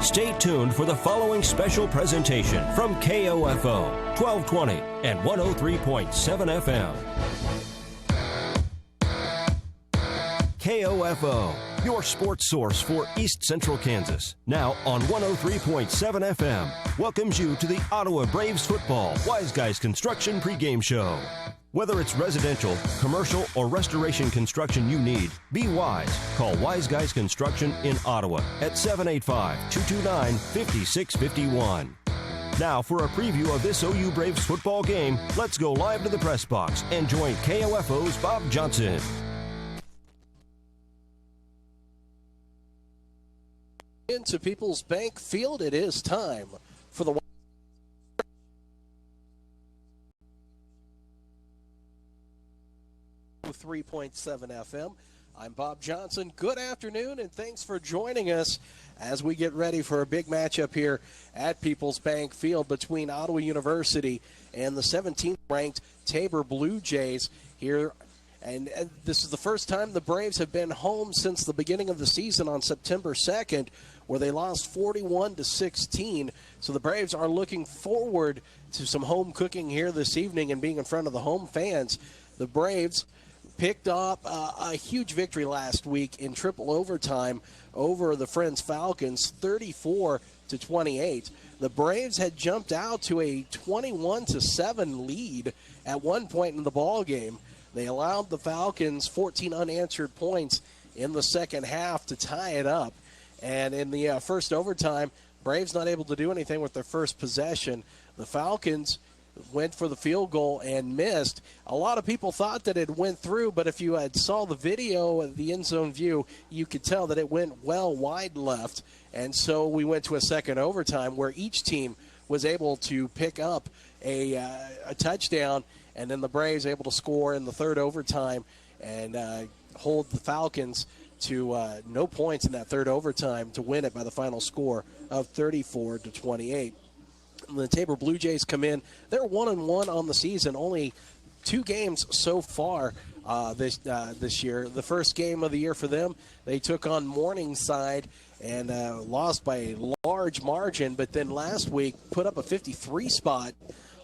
Stay tuned for the following special presentation from KOFO 1220 and 103.7 FM. KOFO, your sports source for East Central Kansas. Now on 103.7 FM, welcomes you to the Ottawa Braves football Wise Guys Construction pregame show. Whether it's residential, commercial, or restoration construction you need, be wise. Call Wise Guys Construction in Ottawa at 785-229-5651. Now for a preview of this OU Braves football game, let's go live to the press box and join KOFO's Bob Johnson. Into People's Bank Field, it is time for the 3.7 FM. I'm Bob Johnson. Good afternoon, and thanks for joining us as we get ready for a big matchup here at People's Bank Field between Ottawa University and the 17th-ranked Tabor Blue Jays here. And this is the first time the Braves have been home since the beginning of the season on September 2nd, where they lost 41-16. So the Braves are looking forward to some home cooking here this evening and being in front of the home fans. The Braves picked up a huge victory last week in triple overtime over the Friends Falcons, 34-28. The Braves had jumped out to a 21-7 lead at one point in the ball game. They allowed the Falcons 14 unanswered points in the second half to tie it up. And in the first overtime, Braves not able to do anything with their first possession. The Falcons went for the field goal and missed. A lot of people thought that it went through, but if you had saw the video of the end zone view, you could tell that it went well wide left. And so we went to a second overtime where each team was able to pick up a touchdown, and then the Braves able to score in the third overtime and hold the Falcons to no points in that third overtime to win it by the final score of 34-28. The Tabor Blue Jays come in. They're 1-1 on the season, only 2 games so far this year. The first game of the year for them, they took on Morningside and lost by a large margin, but then last week put up a 53 spot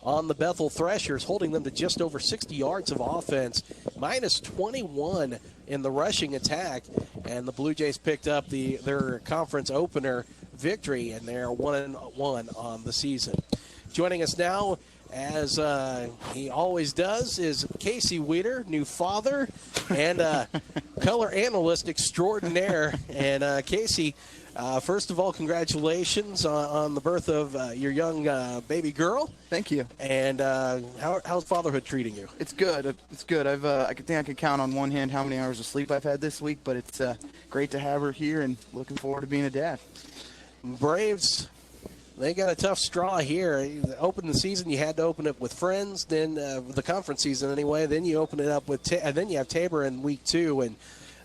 on the Bethel Threshers, holding them to just over 60 yards of offense, minus 21 in the rushing attack, and the Blue Jays picked up their conference opener victory, and they're 1-1 on the season. Joining us now, as he always does, is Casey Weeder, new father and color analyst extraordinaire. And Casey, first of all, congratulations on the birth of your young baby girl. Thank you. And how's fatherhood treating you? It's good. It's good. I think I can count on one hand how many hours of sleep I've had this week, but it's great to have her here and looking forward to being a dad. Braves, they got a tough straw here. Open the season, you had to open it with Friends, then the conference season anyway. Then you open it up with, then you have Tabor in week 2, and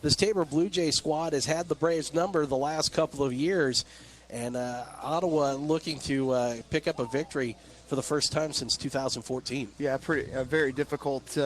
this Tabor Blue Jay squad has had the Braves number the last couple of years, and Ottawa looking to pick up a victory for the first time since 2014. Yeah, a very difficult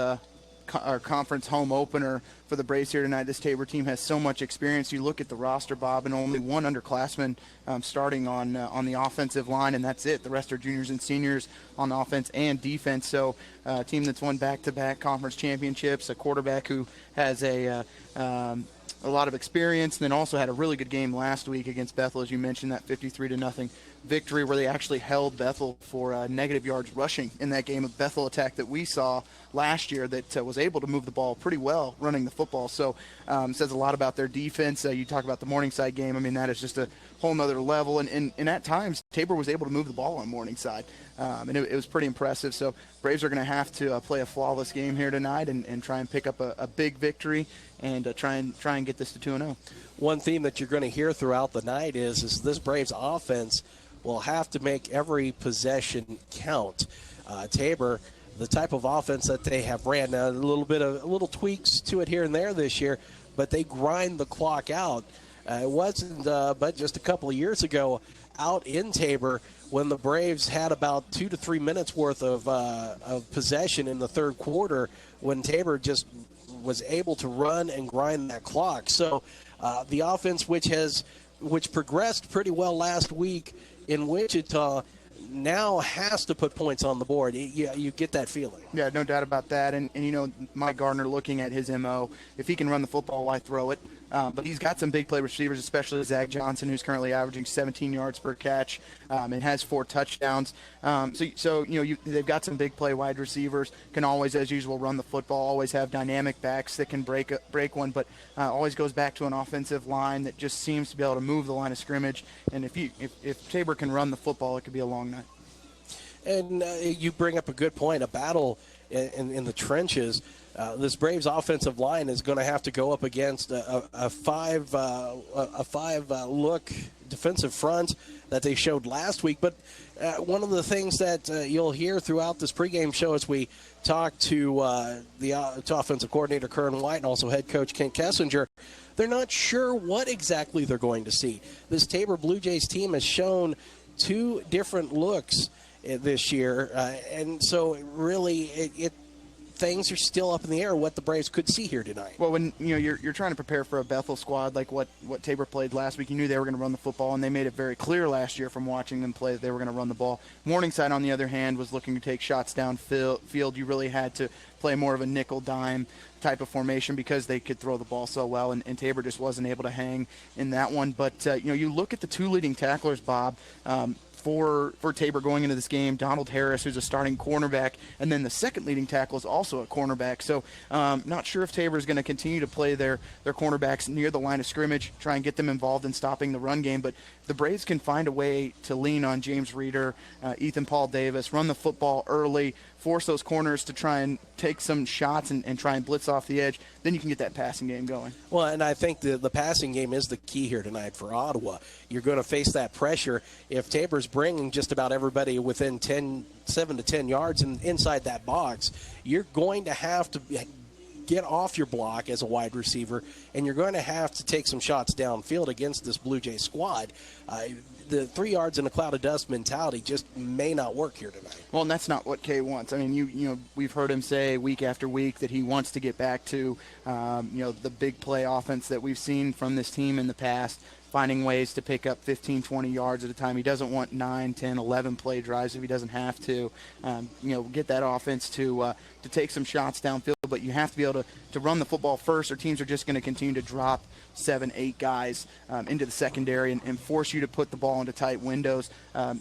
our conference home opener for the Braves here tonight. This Tabor team has so much experience. You look at the roster, Bob, and only one underclassman starting on the offensive line, and that's it. The rest are juniors and seniors on offense and defense. So a team that's won back-to-back conference championships, a quarterback who has a lot of experience, and then also had a really good game last week against Bethel, as you mentioned, that 53-0 victory where they actually held Bethel for negative yards rushing in that game of Bethel attack that we saw last year that was able to move the ball pretty well running the football. So it says a lot about their defense. You talk about the Morningside game. I mean, that is just a whole nother level. And at times, Tabor was able to move the ball on Morningside. And it was pretty impressive. So Braves are going to have to play a flawless game here tonight and try and pick up a big victory and try and get this to 2-0. One theme that you're going to hear throughout the night is this Braves offense will have to make every possession count. Tabor, the type of offense that they have ran, now a little tweaks to it here and there this year, but they grind the clock out. It wasn't but just a couple of years ago out in Tabor when the Braves had about 2 to 3 minutes worth of possession in the third quarter when Tabor just was able to run and grind that clock. So the offense, which has which progressed pretty well last week in Wichita, now has to put points on the board. You get that feeling. Yeah, no doubt about that. And Mike Gardner, looking at his MO, if he can run the football, why throw it? But he's got some big play receivers, especially Zach Johnson, who's currently averaging 17 yards per catch and has 4 touchdowns. They've got some big play wide receivers, can always, as usual, run the football, always have dynamic backs that can break one, but always goes back to an offensive line that just seems to be able to move the line of scrimmage. And if Tabor can run the football, it could be a long night. And you bring up a good point, a battle in the trenches. This Braves offensive line is going to have to go up against a five look defensive front that they showed last week. But one of the things that you'll hear throughout this pregame show as we talk to the offensive coordinator Kern White and also head coach Kent Kessinger, they're not sure what exactly they're going to see. This Tabor Blue Jays team has shown 2 different looks this year, and so really things are still up in the air what the Braves could see here tonight. Well, when you're trying to prepare for a Bethel squad like what Tabor played last week, you knew they were going to run the football, and they made it very clear last year from watching them play that they were going to run the ball. Morningside, on the other hand, was looking to take shots downfield. You really had to play more of a nickel dime type of formation because they could throw the ball so well, and Tabor just wasn't able to hang in that one. But you look at the 2 leading tacklers, Bob. For Tabor going into this game, Donald Harris, who's a starting cornerback, and then the second leading tackle is also a cornerback. So not sure if Tabor is going to continue to play their cornerbacks near the line of scrimmage, try and get them involved in stopping the run game. But the Braves can find a way to lean on James Reeder, Ethan Paul Davis, run the football early, force those corners to try and take some shots and try and blitz off the edge. Then you can get that passing game going. Well, and I think the passing game is the key here tonight for Ottawa. You're going to face that pressure. If Tabor's bringing just about everybody within 7 to 10 yards inside that box, you're going to have to get off your block as a wide receiver, and you're going to have to take some shots downfield against this Blue Jay squad. The 3 yards in a cloud of dust mentality just may not work here tonight. Well, and that's not what Kay wants. I mean, we've heard him say week after week that he wants to get back to, the big play offense that we've seen from this team in the past, finding ways to pick up 15, 20 yards at a time. He doesn't want 9, 10, 11 play drives if he doesn't have to. Get that offense to take some shots downfield, but you have to be able to run the football first, or teams are just going to continue to drop 7, 8 guys into the secondary and force you to put the ball into tight windows.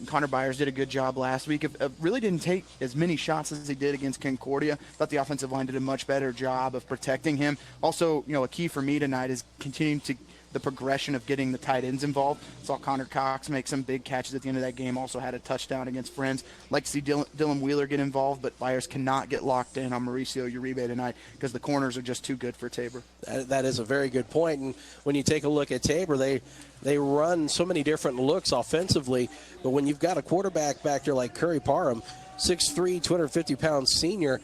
Connor Byers did a good job last week. Really didn't take as many shots as he did against Concordia. Thought the offensive line did a much better job of protecting him. Also, a key for me tonight is continuing to the progression of getting the tight ends involved. Saw Connor Cox make some big catches at the end of that game. Also had a touchdown against Friends. Like to see Dylan Wheeler get involved, but Byers cannot get locked in on Mauricio Uribe tonight because the corners are just too good for Tabor. That is a very good point. And when you take a look at Tabor, they run so many different looks offensively, but when you've got a quarterback back there like Curry Parham, 6'3", 250-pound senior,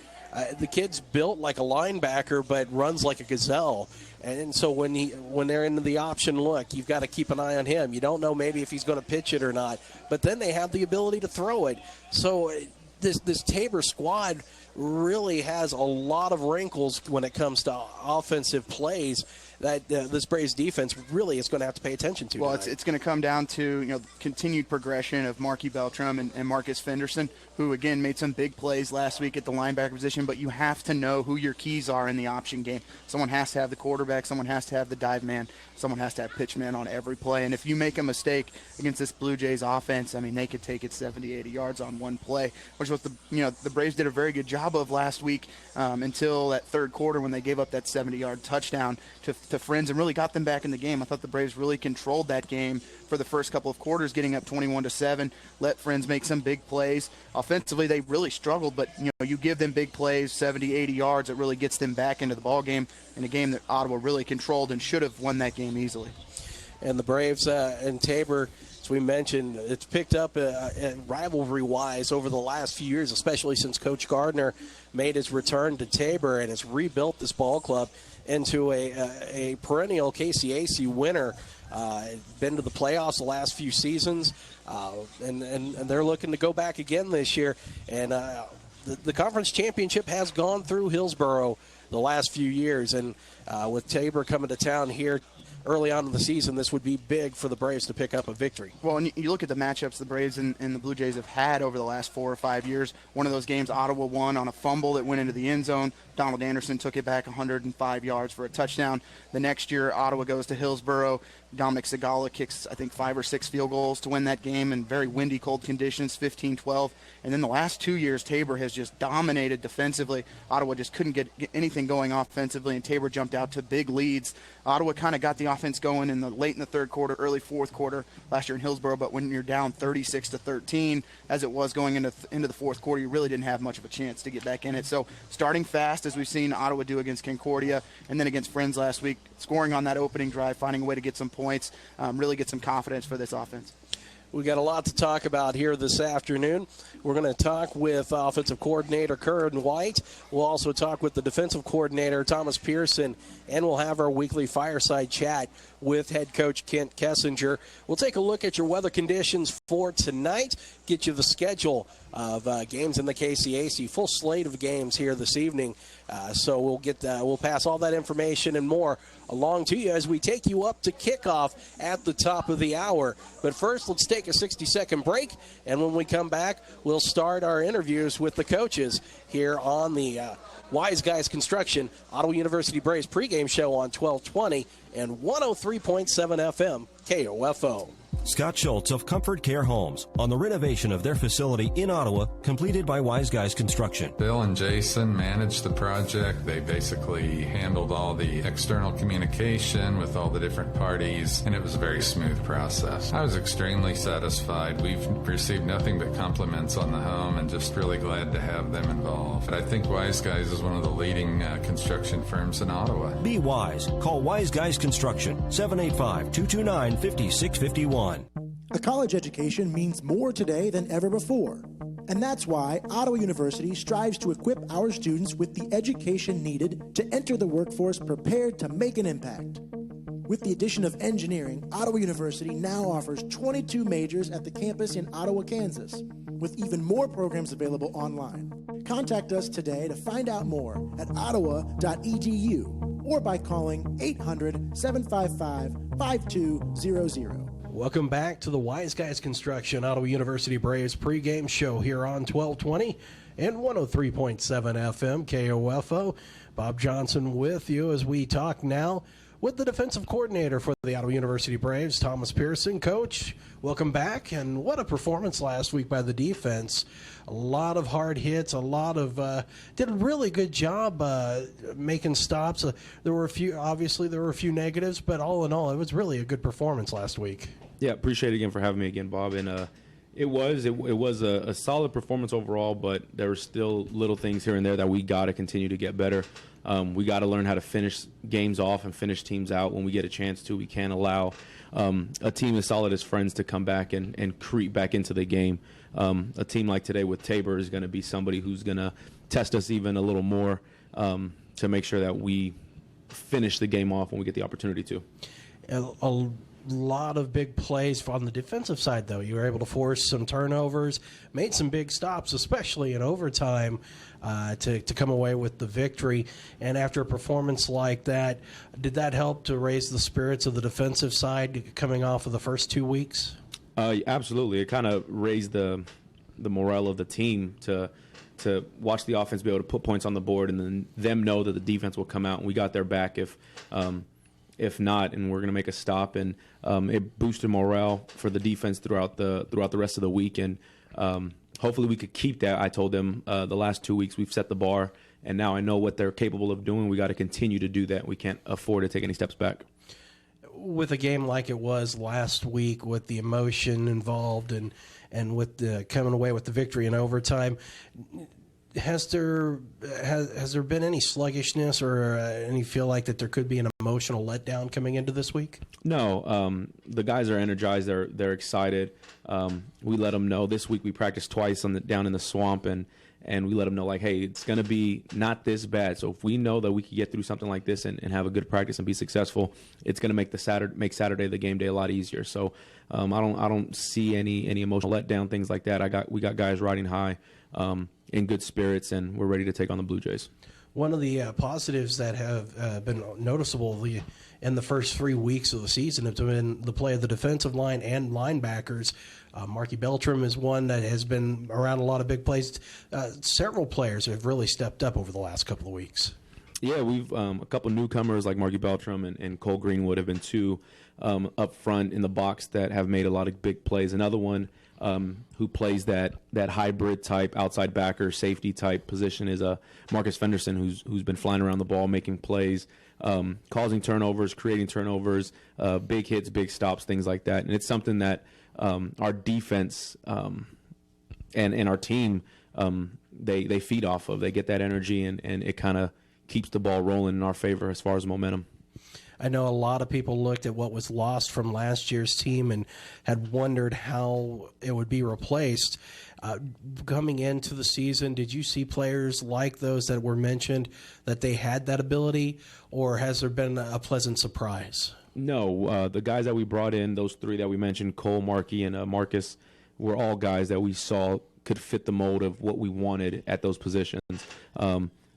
the kid's built like a linebacker but runs like a gazelle. And so when they're in the option look, you've got to keep an eye on him. You don't know maybe if he's going to pitch it or not. But then they have the ability to throw it. So this Tabor squad really has a lot of wrinkles when it comes to offensive plays that this Braves defense really is going to have to pay attention to. Well, it's going to come down to continued progression of Marky Beltram and Marcus Fenderson, who again made some big plays last week at the linebacker position. But you have to know who your keys are in the option game. Someone has to have the quarterback. Someone has to have the dive man. Someone has to have pitch man on every play. And if you make a mistake against this Blue Jays offense, I mean, they could take it 70, 80 yards on one play, which was the Braves did a very good job of last week until that third quarter when they gave up that 70-yard touchdown to Friends and really got them back in the game. I thought the Braves really controlled that game for the first couple of quarters, getting up 21-7, let Friends make some big plays. Offensively, they really struggled, but you give them big plays, 70, 80 yards, it really gets them back into the ball game in a game that Ottawa really controlled and should have won that game easily. And the Braves and Tabor, as we mentioned, it's picked up rivalry-wise over the last few years, especially since Coach Gardner made his return to Tabor and has rebuilt this ball club into a perennial KCAC winner. Been to the playoffs the last few seasons, and they're looking to go back again this year. And the conference championship has gone through Hillsborough the last few years, and with Tabor coming to town here early on in the season, this would be big for the Braves to pick up a victory. Well, and you look at the matchups the Braves and the Blue Jays have had over the last 4 or 5 years. One of those games, Ottawa won on a fumble that went into the end zone. Donald Anderson took it back 105 yards for a touchdown. The next year, Ottawa goes to Hillsborough. Dominic Segala kicks, I think, 5 or 6 field goals to win that game in very windy, cold conditions, 15-12. And then the last 2 years, Tabor has just dominated defensively. Ottawa just couldn't get anything going offensively, and Tabor jumped out to big leads. Ottawa kind of got the offense going late in the third quarter, early fourth quarter last year in Hillsborough, but when you're down 36-13, as it was going into the fourth quarter, you really didn't have much of a chance to get back in it. So starting fast, as we've seen Ottawa do against Concordia, and then against Friends last week, scoring on that opening drive, finding a way to get some points, really get some confidence for this offense. We got a lot to talk about here this afternoon. We're going to talk with offensive coordinator Curran White. We'll also talk with the defensive coordinator Thomas Pearson, and we'll have our weekly fireside chat with head coach Kent Kessinger. We'll take a look at your weather conditions for tonight, get you the schedule of games in the KCAC, full slate of games here this evening. So we'll pass all that information and more along to you as we take you up to kickoff at the top of the hour. But first, let's take a 60-second break, and when we come back, we'll start our interviews with the coaches here on the Wise Guys Construction Ottawa University Braves pregame show on 1220 and 103.7 FM KOFO. Scott Schultz of Comfort Care Homes on the renovation of their facility in Ottawa, completed by Wise Guys Construction. Bill and Jason managed the project. They basically handled all the external communication with all the different parties, and it was a very smooth process. I was extremely satisfied. We've received nothing but compliments on the home, and just really glad to have them involved. But I think Wise Guys is one of the leading construction firms in Ottawa. Be wise. Call Wise Guys Construction, 785-229-5651. A college education means more today than ever before. And that's why Ottawa University strives to equip our students with the education needed to enter the workforce prepared to make an impact. With the addition of engineering, Ottawa University now offers 22 majors at the campus in Ottawa, Kansas, with even more programs available online. Contact us today to find out more at ottawa.edu or by calling 800-755-5200. Welcome back to the Wise Guys Construction Ottawa University Braves pregame show here on 1220 and 103.7 FM KOFO. Bob Johnson with you as we talk now with the defensive coordinator for the Ottawa University Braves, Thomas Pearson. Coach, welcome back, and what a performance last week by the defense. A lot of hard hits, did a really good job making stops. There were a few negatives, but all in all, it was really a good performance last week. Yeah, appreciate it again for having me again, Bob. And it was a solid performance overall, but there were still little things here and there that we got to continue to get better. We got to learn how to finish games off and finish teams out when we get a chance to. We can't allow a team as solid as Friends to come back and creep back into the game. A team like today with Tabor is going to be somebody who's going to test us even a little more to make sure that we finish the game off when we get the opportunity to. A lot of big plays on the defensive side, though. You were able to force some turnovers, made some big stops, especially in overtime, to come away with the victory. And after a performance like that, did that help to raise the spirits of the defensive side coming off of the first 2 weeks? Absolutely. It kind of raised the morale of the team to watch the offense be able to put points on the board and then them know that the defense will come out and we got their back if not, and we're going to make a stop. And it boosted morale for the defense throughout the rest of the week. And hopefully we could keep that. I told them the last 2 weeks we've set the bar, and now I know what they're capable of doing. We got to continue to do that. We can't afford to take any steps back. With a game like it was last week, with the emotion involved and with the coming away with the victory in overtime, has there been any sluggishness or any feel like that there could be an emotional letdown coming into this week? No, the guys are energized. They're excited. We let them know this week we practiced twice down in the swamp, and we let them know, like, hey, it's going to be not this bad. So if we know that we can get through something like this and have a good practice and be successful, it's going to make Saturday the game day a lot easier. So I don't see any emotional letdown, things like that. We got guys riding high, in good spirits, and we're ready to take on the Blue Jays. One of the positives that have been noticeable in the first 3 weeks of the season have been the play of the defensive line and linebackers. Marky Beltram is one that has been around a lot of big plays. Several players have really stepped up over the last couple of weeks. Yeah, we've a couple newcomers like Marky Beltram and Cole Greenwood have been two up front in the box that have made a lot of big plays. Another one who plays that hybrid type outside backer safety type position is Marcus Fenderson, who's been flying around the ball making plays, causing turnovers, creating turnovers, big hits, big stops, things like that. And it's something that our defense and our team they feed off of. They get that energy and it kind of keeps the ball rolling in our favor as far as momentum. I know a lot of people looked at what was lost from last year's team and had wondered how it would be replaced. Coming into the season, did you see players like those that were mentioned that they had that ability, or has there been a pleasant surprise? No, the guys that we brought in, those three that we mentioned, Cole, Markey, and Marcus, were all guys that we saw could fit the mold of what we wanted at those positions.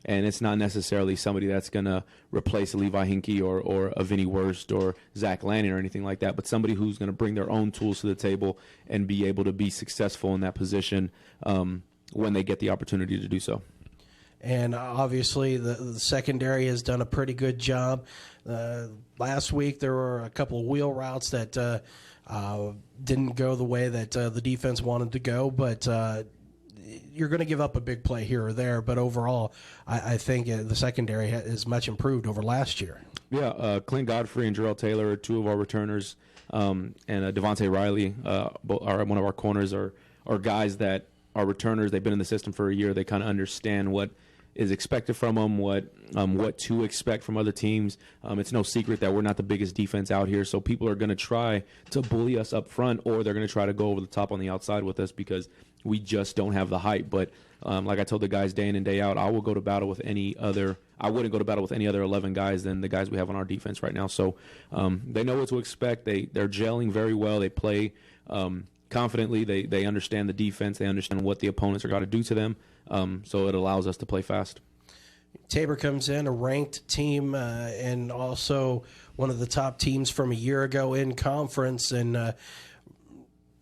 And it's not necessarily somebody that's going to replace a Levi Hinkie or a Vinny Wurst or Zach Lanning or anything like that, but somebody who's going to bring their own tools to the table and be able to be successful in that position when they get the opportunity to do so. And obviously the secondary has done a pretty good job. Last week there were a couple of wheel routes that didn't go the way that the defense wanted to go, but you're going to give up a big play here or there, but overall, I think the secondary is much improved over last year. Yeah, Clint Godfrey and Jarrell Taylor are two of our returners, and Devontae Riley, are one of our corners, are guys that are returners. They've been in the system for a year. They kind of understand what is expected from them, what to expect from other teams. It's no secret that we're not the biggest defense out here, so people are going to try to bully us up front, or they're going to try to go over the top on the outside with us because we just don't have the height. But like I told the guys day in and day out, I wouldn't go to battle with any other 11 guys than the guys we have on our defense right now. So they know what to expect. They're gelling very well. They play confidently. They understand the defense. They understand what the opponents are going to do to them. So it allows us to play fast. Tabor comes in, a ranked team, and also one of the top teams from a year ago in conference, and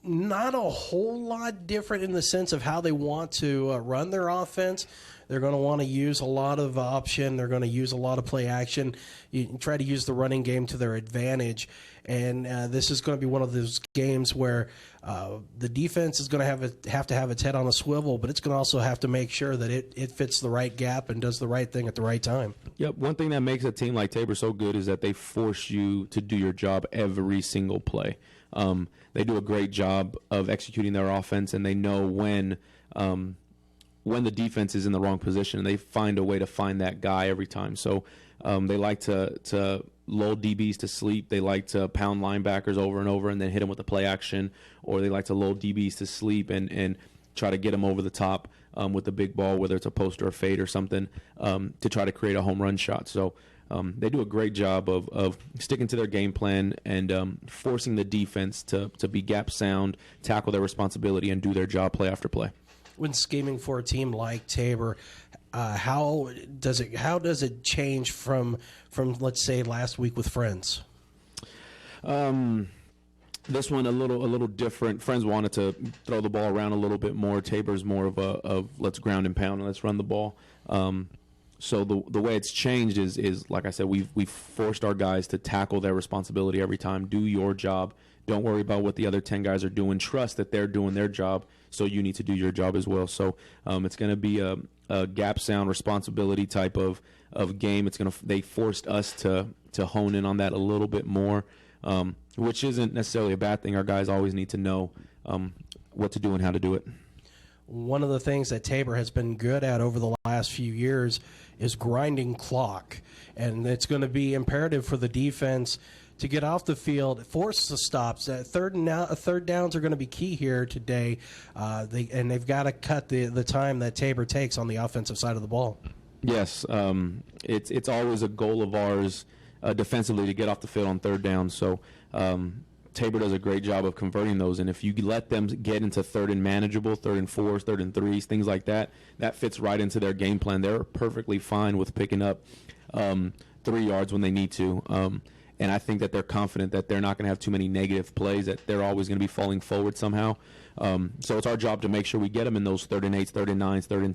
not a whole lot different in the sense of how they want to run their offense. They're going to want to use a lot of option. They're going to use a lot of play action. You try to use the running game to their advantage. And this is going to be one of those games where the defense is going to have to have its head on a swivel, but it's going to also have to make sure that it fits the right gap and does the right thing at the right time. Yep. One thing that makes a team like Tabor so good is that they force you to do your job every single play. They do a great job of executing their offense, and they know when the defense is in the wrong position, and they find a way to find that guy every time. So they like to lull DBs to sleep. They like to pound linebackers over and over and then hit them with the play action, or they like to lull DBs to sleep and try to get them over the top with the big ball, whether it's a post or a fade or something, to try to create a home run shot. So they do a great job of sticking to their game plan and forcing the defense to be gap sound, tackle their responsibility, and do their job play after play. When scheming for a team like Tabor, how does it change from let's say last week with Friends? This one a little different. Friends wanted to throw the ball around a little bit more. Tabor's more of let's ground and pound and let's run the ball. So the way it's changed is like I said, we've forced our guys to tackle their responsibility every time. Do your job. Don't worry about what the other 10 guys are doing. Trust that they're doing their job, so you need to do your job as well. So it's going to be a gap sound responsibility type of game. They forced us to hone in on that a little bit more, which isn't necessarily a bad thing. Our guys always need to know what to do and how to do it. One of the things that Tabor has been good at over the last few years is grinding clock, and it's going to be imperative for the defense to get off the field, force the stops. Third downs are going to be key here today, they've got to cut the time that Tabor takes on the offensive side of the ball. Yes, it's always a goal of ours defensively to get off the field on third down. So Tabor does a great job of converting those, and if you let them get into third and manageable, 3rd and 4s, 3rd and 3s, things like that, that fits right into their game plan. They're perfectly fine with picking up 3 yards when they need to. And I think that they're confident that they're not going to have too many negative plays, that they're always going to be falling forward somehow. So it's our job to make sure we get them in those 3rd and 8s, 3rd and 9s, 3rd and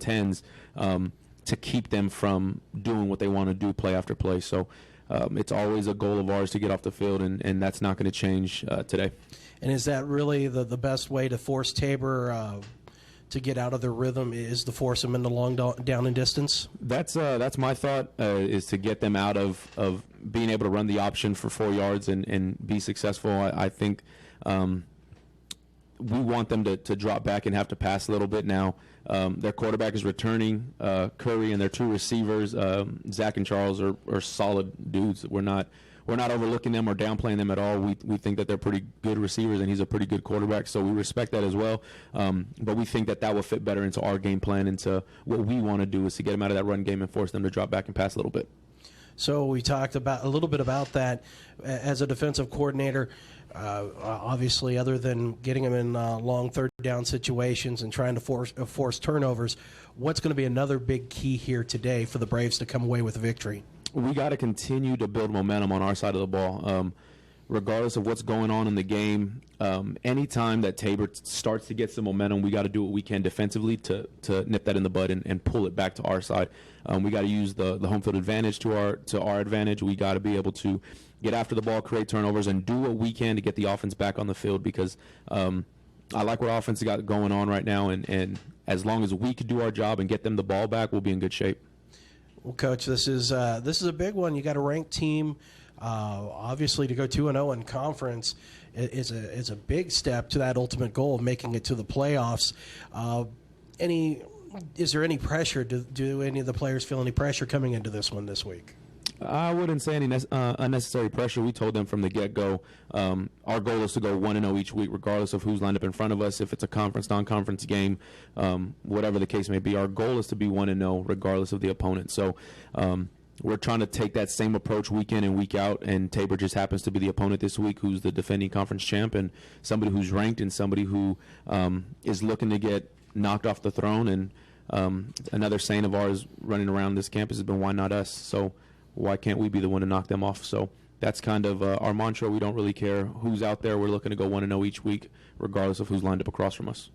10s to keep them from doing what they want to do play after play. So it's always a goal of ours to get off the field, and that's not going to change today. And is that really the best way to force Tabor to get out of their rhythm, is to force them into long down and distance? That's my thought, is to get them out of being able to run the option for 4 yards and be successful. I think we want them to drop back and have to pass a little bit now. Their quarterback is returning, Curry, and their 2 receivers, Zach and Charles, are solid dudes. We're not overlooking them or downplaying them at all. We think that they're pretty good receivers, and he's a pretty good quarterback, so we respect that as well. But we think that will fit better into our game plan, into what we want to do, is to get them out of that run game and force them to drop back and pass a little bit. So we talked a little bit about that as a defensive coordinator. Obviously, other than getting them in long 3rd down situations and trying to force turnovers, what's going to be another big key here today for the Braves to come away with a victory? We got to continue to build momentum on our side of the ball. Regardless of what's going on in the game, anytime that Tabor starts to get some momentum, we got to do what we can defensively to nip that in the bud and pull it back to our side. We got to use the home field advantage to our advantage. We got to be able to get after the ball, create turnovers, and do what we can to get the offense back on the field, because I like what offense got going on right now, and as long as we could do our job and get them the ball back, we'll be in good shape. Well, Coach, this is a big one. You got a ranked team. Obviously, to go 2-0 in conference is a big step to that ultimate goal of making it to the playoffs. Is there any pressure? Do any of the players feel any pressure coming into this one this week? I wouldn't say any unnecessary pressure. We told them from the get-go, our goal is to go 1-0 each week, regardless of who's lined up in front of us. If it's a conference, non-conference game, whatever the case may be, our goal is to be 1-0, regardless of the opponent. So we're trying to take that same approach week in and week out, and Tabor just happens to be the opponent this week, who's the defending conference champ, and somebody who's ranked, and somebody who is looking to get knocked off the throne. And another saying of ours running around this campus has been, why not us? So why can't we be the one to knock them off? So that's kind of our mantra. We don't really care who's out there. We're looking to go 1-0 each week, regardless of who's lined up across from us.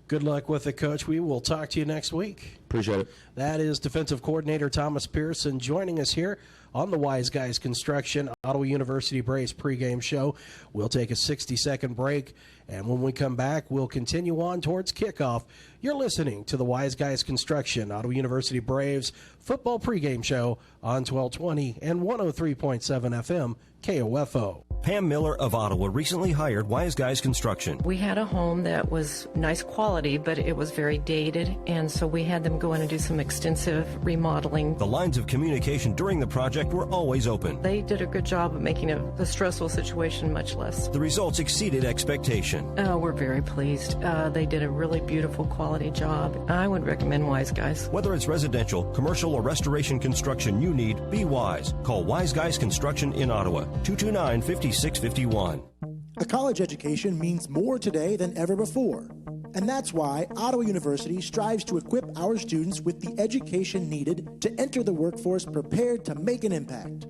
Good luck with it, Coach. We will talk to you next week. Appreciate it. That is defensive coordinator Thomas Pearson joining us here on the Wise Guys Construction Ottawa University Braves pregame show. We'll take a 60-second break, and when we come back, we'll continue on towards kickoff. You're listening to the Wise Guys Construction Ottawa University Braves football pregame show on 1220 and 103.7 FM KOFO. Pam Miller of Ottawa recently hired Wise Guys Construction. We had a home that was nice quality, but it was very dated, and so we had them go in and do some extensive remodeling. The lines of communication during the project were always open. They did a good job of making the stressful situation much less. The results exceeded expectation. We're very pleased. They did a really beautiful quality job. I would recommend Wise Guys. Whether it's residential, commercial, or restoration construction you need, be Wise. Call Wise Guys Construction in Ottawa, 229-5651. A college education means more today than ever before. And that's why Ottawa University strives to equip our students with the education needed to enter the workforce prepared to make an impact.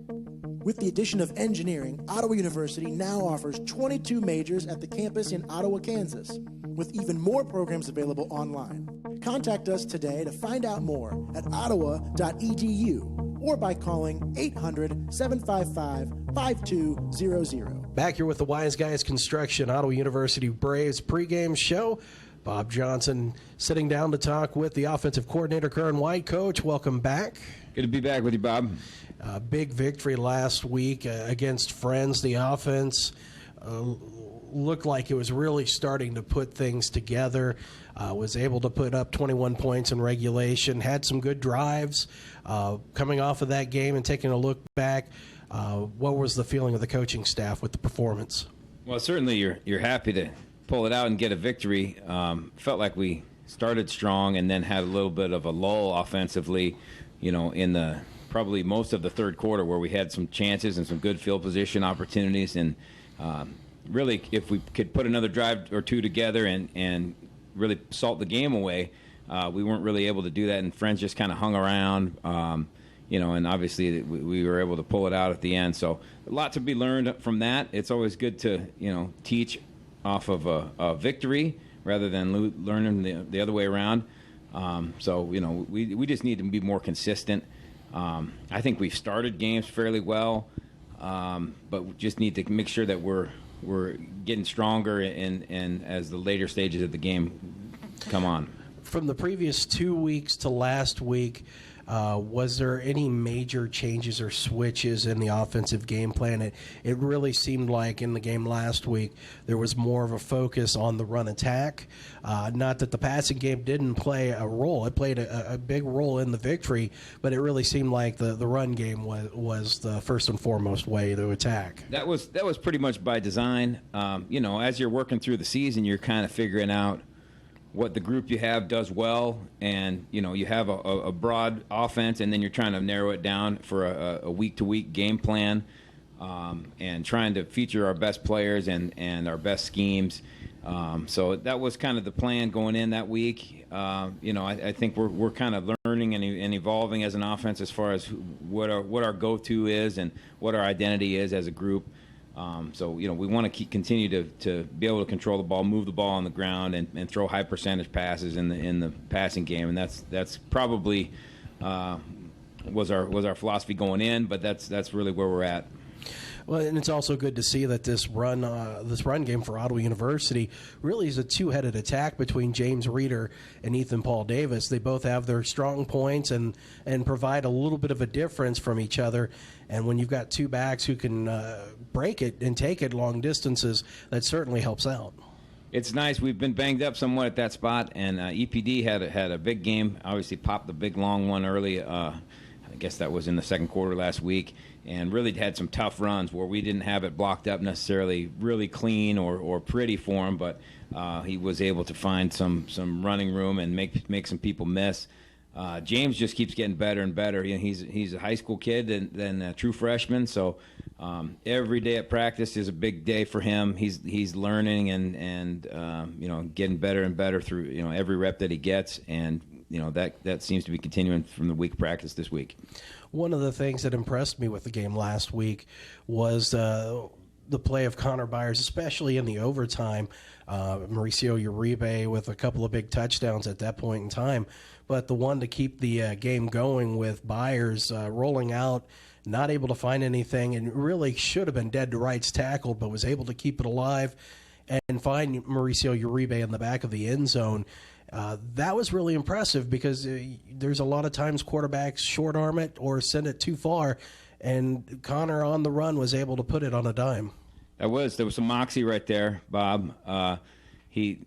With the addition of engineering, Ottawa University now offers 22 majors at the campus in Ottawa, Kansas, with even more programs available online. Contact us today to find out more at ottawa.edu or by calling 800-755-5200. Back here with the Wise Guys Construction Ottawa University Braves pregame show. Bob Johnson sitting down to talk with the offensive coordinator, Kern White. Coach, welcome back. Good to be back with you, Bob. Big victory last week against Friends. The offense looked like it was really starting to put things together. Was able to put up 21 points in regulation. Had some good drives. Coming off of that game and taking a look back, what was the feeling of the coaching staff with the performance? Well, certainly you're happy to pull it out and get a victory. Felt like we started strong and then had a little bit of a lull offensively, in the probably most of the third quarter, where we had some chances and some good field position opportunities. And really, if we could put another drive or two together and really salt the game away, we weren't really able to do that. And Friends just kind of hung around. and obviously we were able to pull it out at the end. So a lot to be learned from that. It's always good to, teach off of a victory rather than learning the other way around. So we just need to be more consistent. I think we've started games fairly well, but we just need to make sure that we're getting stronger and as the later stages of the game come on. From the previous 2 weeks to last week, was there any major changes or switches in the offensive game plan? It really seemed like in the game last week there was more of a focus on the run attack. Not that the passing game didn't play a role. It played a big role in the victory, but it really seemed like the run game was the first and foremost way to attack. That was pretty much by design. As you're working through the season, you're kind of figuring out what the group you have does well, and you have a broad offense, and then you're trying to narrow it down for a week-to-week game plan, and trying to feature our best players and our best schemes. So that was kind of the plan going in that week. I think we're kind of learning and evolving as an offense as far as what our go-to is and what our identity is as a group. So we want to continue to be able to control the ball, move the ball on the ground, and throw high percentage passes in the passing game, and that's probably was our philosophy going in, but that's really where we're at. Well, and it's also good to see that this run game for Ottawa University really is a two-headed attack between James Reeder and Ethan Paul Davis. They both have their strong points and provide a little bit of a difference from each other. And when you've got two backs who can break it and take it long distances, that certainly helps out. It's nice. We've been banged up somewhat at that spot, and EPD had a big game. Obviously popped the big long one early. I guess that was in the second quarter last week, and really had some tough runs where we didn't have it blocked up necessarily really clean or pretty for him, but he was able to find some running room and make some people miss. James just keeps getting better and better. He's a high school kid and a true freshman, so every day at practice is a big day for him. He's learning and getting better and better through every rep that he gets, and that seems to be continuing from the week practice this week. One of the things that impressed me with the game last week was the play of Connor Byers, especially in the overtime. Mauricio Uribe with a couple of big touchdowns at that point in time. But the one to keep the game going with Byers rolling out, not able to find anything, and really should have been dead to rights tackled, but was able to keep it alive and find Mauricio Uribe in the back of the end zone. That was really impressive because there's a lot of times quarterbacks short arm it or send it too far, and Connor on the run was able to put it on a dime. There was some moxie right there, Bob. It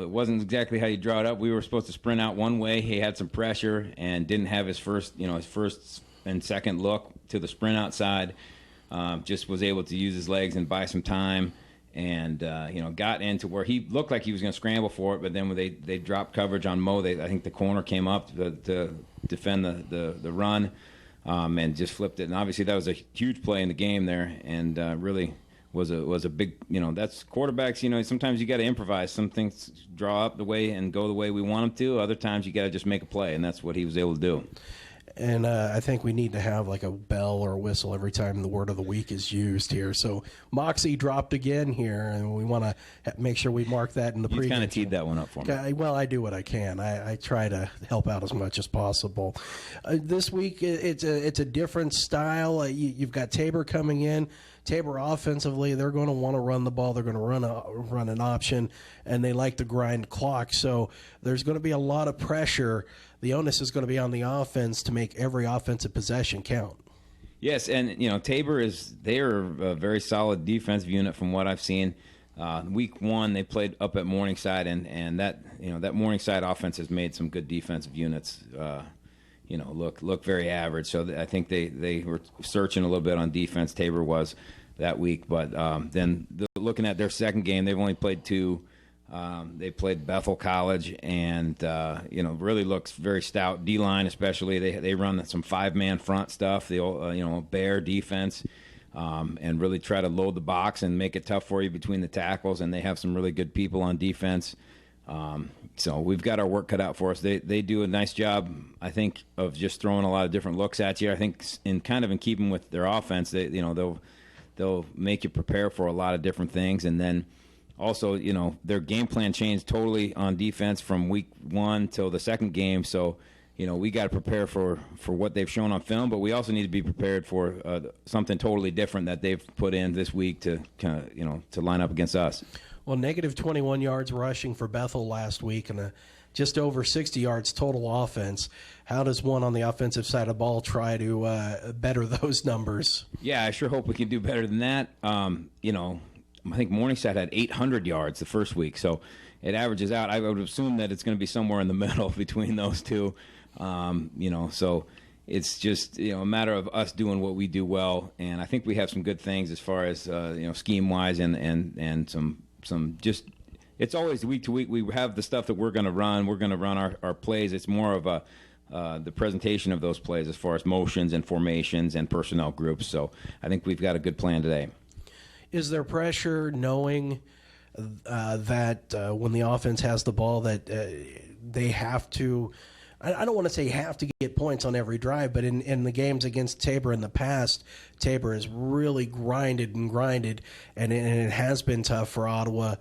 wasn't exactly how you draw it up. We were supposed to sprint out one way. He had some pressure and didn't have his first and second look to the sprint outside. Just was able to use his legs and buy some time. And got into where he looked like he was going to scramble for it, but then when they dropped coverage on Mo, I think the corner came up to defend the run, and just flipped it. And obviously that was a huge play in the game there, and really was a big. That's quarterbacks. Sometimes you got to improvise. Some things draw up the way and go the way we want them to. Other times you got to just make a play, and that's what he was able to do. And I think we need to have like a bell or a whistle every time the word of the week is used here. So Moxie dropped again here, and we want to make sure we mark that in the pregame. You kind of teed that one up for me. Well, I do what I can. I try to help out as much as possible. This week it's a different style. You've got Tabor coming in. Tabor offensively, they're going to want to run the ball. They're going to run an option, and they like to grind clock. So there's going to be a lot of pressure. The onus is going to be on the offense to make every offensive possession count. Yes, and Tabor they're a very solid defensive unit from what I've seen. Week one they played up at Morningside, and that that Morningside offense has made some good defensive units. Look very average. So I think they were searching a little bit on defense. Tabor was that week, but then looking at their second game, they've only played two. They played Bethel College, and really looks very stout. D-line especially, they run some 5-man front stuff. The bear defense, and really try to load the box and make it tough for you between the tackles. And they have some really good people on defense. So we've got our work cut out for us. They do a nice job, I think, of just throwing a lot of different looks at you. I think in keeping with their offense, they'll make you prepare for a lot of different things. And then also, their game plan changed totally on defense from week 1 till the second game. So, we got to prepare for what they've shown on film, but we also need to be prepared for something totally different that they've put in this week to to line up against us. Well, negative 21 yards rushing for Bethel last week and just over 60 yards total offense. How does one on the offensive side of the ball try to better those numbers? Yeah, I sure hope we can do better than that. I think Morningside had 800 yards the first week, so it averages out. I would assume that it's going to be somewhere in the middle between those two. So it's just a matter of us doing what we do well, and I think we have some good things as far as scheme wise and some just. It's always week to week. We have the stuff that we're going to run. We're going to run our plays. It's more of the presentation of those plays as far as motions and formations and personnel groups. So I think we've got a good plan today. Is there pressure knowing that when the offense has the ball that they have to – I don't want to say have to get points on every drive, but in the games against Tabor in the past, Tabor has really grinded, and it has been tough for Ottawa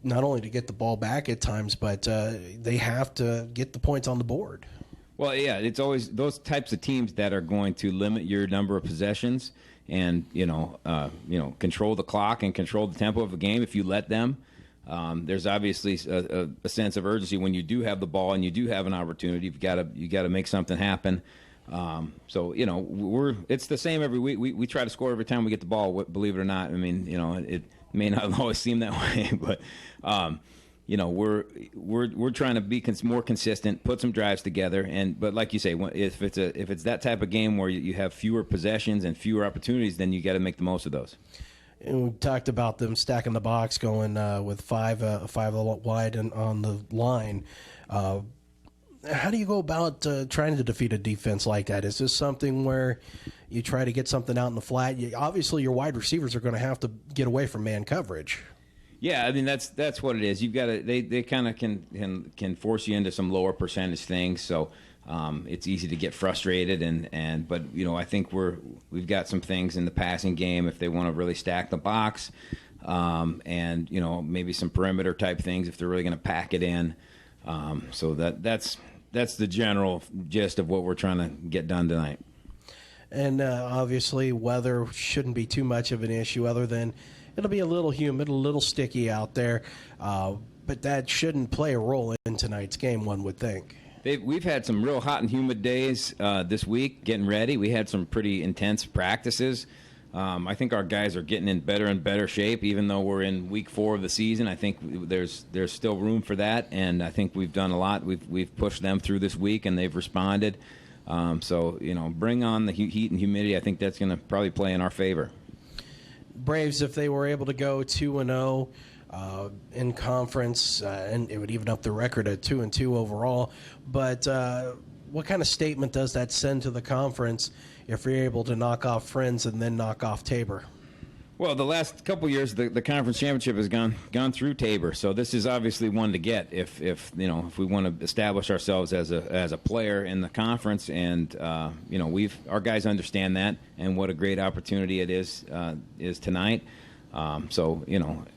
not only to get the ball back at times, but they have to get the points on the board. Well, yeah, it's always those types of teams that are going to limit your number of possessions and control the clock and control the tempo of the game if you let them. There's obviously a sense of urgency when you do have the ball and you do have an opportunity. You got to make something happen. It's the same every week. We try to score every time we get the ball. Believe it or not. I mean, it may not always seem that way, but we're trying to be more consistent, put some drives together, but like you say, if it's that type of game where you have fewer possessions and fewer opportunities, then you got to make the most of those. And we talked about them stacking the box, going with five wide and on the line. How do you go about trying to defeat a defense like that? Is this something where you try to get something out in the flat? Obviously, your wide receivers are going to have to get away from man coverage. Yeah, I mean that's what it is. You've got to they kind of can force you into some lower percentage things. So it's easy to get frustrated but I think we've got some things in the passing game if they want to really stack the box, and maybe some perimeter type things if they're really going to pack it in. So that's the general gist of what we're trying to get done tonight. And obviously, weather shouldn't be too much of an issue, other than it'll be a little humid, a little sticky out there. But that shouldn't play a role in tonight's game, one would think. We've had some real hot and humid days this week getting ready. We had some pretty intense practices. I think our guys are getting in better and better shape, even though we're in week 4 of the season. I think there's still room for that, and I think we've done a lot. We've pushed them through this week, and they've responded. So bring on the heat and humidity. I think that's going to probably play in our favor. Braves, if they were able to go 2-0 in conference, and it would even up the record at 2-2 overall. But what kind of statement does that send to the conference if you're able to knock off Friends and then knock off Tabor? Well, the last couple of years, the conference championship has gone through Tabor, so this is obviously one to get if we want to establish ourselves as a player in the conference, and our guys understand that and what a great opportunity it is tonight. So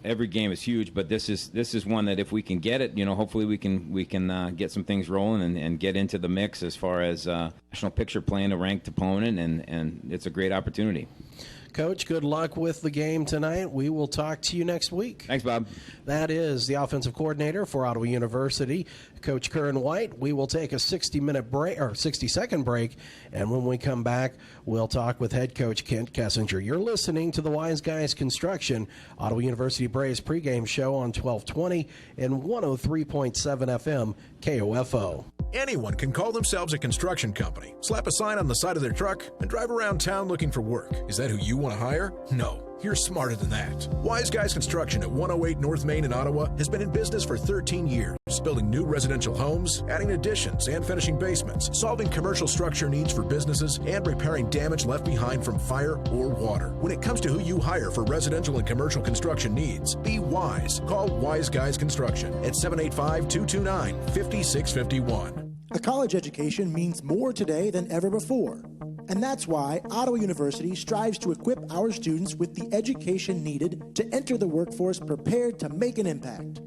every game is huge, but this is one that if we can get it, hopefully we can get some things rolling and get into the mix as far as national picture playing a ranked opponent, and it's a great opportunity. Coach, good luck with the game tonight. We will talk to you next week. Thanks, Bob. That is the offensive coordinator for Ottawa University, Coach Curran White. We will take a 60-minute break or 60-second break, and when we come back, we'll talk with head coach Kent Kessinger. You're listening to the Wise Guys Construction Ottawa University Braves pregame show on 1220 and 103.7 FM KOFO. Anyone can call themselves a construction company, slap a sign on the side of their truck, and drive around town looking for work. Is that who you want to hire? No. You're smarter than that. Wise Guys Construction at 108 North Main in Ottawa has been in business for 13 years, building new residential homes, adding additions and finishing basements, solving commercial structure needs for businesses, and repairing damage left behind from fire or water. When it comes to who you hire for residential and commercial construction needs, be wise. Call Wise Guys Construction at 785-229-5651. A college education means more today than ever before. And that's why Ottawa University strives to equip our students with the education needed to enter the workforce prepared to make an impact.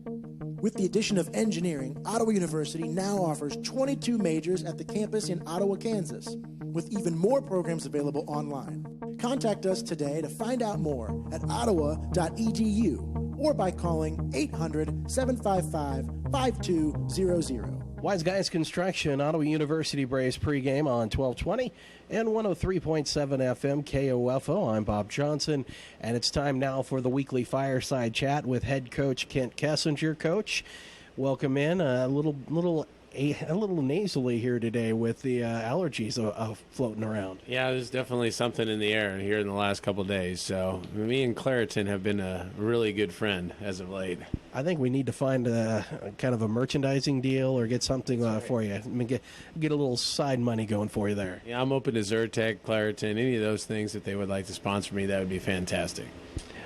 With the addition of engineering, Ottawa University now offers 22 majors at the campus in Ottawa, Kansas, with even more programs available online. Contact us today to find out more at ottawa.edu or by calling 800-755-5200. Wise Guys Construction, Ottawa University Braves pregame on 1220 and 103.7 FM KOFO. I'm Bob Johnson, and it's time now for the weekly fireside chat with head coach Kent Kessinger. Coach, welcome in. A little nasally here today with the allergies floating around. Yeah, there's definitely something in the air here in the last couple of days. So me and Claritin have been a really good friend as of late. I think we need to find a kind of a merchandising deal or get something for you. I mean, get a little side money going for you there. Yeah, I'm open to Zyrtec, Claritin, any of those things that they would like to sponsor me. That would be fantastic.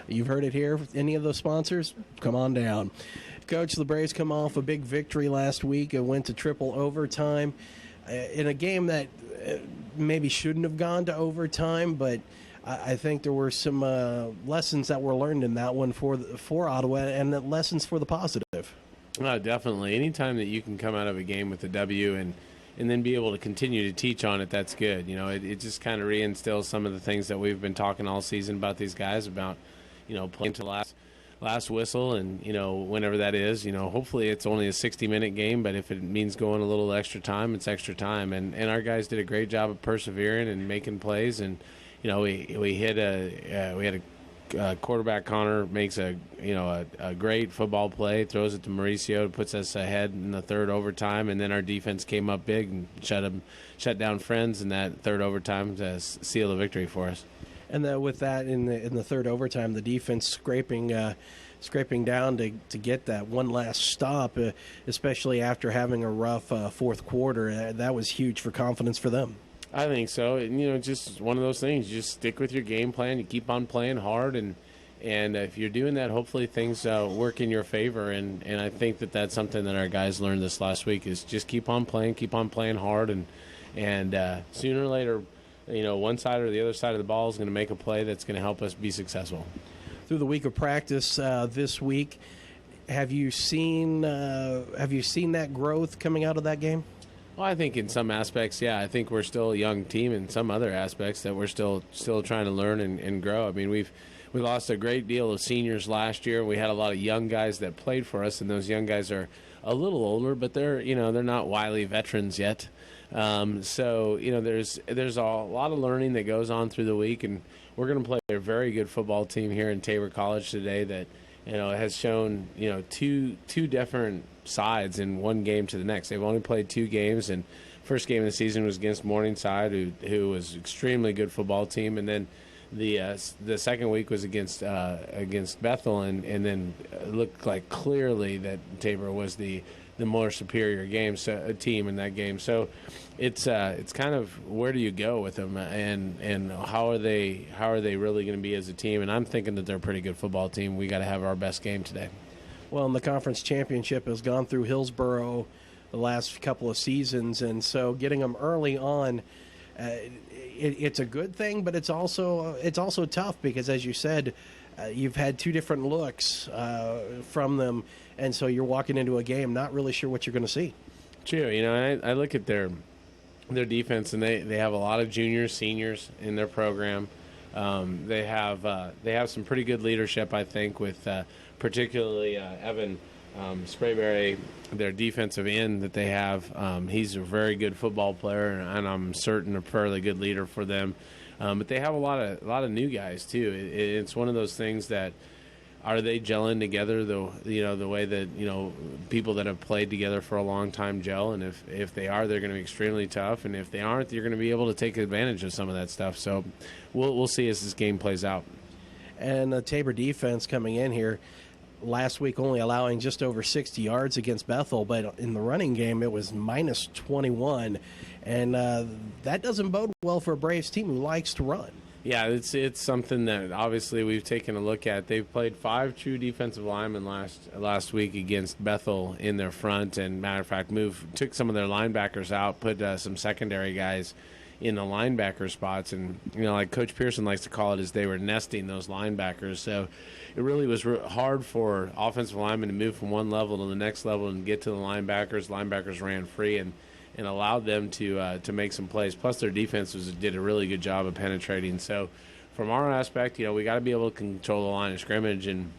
You've heard it here. Any of those sponsors, come on down. Coach, the Braves come off a big victory last week. It went to triple overtime in a game that maybe shouldn't have gone to overtime, but I think there were some lessons that were learned in that one for Ottawa, and lessons for the positive. Definitely. Anytime that you can come out of a game with a W and then be able to continue to teach on it, that's good. You know, it just kind of reinstills some of the things that we've been talking all season about these guys, about, playing to last whistle, and whenever that is, hopefully it's only a 60-minute game, but if it means going a little extra time, it's extra time, and our guys did a great job of persevering and making plays, and we had a quarterback. Connor makes a great football play, throws it to Mauricio, puts us ahead in the third overtime, and then our defense came up big and shut down Friends in that third overtime to seal the victory for us. And with that, in the third overtime, the defense scraping down to get that one last stop, especially after having a rough fourth quarter. That was huge for confidence for them. I think so. And, just one of those things. You just stick with your game plan. You keep on playing hard, and if you're doing that, hopefully things work in your favor. And I think that's something that our guys learned this last week is just keep on playing hard, and sooner or later, one side or the other side of the ball is going to make a play that's going to help us be successful. Through the week of practice this week, have you seen that growth coming out of that game? Well, I think in some aspects, yeah. I think we're still a young team. In some other aspects that we're still trying to learn and grow. I mean, we lost a great deal of seniors last year. We had a lot of young guys that played for us, and those young guys are a little older, but they're not wily veterans yet. So there's a lot of learning that goes on through the week, and we're going to play a very good football team here in Tabor College today that has shown two different sides in one game to the next. They've only played 2 games, and first game of the season was against Morningside, who was an extremely good football team, and then the second week was against Bethel, and then it looked like clearly that Tabor was the more superior team in that game. So it's kind of where do you go with them, and how are they really going to be as a team? And I'm thinking that they're a pretty good football team. We got to have our best game today. Well, and the conference championship has gone through Hillsborough the last couple of seasons, and so getting them early on, it's a good thing, but it's also tough because, as you said, you've had 2 different looks from them, and so you're walking into a game not really sure what you're going to see. True. I look at their defense, and they have a lot of juniors, seniors in their program. They have some pretty good leadership, I think, with particularly Evan Sprayberry, their defensive end that they have. He's a very good football player, and I'm certain a fairly good leader for them. But they have a lot of new guys too. It's one of those things that, are they gelling together the way that people that have played together for a long time gel? And if they are, they're going to be extremely tough. And if they aren't, you're going to be able to take advantage of some of that stuff. So we'll see as this game plays out. And the Tabor defense coming in here last week only allowing just over 60 yards against Bethel, but in the running game it was minus 21. And that doesn't bode well for a Braves team who likes to run. Yeah, it's something that obviously we've taken a look at. They've played 5 true defensive linemen last week against Bethel in their front, and matter of fact, took some of their linebackers out, put some secondary guys in the linebacker spots, and like Coach Pearson likes to call it, is they were nesting those linebackers. So it really was hard for offensive linemen to move from one level to the next level and get to the linebackers. Linebackers ran free and allowed them to make some plays. Plus, their defense did a really good job of penetrating. So, from our aspect, we got to be able to control the line of scrimmage, and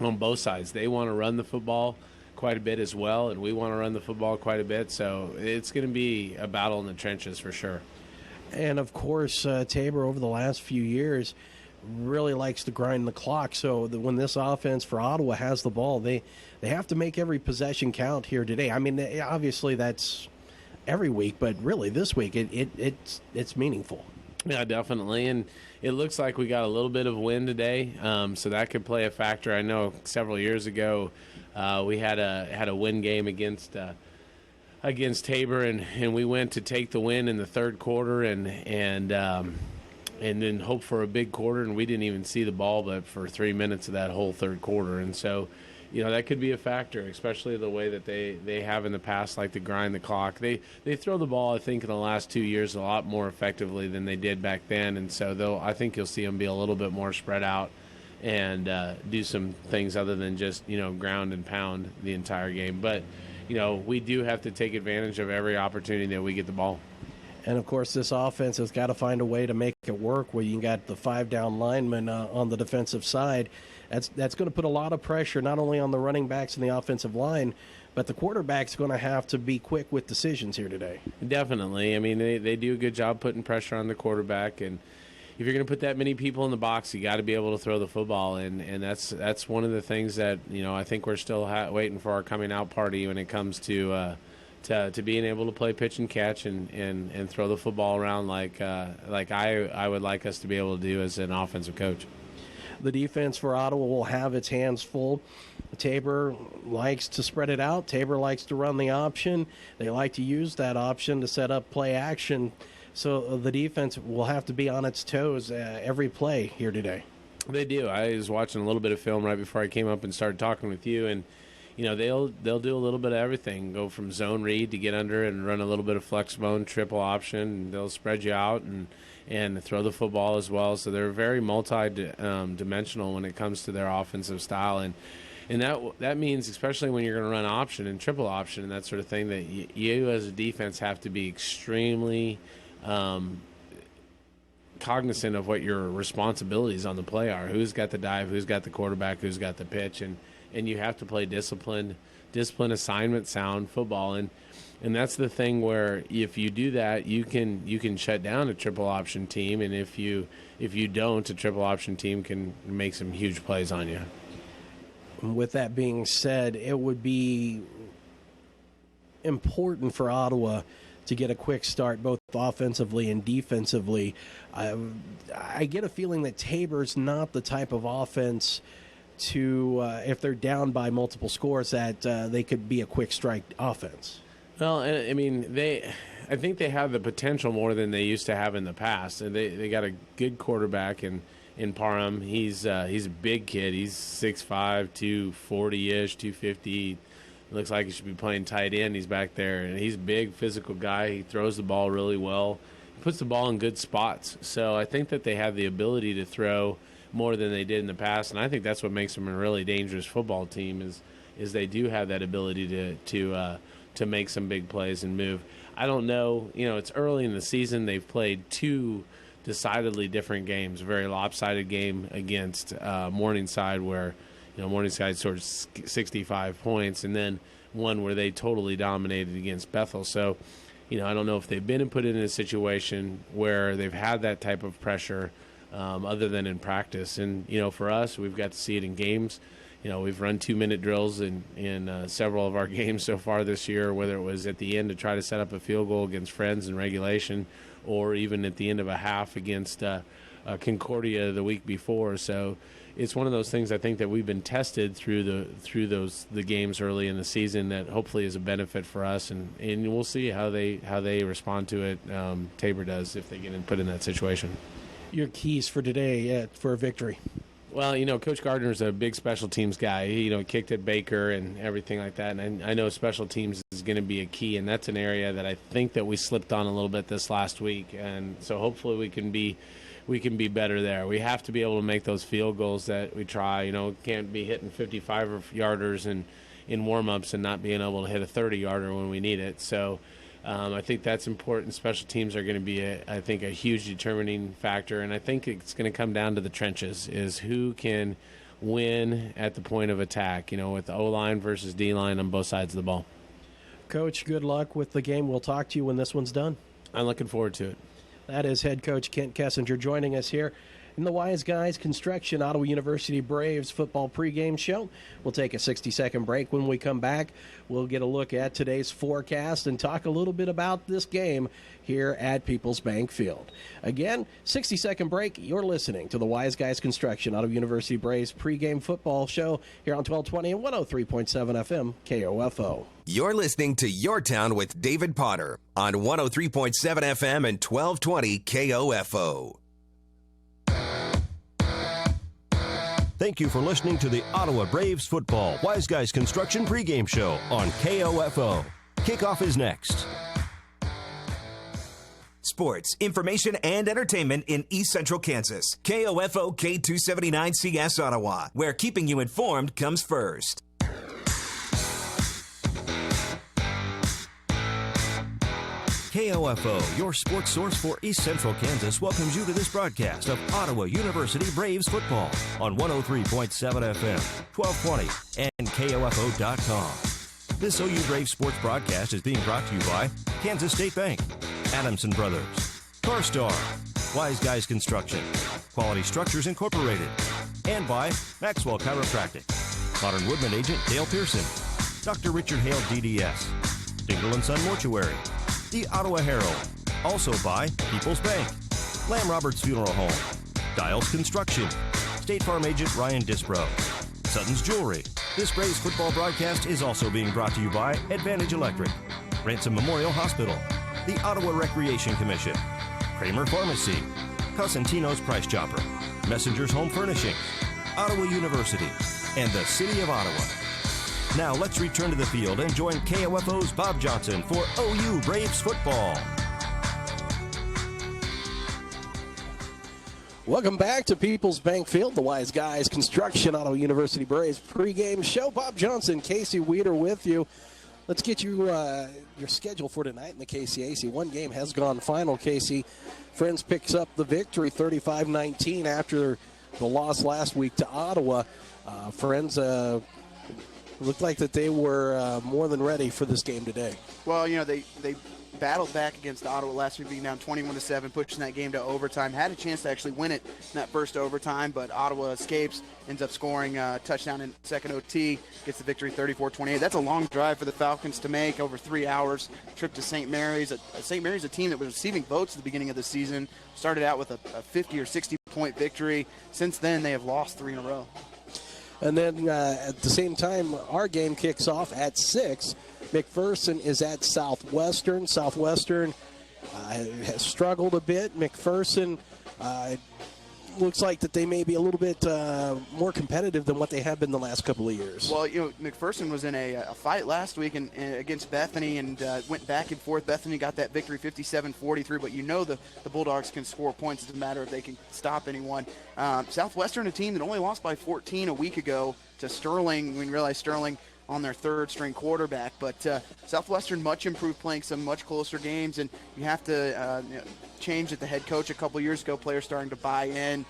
on both sides, they want to run the football quite a bit as well, and we want to run the football quite a bit. So, it's going to be a battle in the trenches for sure. And of course, Tabor over the last few years really likes to grind the clock. So when this offense for Ottawa has the ball, they have to make every possession count here today. I mean, obviously that's every week, but really this week it's meaningful. Yeah, definitely. And it looks like we got a little bit of wind today, so that could play a factor. I know several years ago we had a wind game against Tabor, and we went to take the win in the third quarter and then hope for a big quarter, and we didn't even see the ball but for 3 minutes of that whole third quarter. And so that could be a factor, especially the way that they have in the past, like to grind the clock. They throw the ball, I think, in the last 2 years a lot more effectively than they did back then, and so I think you'll see them be a little bit more spread out and do some things other than just ground and pound the entire game. But we do have to take advantage of every opportunity that we get the ball. And, of course, this offense has got to find a way to make it work where you got the 5-down linemen on the defensive side. That's going to put a lot of pressure not only on the running backs and the offensive line, but the quarterback's going to have to be quick with decisions here today. Definitely. I mean, they do a good job putting pressure on the quarterback, and if you're going to put that many people in the box, you got to be able to throw the football, and that's one of the things that I think we're still waiting for our coming out party when it comes to being able to play pitch and catch and throw the football around like I would like us to be able to do as an offensive coach. The defense for Ottawa will have its hands full. Tabor likes to spread it out. Tabor likes to run the option. They like to use that option to set up play action. So the defense will have to be on its toes every play here today. They do. I was watching a little bit of film right before I came up and started talking with you, and they'll do a little bit of everything. Go from zone read to get under and run a little bit of flex bone, triple option, and they'll spread you out and throw the football as well. So they're very multi-dimensional when it comes to their offensive style, and that means, especially when you're going to run option and triple option and that sort of thing, that you as a defense have to be extremely cognizant of what your responsibilities on the play are. Who's got the dive, who's got the quarterback, who's got the pitch, and you have to play discipline assignment sound football, and that's the thing where if you do that, you can shut down a triple option team, and if you don't, a triple option team can make some huge plays on you. With that being said, it would be important for Ottawa to get a quick start both offensively and defensively. I get a feeling that Tabor's not the type of offense to, if they're down by multiple scores, that they could be a quick strike offense. Well, I mean, I think they have the potential more than they used to have in the past. They got a good quarterback in Parham. He's a big kid. He's 6'5", 240-ish, 250. Looks like he should be playing tight end. He's back there, and he's a big, physical guy. He throws the ball really well. He puts the ball in good spots. So I think that they have the ability to throw more than they did in the past, and I think that's what makes them a really dangerous football team is they do have that ability to make some big plays and move. I don't know. It's early in the season. They've played 2 decidedly different games. A very lopsided game against Morningside where Morningside scored 65 points, and then one where they totally dominated against Bethel. So, I don't know if they've been put in a situation where they've had that type of pressure other than in practice. And, for us, we've got to see it in games. We've run 2-minute drills in several of our games so far this year, whether it was at the end to try to set up a field goal against Friends in regulation or even at the end of a half against Concordia the week before. So it's one of those things I think that we've been tested through the games early in the season that hopefully is a benefit for us, and we'll see how they respond to it. Tabor does if they get put in that situation. Your keys for today for a victory? Well, Coach Gardner's a big special teams guy. He, kicked at Baker and everything like that. And I know special teams is going to be a key, and that's an area that I think that we slipped on a little bit this last week. And so hopefully we can be better there. We have to be able to make those field goals that we try. Can't be hitting 55-yarders in warm-ups and not being able to hit a 30-yarder when we need it. So I think that's important. Special teams are going to be, I think, a huge determining factor, and I think it's going to come down to the trenches, is who can win at the point of attack, with the O-line versus D-line on both sides of the ball. Coach, good luck with the game. We'll talk to you when this one's done. I'm looking forward to it. That is head coach Kent Kessinger joining us here in the Wise Guys Construction Ottawa University Braves football pregame show. We'll take a 60-second break. When we come back, we'll get a look at today's forecast and talk a little bit about this game here at Peoples Bank Field. Again, 60-second break. You're listening to the Wise Guys Construction Ottawa University Braves pregame football show here on 1220 and 103.7 FM KOFO. You're listening to Your Town with David Potter on 103.7 FM and 1220 KOFO. Thank you for listening to the Ottawa Braves football Wise Guys Construction pregame show on KOFO. Kickoff is next. Sports, information, and entertainment in East Central Kansas. KOFO K279CS Ottawa, where keeping you informed comes first. KOFO, your sports source for East Central Kansas, welcomes you to this broadcast of Ottawa University Braves football on 103.7 FM, 1220, and KOFO.com. This OU Braves sports broadcast is being brought to you by Kansas State Bank, Adamson Brothers, CarStar, Wise Guys Construction, Quality Structures Incorporated, and by Maxwell Chiropractic, Modern Woodman Agent Dale Pearson, Dr. Richard Hale DDS, Dingle & Son Mortuary, the Ottawa Herald, also by Peoples Bank, Lamb Roberts Funeral Home, Dials Construction, State Farm Agent Ryan Dispro, Sutton's Jewelry. This Braves football broadcast is also being brought to you by Advantage Electric, Ransom Memorial Hospital, the Ottawa Recreation Commission, Kramer Pharmacy, Cosentino's Price Chopper, Messenger's Home Furnishing, Ottawa University, and the City of Ottawa. Now let's return to the field and join KOFO's Bob Johnson for OU Braves football. Welcome back to Peoples Bank Field, the Wise Guys Construction Ottawa University Braves pregame show. Bob Johnson, Casey Weeder with you. Let's get you your schedule for tonight in the KCAC. One game has gone final, Casey. Friends picks up the victory 35-19 after the loss last week to Ottawa. Friends looked like that they were more than ready for this game today. Well, they battled back against Ottawa last week, being down 21-7, pushing that game to overtime. Had a chance to actually win it in that first overtime, but Ottawa escapes, ends up scoring a touchdown in second OT, gets the victory 34-28. That's a long drive for the Falcons to make, over 3 hours. Trip to St. Mary's. St. Mary's, a team that was receiving votes at the beginning of the season, started out with a 50 or 60-point victory. Since then, they have lost 3 in a row. And then at the same time, our game kicks off at 6. McPherson is at Southwestern. Southwestern has struggled a bit. McPherson looks like that they may be a little bit more competitive than what they have been the last couple of years. Well, McPherson was in a fight last week against Bethany and went back and forth. Bethany got that victory 57-43, but the Bulldogs can score points. It doesn't matter if they can stop anyone. Southwestern, a team that only lost by 14 a week ago to Sterling. We realize Sterling on their third-string quarterback, but Southwestern much improved, playing some much closer games, and you have to change at the head coach a couple years ago. Players starting to buy in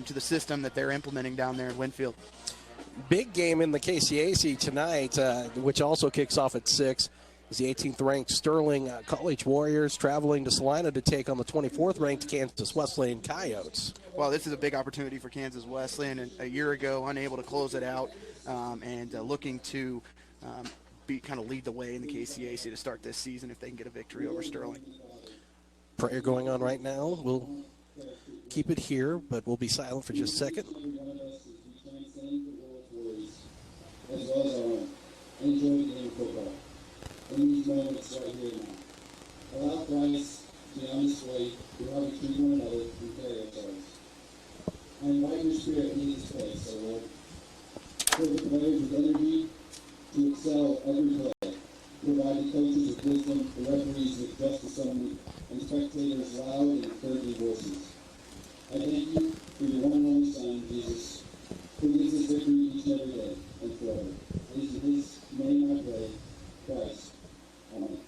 to the system that they're implementing down there in Winfield. Big game in the KCAC tonight, which also kicks off at 6, is the 18th-ranked Sterling College Warriors traveling to Salina to take on the 24th-ranked Kansas Wesleyan Coyotes. Well, this is a big opportunity for Kansas Wesleyan, and a year ago unable to close it out. And looking to kind of lead the way in the KCAC to start this season if they can get a victory over Sterling. Prayer going on right now. We'll keep it here, but we'll be silent for just a second. As well as our own. Enjoy the game of football. In these moments right here now. Allow Christ to be on display through how we treat one another and carry ourselves. I invite your spirit into this place, O Lord. Fill the players with energy to excel every play. Provide the coaches with wisdom, the referees with justice only, and spectators loud and encouraging voices. I thank you for your one and only Son, Jesus, who gives us victory each and every day and forever. It is in his name I pray, Christ. Amen.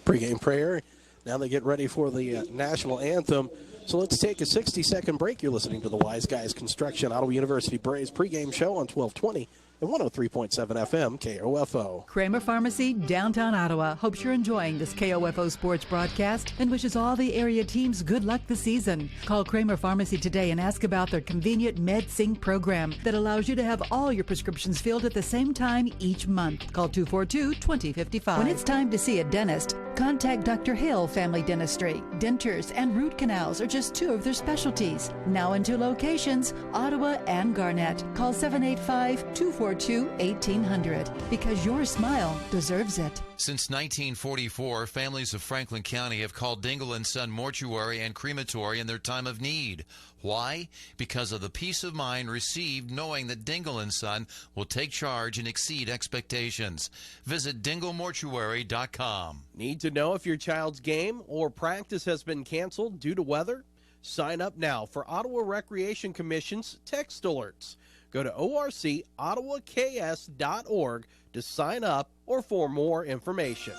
Pre-game prayer. Now they get ready for the national anthem. So let's take a 60-second break. You're listening to the Wise Guys Construction Ottawa University Braves pregame show on 1220 and 103.7 FM KOFO. Kramer Pharmacy, downtown Ottawa, hopes you're enjoying this KOFO sports broadcast and wishes all the area teams good luck this season. Call Kramer Pharmacy today and ask about their convenient MedSync program that allows you to have all your prescriptions filled at the same time each month. Call 242-2055. When it's time to see a dentist, contact Dr. Hill Family Dentistry. Dentures and root canals are just two of their specialties. Now in 2 locations, Ottawa and Garnett. Call 785-242-1800 because your smile deserves it. Since 1944, families of Franklin County have called Dingle & Son Mortuary and Crematory in their time of need. Why? Because of the peace of mind received knowing that Dingle & Son will take charge and exceed expectations. Visit dinglemortuary.com. Need to know if your child's game or practice has been canceled due to weather? Sign up now for Ottawa Recreation Commission's text alerts. Go to orcottawaks.org to sign up or for more information.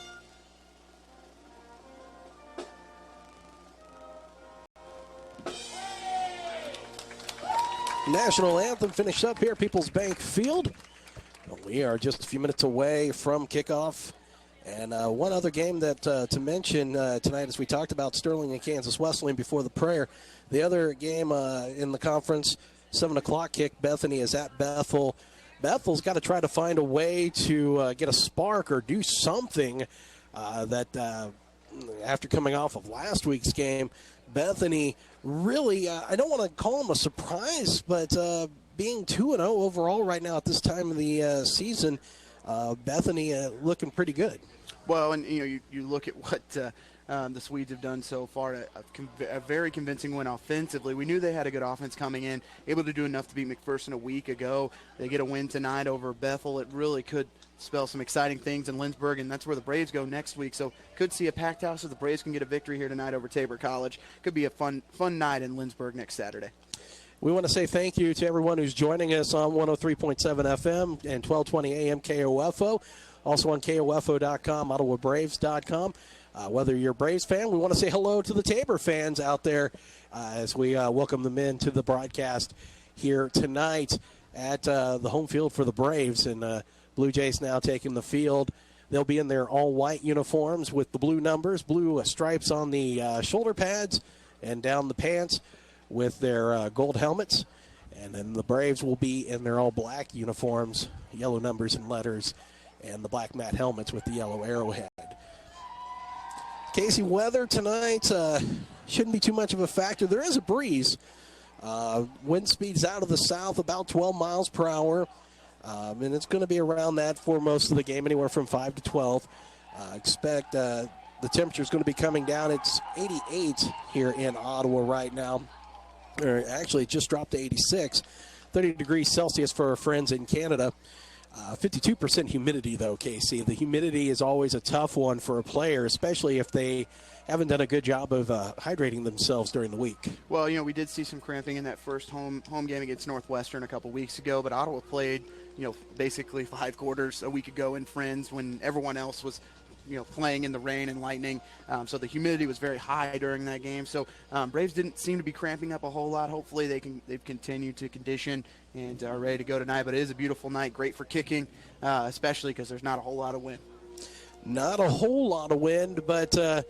National anthem finished up here at People's Bank Field. We are just a few minutes away from kickoff. And one other game that to mention tonight, as we talked about Sterling and Kansas Wesleyan before the prayer. The other game in the conference, 7 o'clock kick, Bethany is at Bethel. Bethel's got to try to find a way to get a spark or do something that after coming off of last week's game, Bethany really, I don't want to call them a surprise, but being 2-0 overall right now at this time of the season, Bethany looking pretty good. Well, and you look at what the Swedes have done so far, a very convincing win offensively. We knew they had a good offense coming in, able to do enough to beat McPherson a week ago. They get a win tonight over Bethel. It really could spell some exciting things in Lynchburg, and that's where the Braves go next week. So could see a packed house if the Braves can get a victory here tonight over Tabor College. Could be a fun night in Lynchburg next Saturday. We want to say thank you to everyone who's joining us on 103.7 FM and 1220 AM KOFO. Also on KOFO.com, OttawaBraves.com. Whether you're a Braves fan, we want to say hello to the Tabor fans out there as we welcome them into the broadcast here tonight at the home field for the Braves. And Blue Jays now taking the field. They'll be in their all-white uniforms with the blue numbers, blue stripes on the shoulder pads and down the pants with their gold helmets. And then the Braves will be in their all-black uniforms, yellow numbers and letters, and the black matte helmets with the yellow arrowhead. Casey, weather tonight shouldn't be too much of a factor. There is a breeze. Wind speeds out of the south about 12 miles per hour. And it's going to be around that for most of the game, anywhere from 5 to 12. Expect the temperature is going to be coming down. It's 88 here in Ottawa right now. Or actually, it just dropped to 86. 30 degrees Celsius for our friends in Canada. 52% humidity, though, Casey. The humidity is always a tough one for a player, especially if they haven't done a good job of hydrating themselves during the week. Well, we did see some cramping in that first home game against Northwestern a couple weeks ago, but Ottawa played, basically 5 quarters a week ago in Friends when everyone else was playing in the rain and lightning. So the humidity was very high during that game. So Braves didn't seem to be cramping up a whole lot. Hopefully they've continued to condition and are ready to go tonight. But it is a beautiful night, great for kicking, especially because there's not a whole lot of wind. Not a whole lot of wind, but the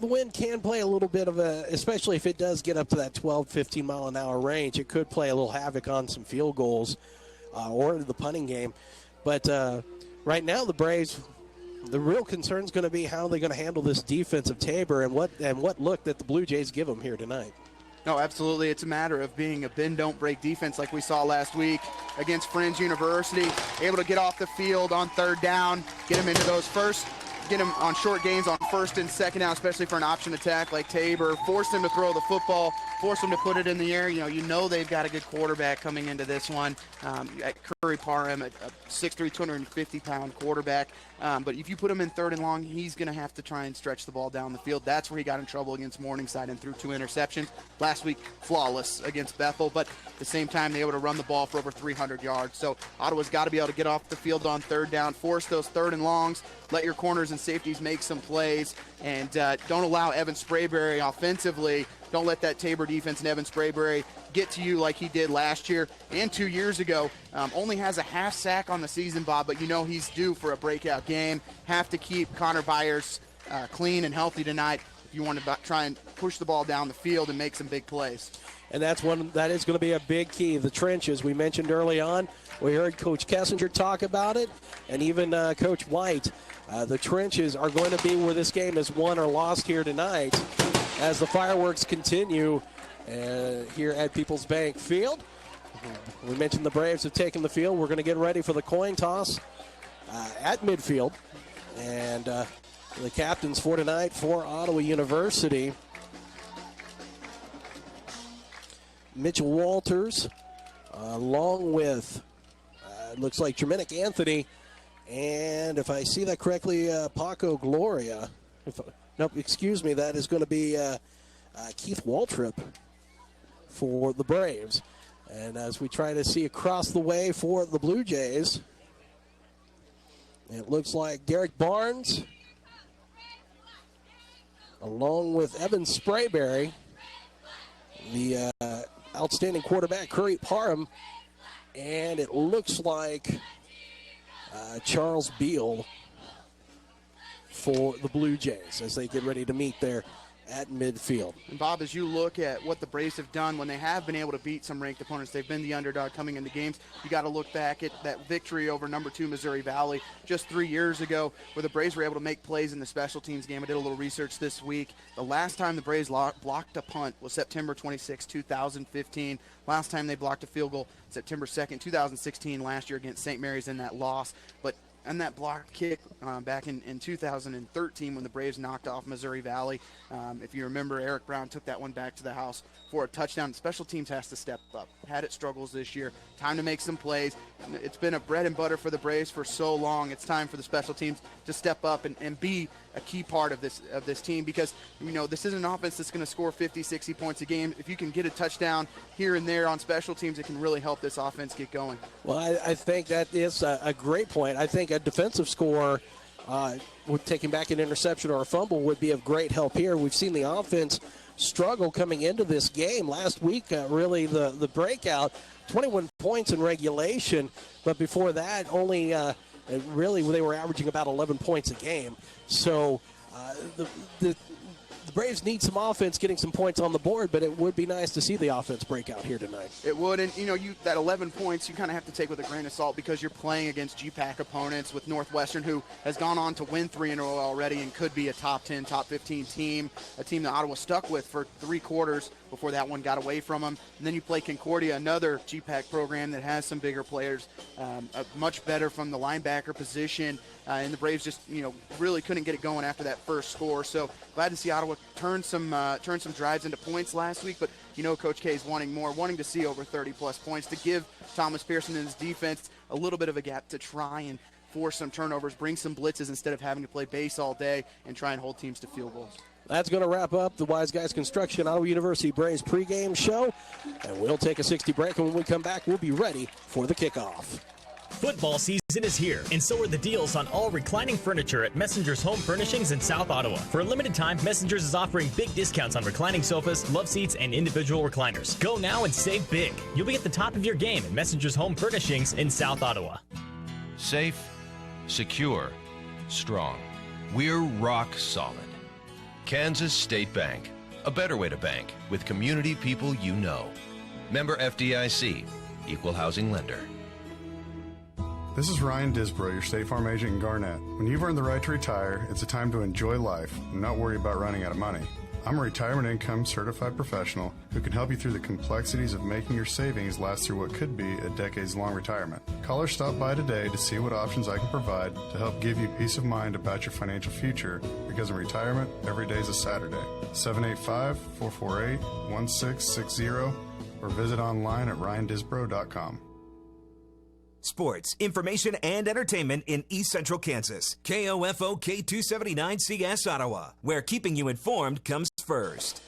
wind can play a little bit of especially if it does get up to that 12, 15 mile an hour range, it could play a little havoc on some field goals or the punting game. But right now the Braves The real concern is going to be how they're going to handle this defense of Tabor and what look that the Blue Jays give them here tonight. No, absolutely. It's a matter of being a bend-don't-break defense like we saw last week against Friends University. Able to get off the field on third down, get them into those get them on short gains on first and second down, especially for an option attack like Tabor. Force them to throw the football, force them to put it in the air. You know they've got a good quarterback coming into this one. At Curry Parham, a 6'3", 250-pound quarterback. But if you put him in third and long, he's going to have to try and stretch the ball down the field. That's where he got in trouble against Morningside and threw 2 interceptions. Last week, flawless against Bethel, but at the same time, they were able to run the ball for over 300 yards. So Ottawa's got to be able to get off the field on third down, force those third and longs, let your corners and safeties make some plays, and don't allow Evan Sprayberry offensively. Don't let that Tabor defense and Evan Sprayberry get to you like he did last year and 2 years ago. Only has a half sack on the season, Bob, but he's due for a breakout game. Have to keep Connor Byers clean and healthy tonight if you want to try and push the ball down the field and make some big plays. And that is going to be a big key. The trenches we mentioned early on. We heard Coach Kessinger talk about it, and even Coach White. The trenches are going to be where this game is won or lost here tonight as the fireworks continue here at People's Bank Field. We mentioned the Braves have taken the field. We're going to get ready for the coin toss at midfield. And the captains for tonight for Ottawa University, Mitchell Walters, along with, looks like Jerminic Anthony, and if I see that correctly, Paco Gloria. Nope, excuse me, that is going to be Keith Waltrip for the Braves. And as we try to see across the way for the Blue Jays, it looks like Derek Barnes, along with Evan Sprayberry, the outstanding quarterback, Curry Parham, and it looks like Charles Beal for the Blue Jays as they get ready to meet there at midfield. And Bob, as you look at what the Braves have done when they have been able to beat some ranked opponents, they've been the underdog coming into games. You got to look back at that victory over number 2 Missouri Valley just 3 years ago, where the Braves were able to make plays in the special teams game. I did a little research this week. The last time the Braves blocked a punt was September 26, 2015. Last time they blocked a field goal, September 2nd, 2016, last year against St. Mary's in that loss. But on that blocked kick back in 2013 when the Braves knocked off Missouri Valley. If you remember, Eric Brown took that one back to the house for a touchdown. Special teams has to step up. Had its struggles this year. Time to make some plays. It's been a bread and butter for the Braves for so long. It's time for the special teams to step up and be a key part of this team, because this is an offense that's going to score 50, 60 points a game. If you can get a touchdown here and there on special teams, it can really help this offense get going. Well, I think that is a great point. I think a defensive score with taking back an interception or a fumble would be of great help here. We've seen the offense struggle coming into this game. Last week, really the breakout, 21 points in regulation, but before that, only really they were averaging about 11 points a game. So the Braves need some offense, getting some points on the board, but it would be nice to see the offense break out here tonight. It would, and that 11 points you kind of have to take with a grain of salt, because you're playing against GPAC opponents with Northwestern, who has gone on to win 3 in a row already and could be a top 10, top 15 team, a team that Ottawa stuck with for 3 quarters before that one got away from them. And then you play Concordia, another GPAC program that has some bigger players, much better from the linebacker position, and the Braves just really couldn't get it going after that first score. So glad to see Ottawa turn some drives into points last week, but Coach K is wanting to see over 30-plus points to give Thomas Pearson and his defense a little bit of a gap to try and force some turnovers, bring some blitzes instead of having to play base all day and try and hold teams to field goals. That's going to wrap up the Wise Guys Construction Ottawa University Braves pregame show, and we'll take a 60 break, and when we come back, we'll be ready for the kickoff. Football season is here, and so are the deals on all reclining furniture at Messenger's Home Furnishings in South Ottawa. For a limited time, Messenger's is offering big discounts on reclining sofas, love seats, and individual recliners. Go now and save big. You'll be at the top of your game at Messenger's Home Furnishings in South Ottawa. Safe, secure, strong. We're rock solid. Kansas State Bank, a better way to bank with community people you know. Member FDIC, equal housing lender. This is Ryan Disbrow, your State Farm agent in Garnett. When you've earned the right to retire, it's a time to enjoy life and not worry about running out of money. I'm a retirement income certified professional who can help you through the complexities of making your savings last through what could be a decades-long retirement. Call or stop by today to see what options I can provide to help give you peace of mind about your financial future, because in retirement, every day is a Saturday. 785-448-1660 or visit online at ryandisbrow.com. Sports, information, and entertainment in East Central Kansas. KOFO K279CS Ottawa, where keeping you informed comes first.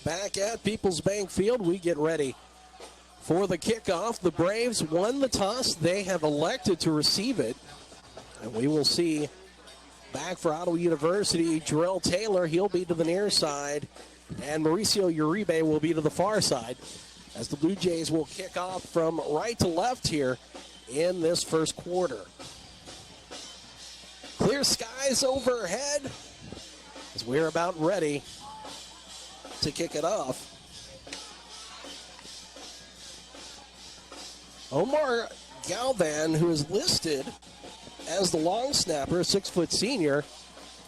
Back at People's Bank Field, we get ready for the kickoff. The Braves won the toss. They have elected to receive it. And we will see back for Ottawa University, Jarrell Taylor. He'll be to the near side. And Mauricio Uribe will be to the far side, as the Blue Jays will kick off from right to left here in this first quarter. Clear skies overhead as we're about ready to kick it off. Omar Galvan, who is listed as the long snapper, 6-foot senior,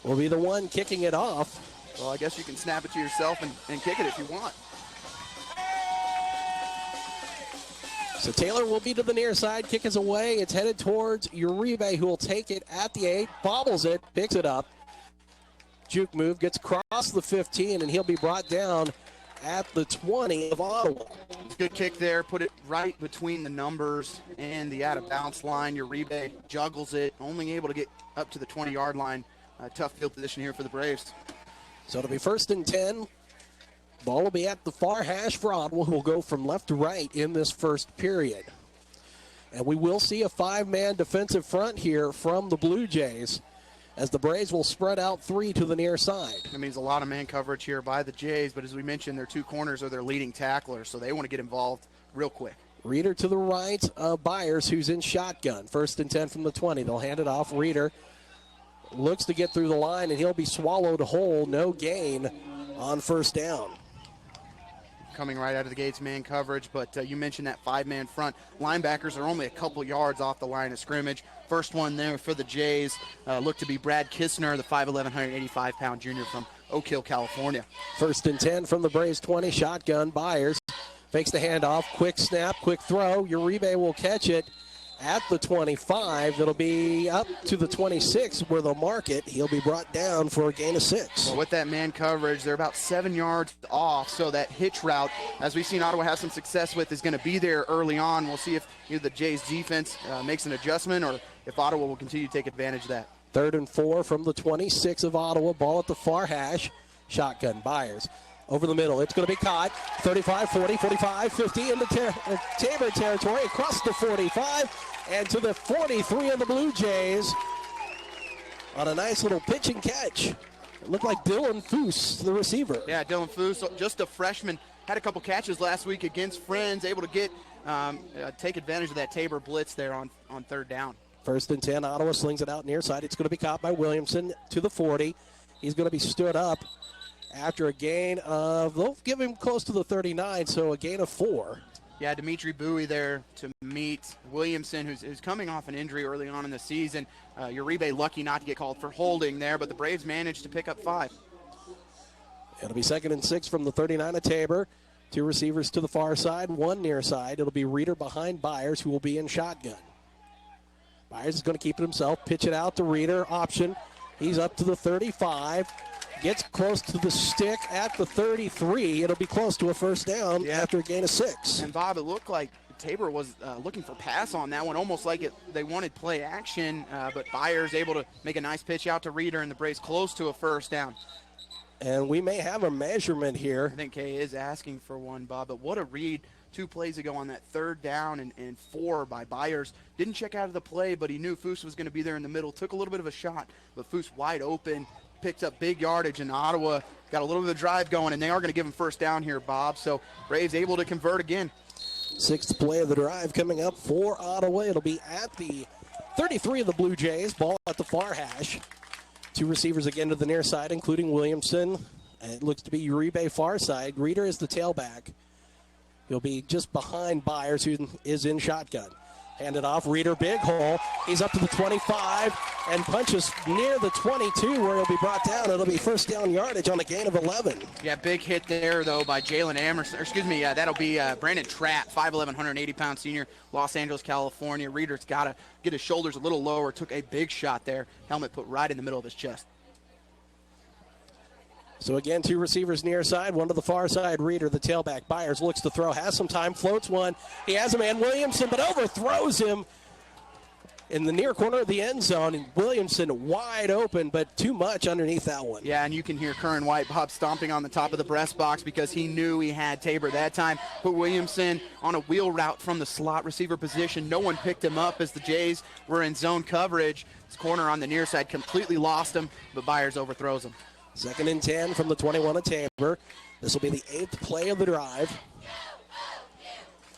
will be the one kicking it off. Well, I guess you can snap it to yourself and kick it if you want. So Taylor will be to the near side. Kick is away. It's headed towards Uribe, who will take it at the 8, bobbles it, picks it up. Juke move, gets across the 15, and he'll be brought down at the 20 of Ottawa. Good kick there. Put it right between the numbers and the out-of-bounds line. Uribe juggles it, only able to get up to the 20-yard line. Tough field position here for the Braves. So it'll be 1st and 10. Ball will be at the far hash for Ottawa, who will go from left to right in this first period. And we will see a 5-man defensive front here from the Blue Jays, as the Braves will spread out 3 to the near side. That means a lot of man coverage here by the Jays, but as we mentioned, their 2 corners are their leading tacklers, so they want to get involved real quick. Reeder to the right of Byers, who's in shotgun. 1st and 10 from the 20. They'll hand it off. Reeder looks to get through the line, and he'll be swallowed whole. No gain on 1st down. Coming right out of the gates, man coverage, but you mentioned that 5-man front. Linebackers are only a couple yards off the line of scrimmage. First one there for the Jays looked to be Brad Kistner, the 5'11", 185-pound junior from Oak Hill, California. 1st and 10 from the Braves 20. Shotgun. Byers fakes the handoff. Quick snap, quick throw. Uribe will catch it at the 25. It'll be up to the 26 where they'll mark it. He'll be brought down for a gain of 6. Well, with that man coverage, they're about 7 yards off, so that hitch route, as we've seen Ottawa have some success with, is going to be there early on. We'll see if either the Jays defense makes an adjustment or if Ottawa will continue to take advantage of that. 3rd and 4 from the 26 of Ottawa. Ball at the far hash. Shotgun. Byers over the middle. It's going to be caught. 35, 40, 45, 50 into Tabor territory, across the 45 and to the 43 of the Blue Jays on a nice little pitch and catch. It looked like Dylan Foose, the receiver. Yeah, Dylan Foose, just a freshman, had a couple catches last week against Friends, able to get take advantage of that Tabor blitz there on 3rd down. 1st and 10, Ottawa slings it out near side. It's going to be caught by Williamson to the 40. He's going to be stood up after a gain of, they'll give him close to the 39, so a gain of 4. Yeah, Dimitri Bowie there to meet Williamson, who's coming off an injury early on in the season. Uribe lucky not to get called for holding there, but the Braves managed to pick up 5. It'll be 2nd and 6 from the 39 of Tabor. 2 receivers to the far side, 1 near side. It'll be Reeder behind Byers, who will be in shotgun. Byers is going to keep it himself, pitch it out to Reeder, option. He's up to the 35. Gets close to the stick at the 33. It'll be close to a 1st down after a gain of 6. And, Bob, it looked like Tabor was looking for pass on that one, almost like they wanted play action, but Byers able to make a nice pitch out to Reeder, and the Braves close to a 1st down. And we may have a measurement here. I think Kay is asking for one, Bob, but what a read 2 plays ago on that 3rd down and 4 by Byers. Didn't check out of the play, but he knew Foose was going to be there in the middle. Took a little bit of a shot, but Foose wide open. Picked up big yardage, and Ottawa got a little bit of drive going, and they are going to give him 1st down here, Bob. So Braves able to convert again. 6th play of the drive coming up for Ottawa. It'll be at the 33 of the Blue Jays. Ball at the far hash. 2 receivers again to the near side, including Williamson. And it looks to be Uribe far side. Reeder is the tailback. He'll be just behind Byers, who is in shotgun. Handed off, Reeder, big hole. He's up to the 25 and punches near the 22 where he'll be brought down. It'll be first down yardage on a gain of 11. Yeah, big hit there, though, by Jalen Emerson. That'll be Brandon Trapp, 5'11", 180-pound senior, Los Angeles, California. Reeder's got to get his shoulders a little lower. Took a big shot there. Helmet put right in the middle of his chest. So again, two receivers near side, one to the far side. Reeder, the tailback. Byers looks to throw, has some time, floats one. He has a man, Williamson, but overthrows him in the near corner of the end zone. And Williamson wide open, but too much underneath that one. Yeah, and you can hear Curran White Bob stomping on the top of the breast box because he knew he had Tabor that time. Put Williamson on a wheel route from the slot receiver position. No one picked him up as the Jays were in zone coverage. His corner on the near side completely lost him, but Byers overthrows him. 2nd and 10 from the 21 of Tabor. This will be the 8th play of the drive.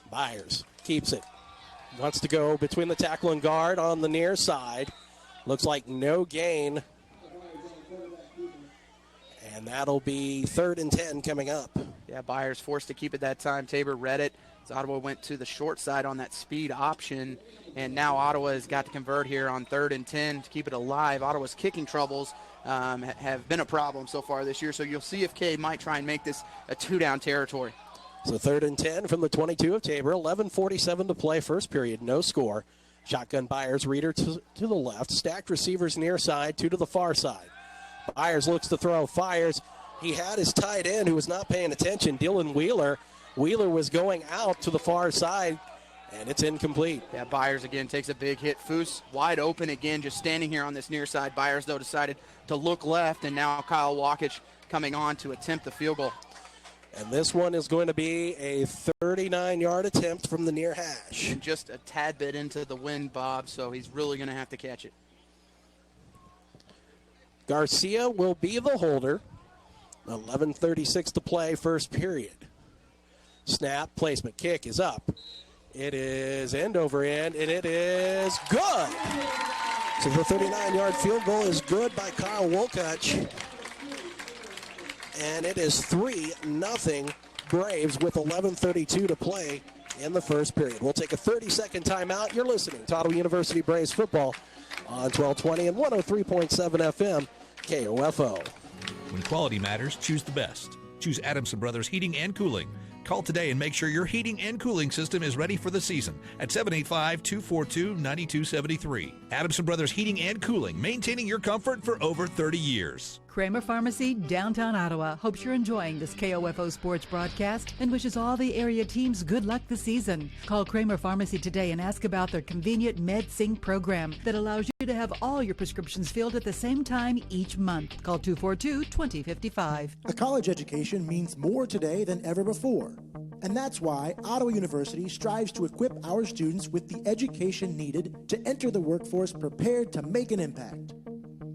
Byers keeps it. Wants to go between the tackle and guard on the near side. Looks like no gain. And that'll be 3rd and 10 coming up. Yeah, Byers forced to keep it that time. Tabor read it. As Ottawa went to the short side on that speed option. And now Ottawa has got to convert here on 3rd and 10 to keep it alive. Ottawa's kicking troubles have been a problem so far this year. So you'll see if K might try and make this a 2-down territory. So 3rd and 10 from the 22 of Tabor. 11:47 to play, first period, no score. Shotgun Byers, Reeder to the left. Stacked receivers near side, two to the far side. Byers looks to throw, fires. He had his tight end who was not paying attention, Dylan Wheeler. Wheeler was going out to the far side, and it's incomplete. Yeah, Byers again takes a big hit. Foose wide open again, just standing here on this near side. Byers, though, decided to look left, and now Kyle Walkich coming on to attempt the field goal. And this one is going to be a 39-yard attempt from the near hash. And just a tad bit into the wind, Bob, so he's really going to have to catch it. Garcia will be the holder. 11:36 to play, first period. Snap, placement, kick is up. It is end over end, and it is good. So the 39-yard field goal is good by Kyle Wolkach. And it is 3-0 Braves with 11:32 to play in the first period. We'll take a 30-second timeout. You're listening to Ottawa University Braves football on 1220 and 103.7 FM KOFO. When quality matters, choose the best. Choose Adamson Brothers Heating and Cooling. Call today and make sure your heating and cooling system is ready for the season at 785-242-9273. Adamson Brothers Heating and Cooling, maintaining your comfort for over 30 years. Kramer Pharmacy, downtown Ottawa, hopes you're enjoying this KOFO sports broadcast and wishes all the area teams good luck this season. Call Kramer Pharmacy today and ask about their convenient MedSync program that allows you to have all your prescriptions filled at the same time each month. Call 242-2055. A college education means more today than ever before. And that's why Ottawa University strives to equip our students with the education needed to enter the workforce prepared to make an impact.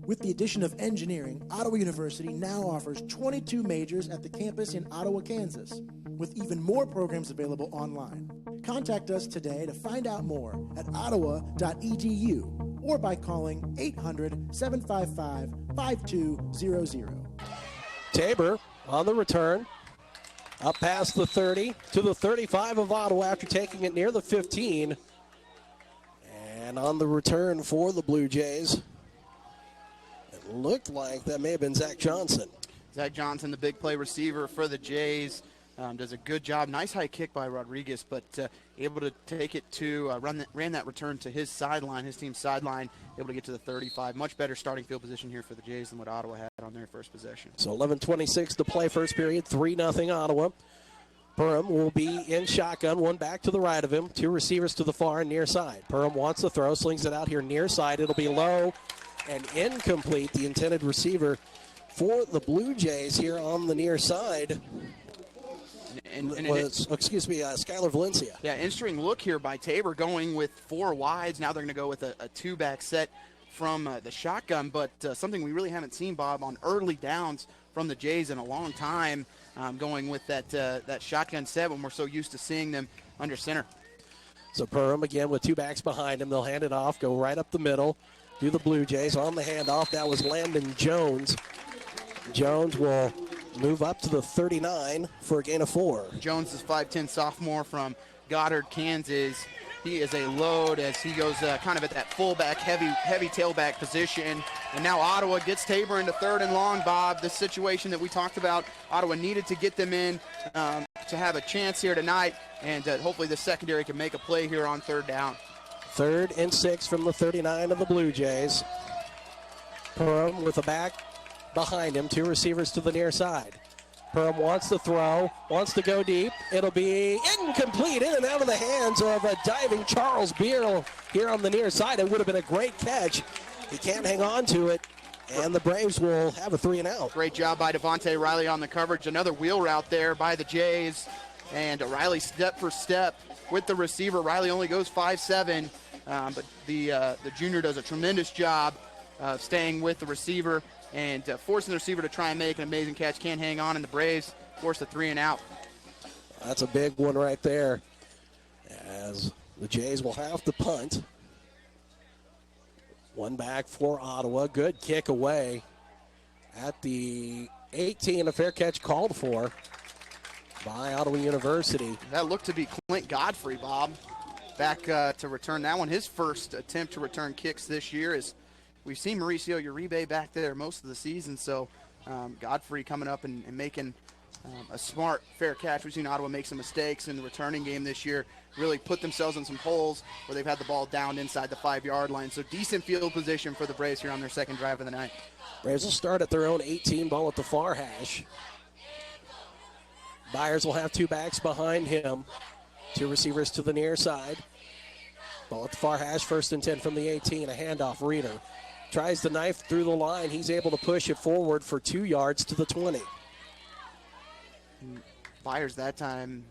With the addition of engineering, Ottawa University now offers 22 majors at the campus in Ottawa, Kansas, with even more programs available online. Contact us today to find out more at ottawa.edu or by calling 800-755-5200. Tabor on the return. Up past the 30 to the 35 of Ottawa after taking it near the 15. And on the return for the Blue Jays, it looked like that may have been Zach Johnson. Zach Johnson, the big play receiver for the Jays, does a good job. Nice high kick by Rodriguez, but able to take it to ran that return to his sideline, his team's sideline, able to get to the 35. Much better starting field position here for the Jays than what Ottawa had on their first possession. So 11:26 to play, first period, 3-0 Ottawa. Perham will be in shotgun, one back to the right of him, two receivers to the far and near side. Perham wants to throw, slings it out here near side. It'll be low and incomplete. The intended receiver for the Blue Jays here on the near side was Skylar Valencia. Yeah, interesting look here by Tabor going with four wides. Now they're going to go with a two-back set from the shotgun, but something we really haven't seen, Bob, on early downs from the Jays in a long time, going with that shotgun set when we're so used to seeing them under center. So Perham again with two backs behind him. They'll hand it off, go right up the middle to the Blue Jays. On the handoff, that was Landon Jones. Jones will move up to the 39 for a gain of 4. Jones is 5'10 sophomore from Goddard, Kansas. He is a load as he goes kind of at that fullback, heavy tailback position. And now Ottawa gets Tabor into 3rd and long, Bob. The situation that we talked about, Ottawa needed to get them in to have a chance here tonight, and hopefully the secondary can make a play here on 3rd down. 3rd and 6 from the 39 of the Blue Jays. Perham with a back behind him, 2 receivers to the near side. Perham wants to throw, wants to go deep. It'll be incomplete, in and out of the hands of a diving Charles Beal here on the near side. It would have been a great catch. He can't hang on to it, and the Braves will have a 3 and out. Great job by Devontae Riley on the coverage. Another wheel route there by the Jays, and Riley step for step with the receiver. Riley only goes 5'7", but the junior does a tremendous job staying with the receiver and forcing the receiver to try and make an amazing catch. Can't hang on, and the Braves force a 3 and out. That's a big one right there, as the Jays will have to punt. 1 back for Ottawa. Good kick away at the 18. A fair catch called for by Ottawa University. That looked to be Clint Godfrey, Bob, back to return that one. His first attempt to return kicks this year. Is we've seen Mauricio Uribe back there most of the season, so Godfrey coming up and making a smart, fair catch. We've seen Ottawa make some mistakes in the returning game this year, really put themselves in some holes where they've had the ball down inside the 5-yard line. So decent field position for the Braves here on their 2nd drive of the night. Braves will start at their own 18, ball at the far hash. Byers will have 2 backs behind him, 2 receivers to the near side. Ball at the far hash, 1st and 10 from the 18, a handoff. Reeder tries the knife through the line. He's able to push it forward for 2 yards to the 20. Byers that time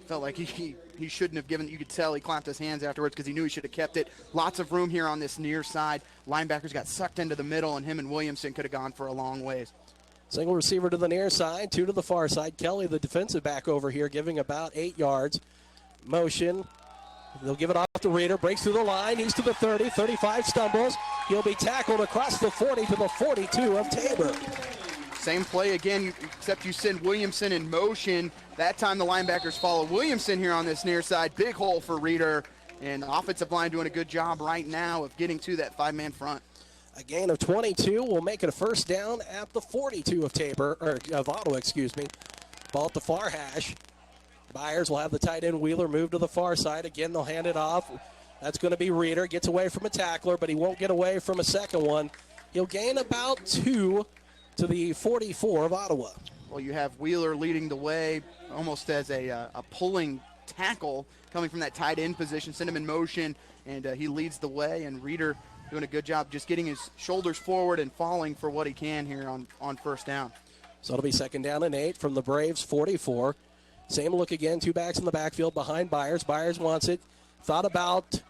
felt like he shouldn't have given. You could tell he clapped his hands afterwards because he knew he should have kept it. Lots of room here on this near side. Linebackers got sucked into the middle, and him and Williamson could have gone for a long ways. Single receiver to the near side, 2 to the far side. Kelly, the defensive back over here, giving about 8 yards. Motion. They'll give it off to Reeder. Breaks through the line. He's to the 30. 35 stumbles. He'll be tackled across the 40 to the 42 of Tabor. Same play again, except you send Williamson in motion. That time the linebackers follow Williamson here on this near side. Big hole for Reeder, and the offensive line doing a good job right now of getting to that 5-man front. A gain of 22 will make it a 1st down at the 42 of Ottawa, excuse me. Ball at the far hash. Byers will have the tight end Wheeler move to the far side. Again, they'll hand it off. That's going to be Reeder. Gets away from a tackler, but he won't get away from a second one. He'll gain about 2 to the 44 of Ottawa. Well, you have Wheeler leading the way almost as a pulling tackle coming from that tight end position. Send him in motion, and he leads the way, and Reeder doing a good job just getting his shoulders forward and falling for what he can here on 1st down. So it'll be 2nd down and 8 from the Braves 44. Same look again, 2 backs in the backfield behind Byers. Byers wants it. Thought about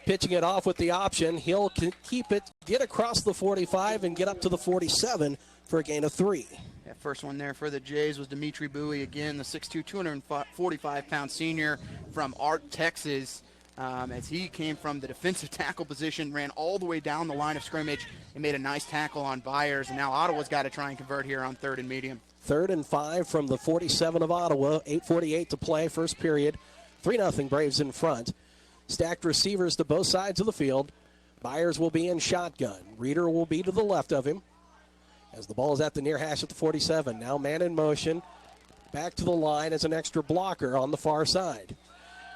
pitching it off with the option. He'll keep it, get across the 45, and get up to the 47 for a gain of 3. That first one there for the Jays was Dimitri Bowie again, the 6'2", 245-pound senior from Art, Texas. As he came from the defensive tackle position, ran all the way down the line of scrimmage and made a nice tackle on Byers. And now Ottawa's got to try and convert here on 3rd and medium. 3rd and 5 from the 47 of Ottawa. 8:48 to play, 1st period. 3-0 Braves in front. Stacked receivers to both sides of the field. Byers will be in shotgun. Reeder will be to the left of him as the ball is at the near hash at the 47. Now man in motion. Back to the line as an extra blocker on the far side.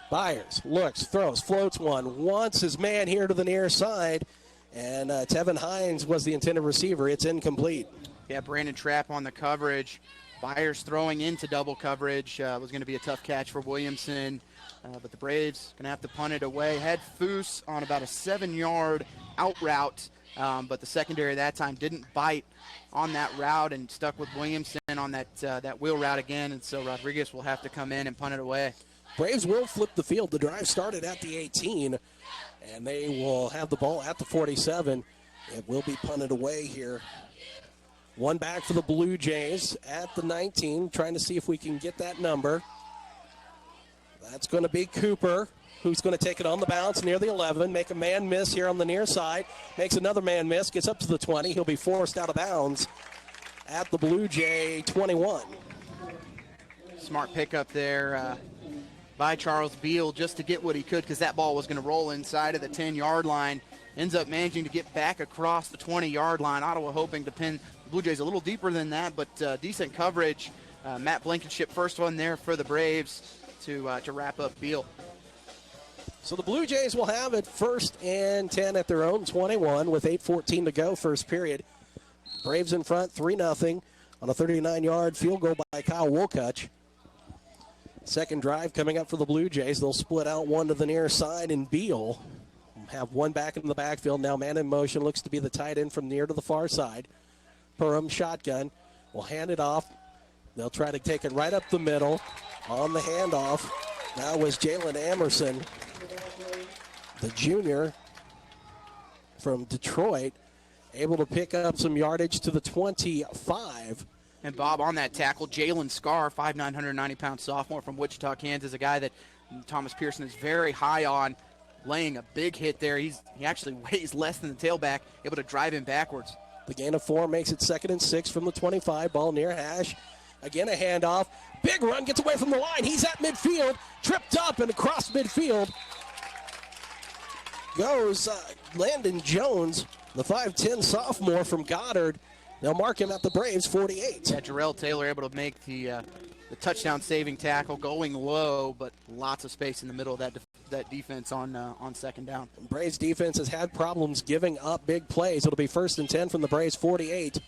Byers looks, throws, floats one, wants his man here to the near side, and Tevin Hines was the intended receiver. It's incomplete. Yeah, Brandon Trapp on the coverage. Byers throwing into double coverage was going to be a tough catch for Williamson, but the Braves going to have to punt it away. Had Foose on about a 7-yard out route, but the secondary that time didn't bite on that route and stuck with Williamson on that wheel route again, and so Rodriguez will have to come in and punt it away. Braves will flip the field. The drive started at the 18, and they will have the ball at the 47. It will be punted away here. 1 back for the Blue Jays at the 19, trying to see if we can get that number. That's going to be Cooper, who's going to take it on the bounce near the 11, make a man miss here on the near side, makes another man miss, gets up to the 20. He'll be forced out of bounds at the Blue Jay 21. Smart pickup there by Charles Beal just to get what he could, because that ball was going to roll inside of the 10-yard line. Ends up managing to get back across the 20-yard line. Ottawa hoping to pin the Blue Jays a little deeper than that, but decent coverage. Matt Blankenship, first one there for the Braves to wrap up Beal. So the Blue Jays will have it 1st and 10 at their own 21 with 8:14 to go, first period. Braves in front, 3-0 on a 39-yard field goal by Kyle Wolcott. Second drive coming up for the Blue Jays. They'll split out one to the near side, and Beal have one back in the backfield. Now man in motion, looks to be the tight end from near to the far side. Perham shotgun, will hand it off. They'll try to take it right up the middle. On the handoff, that was Jalen Emerson, the junior from Detroit, able to pick up some yardage to the 25. And Bob, on that tackle, Jalen Scarr, 5'9", 190-pound sophomore from Wichita, Kansas, a guy that Thomas Pearson is very high on, laying a big hit there. He actually weighs less than the tailback, able to drive him backwards. The gain of 4 makes it 2nd and 6 from the 25. Ball near hash. Again, a handoff. Big run, gets away from the line. He's at midfield, tripped up and across midfield goes Landon Jones, the 5'10 sophomore from Goddard. They'll mark him at the Braves 48. Yeah, Jarrell Taylor able to make the touchdown-saving tackle, going low, but lots of space in the middle of that defense on second down. Braves defense has had problems giving up big plays. It'll be 1st and 10 from the Braves 48.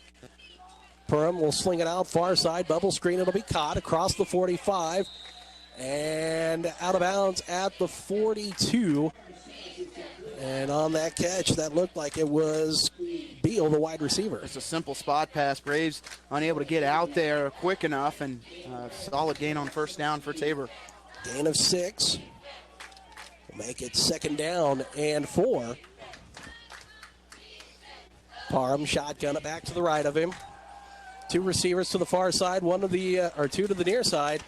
Perham will sling it out far side, bubble screen. It'll be caught across the 45 and out of bounds at the 42. And on that catch, that looked like it was Beal, the wide receiver. It's a simple spot pass. Braves unable to get out there quick enough, and solid gain on first down for Tabor. Gain of 6. We'll make it 2nd down and 4. Parham shotgun it back to the right of him. 2 receivers to the far side, 2 to the near side.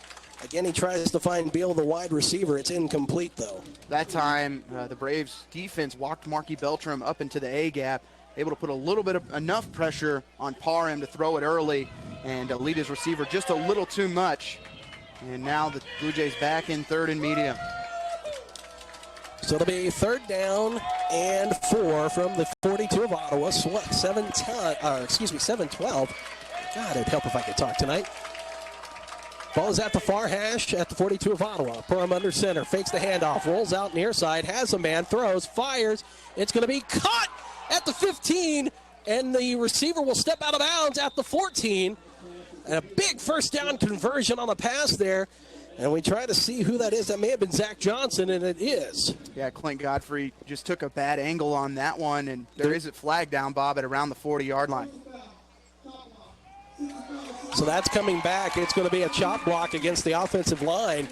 Again, he tries to find Beal, the wide receiver. It's incomplete, though. That time, the Braves defense walked Marky Beltram up into the A-gap, able to put a little bit of enough pressure on Parham to throw it early and lead his receiver just a little too much. And now the Blue Jays back in 3rd and medium. So it'll be 3rd down and 4 from the 42 of Ottawa. 7-12. God, it'd help if I could talk tonight. Ball is at the far hash at the 42 of Ottawa. Perham under center, fakes the handoff, rolls out near side, has a man, throws, fires. It's going to be caught at the 15, and the receiver will step out of bounds at the 14. And a big first down conversion on the pass there. And we try to see who that is. That may have been Zach Johnson, and it is. Yeah, Clint Godfrey just took a bad angle on that one, and there is a flag down, Bob, at around the 40-yard line. So that's coming back. It's going to be a chop block against the offensive line,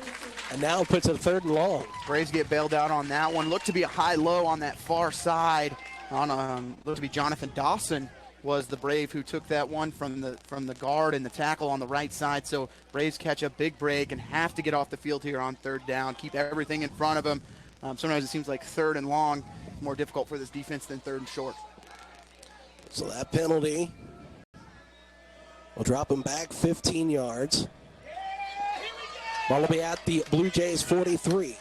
and now puts it 3rd and long. Braves get bailed out on that one. Looked to be a high-low on that far side. Looked to be Jonathan Dawson was the Brave who took that one from the guard and the tackle on the right side. So Braves catch a big break and have to get off the field here on 3rd down, keep everything in front of them. Sometimes it seems like 3rd and long more difficult for this defense than 3rd and short. So that penalty will drop him back 15 yards. Ball will be at the Blue Jays 43.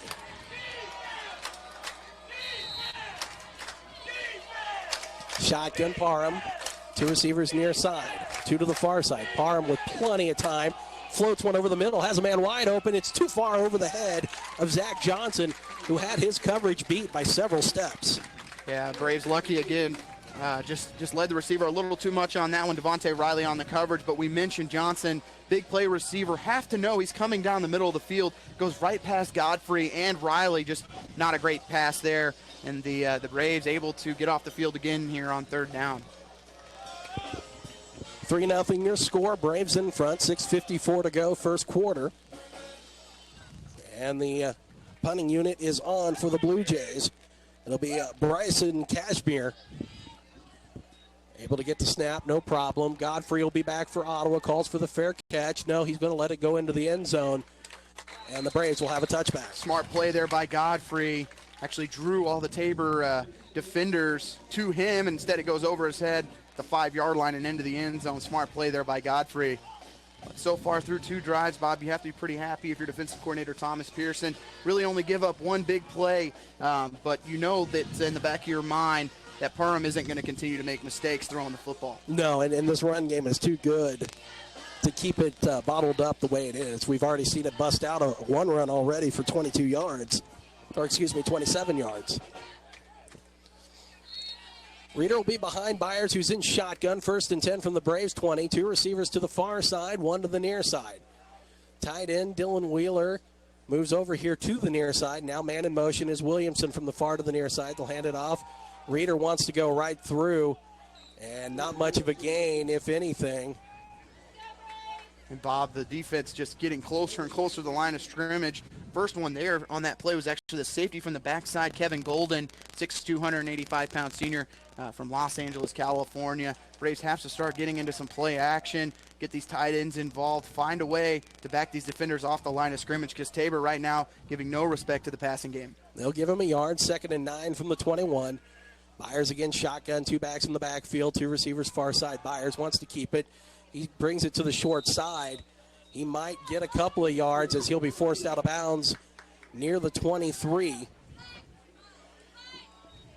Shotgun Parham. 2 receivers near side. 2 to the far side. Parham with plenty of time. Floats one over the middle. Has a man wide open. It's too far over the head of Zach Johnson, who had his coverage beat by several steps. Yeah, Braves lucky again. Just led the receiver a little too much on that one. Devontae Riley on the coverage, but we mentioned Johnson, big play receiver. Have to know he's coming down the middle of the field. Goes right past Godfrey and Riley. Just not a great pass there. And the Braves able to get off the field again here on 3rd down. 3-0 your score. Braves in front. 6:54 to go, first quarter. And the punting unit is on for the Blue Jays. It'll be Bryson Cashmere. Able to get the snap, no problem. Godfrey will be back for Ottawa. Calls for the fair catch. No, he's going to let it go into the end zone. And the Braves will have a touchback. Smart play there by Godfrey. Actually drew all the Tabor defenders to him. Instead, it goes over his head. the 5-yard line and into the end zone. Smart play there by Godfrey. But so far through 2 drives, Bob, you have to be pretty happy if you're defensive coordinator Thomas Pearson. Really only give up 1 big play, but you know that in the back of your mind that Perham isn't going to continue to make mistakes throwing the football. No, and this run game is too good to keep it bottled up the way it is. We've already seen it bust out a 1 run already for 22 yards, or excuse me, 27 yards. Reeder will be behind Byers, who's in shotgun. 1st and 10 from the Braves 20. 2 receivers to the far side, 1 to the near side. Tight end Dylan Wheeler moves over here to the near side. Now man in motion is Williamson from the far to the near side. They'll hand it off. Reeder wants to go right through, and not much of a gain, if anything. And Bob, the defense just getting closer and closer to the line of scrimmage. First one there on that play was actually the safety from the backside, Kevin Golden, 6'2", 185-pound senior from Los Angeles, California. Braves have to start getting into some play action, get these tight ends involved, find a way to back these defenders off the line of scrimmage, because Tabor right now giving no respect to the passing game. They'll give him a yard, 2nd and 9 from the 21. Byers again shotgun, 2 backs in the backfield, 2 receivers far side. Byers wants to keep it. He brings it to the short side. He might get a couple of yards as he'll be forced out of bounds near the 23.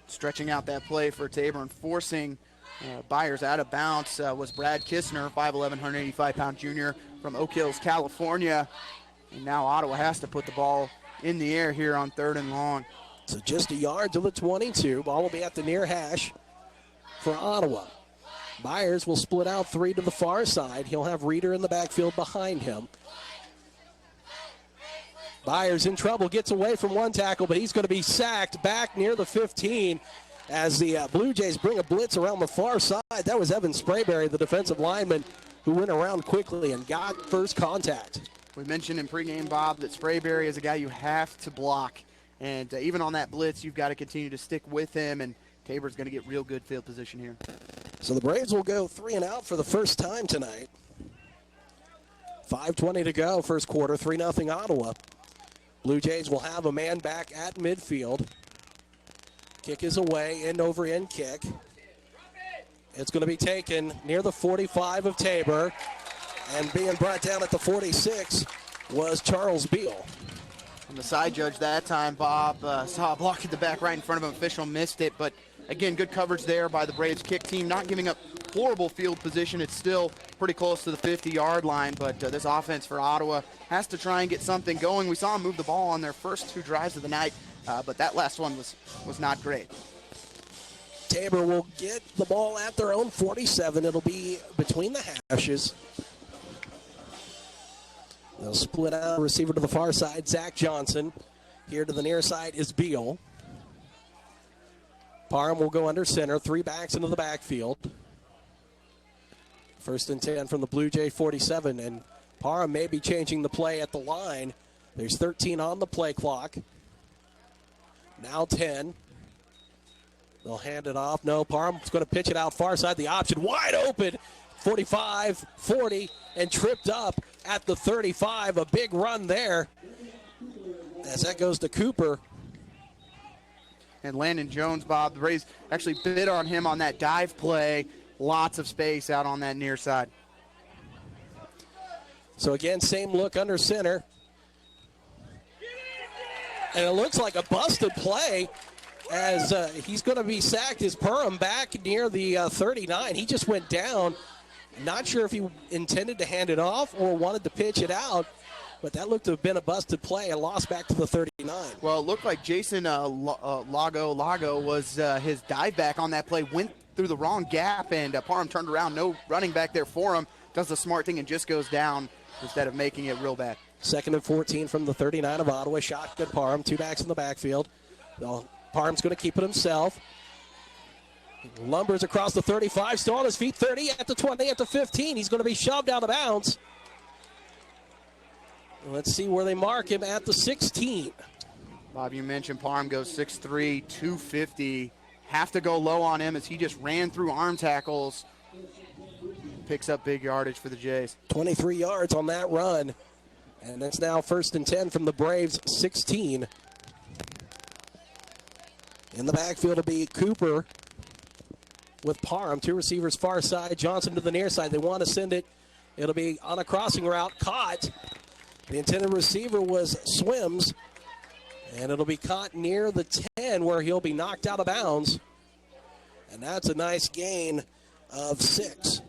Stretching out that play for Tabor and forcing Byers out of bounds was Brad Kistner, 5'11", 185-pound junior from Oak Hills, California. And now Ottawa has to put the ball in the air here on 3rd and long. So just a yard to the 22. Ball will be at the near hash for Ottawa. Byers will split out 3 to the far side. He'll have Reeder in the backfield behind him. Byers in trouble, gets away from 1 tackle, but he's going to be sacked back near the 15 as the Blue Jays bring a blitz around the far side. That was Evan Sprayberry, the defensive lineman, who went around quickly and got first contact. We mentioned in pregame, Bob, that Sprayberry is a guy you have to block. And even on that blitz, you've got to continue to stick with him, and Tabor's going to get real good field position here. So the Braves will go 3 and out for the first time tonight. 5:20 to go, first quarter, 3-0 Ottawa. Blue Jays will have a man back at midfield. Kick is away, end over end kick. It's going to be taken near the 45 of Tabor, and being brought down at the 46 was Charles Beal. And the side judge that time, Bob, saw a block at the back right in front of him. Official missed it, but again, good coverage there by the Braves kick team, not giving up horrible field position. It's still pretty close to the 50-yard line, but this offense for Ottawa has to try and get something going. We saw them move the ball on their first 2 drives of the night, but that last one was not great. Tabor will get the ball at their own 47. It'll be between the hashes. They'll split out a receiver to the far side, Zach Johnson. Here to the near side is Beal. Parham will go under center, 3 backs into the backfield. 1st and 10 from the Blue Jay 47, and Parham may be changing the play at the line. There's 13 on the play clock. Now 10. They'll hand it off. No, Parham's going to pitch it out far side. The option wide open. 45, 40, and tripped up at the 35. A big run there as that goes to Cooper. And Landon Jones, Bob, the Braves actually bid on him on that dive play. Lots of space out on that near side. So again, same look under center. And it looks like a busted play as he's going to be sacked. Is Perham back near the 39. He just went down. Not sure if he intended to hand it off or wanted to pitch it out, but that looked to have been a busted play and lost back to the 39. Well, it looked like Jason Lago was his dive back on that play, went through the wrong gap, and Parham turned around, no running back there for him, does the smart thing and just goes down instead of making it real bad. 2nd and 14 from the 39 of Ottawa. Shotgun Parham, 2 backs in the backfield. Parham's going to keep it himself. Lumbers across the 35, still on his feet, 30 at the 20, at the 15. He's going to be shoved out of bounds. Let's see where they mark him at the 16. Bob, you mentioned Parham goes 6'3", 250. Have to go low on him as he just ran through arm tackles. Picks up big yardage for the Jays. 23 yards on that run. And it's now 1st and 10 from the Braves' 16. In the backfield will be Cooper. with Parham. Two receivers far side. Johnson to the near side. They want to send it. It'll be on a crossing route. Caught. The intended receiver was Swims. And it'll be caught near the 10 where he'll be knocked out of bounds. And that's a nice gain of 6.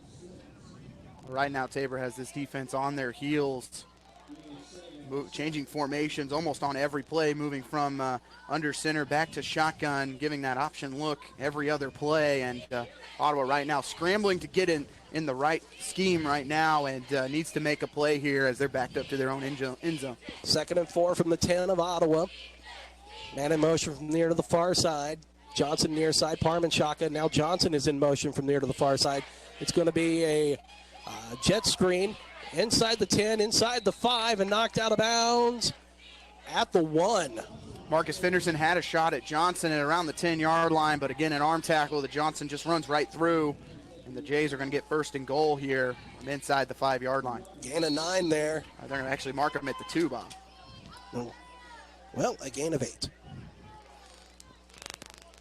Right now, Tabor has this defense on their heels, changing formations almost on every play, moving from under center back to shotgun, giving that option look every other play. And Ottawa right now scrambling to get in the right scheme right now, and needs to make a play here as they're backed up to their own end zone. 2nd and 4 from the 10 of Ottawa. Man in motion from near to the far side. Johnson near side, Parham shotgun. Now Johnson is in motion from near to the far side. It's going to be a jet screen inside the 10, inside the 5, and knocked out of bounds at the 1. Marcus Fenderson had a shot at Johnson at around the 10-yard line, but again, an arm tackle that Johnson just runs right through, and the Jays are going to get 1st and goal here from inside the 5-yard line. Gain of 9 there. They're going to actually mark him at the 2, Bob. Well, a gain of 8.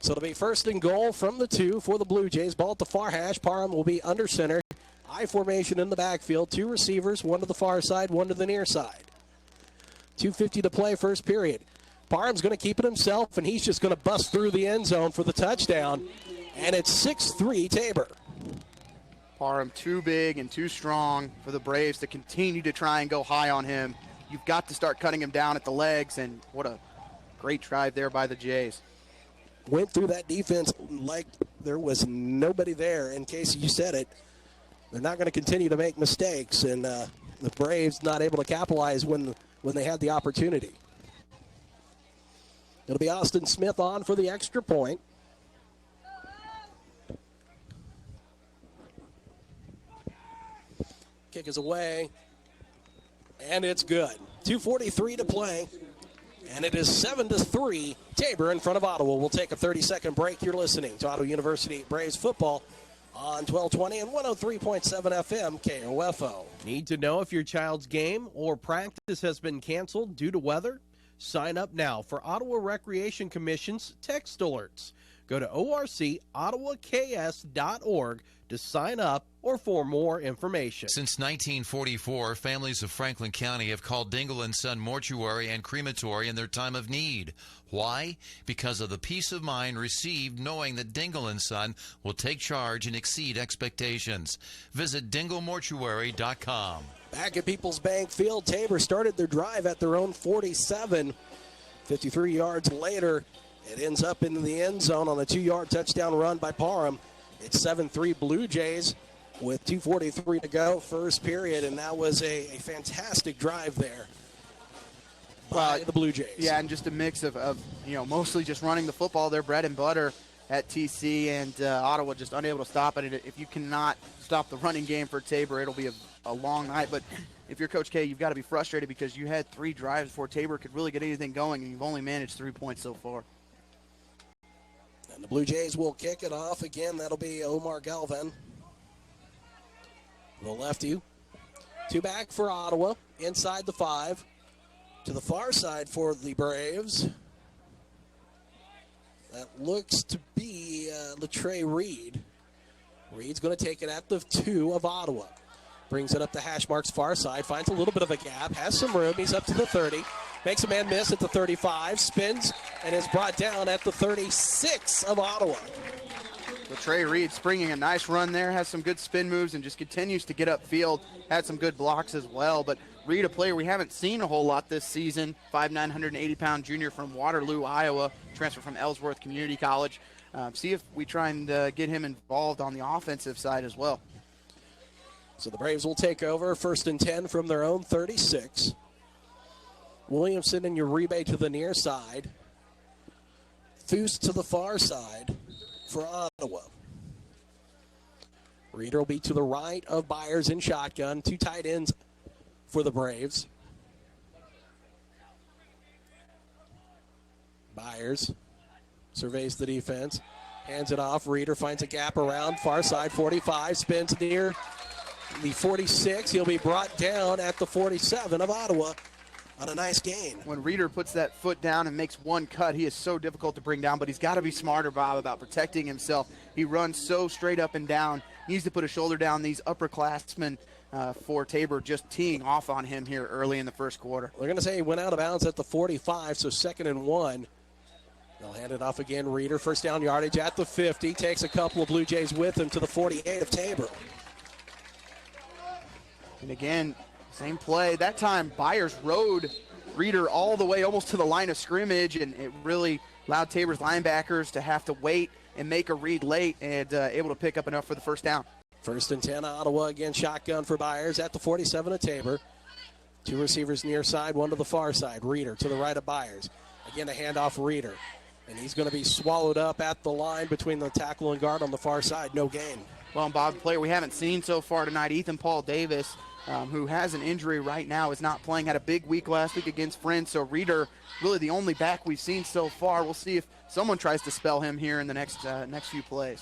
So it'll be 1st and goal from the 2 for the Blue Jays. Ball at the far hash. Parham will be under center. I formation in the backfield. 2 receivers, 1 to the far side, 1 to the near side. 2:50 to play, first period. Parham's going to keep it himself, and he's just going to bust through the end zone for the touchdown. And it's 6-3 Tabor. Parham too big and too strong for the Braves to continue to try and go high on him. You've got to start cutting him down at the legs, and what a great drive there by the Jays. Went through that defense like there was nobody there. In case you said it, they're not going to continue to make mistakes, and the Braves not able to capitalize when they had the opportunity. It'll be Austin Smith on for the extra point. Kick is away, and it's good. 2:43 to play. And it is 7-3, Tabor in front of Ottawa. We'll take a 30-second break. You're listening to Ottawa University Braves football on 1220 and 103.7 FM KOFO. Need to know if your child's game or practice has been canceled due to weather? Sign up now for Ottawa Recreation Commission's text alerts. Go to orcottawaks.org to sign up or for more information. Since 1944, families of Franklin County have called Dingle & Son Mortuary and Crematory in their time of need. Why? Because of the peace of mind received knowing that Dingle & Son will take charge and exceed expectations. Visit dinglemortuary.com. Back at People's Bank Field, Tabor started their drive at their own 47. 53 yards later, it ends up in the end zone on a 2-yard touchdown run by Parham. It's 7-3 Blue Jays with 2:43 to go, first period, and that was a fantastic drive there by the Blue Jays. Yeah, and just a mix of mostly just running the football, their bread and butter at TC, and Ottawa just unable to stop it. If you cannot stop the running game for Tabor, it'll be a long night. But if you're Coach K, you've got to be frustrated because you had 3 drives before Tabor could really get anything going, and you've only managed 3 points so far. And the Blue Jays will kick it off again. That'll be Omar Galvan, the lefty. 2 back for Ottawa, inside the 5. To the far side for the Braves. That looks to be Latrey Reed. Reed's going to take it at the 2 of Ottawa. Brings it up to hash marks far side, finds a little bit of a gap, has some room. He's up to the 30, makes a man miss at the 35, spins, and is brought down at the 36 of Ottawa. Latrey Reed springing a nice run there, has some good spin moves, and just continues to get upfield. Had some good blocks as well, but Reed, a player we haven't seen a whole lot this season, 5'9", 180-pound junior from Waterloo, Iowa, transfer from Ellsworth Community College. See if we try and get him involved on the offensive side as well. So the Braves will take over, 1st and 10 from their own 36. Williamson and Uribe to the near side. Thus to the far side for Ottawa. Reeder will be to the right of Byers in shotgun. 2 tight ends for the Braves. Byers surveys the defense, hands it off. Reeder finds a gap around far side 45, spins near the 46. He'll be brought down at the 47 of Ottawa. on a nice gain. When Reeder puts that foot down and makes one cut, he is so difficult to bring down, but he's got to be smarter, Bob, about protecting himself. He runs so straight up and down. He needs to put a shoulder down. These upperclassmen for Tabor just teeing off on him here early in the first quarter. They're going to say he went out of bounds at the 45, so 2nd and 1. They'll hand it off again. Reeder, first down yardage at the 50. Takes a couple of Blue Jays with him to the 48 of Tabor. And again, same play. That time, Byers rode Reeder all the way almost to the line of scrimmage, and it really allowed Tabor's linebackers to have to wait and make a read late and able to pick up enough for the first down. 1st and 10, Ottawa. Again, shotgun for Byers at the 47 of Tabor. 2 receivers near side, 1 to the far side. Reeder to the right of Byers. Again, a handoff Reeder. And he's going to be swallowed up at the line between the tackle and guard on the far side. No gain. Well, and Bob, the player we haven't seen so far tonight, Ethan Paul Davis, who has an injury right now, is not playing. Had a big week last week against Friends. So Reeder, really the only back we've seen so far. We'll see if someone tries to spell him here in the next few plays.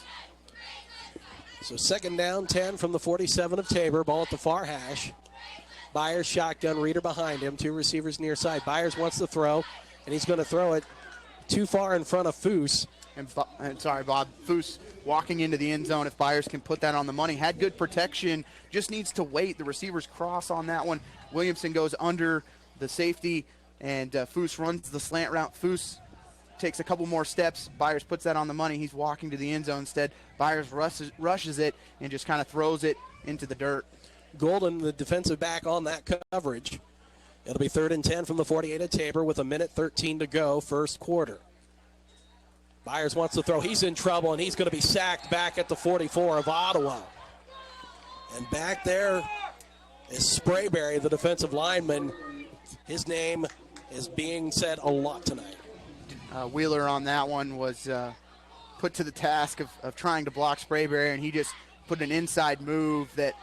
So 2nd down, 10 from the 47 of Tabor. Ball at the far hash. Byers shotgun, Reeder behind him. 2 receivers near side. Byers wants to throw, and he's going to throw it too far in front of Foose. And sorry, Bob, Foose walking into the end zone. If Byers can put that on the money. Had good protection, just needs to wait. The receivers cross on that one. Williamson goes under the safety, and Foose runs the slant route. Foose takes a couple more steps. Byers puts that on the money. He's walking to the end zone instead. Byers rushes it and just kind of throws it into the dirt. Golden, the defensive back on that coverage. It'll be 3rd and 10 from the 48 of Tabor with 1:13 to go, first quarter. Byers wants to throw. He's in trouble, and he's going to be sacked back at the 44 of Ottawa. And back there is Sprayberry, the defensive lineman. His name is being said a lot tonight. Wheeler on that one was put to the task of trying to block Sprayberry, and he just put an inside move that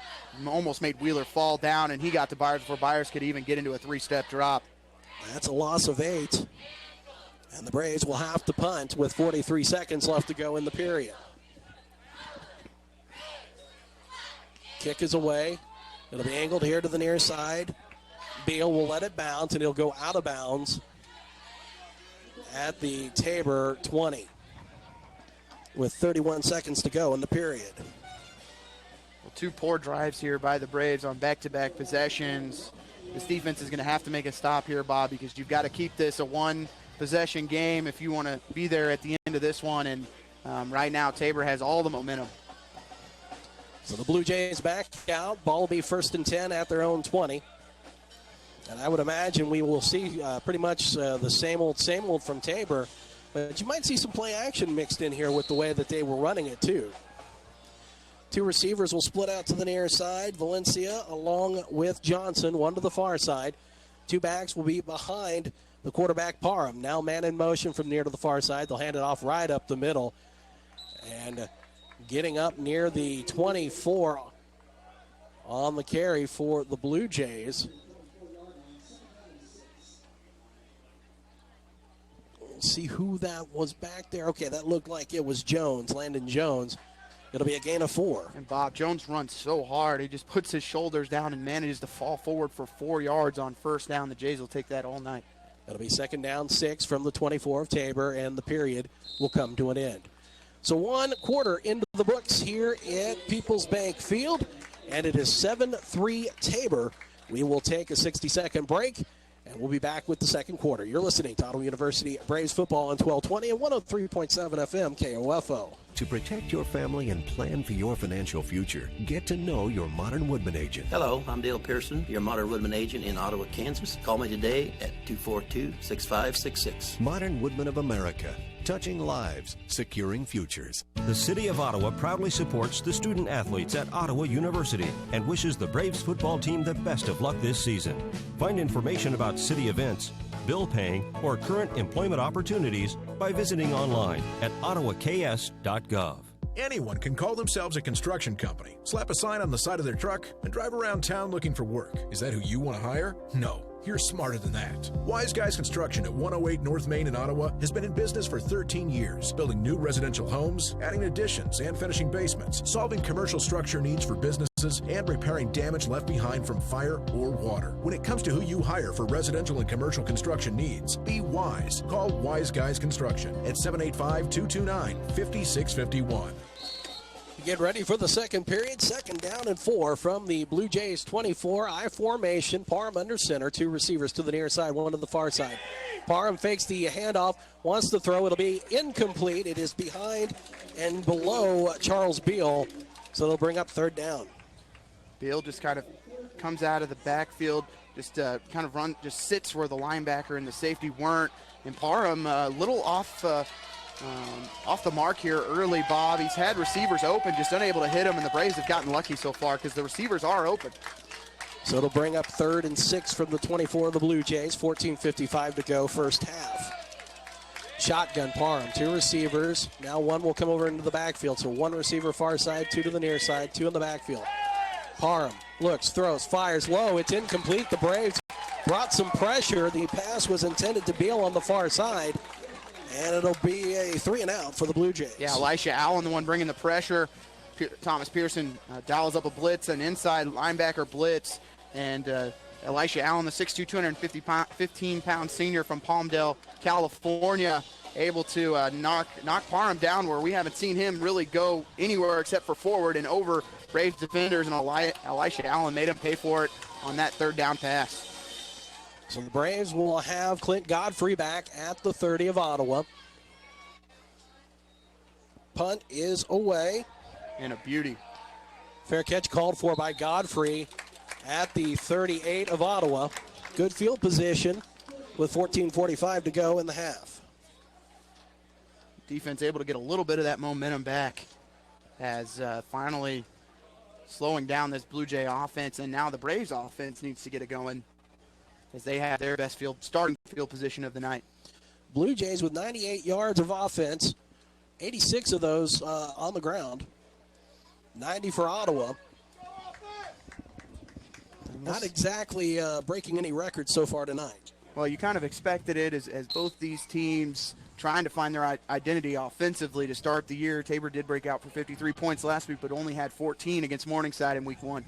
almost made Wheeler fall down, and he got to Byers before Byers could even get into a 3-step drop. That's a loss of 8. And the Braves will have to punt with 43 seconds left to go in the period. Kick is away. It'll be angled here to the near side. Beal will let it bounce, and he'll go out of bounds at the Tabor 20 with 31 seconds to go in the period. Well, 2 poor drives here by the Braves on back-to-back possessions. This defense is going to have to make a stop here, Bob, because you've got to keep this a one-possession game if you want to be there at the end of this one. And right now, Tabor has all the momentum. So the Blue Jays back out. Ball will be 1st and 10 at their own 20. And I would imagine we will see pretty much the same old from Tabor. But you might see some play action mixed in here with the way that they were running it, too. 2 receivers will split out to the near side. Valencia along with Johnson, 1 to the far side. 2 backs will be behind the quarterback, Parham. Now man in motion from near to the far side. They'll hand it off right up the middle. And getting up near the 24 on the carry for the Blue Jays. Let's see who that was back there. Okay, that looked like it was Jones, Landon Jones. It'll be a gain of 4. And Bob, Jones runs so hard. He just puts his shoulders down and manages to fall forward for 4 yards on first down. The Jays will take that all night. It'll be 2nd down, 6 from the 24 of Tabor, and the period will come to an end. So 1 quarter into the books here at Peoples Bank Field, and it is 7-3 Tabor. We will take a 60-second break, and we'll be back with the second quarter. You're listening to Ottawa University Braves football on 1220 and 103.7 FM KOFO. To protect your family and plan for your financial future, get to know your Modern Woodman agent. Hello, I'm Dale Pearson, your Modern Woodman agent in Ottawa, Kansas. Call me today at 242-6566. Modern Woodman of America, touching lives, securing futures. The City of Ottawa proudly supports the student athletes at Ottawa University and wishes the Braves football team the best of luck this season. Find information about city events, bill paying, or current employment opportunities by visiting online at ottawaks.gov. Anyone can call themselves a construction company, slap a sign on the side of their truck, and drive around town looking for work. Is that who you want to hire? No. You're smarter than that. Wise Guys Construction at 108 North Main in Ottawa has been in business for 13 years, building new residential homes, adding additions and finishing basements, solving commercial structure needs for businesses, and repairing damage left behind from fire or water. When it comes to who you hire for residential and commercial construction needs, be wise. Call Wise Guys Construction at 785-229-5651. Get ready for the second period. 2nd down and 4 from the Blue Jays 24. I formation. Parham under center. 2 receivers to the near side, 1 to the far side. Parham fakes the handoff, wants to throw. It'll be incomplete. It is behind and below Charles Beal, so they'll bring up 3rd down. Beal just kind of comes out of the backfield, just just sits where the linebacker and the safety weren't. And Parham a little off the mark here early, Bob. He's had receivers open, just unable to hit them, and the Braves have gotten lucky so far because the receivers are open. So it'll bring up 3rd and 6 from the 24 of the Blue Jays. 14:55 to go, first half. Shotgun Parham, 2 receivers. Now 1 will come over into the backfield. So 1 receiver far side, 2 to the near side, 2 in the backfield. Parham looks, throws, fires low. It's incomplete. The Braves brought some pressure. The pass was intended to Beal on the far side. And it'll be a 3 and out for the Blue Jays. Yeah, Elisha Allen, the one bringing the pressure. Thomas Pearson dials up a blitz, an inside linebacker blitz. And Elisha Allen, the 6'2", 215-pound senior from Palmdale, California, able to knock Parham down where we haven't seen him really go anywhere except for forward and over Braves defenders. And Elisha Allen made him pay for it on that 3rd down pass. So the Braves will have Clint Godfrey back at the 30 of Ottawa. Punt is away. And a beauty. Fair catch called for by Godfrey at the 38 of Ottawa. Good field position with 14:45 to go in the half. Defense able to get a little bit of that momentum back as finally slowing down this Blue Jay offense. And now the Braves offense needs to get it going, as they have their best starting field position of the night. Blue Jays with 98 yards of offense, 86 of those on the ground, 90 for Ottawa. Not exactly breaking any records so far tonight. Well, you kind of expected it as both these teams trying to find their identity offensively to start the year. Tabor did break out for 53 points last week, but only had 14 against Morningside in week 1.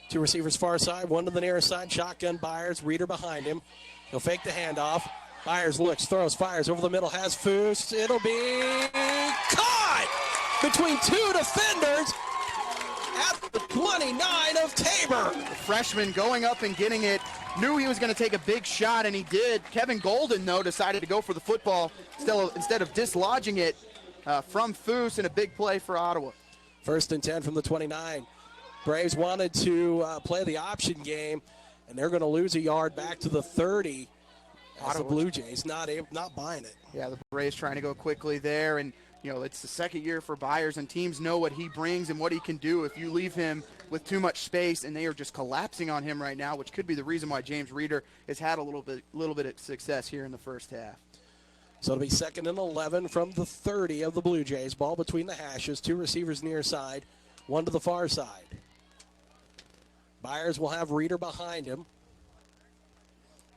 2 receivers far side, 1 to the near side. Shotgun Byers, Reeder behind him. He'll fake the handoff. Byers looks, throws, fires over the middle, has Foose. It'll be caught between 2 defenders at the 29 of Tabor. The freshman going up and getting it. Knew he was going to take a big shot, and he did. Kevin Golden, though, decided to go for the football instead of dislodging it from Foose, in a big play for Ottawa. 1st and 10 from the 29. Braves wanted to play the option game, and they're going to lose a yard back to the 30 as the Blue Jays not buying it. Yeah, the Braves trying to go quickly there, and it's the 2nd year for Byers, and teams know what he brings and what he can do if you leave him with too much space, and they are just collapsing on him right now, which could be the reason why James Reeder has had a little bit of success here in the first half. So it'll be 2nd and 11 from the 30 of the Blue Jays. Ball between the hashes, 2 receivers near side, 1 to the far side. Byers will have Reeder behind him.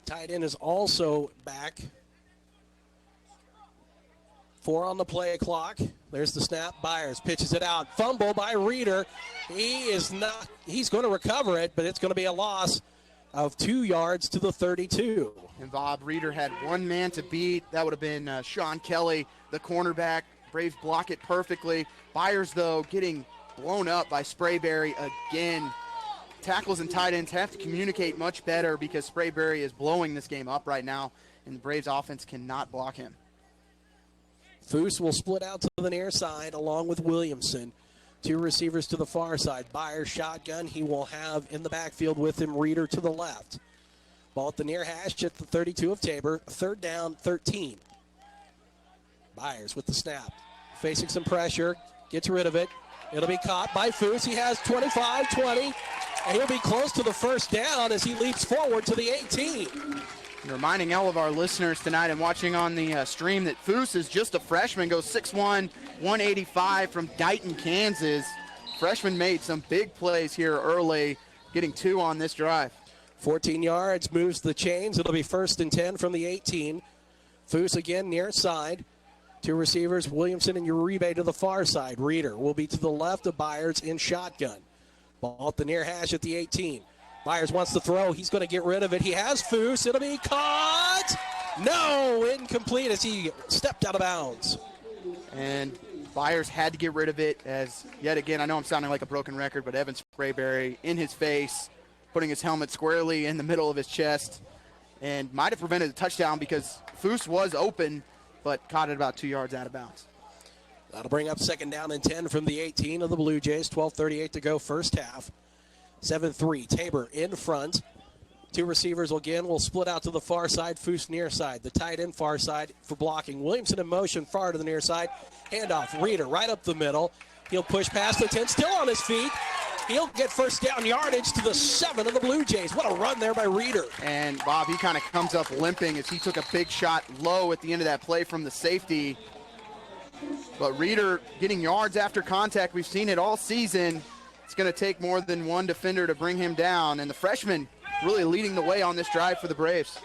Tight end is also back. 4 on the play clock. There's the snap. Byers pitches it out. Fumble by Reeder. He's going to recover it, but it's going to be a loss of 2 yards to the 32. And Bob, Reeder had one man to beat. That would have been Sean Kelly, the cornerback. Braves block it perfectly. Byers, though, getting blown up by Sprayberry again. Tackles and tight ends have to communicate much better because Sprayberry is blowing this game up right now, and the Braves offense cannot block him. Foose will split out to the near side along with Williamson. 2 receivers to the far side. Byers shotgun. He will have in the backfield with him Reeder to the left. Ball at the near hash at the 32 of Tabor. 3rd down, 13. Byers with the snap. Facing some pressure. Gets rid of it. It'll be caught by Foose. He has 25, 20. And he'll be close to the 1st down as he leaps forward to the 18. Reminding all of our listeners tonight and watching on the stream that Foose is just a freshman, goes 6'1", 185 from Dighton, Kansas. Freshman made some big plays here early, getting 2 on this drive. 14 yards, moves the chains. It'll be 1st and 10 from the 18. Foose again near side. 2 receivers, Williamson and Uribe to the far side. Reeder will be to the left of Byers in shotgun. Ball at the near hash at the 18. Byers wants to throw. He's going to get rid of it. He has Foose. It'll be caught. No, incomplete as he stepped out of bounds. And Byers had to get rid of it as, yet again, I know I'm sounding like a broken record, but Evan Sprayberry in his face, putting his helmet squarely in the middle of his chest, and might have prevented a touchdown because Foose was open, but caught it about 2 yards out of bounds. That'll bring up 2nd down and 10 from the 18 of the Blue Jays. 12:38 to go first half. 7-3, Tabor in front. 2 receivers again will split out to the far side. Foose near side. The tight end far side for blocking. Williamson in motion far to the near side. Handoff. Reeder right up the middle. He'll push past the 10, still on his feet. He'll get first down yardage to the 7 of the Blue Jays. What a run there by Reeder. And Bob, he kind of comes up limping as he took a big shot low at the end of that play from the safety. But Reeder getting yards after contact. We've seen it all season. It's going to take more than one defender to bring him down. And the freshman really leading the way on this drive for the Braves.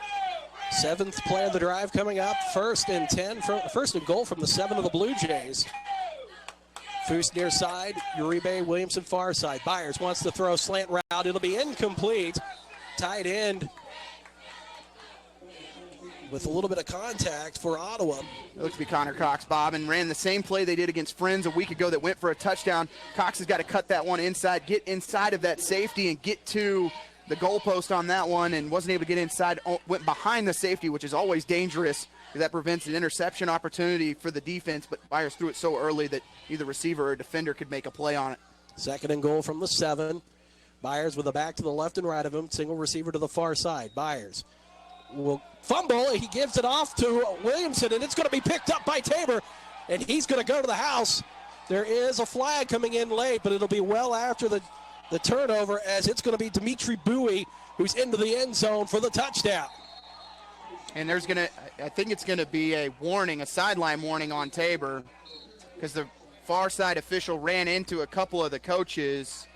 7th play of the drive coming up. 1st and 10, 1st and goal from the 7 of the Blue Jays. Foose near side, Uribe, Williamson far side. Byers wants to throw slant route. It'll be incomplete. Tight end with a little bit of contact for Ottawa. It looks to be Connor Cox, Bob, and ran the same play they did against Friends a week ago that went for a touchdown. Cox has got to cut that one inside, get inside of that safety, and get to the goalpost on that one, and wasn't able to get inside, went behind the safety, which is always dangerous because that prevents an interception opportunity for the defense, but Byers threw it so early that either receiver or defender could make a play on it. 2nd and goal from the 7. Byers with a back to the left and right of him, single receiver to the far side. Byers will fumble. He gives it off to Williamson, and it's going to be picked up by Tabor, and he's going to go to the house. There is a flag coming in late, but it'll be well after the turnover, as it's going to be Dimitri Bowie who's into the end zone for the touchdown. And there's going to, I think it's going to be a warning, a sideline warning on Tabor, because the far side official ran into a couple of the coaches.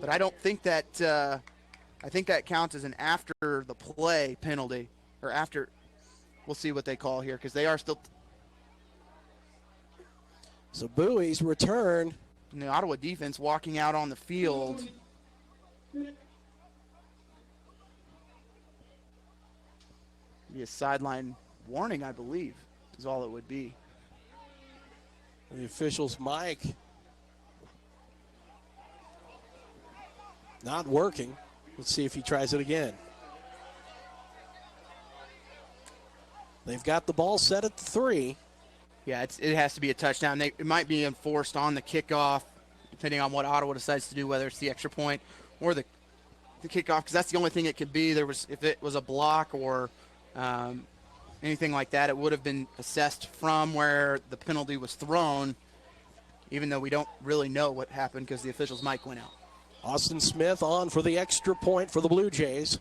But I don't think that, I think that counts as an after the play penalty, or after, we'll see what they call here, because they are still. So Bowie's return. And the Ottawa defense walking out on the field. Be a sideline warning, I believe, is all it would be. The official's mic not working. Let's see if he tries it again. They've got the ball set at the 3. Yeah, it has to be a touchdown. It might be enforced on the kickoff, depending on what Ottawa decides to do, whether it's the extra point or the kickoff, because that's the only thing it could be. If it was a block or anything like that, it would have been assessed from where the penalty was thrown, even though we don't really know what happened because the official's mic went out. Austin Smith on for the extra point for the Blue Jays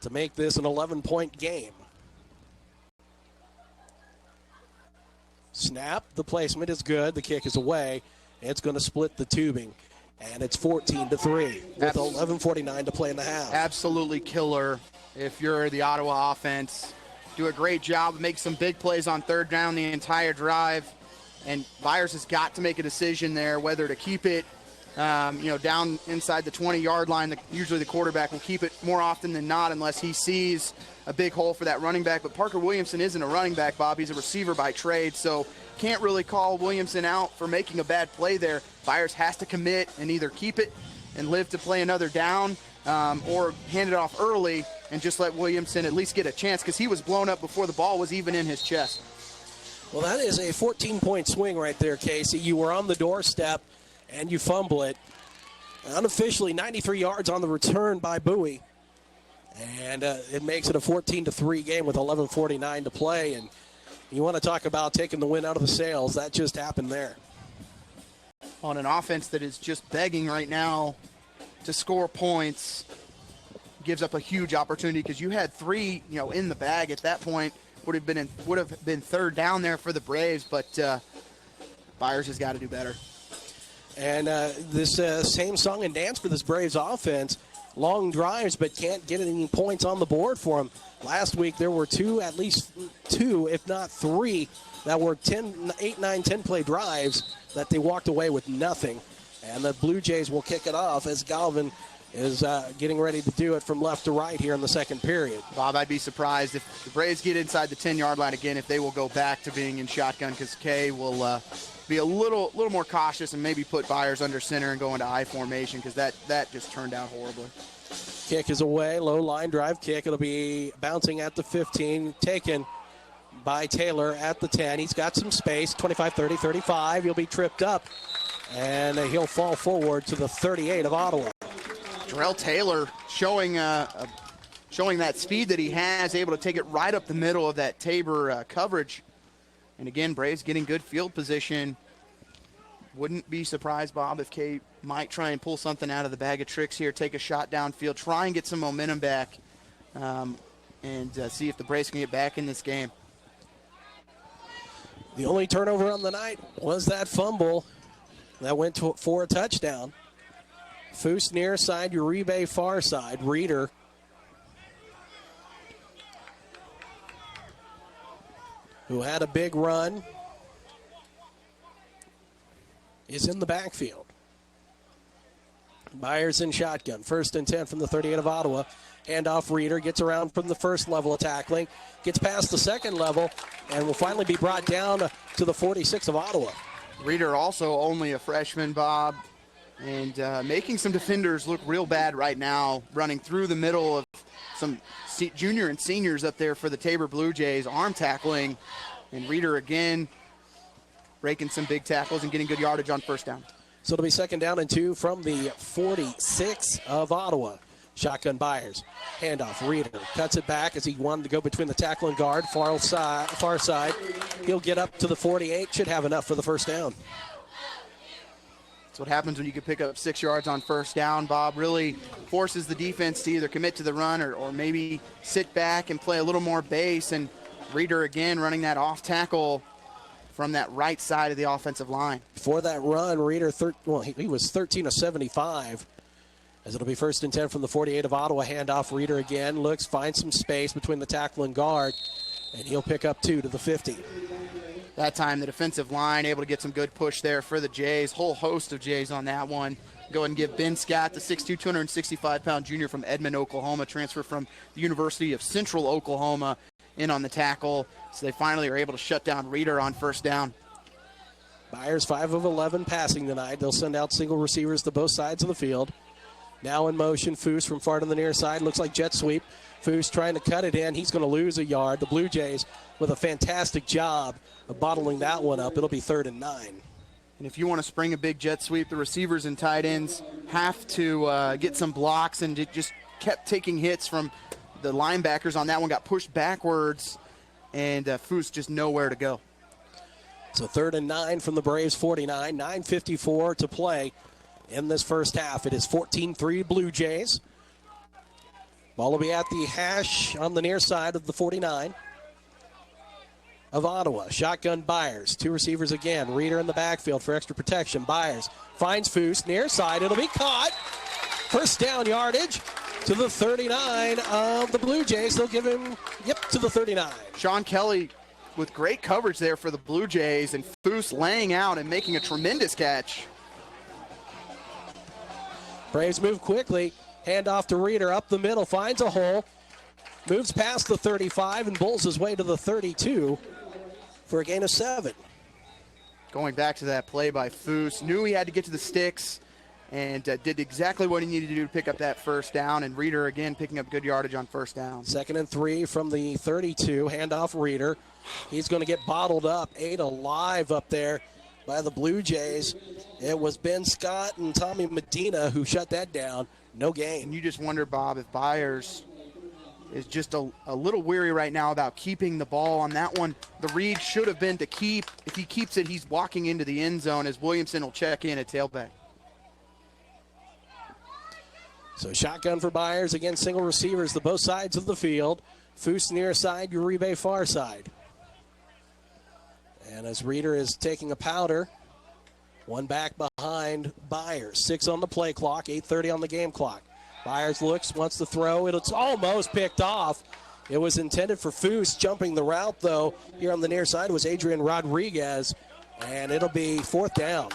to make this an 11-point game. Snap, the placement is good. The kick is away. It's going to split the tubing, and it's 14-3 with 11:49 to play in the half. Absolutely killer if you're the Ottawa offense. Do a great job, make some big plays on 3rd down the entire drive, and Byers has got to make a decision there whether to keep it down inside the 20-yard line. Usually the quarterback will keep it more often than not unless he sees a big hole for that running back. But Parker Williamson isn't a running back, Bob. He's a receiver by trade, so can't really call Williamson out for making a bad play there. Byers has to commit and either keep it and live to play another down or hand it off early and just let Williamson at least get a chance, because he was blown up before the ball was even in his chest. Well, that is a 14-point swing right there, Casey. You were on the doorstep, and you fumble it. Unofficially, 93 yards on the return by Bowie. And it makes it a 14-3 game with 11:49 to play. And you want to talk about taking the wind out of the sails. That just happened there. On an offense that is just begging right now to score points, gives up a huge opportunity, because you had 3, in the bag at that point. Would have been 3rd down there for the Braves, but Byers has got to do better. And this same song and dance for this Braves offense, long drives, but can't get any points on the board for them. Last week there were at least two, if not three, that were 8, 9, 10 play drives that they walked away with nothing. And the Blue Jays will kick it off as Galvin is getting ready to do it from left to right here in the second period. Bob, I'd be surprised if the Braves get inside the 10-yard line again, if they will go back to being in shotgun, because Kay will be a little more cautious and maybe put Byers under center and go into I formation, because that just turned out horribly. Kick is away, low line drive kick. It'll be bouncing at the 15, taken by Taylor at the 10. He's got some space, 25, 30, 35. He'll be tripped up, and he'll fall forward to the 38 of Ottawa. Jarrell Taylor showing that speed that he has, able to take it right up the middle of that Tabor coverage. And again, Braves getting good field position. Wouldn't be surprised, Bob, if Kay might try and pull something out of the bag of tricks here, take a shot downfield, try and get some momentum back, and see if the Braves can get back in this game. The only turnover on the night was that fumble that went for a touchdown. Foose near side, Uribe far side. Reeder who had a big run is in the backfield. Byers in shotgun. 1st and 10 from the 38 of Ottawa. Handoff Reeder, gets around from the first level of tackling, gets past the second level, and will finally be brought down to the 46 of Ottawa. Reeder also only a freshman, Bob, and making some defenders look real bad right now, running through the middle of some junior and seniors up there for the Tabor Blue Jays, arm tackling, and Reeder again breaking some big tackles and getting good yardage on first down. So it'll be 2nd down and 2 from the 46 of Ottawa. Shotgun Byers. Handoff. Reeder cuts it back as he wanted to go between the tackle and guard. Far side. He'll get up to the 48. Should have enough for the first down. That's what happens when you can pick up 6 yards on first down, Bob. Really forces the defense to either commit to the run or maybe sit back and play a little more base. And Reeder again running that off tackle from that right side of the offensive line. For that run, Reeder, he was 13 of 75. As it'll be 1st and 10 from the 48 of Ottawa. Handoff. Reeder again looks, finds some space between the tackle and guard, and he'll pick up 2 to the 50. That time the defensive line able to get some good push there for the Jays. Whole host of Jays on that one. Go ahead and give Ben Scott, the 6'2", 265-pound junior from Edmond, Oklahoma, transfer from the University of Central Oklahoma, in on the tackle. So they finally are able to shut down Reeder on first down. Byers 5 of 11 passing tonight. They'll send out single receivers to both sides of the field. Now in motion, Foose from far to the near side. Looks like jet sweep. Foose trying to cut it in. He's going to lose a yard. The Blue Jays with a fantastic job of bottling that one up. It'll be 3rd and 9. And if you want to spring a big jet sweep, the receivers and tight ends have to get some blocks, and it just kept taking hits from the linebackers on that one. Got pushed backwards, and Foose just nowhere to go. So 3rd and 9 from the Braves 49. 9:54 to play in this first half. It is 14-3 Blue Jays. Ball will be at the hash on the near side of the 49 of Ottawa. Shotgun Byers. 2 receivers again. Reeder in the backfield for extra protection. Byers finds Foose near side. It'll be caught. First down yardage to the 39 of the Blue Jays. They'll give him, to the 39. Sean Kelly with great coverage there for the Blue Jays, and Foose laying out and making a tremendous catch. Braves move quickly. Handoff to Reeder up the middle. Finds a hole. Moves past the 35 and bowls his way to the 32 for a gain of 7. Going back to that play by Foose. Knew he had to get to the sticks and did exactly what he needed to do to pick up that first down. And Reeder again picking up good yardage on first down. 2nd and 3 from the 32. Handoff Reeder. He's going to get bottled up. 8 alive up there by the Blue Jays. It was Ben Scott and Tommy Medina who shut that down. No gain. And you just wonder, Bob, if Byers is just a little weary right now about keeping the ball on that one. The read should have been to keep. If he keeps it, he's walking into the end zone as Williamson will check in at tailback. So shotgun for Byers. Again, single receivers to both sides of the field. Foose near side, Uribe far side. And as Reeder is taking a powder, one back behind Byers. 6 on the play clock, 8:30 on the game clock. Byers looks, wants to throw. It's almost picked off. It was intended for Foose. Jumping the route, though, here on the near side was Adrian Rodriguez, and it'll be 4th down.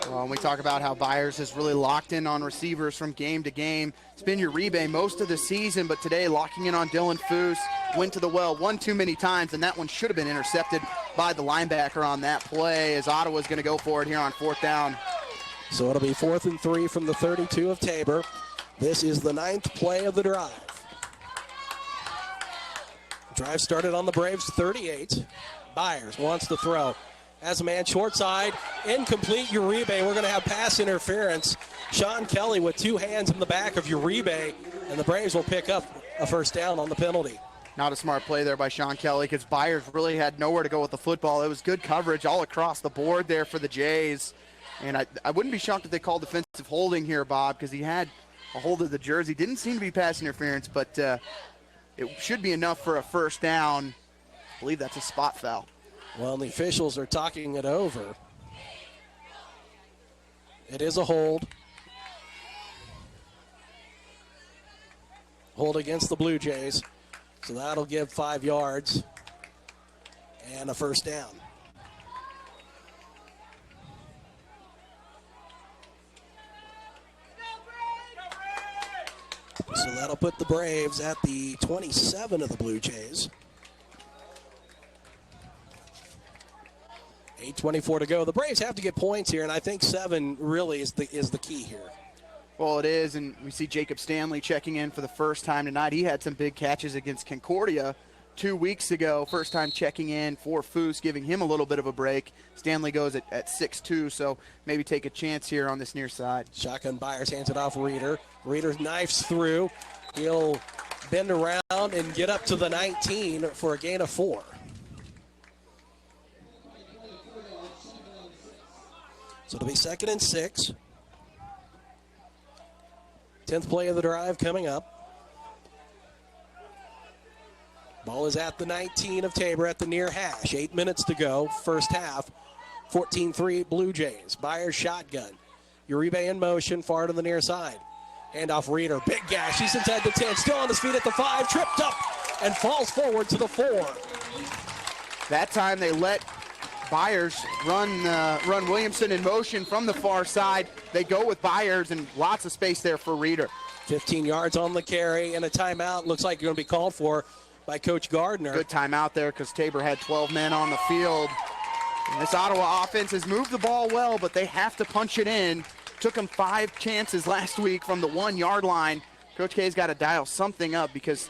Well, when we talk about how Byers has really locked in on receivers from game to game, it's been Uribe most of the season, but today locking in on Dylan Foose, went to the well one too many times, and that one should have been intercepted by the linebacker on that play, as Ottawa's going to go for it here on 4th down. So it'll be 4th and 3 from the 32 of Tabor. This is the 9th play of the drive. Drive started on the Braves 38. Byers wants to throw. Has a man short side, incomplete. Uribe, we're going to have pass interference. Sean Kelly with 2 hands in the back of Uribe, and the Braves will pick up a 1st down on the penalty. Not a smart play there by Sean Kelly, because Byers really had nowhere to go with the football. It was good coverage all across the board there for the Jays. And I wouldn't be shocked if they called defensive holding here, Bob, because he had a hold of the jersey. Didn't seem to be pass interference, but it should be enough for a 1st down. I believe that's a spot foul. Well, the officials are talking it over. It is a hold. Hold against the Blue Jays. So that'll give 5 yards and a 1st down. So that'll put the Braves at the 27 of the Blue Jays. 8:24 to go. The Braves have to get points here, and I think 7 really is the key here. Well, it is, and we see Jacob Stanley checking in for the first time tonight. He had some big catches against Concordia 2 weeks ago. First time checking in for Foose, giving him a little bit of a break. Stanley goes at 6'2", so maybe take a chance here on this near side. Shotgun Byers hands it off Reeder. Reeder knifes through. He'll bend around and get up to the 19 for a gain of 4. So it'll be 2nd and 6. 10th play of the drive coming up. Ball is at the 19 of Tabor at the near hash. 8 minutes to go, first half. 14-3 Blue Jays. Byers shotgun. Uribe in motion, far to the near side. Handoff Reeder, big gash. He's inside the 10, still on his feet at the 5, tripped up and falls forward to the 4. That time they let Byers run Williamson in motion from the far side. They go with Byers, and lots of space there for Reeder. 15 yards on the carry, and a timeout looks like you're going to be called for by Coach Gardner. Good timeout there because Tabor had 12 men on the field. And this Ottawa offense has moved the ball well, but they have to punch it in. Took them 5 chances last week from the 1-yard line. Coach K's got to dial something up, because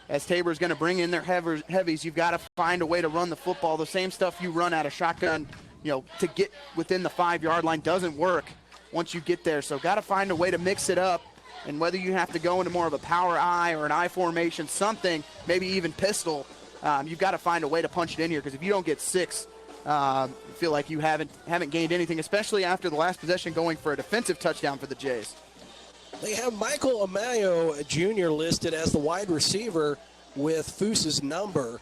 as Tabor's going to bring in their heavies, you've got to find a way to run the football. The same stuff you run out of shotgun, to get within the 5-yard line doesn't work once you get there. So got to find a way to mix it up. And whether you have to go into more of a power I or an I formation, something, maybe even pistol, you've got to find a way to punch it in here, because if you don't get 6, feel like you haven't gained anything, especially after the last possession going for a defensive touchdown for the Jays. They have Michael Amayo Jr. listed as the wide receiver with Foose's number.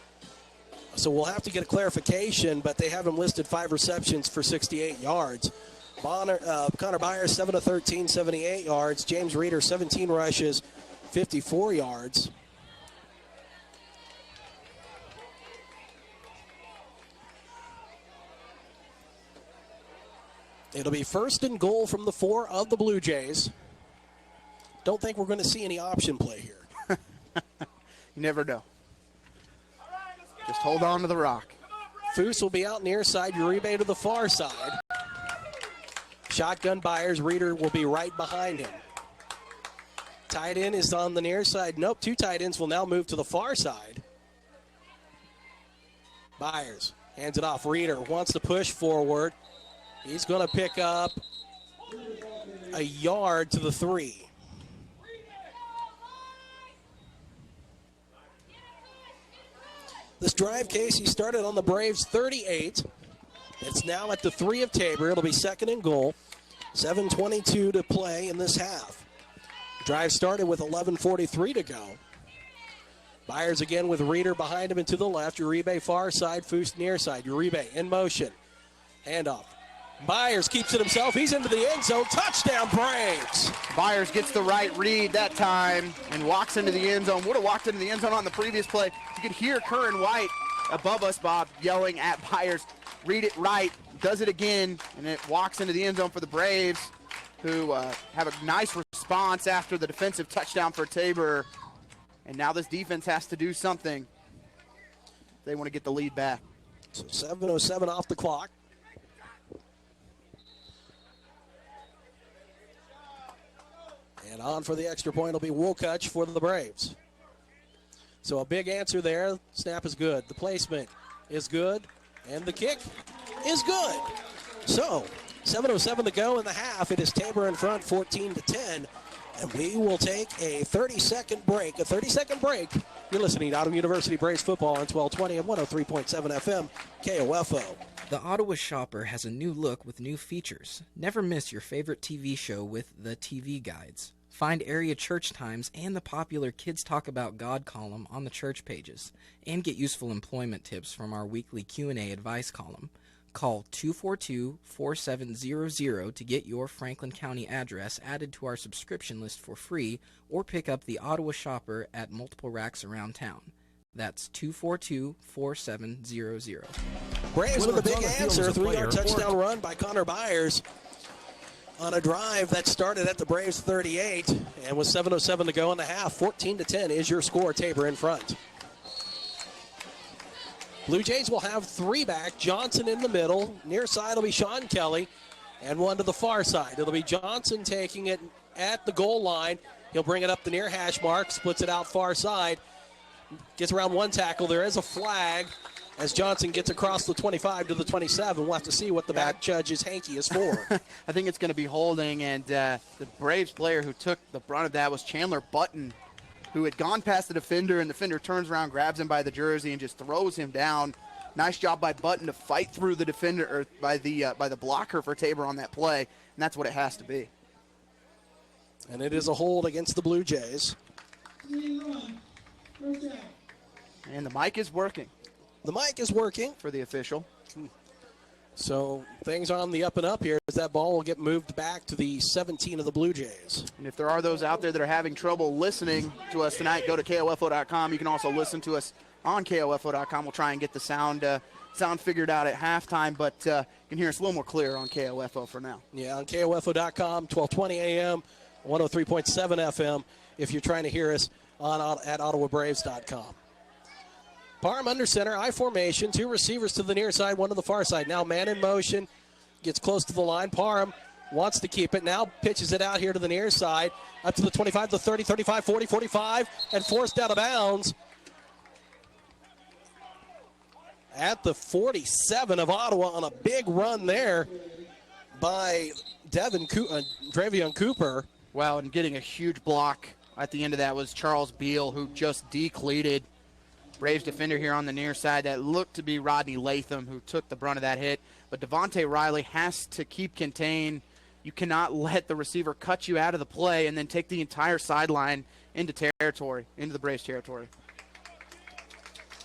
So we'll have to get a clarification, but they have him listed 5 receptions for 68 yards. Connor Byers, 7 of 13, 78 yards. James Reeder, 17 rushes, 54 yards. It'll be 1st and goal from the 4 of the Blue Jays. Don't think we're going to see any option play here. You never know. Just hold on to the rock. Foose will be out near side. Uribe to the far side. Shotgun Byers. Reeder will be right behind him. Tight end is on the near side. Nope, 2 tight ends will now move to the far side. Byers hands it off. Reeder wants to push forward. He's going to pick up a yard to the 3. This drive, Casey, started on the Braves 38. It's now at the 3 of Tabor. It'll be 2nd and goal. 7:22 to play in this half. Drive started with 11:43 to go. Byers again with Reeder behind him and to the left. Uribe far side, Foose near side. Uribe in motion. Handoff. Byers keeps it himself. He's into the end zone. Touchdown, Braves. Byers gets the right read that time and walks into the end zone. Would have walked into the end zone on the previous play. You could hear Curran White above us, Bob, yelling at Byers, read it right, does it again, and it walks into the end zone for the Braves, who have a nice response after the defensive touchdown for Tabor. And now this defense has to do something. They want to get the lead back. So 7:07 off the clock. And on for the extra point will be Woolcutch for the Braves. So a big answer there. Snap is good. The placement is good. And the kick is good. So 7:07 to go in the half. It is Tabor in front 14-10. And we will take a 30-second break. A 30-second break. You're listening to Ottawa University Braves football on 1220 and 103.7 FM KOFO. The Ottawa Shopper has a new look with new features. Never miss your favorite TV show with the TV guides. Find area church times and the popular Kids Talk About God column on the church pages, and get useful employment tips from our weekly Q&A advice column. Call 242-4700 to get your Franklin County address added to our subscription list for free, or pick up the Ottawa Shopper at multiple racks around town. That's 242-4700. Braves with a big answer, 3-yard touchdown run by Connor Byers on a drive that started at the Braves 38, and with 7:07 to go in the half, 14-10 is your score. Tabor in front. Blue Jays will have three back. Johnson in the middle. Near side will be Sean Kelly, and one to the far side. It'll be Johnson taking it at the goal line. He'll bring it up the near hash mark, splits it out far side, gets around one tackle. There is a flag as Johnson gets across the 25 to the 27. We'll have to see what the back judge's hanky is for. I think it's going to be holding, and the Braves player who took the brunt of that was Chandler Button, who had gone past the defender, and the defender turns around, grabs him by the jersey, and just throws him down. Nice job by Button to fight through the defender, or by the blocker for Tabor on that play, and that's what it has to be. And it is a hold against the Blue Jays. And the mic is working. The mic is working for the official. So things are on the up and up here as that ball will get moved back to the 17 of the Blue Jays. And if there are those out there that are having trouble listening to us tonight, go to KOFO.com. You can also listen to us on KOFO.com. We'll try and get the sound figured out at halftime, but you can hear us a little more clear on KOFO for now. Yeah, on KOFO.com, 1220 AM, 103.7 FM, if you're trying to hear us at OttawaBraves.com. Parham under center, I formation, two receivers to the near side, one to the far side. Now man in motion, gets close to the line. Parham wants to keep it, now pitches it out here to the near side, up to the 25, the 30, 35, 40, 45, and forced out of bounds at the 47 of Ottawa on a big run there by Dravion Cooper. Wow, and getting a huge block at the end of that was Charles Beal, who just decleated Braves defender here on the near side. That looked to be Rodney Latham, who took the brunt of that hit. But Devontae Riley has to keep contained. You cannot let the receiver cut you out of the play and then take the entire sideline into the Braves territory.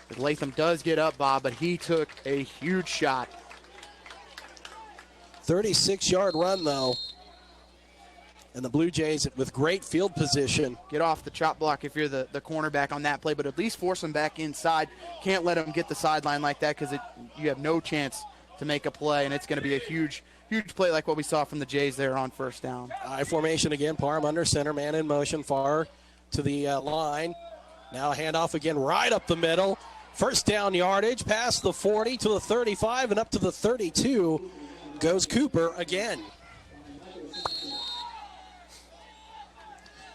But Latham does get up, Bob, but he took a huge shot. 36-yard run, though. And the Blue Jays with great field position. Get off the chop block if you're the cornerback on that play, but at least force them back inside. Can't let them get the sideline like that because you have no chance to make a play, and it's going to be a huge play like what we saw from the Jays there on first down. I formation again. Parham under center, man in motion, far to the line. Now a handoff again right up the middle. First down yardage, past the 40 to the 35 and up to the 32 goes Cooper again.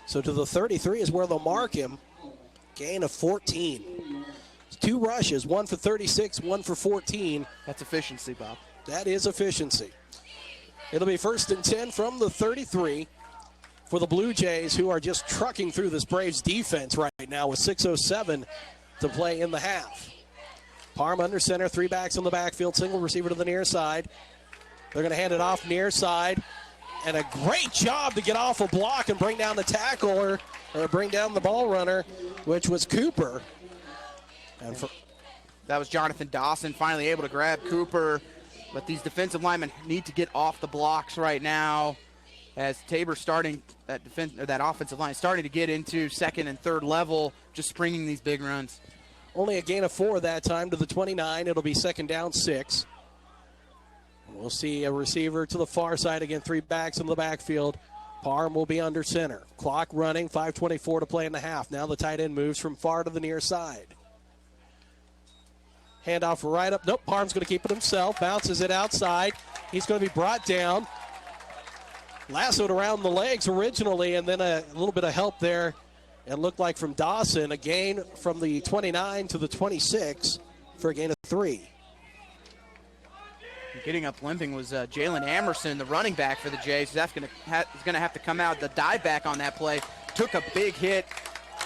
So to the 33 is where they'll mark him. Gain of 14. 2 rushes, 1 for 36, 1 for 14. That's efficiency, Bob. That is efficiency. It'll be 1st and 10 from the 33 for the Blue Jays, who are just trucking through this Braves defense right now with 6:07 to play in the half. Parham under center, 3 backs on the backfield, single receiver to the near side. They're going to hand it off near side. And a great job to get off a block and bring down the tackler, or bring down the ball runner, which was Cooper. And that was Jonathan Dawson finally able to grab Cooper But these defensive linemen need to get off the blocks right now as Tabor starting that offensive line starting to get into second and third level, just springing these big runs. Only a gain of 4 that time to the 29. It'll be second down 6. We'll see a receiver to the far side. Again, 3 backs in the backfield. Parham will be under center. Clock running, 5:24 to play in the half. Now the tight end moves from far to the near side. Handoff right up. Nope, Parham's going to keep it himself. Bounces it outside. He's going to be brought down. Lassoed around the legs originally, and then a little bit of help there. It looked like from Dawson, a gain from the 29 to the 26 for a gain of 3. Getting up limping was Jalen Amerson, the running back for the Jays. That's going to have to come out. The dive back on that play took a big hit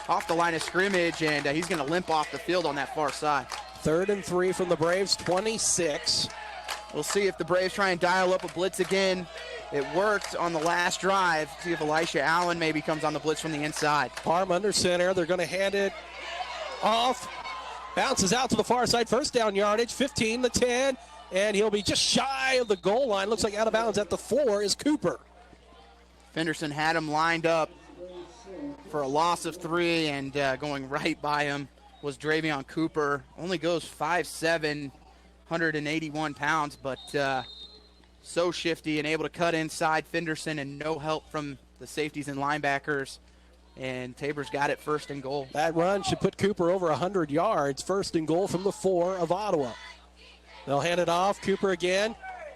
off the line of scrimmage, and he's going to limp off the field on that far side. 3rd and 3 from the Braves, 26. We'll see if the Braves try and dial up a blitz again. It worked on the last drive. See if Elisha Allen maybe comes on the blitz from the inside. Parham under center. They're going to hand it off. Bounces out to the far side. First down yardage, 15 to 10. And he'll be just shy of the goal line. Looks like out of bounds at the 4 is Cooper. Fenderson had him lined up for a loss of 3, and going right by him was Dravion Cooper. Only goes 5'7", 181 pounds, but so shifty and able to cut inside Fenderson, and no help from the safeties and linebackers. And Tabor's got it 1st and goal. That run should put Cooper over 100 yards. 1st and goal from the 4 of Ottawa. They'll hand it off. Cooper again.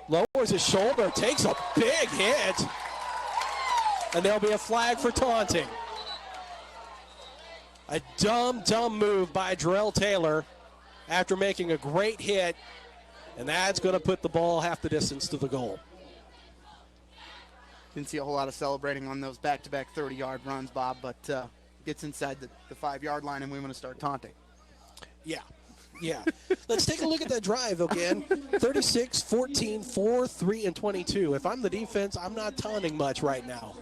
Lowers his shoulder. Takes a big hit. And there'll be a flag for taunting. A dumb move by Jarrell Taylor after making a great hit. And that's going to put the ball half the distance to the goal. Didn't see a whole lot of celebrating on those back-to-back 30-yard runs, Bob, but gets inside the 5-yard line, and we want to start taunting. Yeah. Let's take a look at that drive again. 36, 14, 4, 3, and 22. If I'm the defense, I'm not taunting much right now.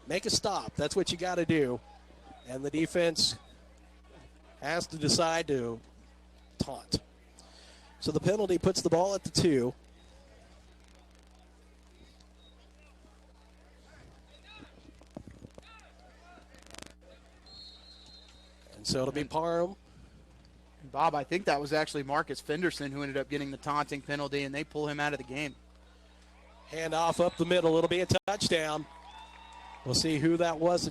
Make a stop. That's what you got to do. And the defense has to decide to taunt. So the penalty puts the ball at the 2. And so it'll be Parham. Bob, I think that was actually Marcus Fenderson who ended up getting the taunting penalty, and they pull him out of the game. Hand off up the middle. It'll be a touchdown. We'll see who that was.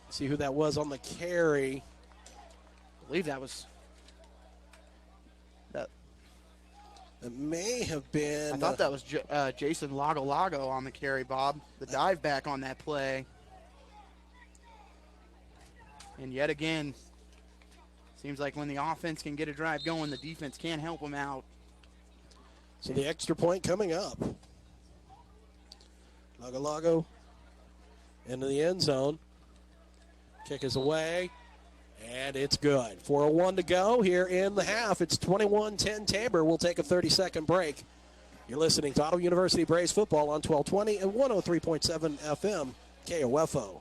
See who that was on the carry. I believe that was that. It may have been. I thought that was Jason Lago on the carry, Bob. The dive back on that play. And yet again, seems like when the offense can get a drive going, the defense can't help them out. So the extra point coming up. Lago into the end zone. Kick is away, and it's good. 4:01 to go here in the half. It's 21-10 Tabor. We'll take a 30-second break. You're listening to Ottawa University Braves football on 1220 and 103.7 FM KOFO.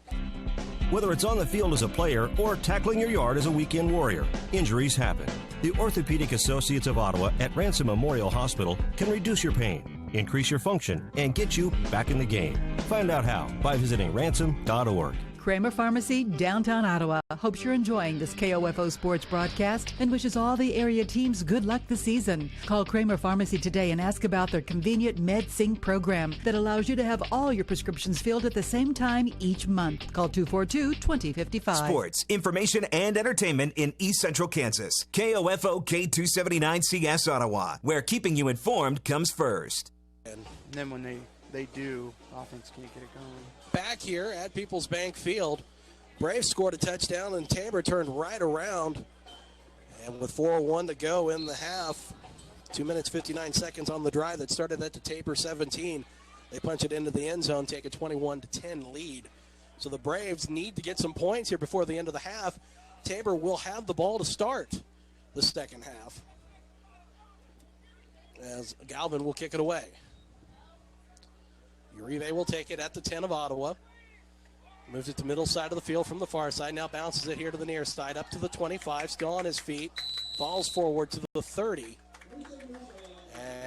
Whether it's on the field as a player or tackling your yard as a weekend warrior, injuries happen. The Orthopedic Associates of Ottawa at Ransom Memorial Hospital can reduce your pain, increase your function, and get you back in the game. Find out how by visiting ransom.org. Kramer Pharmacy, downtown Ottawa, hopes you're enjoying this KOFO sports broadcast and wishes all the area teams good luck this season. Call Kramer Pharmacy today and ask about their convenient MedSync program that allows you to have all your prescriptions filled at the same time each month. Call 242-2055. Sports, information, and entertainment in East Central Kansas. KOFO K279CS Ottawa, where keeping you informed comes first. And then when they do, offense can't get it going. Back here at Peoples Bank Field, Braves scored a touchdown and Tabor turned right around. And with 4:01 to go in the half, 2 minutes 59 seconds on the drive that started at the Tabor 17, they punch it into the end zone, take a 21-10 lead. So the Braves need to get some points here before the end of the half. Tabor will have the ball to start the second half, as Galvin will kick it away. Uribe will take it at the 10 of Ottawa. Moves it to middle side of the field from the far side. Now bounces it here to the near side, up to the 25. Still on his feet. Falls forward to the 30.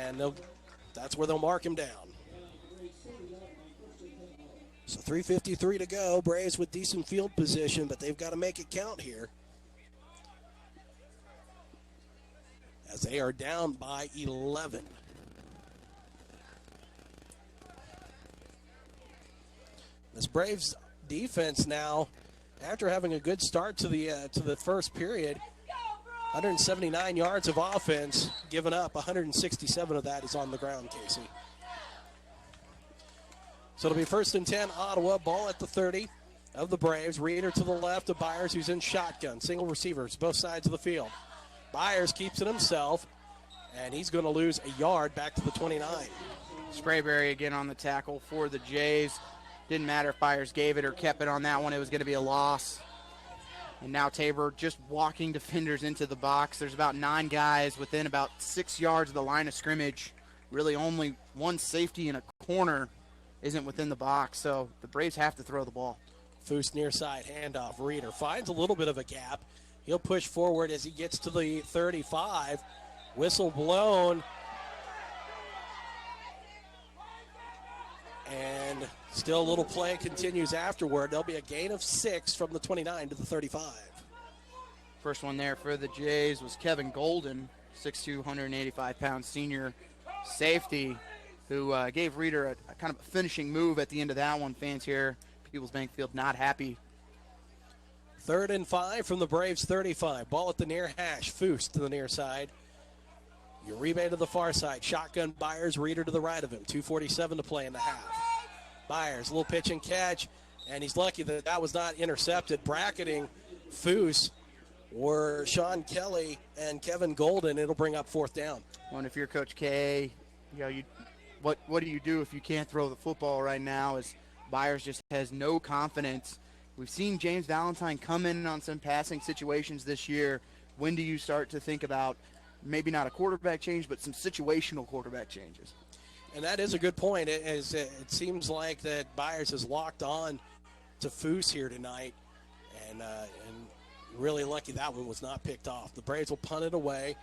And that's where they'll mark him down. So 3:53 to go. Braves with decent field position, but they've got to make it count here, as they are down by 11. This Braves defense now, after having a good start to the first period, 179 yards of offense given up. 167 of that is on the ground, Casey. So it'll be 1st and 10, Ottawa. Ball at the 30 of the Braves. Reeder to the left of Byers, who's in shotgun. Single receivers, both sides of the field. Byers keeps it himself, and he's going to lose a yard back to the 29. Sprayberry again on the tackle for the Jays. Didn't matter if Byers gave it or kept it on that one. It was going to be a loss. And now Tabor just walking defenders into the box. There's about 9 guys within about 6 yards of the line of scrimmage. Really only one safety in a corner isn't within the box, so the Braves have to throw the ball. Foose near side, handoff. Reeder finds a little bit of a gap. He'll push forward as he gets to the 35. Whistle blown. And still a little play continues afterward. There'll be a gain of 6 from the 29 to the 35. First one there for the Jays was Kevin Golden, 6'2", 185-pound senior safety, who gave Reeder a kind of a finishing move at the end of that one. Fans here, People's Bank Field, not happy. 3rd and 5 from the Braves 35. Ball at the near hash. Foose to the near side. Uribe to the far side. Shotgun Byers. Reeder to the right of him. 2:47 to play in the half. Byers, a little pitch and catch, and he's lucky that that was not intercepted. Bracketing Foose were Sean Kelly and Kevin Golden. It'll bring up 4th down. Well, and if you're Coach K, what do you do if you can't throw the football right now, as Byers just has no confidence. We've seen James Valentine come in on some passing situations this year. When do you start to think about maybe not a quarterback change, but some situational quarterback changes? And that is a good point. It seems like that Byers has locked on to Foose here tonight, and really lucky that one was not picked off. The Braves will punt it away.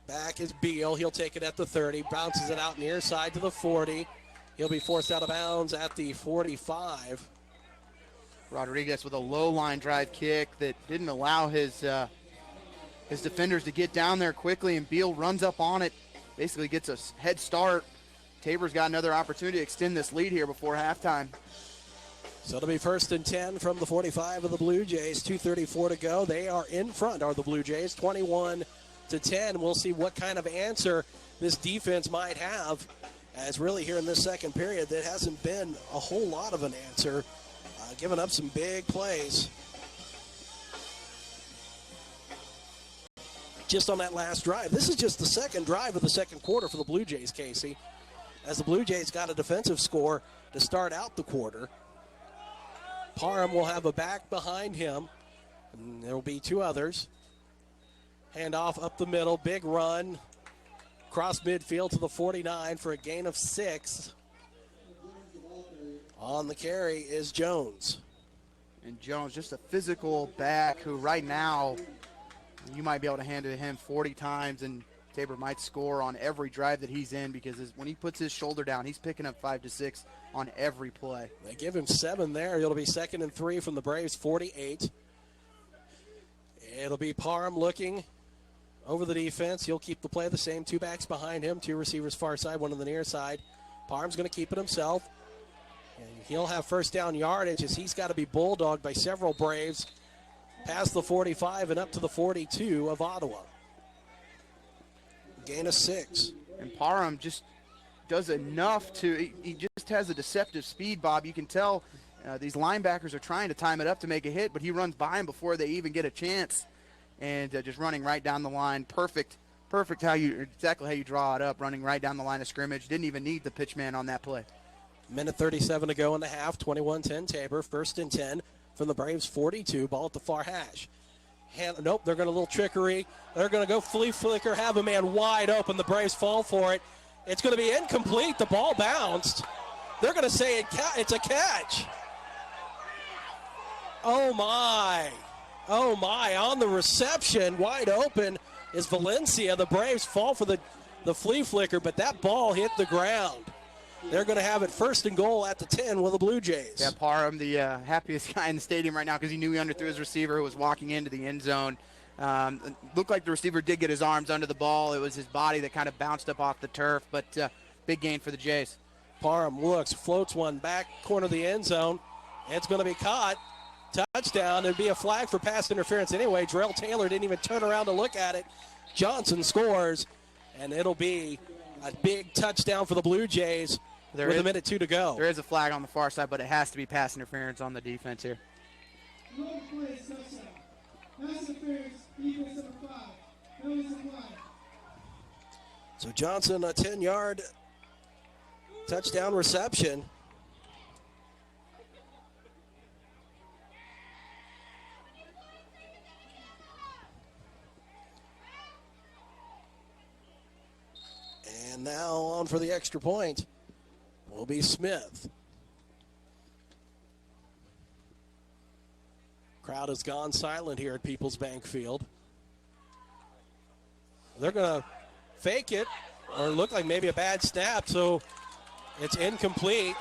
Back is Beal. He'll take it at the 30. Bounces it out near side to the 40. He'll be forced out of bounds at the 45. Rodriguez with a low line drive kick that didn't allow his defenders to get down there quickly, and Beal runs up on it, basically gets a head start. Tabor's got another opportunity to extend this lead here before halftime. So it'll be 1st and 10 from the 45 of the Blue Jays. 2:34 to go. They are in front, are the Blue Jays, 21-10. We'll see what kind of answer this defense might have, as really here in this second period, there hasn't been a whole lot of an answer, giving up some big plays. Just on that last drive. This is just the second drive of the second quarter for the Blue Jays, Casey, as the Blue Jays got a defensive score to start out the quarter. Parham will have a back behind him, and there will be 2 others. Handoff up the middle, big run, cross midfield to the 49 for a gain of 6. On the carry is Jones. And Jones, just a physical back who right now you might be able to hand it to him 40 times, and Tabor might score on every drive that he's in, because when he puts his shoulder down, he's picking up 5 to 6 on every play. They give him 7 there. It'll be 2nd and 3 from the Braves 48. It'll be Parham looking over the defense. He'll keep the play the same. 2 backs behind him, 2 receivers far side, 1 on the near side. Parham's going to keep it himself. And he'll have first down yardage, as he's got to be bulldogged by several Braves past the 45 and up to the 42 of Ottawa. Gain of 6. And Parham just does enough he just has a deceptive speed, Bob. You can tell these linebackers are trying to time it up to make a hit, but he runs by him before they even get a chance, and just running right down the line. Perfect exactly how you draw it up, running right down the line of scrimmage. Didn't even need the pitch man on that play. Minute 37 to go in the half. 21-10 Tabor. 1st and 10 from the Braves 42. Ball at the far hash. Nope, they're going to a little trickery. They're going to go flea flicker, have a man wide open. The Braves fall for it. It's going to be incomplete. The ball bounced. They're going to say it's a catch. Oh, my. Oh, my. On the reception, wide open is Valencia. The Braves fall for the flea flicker, but that ball hit the ground. They're going to have it 1st and goal at the 10 with the Blue Jays. Yeah, Parham, the happiest guy in the stadium right now because he knew he underthrew his receiver who was walking into the end zone. It looked like the receiver did get his arms under the ball. It was his body that kind of bounced up off the turf, but big gain for the Jays. Parham looks, floats one back corner of the end zone. It's going to be caught. Touchdown. It'd be a flag for pass interference anyway. Drell Taylor didn't even turn around to look at it. Johnson scores, and it'll be a big touchdown for the Blue Jays with a minute 2 to go. There is a flag on the far side, but it has to be pass interference on the defense here. No play, touchdown. Pass interference, defense number 5. Penalty supply. So Johnson, a 10-yard touchdown reception. And now on for the extra point will be Smith. Crowd has gone silent here at Peoples Bank Field. They're going to fake it or look like maybe a bad snap, so it's incomplete.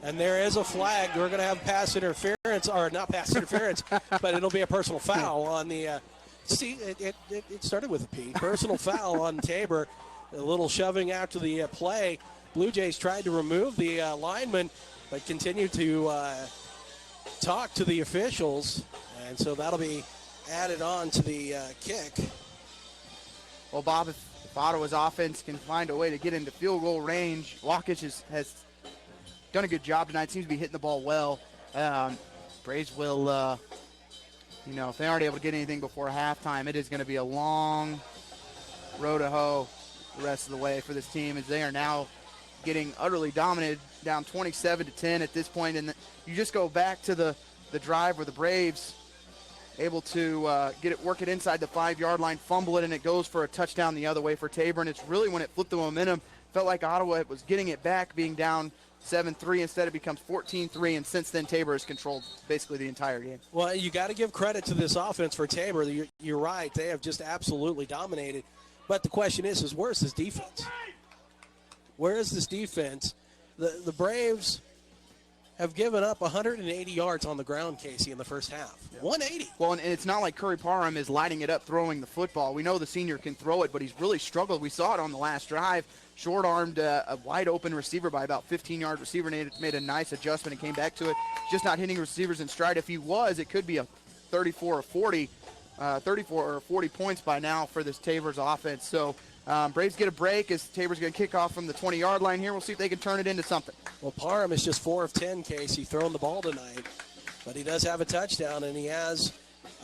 And there is a flag. We're going to have pass interference, or not pass interference, but it'll be a personal foul on the see, it started with a P. Personal foul on Tabor. A little shoving after the play. Blue Jays tried to remove the lineman, but continued to talk to the officials. And so that'll be added on to the kick. Well, Bob, if Ottawa's offense can find a way to get into field goal range, Waukich has done a good job tonight. Seems to be hitting the ball well. Braves will... if they aren't able to get anything before halftime, it is going to be a long road to hoe the rest of the way for this team, as they are now getting utterly dominated, down 27-10 at this point. And you just go back to the drive where the Braves able to work it inside the 5-yard line, fumble it, and it goes for a touchdown the other way for Tabor. And it's really when it flipped the momentum, felt like Ottawa was getting it back, being down 7-3. Instead, it becomes 14-3, and since then, Tabor has controlled basically the entire game. Well, you got to give credit to this offense for Tabor. You're right. They have just absolutely dominated. But the question is where's this defense? Where is this defense? The Braves have given up 180 yards on the ground, Casey, in the first half. 180. Well, and it's not like Curry Parham is lighting it up throwing the football. We know the senior can throw it, but he's really struggled. We saw it on the last drive. Short-armed a wide-open receiver by about 15-yard receiver, and made a nice adjustment and came back to it. Just not hitting receivers in stride. If he was, it could be a 34 or 40 points by now for this Tabor's offense. So Braves get a break as Tabor's going to kick off from the 20-yard line here. We'll see if they can turn it into something. Well, Parham is just 4 of 10, Casey, throwing the ball tonight. But he does have a touchdown, and he has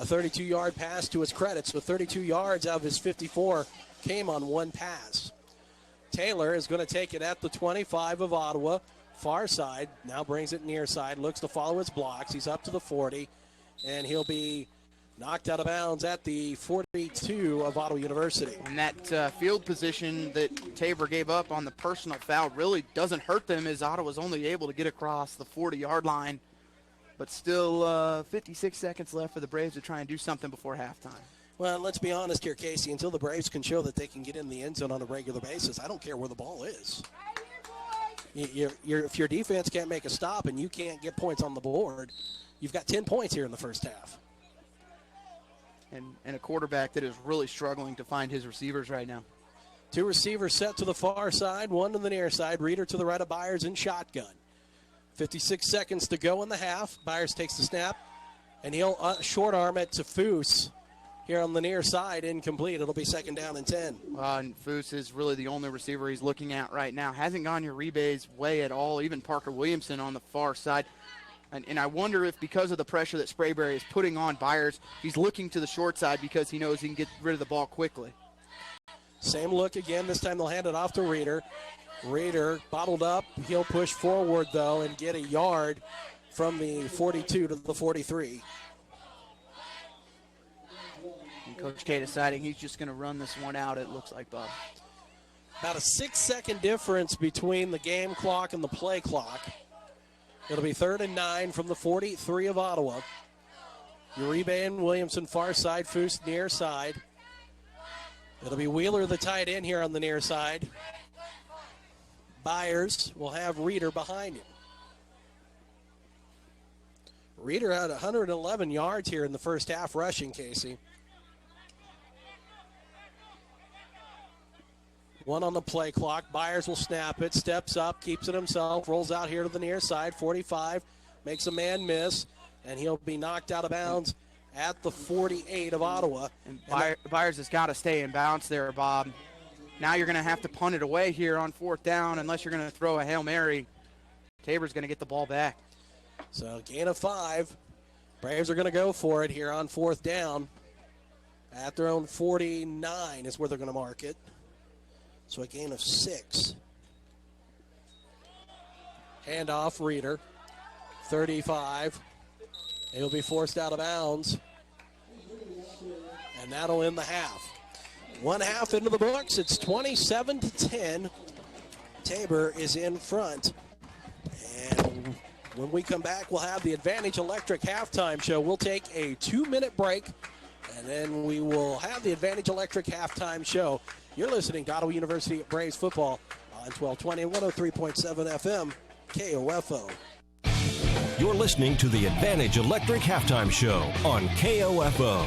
a 32-yard pass to his credit. So 32 yards out of his 54 came on one pass. Taylor is going to take it at the 25 of Ottawa, far side. Now brings it near side, looks to follow his blocks. He's up to the 40, and he'll be knocked out of bounds at the 42 of Ottawa University. And that field position that Tabor gave up on the personal foul really doesn't hurt them, as Ottawa's only able to get across the 40-yard line. But still 56 seconds left for the Braves to try and do something before halftime. Well, let's be honest here, Casey. Until the Braves can show that they can get in the end zone on a regular basis, I don't care where the ball is. If your defense can't make a stop and you can't get points on the board, you've got 10 points here in the first half. And a quarterback that is really struggling to find his receivers right now. 2 receivers set to the far side, 1 to the near side. Reeder to the right of Byers in shotgun. 56 seconds to go in the half. Byers takes the snap, and he'll short arm it to Foose here on the near side. Incomplete. It'll be 2nd down and 10. And Foose is really the only receiver he's looking at right now. Hasn't gone Uribe's way at all. Even Parker Williamson on the far side. And I wonder if because of the pressure that Sprayberry is putting on Byers, he's looking to the short side because he knows he can get rid of the ball quickly. Same look again. This time they'll hand it off to Reeder. Reeder bottled up. He'll push forward, though, and get a yard from the 42 to the 43. And Coach K deciding he's just going to run this one out, it looks like, Bob. About a 6-second difference between the game clock and the play clock. It'll be 3rd and 9 from the 43 of Ottawa. Uribe and Williamson far side, Foose near side. It'll be Wheeler the tight end here on the near side. Byers will have Reeder behind him. Reeder had 111 yards here in the first half rushing, Casey. 1 on the play clock. Byers will snap it, steps up, keeps it himself, rolls out here to the near side. 45, makes a man miss, and he'll be knocked out of bounds at the 48 of Ottawa. And Byers has got to stay in bounds there, Bob. Now you're going to have to punt it away here on 4th down unless you're going to throw a Hail Mary. Tabor's going to get the ball back. So gain of 5. Braves are going to go for it here on 4th down. At their own 49 is where they're going to mark it. So a gain of 6. Handoff, Reeder. 35. He'll be forced out of bounds. And that'll end the half. 1 half into the books. It's 27-10. Tabor is in front. And when we come back, we'll have the Advantage Electric halftime show. We'll take a 2-minute break, and then we will have the Advantage Electric halftime show. You're listening to Ottawa University Braves football on 1220 and 103.7 FM, KOFO. You're listening to the Advantage Electric halftime show on KOFO.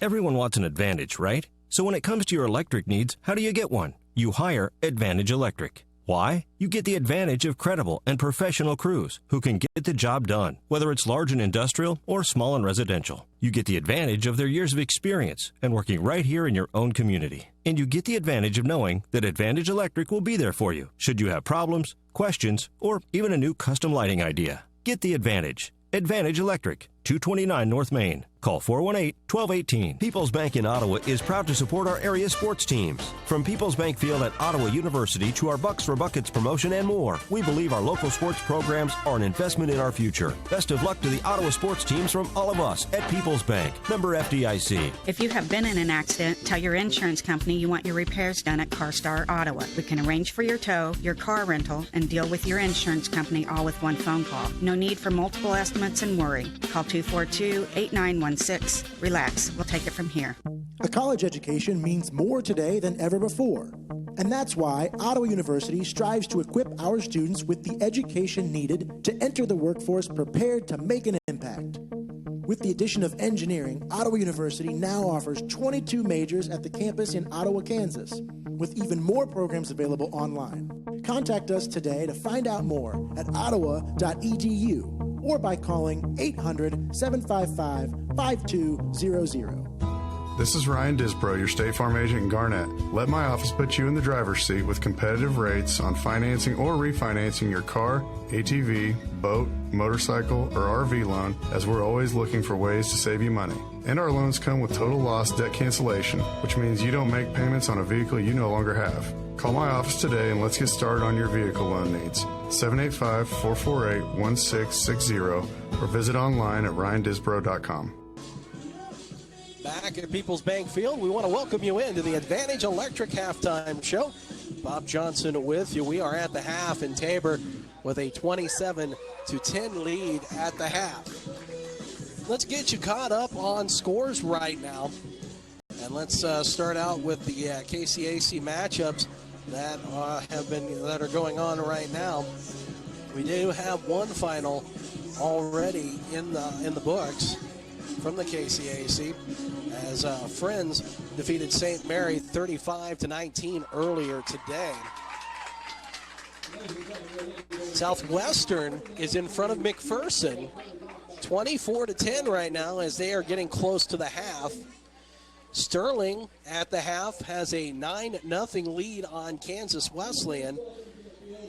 Everyone wants an Advantage, right? So when it comes to your electric needs, how do you get one? You hire Advantage Electric. Why? You get the advantage of credible and professional crews who can get the job done, whether it's large and industrial or small and residential. You get the advantage of their years of experience and working right here in your own community. And you get the advantage of knowing that Advantage Electric will be there for you should you have problems, questions, or even a new custom lighting idea. Get the advantage. Advantage Electric, 229 North Main. Call 418-1218. People's Bank in Ottawa is proud to support our area sports teams. From People's Bank Field at Ottawa University to our Bucks for Buckets promotion and more, we believe our local sports programs are an investment in our future. Best of luck to the Ottawa sports teams from all of us at People's Bank. Member FDIC. If you have been in an accident, tell your insurance company you want your repairs done at CarStar Ottawa. We can arrange for your tow, your car rental, and deal with your insurance company all with one phone call. No need for multiple estimates and worry. Call 242-8916. Relax. We'll take it from here. A college education means more today than ever before. And that's why Ottawa University strives to equip our students with the education needed to enter the workforce prepared to make an impact. With the addition of engineering, Ottawa University now offers 22 majors at the campus in Ottawa, Kansas, with even more programs available online. Contact us today to find out more at ottawa.edu or by calling 800-755-5200. This is Ryan Disbro, your State Farm agent in Garnett. Let my office put you in the driver's seat with competitive rates on financing or refinancing your car, ATV, boat, motorcycle, or RV loan, as we're always looking for ways to save you money. And our loans come with total loss debt cancellation, which means you don't make payments on a vehicle you no longer have. Call my office today and let's get started on your vehicle loan needs. 785-448-1660 or visit online at ryandisbro.com. Back at People's Bank Field, we want to welcome you into the Advantage Electric halftime show. Bob Johnson with you. We are at the half in Tabor with a 27-10 lead at the half. Let's get you caught up on scores right now. And let's start out with the KCAC matchups that are going on right now. We do have one final already in the books from the KCAC, as Friends defeated St. Mary 35-19 earlier today. Southwestern is in front of McPherson 24-10 right now as they are getting close to the half. Sterling at the half has a 9-0 lead on Kansas Wesleyan,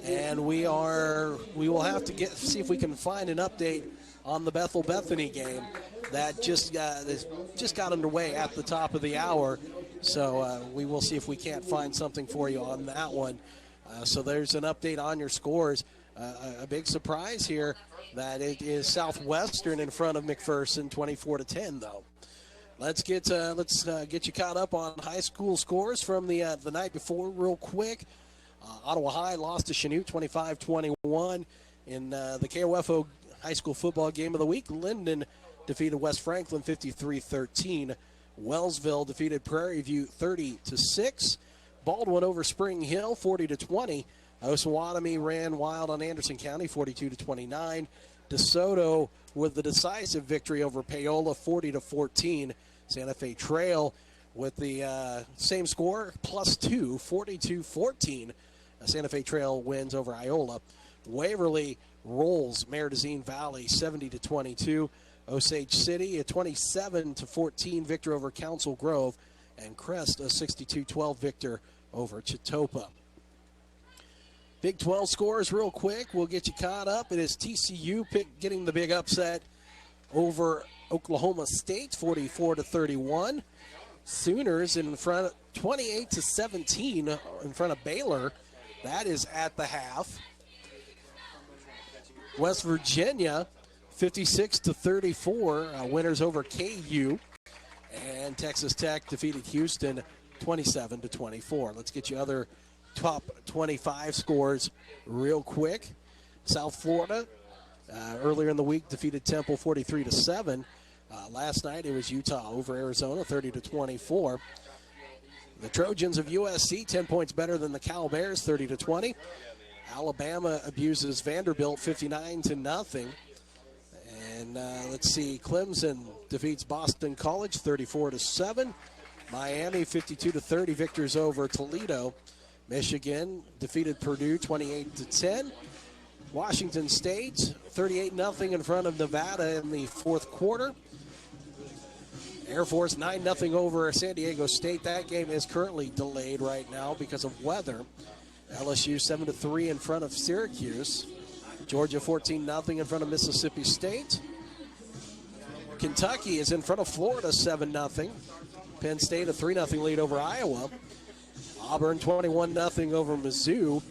and we will have to see if we can find an update on the Bethel-Bethany game that just got underway at the top of the hour. So we will see if we can't find something for you on that one. So there's an update on your scores. A big surprise here that it is Southwestern in front of McPherson 24-10 though. Let's get you caught up on high school scores from the night before real quick. Ottawa High lost to Chanute 25-21 in the KOFO high school football game of the week. Linden defeated West Franklin 53-13. Wellsville defeated Prairie View 30-6. Baldwin over Spring Hill 40-20. Osawatomie ran wild on Anderson County 42-29. DeSoto with the decisive victory over Paola 40-14. Santa Fe Trail with the same score, +2, 42-14. Santa Fe Trail wins over Iola. Waverly rolls Maridazine Valley 70-22. Osage City a 27-14 victor over Council Grove. And Crest a 62-12 victor over Chitopa. Big 12 scores real quick. We'll get you caught up. It is TCU getting the big upset over Oklahoma State, 44-31. Sooners in front, 28-17 in front of Baylor. That is at the half. West Virginia, 56-34, winners over KU. And Texas Tech defeated Houston, 27-24. Let's get you other top 25 scores real quick. South Florida earlier in the week defeated Temple 43-7. Last night it was Utah over Arizona 30-24. The Trojans of USC 10 points better than the Cal Bears 30-20. Alabama abuses Vanderbilt 59-0. And let's see, Clemson defeats Boston College 34-7. Miami 52-30 victors over Toledo. Michigan defeated Purdue 28-10. Washington State 38-0 in front of Nevada in the fourth quarter. Air Force 9-0 over San Diego State. That game is currently delayed right now because of weather. LSU 7-3 in front of Syracuse. Georgia 14-0 in front of Mississippi State. Kentucky is in front of Florida 7-0. Penn State a 3-0 lead over Iowa. Auburn 21-0 over Mizzou,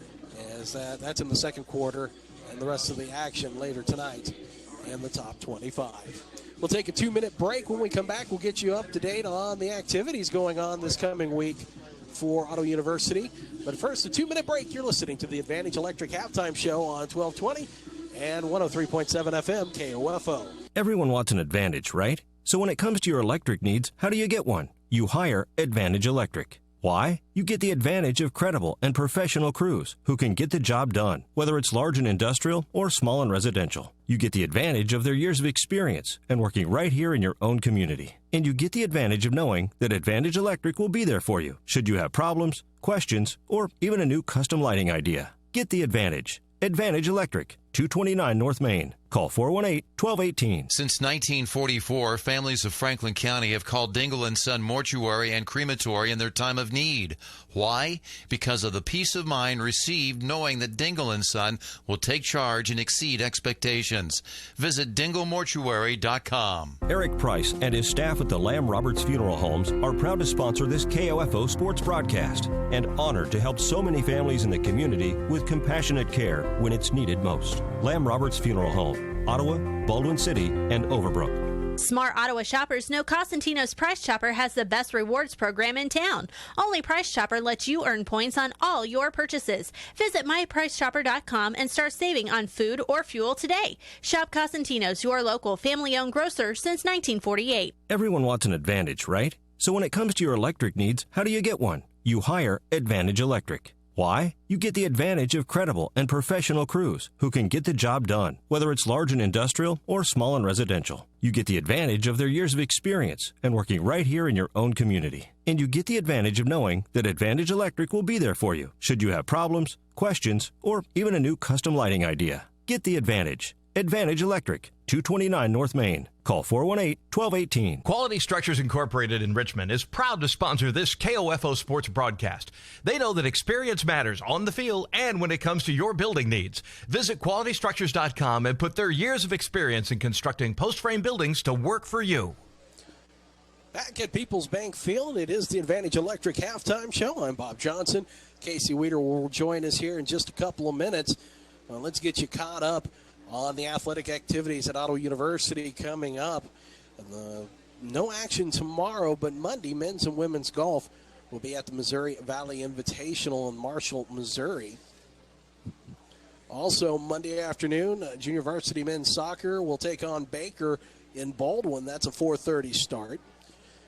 as that's in the second quarter, and the rest of the action later tonight in the top 25. We'll take a 2-minute break. When we come back, we'll get you up to date on the activities going on this coming week for Auto University. But first, a 2-minute break. You're listening to the Advantage Electric Halftime Show on 1220 and 103.7 FM KOFO. Everyone wants an Advantage, right? So when it comes to your electric needs, how do you get one? You hire Advantage Electric. Why? You get the advantage of credible and professional crews who can get the job done, whether it's large and industrial or small and residential. You get the advantage of their years of experience and working right here in your own community. And you get the advantage of knowing that Advantage Electric will be there for you should you have problems, questions, or even a new custom lighting idea. Get the advantage. Advantage Electric, 229 North Main. Call 418-1218. Since 1944, families of Franklin County have called Dingle & Son Mortuary and Crematory in their time of need. Why? Because of the peace of mind received knowing that Dingle & Son will take charge and exceed expectations. Visit dinglemortuary.com. Eric Price and his staff at the Lamb Roberts Funeral Homes are proud to sponsor this KOFO sports broadcast and honored to help so many families in the community with compassionate care when it's needed most. Lamb Roberts Funeral Home, Ottawa, Baldwin City, and Overbrook. Smart Ottawa shoppers know Costantino's Price Chopper has the best rewards program in town. Only Price Chopper lets you earn points on all your purchases. Visit mypricechopper.com and start saving on food or fuel today. Shop Costantino's, your local family-owned grocer since 1948. Everyone wants an Advantage, right? So when it comes to your electric needs, how do you get one? You hire Advantage Electric. Why? You get the advantage of credible and professional crews who can get the job done, whether it's large and industrial or small and residential. You get the advantage of their years of experience and working right here in your own community. And you get the advantage of knowing that Advantage Electric will be there for you should you have problems, questions, or even a new custom lighting idea. Get the advantage. Advantage Electric, 229 North Main. Call 418-1218. Quality Structures Incorporated in Richmond is proud to sponsor this KOFO sports broadcast. They know that experience matters on the field and when it comes to your building needs. Visit qualitystructures.com and put their years of experience in constructing post-frame buildings to work for you. Back at People's Bank Field, it is the Advantage Electric Halftime Show. I'm Bob Johnson. Casey Weeder will join us here in just a couple of minutes. Let's get you caught up on the athletic activities at Ottawa University coming up. The No action tomorrow, but Monday, men's and women's golf will be at the Missouri Valley Invitational in Marshall, Missouri. Also, Monday afternoon, junior varsity men's soccer will take on Baker in Baldwin. That's a 4:30 start.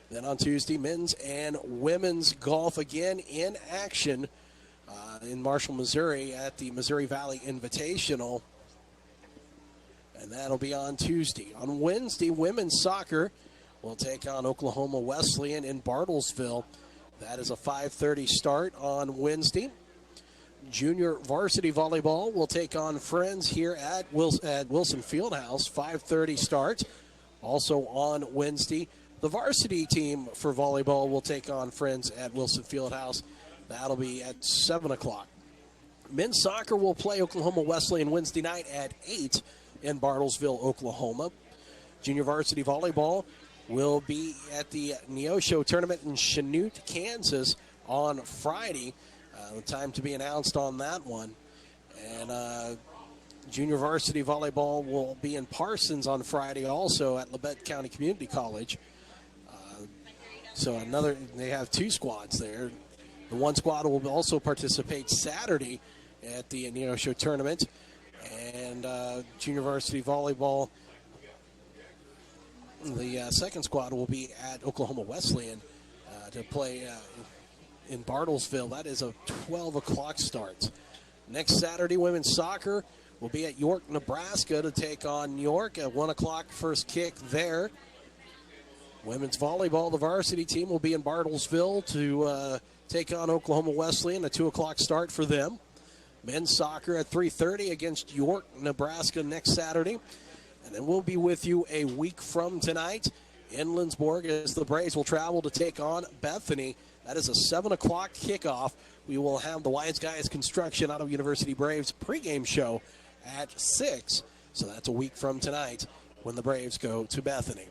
Then on Tuesday, men's and women's golf again in action in Marshall, Missouri at the Missouri Valley Invitational. And that'll be on Tuesday. On Wednesday, women's soccer will take on Oklahoma Wesleyan in Bartlesville. That is a 5:30 start on Wednesday. Junior varsity volleyball will take on Friends here at Wilson Fieldhouse, 5:30 start. Also on Wednesday, the varsity team for volleyball will take on Friends at Wilson Fieldhouse. That'll be at 7 o'clock. Men's soccer will play Oklahoma Wesleyan Wednesday night at 8 in Bartlesville, Oklahoma. Junior varsity volleyball will be at the Neosho tournament in Chanute, Kansas on Friday. Time to be announced on that one. And junior varsity volleyball will be in Parsons on Friday also at Labette County Community College. They have two squads there. The one squad will also participate Saturday at the Neosho tournament. And junior varsity volleyball, the second squad will be at Oklahoma Wesleyan to play in Bartlesville. That is a 12 o'clock start. Next Saturday, women's soccer will be at York, Nebraska to take on York at 1 o'clock first kick there. Women's volleyball, the varsity team will be in Bartlesville to take on Oklahoma Wesleyan, a 2 o'clock start for them. Men's soccer at 3:30 against York, Nebraska next Saturday. And then we'll be with you a week from tonight in Lindsborg as the Braves will travel to take on Bethany. That is a 7 o'clock kickoff. We will have the Wise Guys Construction Ottawa University Braves pregame show at 6. So that's a week from tonight when the Braves go to Bethany.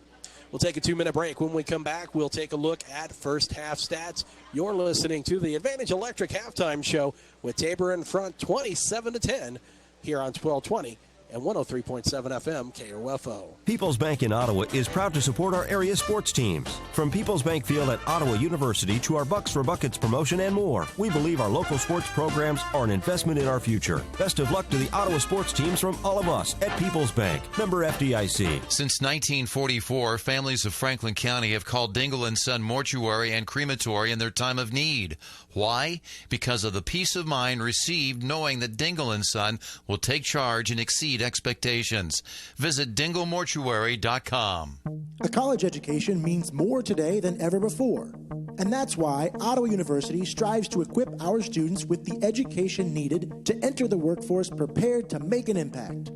We'll take a 2-minute break. When we come back, we'll take a look at first half stats. You're listening to the Advantage Electric Halftime Show with Tabor in front 27-10 here on 1220 and 103.7 FM KOFO. People's Bank in Ottawa is proud to support our area sports teams. From People's Bank Field at Ottawa University to our Bucks for Buckets promotion and more, we believe our local sports programs are an investment in our future. Best of luck to the Ottawa sports teams from all of us at People's Bank. Member FDIC. Since 1944, families of Franklin County have called Dingle & Son Mortuary and Crematory in their time of need. Why? Because of the peace of mind received knowing that Dingle & Son will take charge and exceed expectations. Visit dinglemortuary.com. A college education means more today than ever before. And that's why Ottawa University strives to equip our students with the education needed to enter the workforce prepared to make an impact.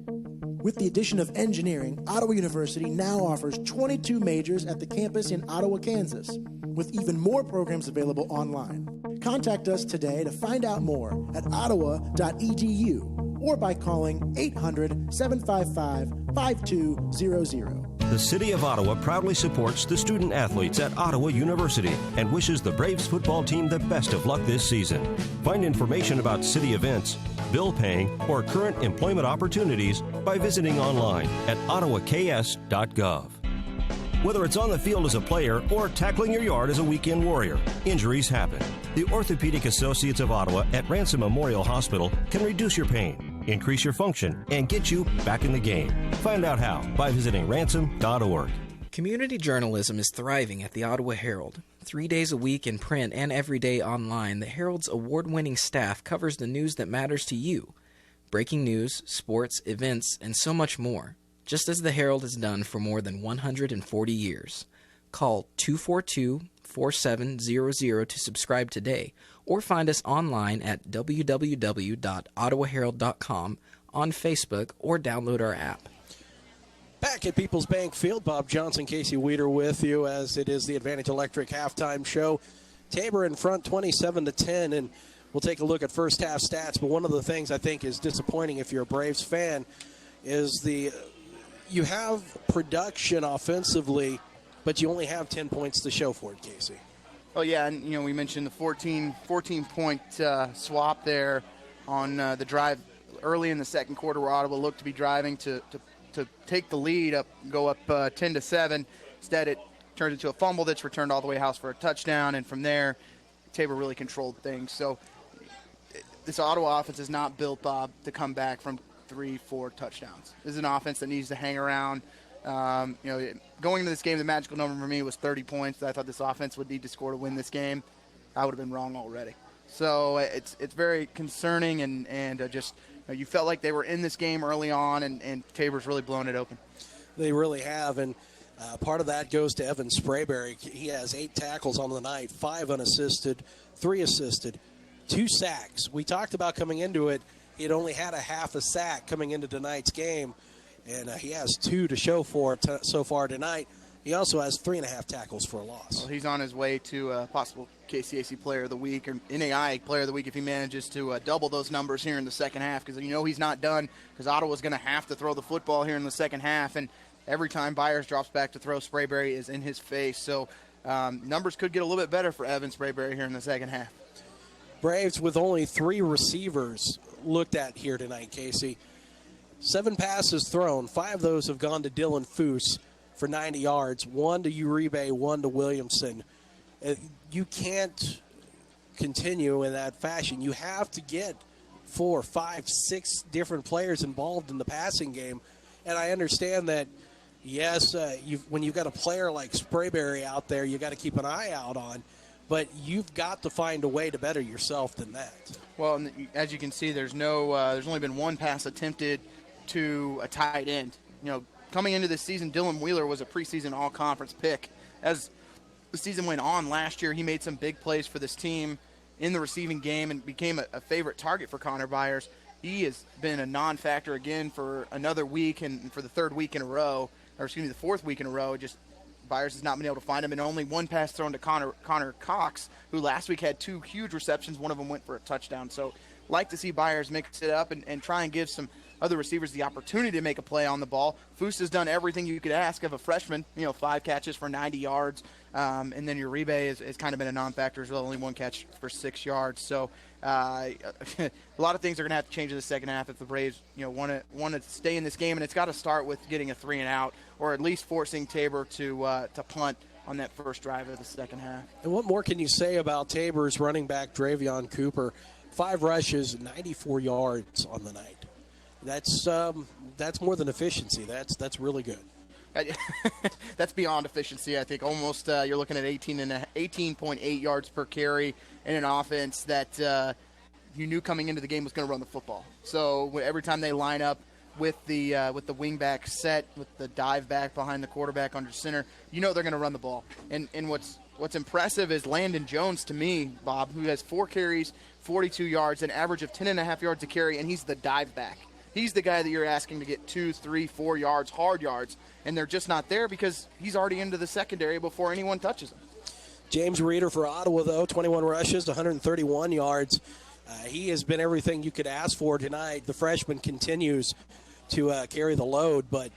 With the addition of engineering, Ottawa University now offers 22 majors at the campus in Ottawa, Kansas, with even more programs available online. Contact us today to find out more at ottawa.edu or by calling 800-755-5200. The City of Ottawa proudly supports the student athletes at Ottawa University and wishes the Braves football team the best of luck this season. Find information about city events, bill paying, or current employment opportunities by visiting online at ottawaks.gov. Whether it's on the field as a player or tackling your yard as a weekend warrior, injuries happen. The Orthopedic Associates of Ottawa at Ransom Memorial Hospital can reduce your pain, increase your function, and get you back in the game. Find out how by visiting ransom.org. Community journalism is thriving at the Ottawa Herald. 3 days a week in print and every day online, the Herald's award-winning staff covers the news that matters to you. Breaking news, sports, events, and so much more. Just as the Herald has done for more than 140 years. Call 242-4700 to subscribe today, or find us online at www.ottawaherald.com, on Facebook, or download our app. Back at People's Bank Field, Bob Johnson, Casey Weeder with you as it is the Advantage Electric halftime show. Tabor in front 27-10, and we'll take a look at first half stats. But one of the things I think is disappointing if you're a Braves fan is you have production offensively, but you only have 10 points to show for it, Casey. Oh, yeah, and, we mentioned the 14-point swap there on the drive early in the second quarter where Ottawa looked to be driving to take the lead, go up 10-7. Instead, it turns into a fumble that's returned all the way house for a touchdown, and from there, Tabor really controlled things. So this Ottawa offense is not built, Bob, to come back from 3-4 touchdowns. This is an offense that needs to hang around. Going into this game, the magical number for me was 30 points. I thought this offense would need to score to win this game. I would have been wrong already. So it's very concerning, and just you felt like they were in this game early on, and Tabor's really blown it open. They really have, and part of that goes to Evan Sprayberry. He has 8 tackles on the night, 5 unassisted, 3 assisted, 2 sacks. We talked about coming into it, he had only had a half a sack coming into tonight's game, and he has 2 to show for it so far tonight. He also has 3.5 tackles for a loss. Well, he's on his way to a possible KCAC Player of the Week or NAI Player of the Week if he manages to double those numbers here in the second half, because he's not done, because Ottawa's going to have to throw the football here in the second half, and every time Byers drops back to throw, Sprayberry is in his face. So numbers could get a little bit better for Evan Sprayberry here in the second half. Braves with only 3 receivers looked at here tonight, Casey. 7 passes thrown. 5 of those have gone to Dylan Foose for 90 yards. 1 to Uribe, 1 to Williamson. You can't continue in that fashion. You have to get 4, 5, 6 different players involved in the passing game. And I understand that, yes, when you've got a player like Sprayberry out there, you got to keep an eye out on. But you've got to find a way to better yourself than that. Well, as you can see, there's only been 1 pass attempted to a tight end. Coming into this season, Dylan Wheeler was a preseason all-conference pick. As the season went on last year, he made some big plays for this team in the receiving game and became a favorite target for Connor Byers. He has been a non-factor again for another week, and for the 4th week in a row. Just Byers has not been able to find him, and only 1 pass thrown to Connor Cox, who last week had 2 huge receptions. One of them went for a touchdown. So like to see Byers mix it up and try and give some other receivers the opportunity to make a play on the ball. Foose has done everything you could ask of a freshman, 5 catches for 90 yards. And then Uribe has kind of been a non-factor as well, only 1 catch for 6 yards. So a lot of things are going to have to change in the second half if the Braves want to stay in this game, and it's got to start with getting a 3-and-out, or at least forcing Tabor to punt on that first drive of the second half. And what more can you say about Tabor's running back Dravion Cooper? 5 rushes, 94 yards on the night. That's more than efficiency. That's really good. That's beyond efficiency, I think. Almost you're looking at 18.8 yards per carry in an offense that you knew coming into the game was going to run the football. So every time they line up with the wing back set, with the dive back behind the quarterback under center, they're going to run the ball. And what's impressive is Landon Jones, to me, Bob, who has 4 carries, 42 yards, an average of 10.5 yards a carry, and he's the dive back. He's the guy that you're asking to get 2, 3, 4 yards, hard yards, and they're just not there because he's already into the secondary before anyone touches him. James Reeder for Ottawa, though, 21 rushes, 131 yards. He has been everything you could ask for tonight. The freshman continues to carry the load, but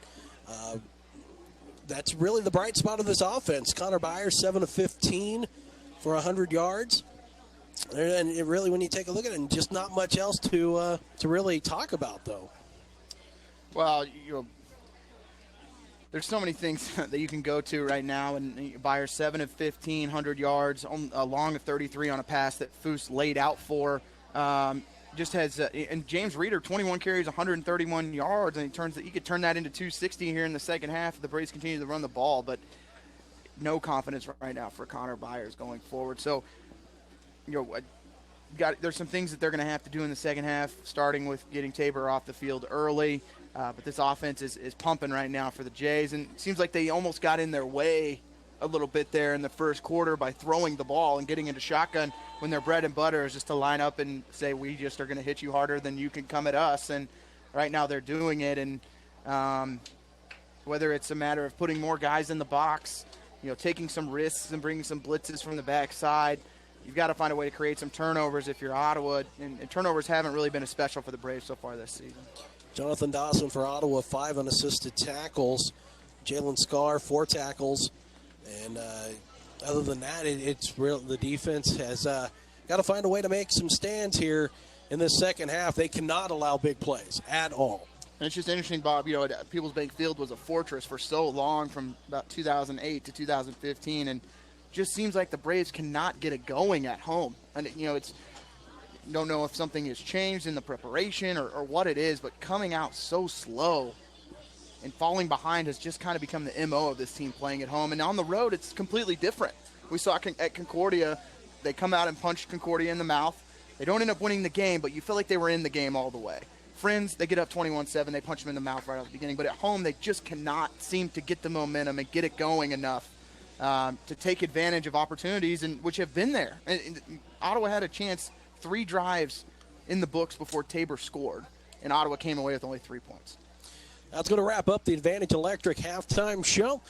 that's really the bright spot of this offense. Connor Byers, 7 of 15 for 100 yards. And it really, when you take a look at it, just not much else to really talk about, though. Well, there's so many things that you can go to right now. And Byers, 7 of 15, 100 yards, along of 33 on a pass that Foose laid out for. Just has and James Reeder, 21 carries, 131 yards, and he could turn that into 260 here in the second half if the Braves continue to run the ball. But no confidence right now for Connor Byers going forward. So, there's some things that they're going to have to do in the second half, starting with getting Tabor off the field early. But this offense is pumping right now for the Jays, and it seems like they almost got in their way a little bit there in the first quarter by throwing the ball and getting into shotgun when their bread and butter is just to line up and say, we just are going to hit you harder than you can come at us. And right now they're doing it, and whether it's a matter of putting more guys in the box, taking some risks and bringing some blitzes from the backside, you've got to find a way to create some turnovers if you're Ottawa, and turnovers haven't really been a special for the Braves so far this season. Jonathan Dawson for Ottawa, 5 unassisted tackles. Jalen Scarr, 4 tackles. And other than that, it's real. The defense has got to find a way to make some stands here in this second half. They cannot allow big plays at all. And it's just interesting, Bob, People's Bank Field was a fortress for so long from about 2008 to 2015, and just seems like the Braves cannot get it going at home. And, don't know if something has changed in the preparation or what it is, but coming out so slow and falling behind has just kind of become the MO of this team playing at home. And on the road, it's completely different. We saw at Concordia, they come out and punch Concordia in the mouth. They don't end up winning the game, but you feel like they were in the game all the way. Friends, they get up 21-7. They punch them in the mouth right at the beginning. But at home, they just cannot seem to get the momentum and get it going enough to take advantage of opportunities, which have been there. And Ottawa had a chance 3 drives in the books before Tabor scored, and Ottawa came away with only 3 points. That's going to wrap up the Advantage Electric halftime show.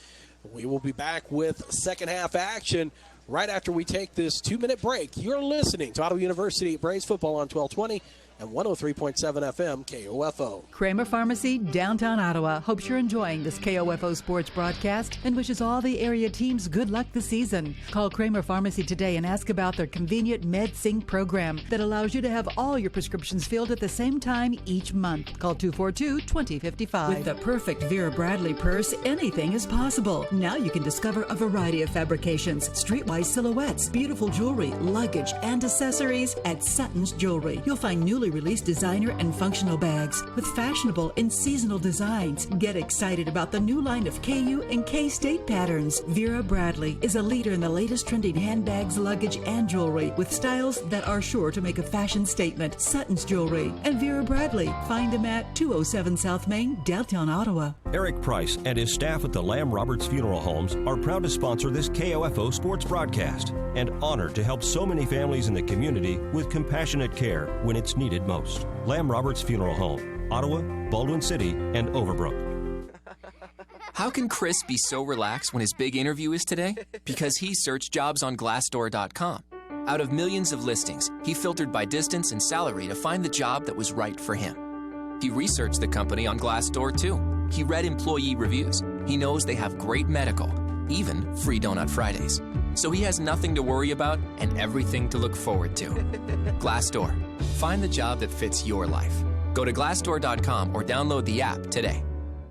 We will be back with second half action right after we take this 2-minute break. You're listening to Ottawa University Braves football on 1220 and 103.7 FM KOFO. Kramer Pharmacy, downtown Ottawa, hopes you're enjoying this KOFO sports broadcast and wishes all the area teams good luck this season. Call Kramer Pharmacy today and ask about their convenient MedSync program that allows you to have all your prescriptions filled at the same time each month. Call 242-2055. With the perfect Vera Bradley purse, anything is possible. Now you can discover a variety of fabrications, streetwise silhouettes, beautiful jewelry, luggage, and accessories at Sutton's Jewelry. You'll find newly released designer and functional bags with fashionable and seasonal designs. Get excited about the new line of KU and K-State patterns. Vera Bradley is a leader in the latest trending handbags, luggage, and jewelry with styles that are sure to make a fashion statement. Sutton's Jewelry and Vera Bradley. Find them at 207 South Main, downtown Ottawa. Eric Price and his staff at the Lamb Roberts Funeral Homes are proud to sponsor this KOFO sports broadcast and honored to help so many families in the community with compassionate care when it's needed most. Lamb Roberts Funeral Home, Ottawa, Baldwin City, and Overbrook. How can Chris be so relaxed when his big interview is today? Because he searched jobs on Glassdoor.com. Out of millions of listings, he filtered by distance and salary to find the job that was right for him. He researched the company on Glassdoor too. He read employee reviews. He knows they have great medical, even free Donut Fridays. So he has nothing to worry about and everything to look forward to. Glassdoor. Find the job that fits your life. Go to Glassdoor.com or download the app today.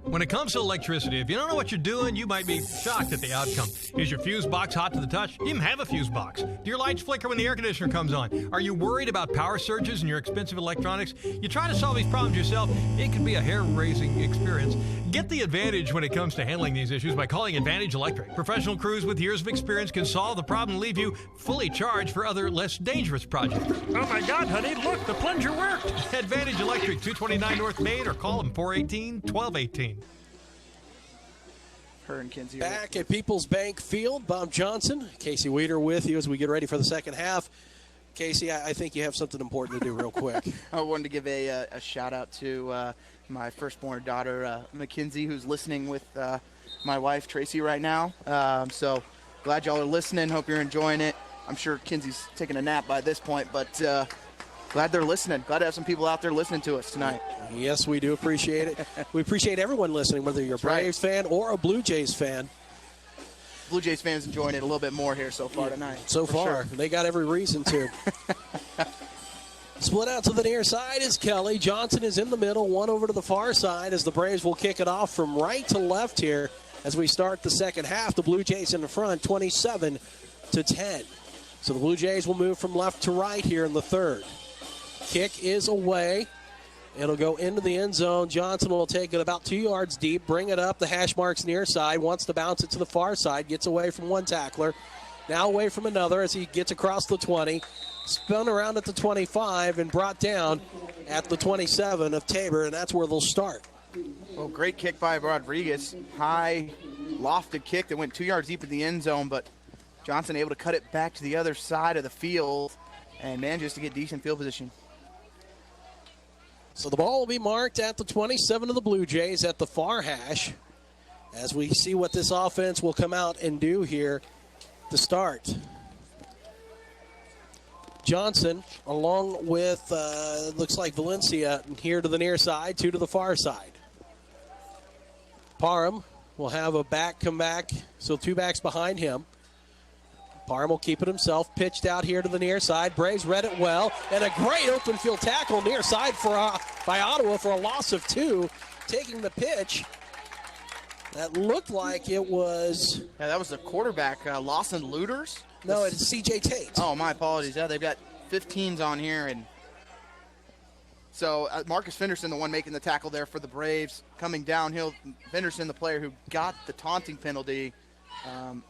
When it comes to electricity, if you don't know what you're doing, you might be shocked at the outcome. Is your fuse box hot to the touch? You even have a fuse box. Do your lights flicker when the air conditioner comes on? Are you worried about power surges in your expensive electronics? You try to solve these problems yourself, it can be a hair-raising experience. Get the advantage when it comes to handling these issues by calling Advantage Electric. Professional crews with years of experience can solve the problem and leave you fully charged for other, less dangerous projects. Oh my God, honey, look, the plunger worked. Advantage Electric, 229 North Main, or call them 418-1218. Her and Kinsey back at People's Bank Field. Bob Johnson, Casey Weeder with you as we get ready for the second half. Casey, I think you have something important to do real quick. I wanted to give a shout out to my firstborn daughter, Mackenzie, who's listening with my wife, Tracy, right now. So glad y'all are listening. Hope you're enjoying it. I'm sure Kinsey's taking a nap by this point, but glad they're listening. Glad to have some people out there listening to us tonight. Yes, we do appreciate it. We appreciate everyone listening, whether you're a Braves fan or a Blue Jays fan. Blue Jays fans enjoying it a little bit more here so far tonight. So far, they got every reason to. Split out to the near side is Kelly. Johnson is in the middle, one over to the far side as the Braves will kick it off from right to left here as we start the second half. The Blue Jays in the front, 27-10. So the Blue Jays will move from left to right here in the third. Kick is away. It'll go into the end zone. Johnson will take it about 2 yards deep, bring it up the hash marks near side, wants to bounce it to the far side, gets away from one tackler, now away from another as he gets across the 20, spun around at the 25 and brought down at the 27 of Tabor, and that's where they'll start. Well, great kick by Rodriguez. High, lofted kick that went 2 yards deep in the end zone, but Johnson able to cut it back to the other side of the field and manages to get decent field position. So the ball will be marked at the 27 of the Blue Jays at the far hash as we see what this offense will come out and do here to start. Johnson, along with, looks like Valencia, here to the near side, two to the far side. Parham will have a back come back, so two backs behind him. Parham will keep it himself. Pitched out here to the near side. Braves read it well. And a great open field tackle near side by Ottawa for a loss of 2. Taking the pitch. That looked like it was... Yeah, that was the quarterback, Lawson Looters. No, it's C.J. Tate. Oh, my apologies. Yeah, they've got 15s on here. And so Marcus Fenderson, the one making the tackle there for the Braves. Coming downhill, Fenderson, the player who got the taunting penalty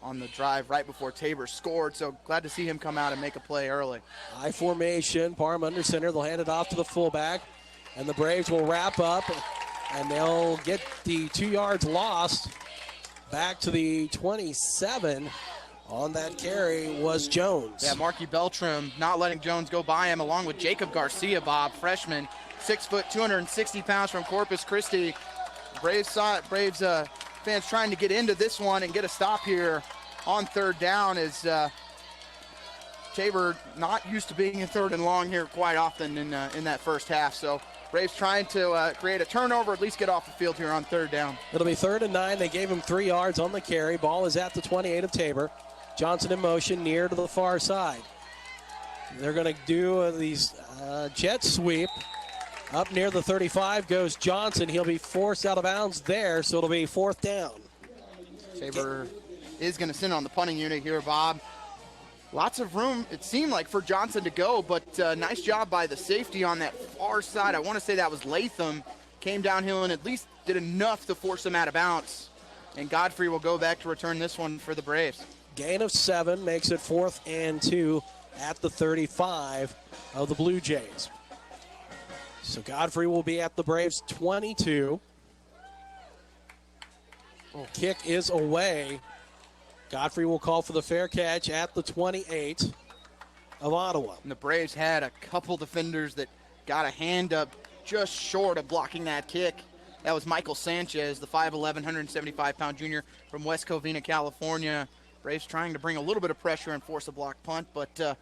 on the drive right before Tabor scored. So glad to see him come out and make a play early. High formation, Parham under center. They'll hand it off to the fullback. And the Braves will wrap up. And they'll get the 2 yards lost back to the 27. On that carry was Jones. Yeah, Marky Beltram not letting Jones go by him, along with Jacob Garcia, Bob, freshman, 6 foot, 260 pounds from Corpus Christi. Braves fans trying to get into this one and get a stop here on 3rd down as Tabor not used to being in 3rd and long here quite often in that first half. So Braves trying to create a turnover, at least get off the field here on 3rd down. It'll be 3rd and 9. They gave him 3 yards on the carry. Ball is at the 28 of Tabor. Johnson in motion near to the far side. They're going to do these jet sweep. Up near the 35 goes Johnson. He'll be forced out of bounds there, so it'll be 4th down. Tabor is going to send on the punting unit here, Bob. Lots of room, it seemed like, for Johnson to go, but nice job by the safety on that far side. I want to say that was Latham. Came downhill and at least did enough to force him out of bounds. And Godfrey will go back to return this one for the Braves. Gain of 7 makes it 4th and 2 at the 35 of the Blue Jays. So Godfrey will be at the Braves 22. Kick is away. Godfrey will call for the fair catch at the 28 of Ottawa. And the Braves had a couple defenders that got a hand up just short of blocking that kick. That was Michael Sanchez, the 5'11", 175-pound junior from West Covina, California. Braves trying to bring a little bit of pressure and force a block punt, but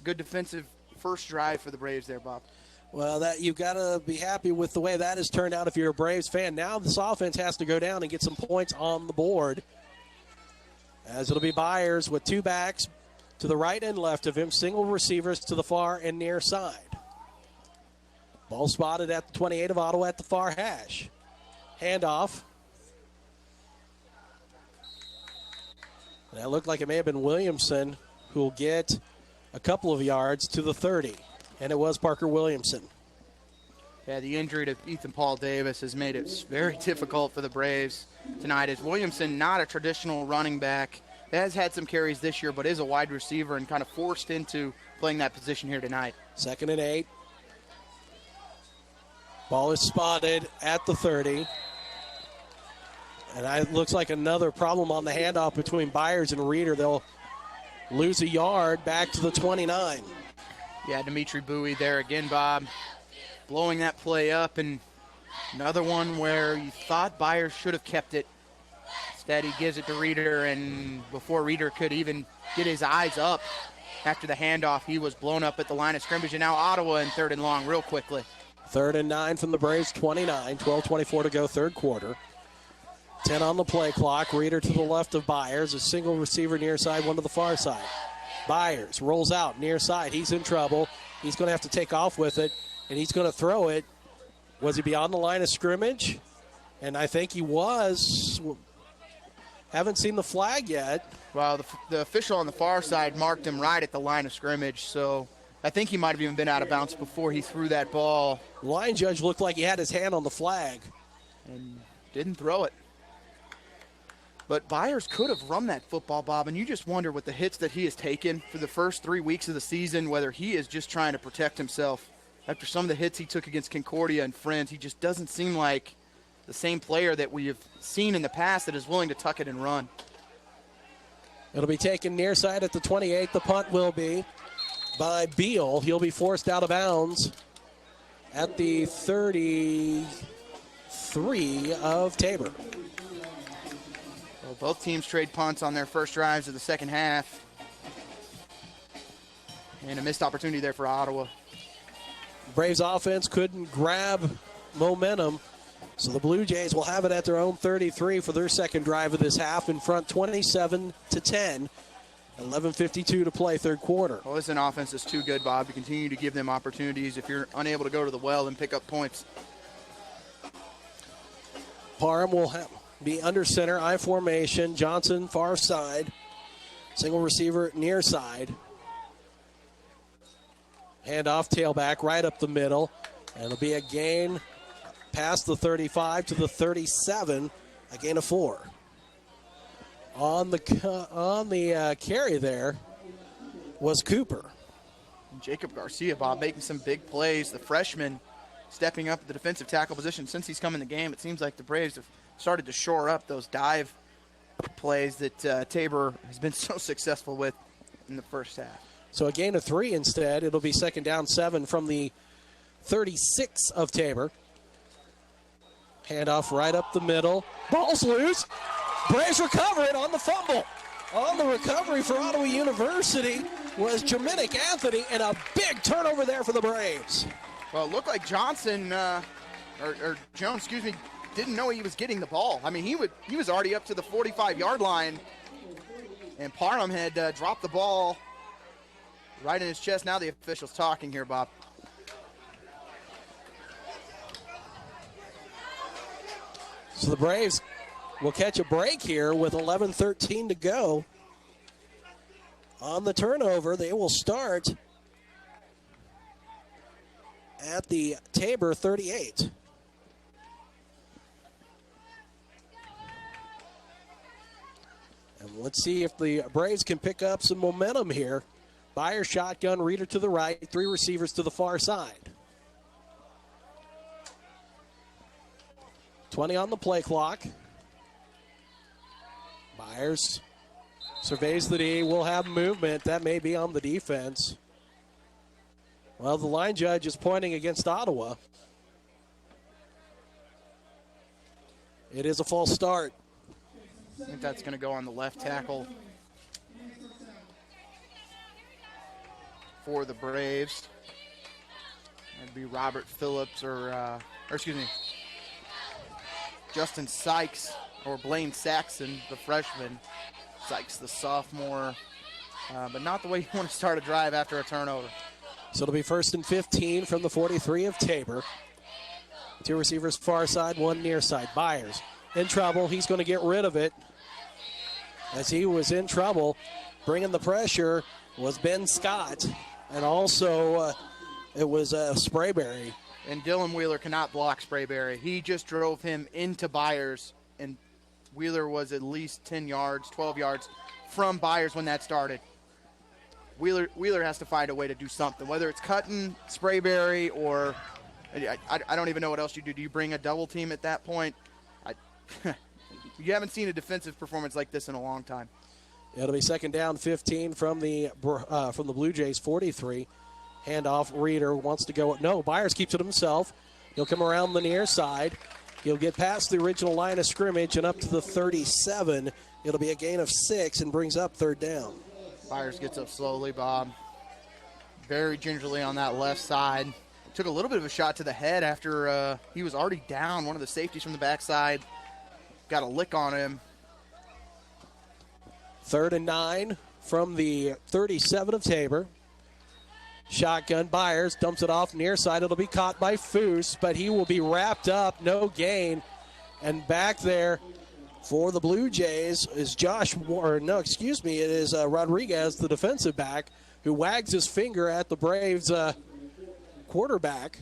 good defensive first drive for the Braves there, Bob. Well, you've got to be happy with the way that has turned out if you're a Braves fan. Now this offense has to go down and get some points on the board, as it'll be Byers with 2 backs to the right and left of him, single receivers to the far and near side. Ball spotted at the 28 of Ottawa at the far hash. Handoff. That looked like it may have been Williamson who will get a couple of yards to the 30. And it was Parker Williamson. Yeah, the injury to Ethan Paul Davis has made it very difficult for the Braves tonight, as Williamson, not a traditional running back, has had some carries this year, but is a wide receiver and kind of forced into playing that position here tonight. 2nd and 8. Ball is spotted at the 30. And it looks like another problem on the handoff between Byers and Reeder. They'll lose a yard back to the 29. Yeah, Dimitri Bowie there again, Bob, blowing that play up, and another one where you thought Byers should have kept it. Instead, he gives it to Reeder, and before Reeder could even get his eyes up after the handoff, he was blown up at the line of scrimmage, and now Ottawa in 3rd and long real quickly. 3rd and 9 from the Braves, 29, 12:24 to go, 3rd quarter. 10 on the play clock. Reeder to the left of Byers, a single receiver near side, one to the far side. Byers rolls out near side. He's in trouble. He's going to have to take off with it, and he's going to throw it. Was he beyond the line of scrimmage? And I think he was. Haven't seen the flag yet. Well, the official on the far side marked him right at the line of scrimmage, so I think he might have even been out of bounds before he threw that ball. The line judge looked like he had his hand on the flag. And didn't throw it. But Byers could have run that football, Bob, and you just wonder with the hits that he has taken for the first 3 weeks of the season, whether he is just trying to protect himself. After some of the hits he took against Concordia and Friends, he just doesn't seem like the same player that we have seen in the past that is willing to tuck it and run. It'll be taken near side at the 28. The punt will be by Beal. He'll be forced out of bounds at the 33 of Tabor. Well, both teams trade punts on their first drives of the second half. And a missed opportunity there for Ottawa. Braves offense couldn't grab momentum, so the Blue Jays will have it at their own 33 for their second drive of this half, in front 27-10. 11:52 to play, third quarter. Well, this is an offense that's too good, Bob. You continue to give them opportunities. If you're unable to go to the well and pick up points. Parham will be under center, I formation. Johnson far side. Single receiver near side. Handoff, tailback, right up the middle. And it'll be a gain past the 35 to the 37, a gain of 4. On the carry there was Cooper. Jacob Garcia, Bob, making some big plays. The freshman stepping up at the defensive tackle position. Since he's come in the game, it seems like the Braves have started to shore up those dive plays that Tabor has been so successful with in the first half. So a gain of 3 instead. It'll be second down 7 from the 36 of Tabor. Handoff right up the middle. Ball's loose. Braves recover it on the fumble. On the recovery for Ottawa University was Jerminic Anthony, and a big turnover there for the Braves. Well, it looked like Johnson, or Jones, excuse me, didn't know he was getting the ball. I mean, he was already up to the 45-yard line, and Parham had dropped the ball right in his chest. Now the official's talking here, Bob. So the Braves will catch a break here with 11:13 to go. On the turnover, they will start at the Tabor 38. And let's see if the Braves can pick up some momentum here. Buyer shotgun, Reader to the right, 3 receivers to the far side. 20 on the play clock. Byers surveys the D, will have movement. That may be on the defense. Well, the line judge is pointing against Ottawa. It is a false start. I think that's going to go on the left tackle for the Braves. That'd be Robert Phillips or excuse me, Justin Sykes or Blaine Saxon, the freshman. Sykes, the sophomore. But not the way you want to start a drive after a turnover. So it'll be 1st and 15 from the 43 of Tabor. 2 receivers far side, 1 near side. Byers in trouble. He's going to get rid of it. As he was in trouble, bringing the pressure was Ben Scott. And also it was Sprayberry. And Dylan Wheeler cannot block Sprayberry. He just drove him into Byers, and Wheeler was at least 10 yards, 12 yards from Byers when that started. Wheeler has to find a way to do something, whether it's cutting Sprayberry or I don't even know what else you do. Do you bring a double team at that point? You haven't seen a defensive performance like this in a long time. It'll be second down 15 from the Blue Jays 43. Handoff, Reader wants to go. No, Byers keeps it himself. He'll come around the near side. He'll get past the original line of scrimmage and up to the 37. It'll be a gain of 6 and brings up third down. Byers gets up slowly, Bob. Very gingerly on that left side. Took a little bit of a shot to the head after he was already down. One of the safeties from the backside got a lick on him. 3rd and 9 from the 37 of Tabor. Shotgun, Byers dumps it off near side. It'll be caught by Foose, but he will be wrapped up, no gain. And back there for the Blue Jays is it is Rodriguez, the defensive back, who wags his finger at the Braves quarterback.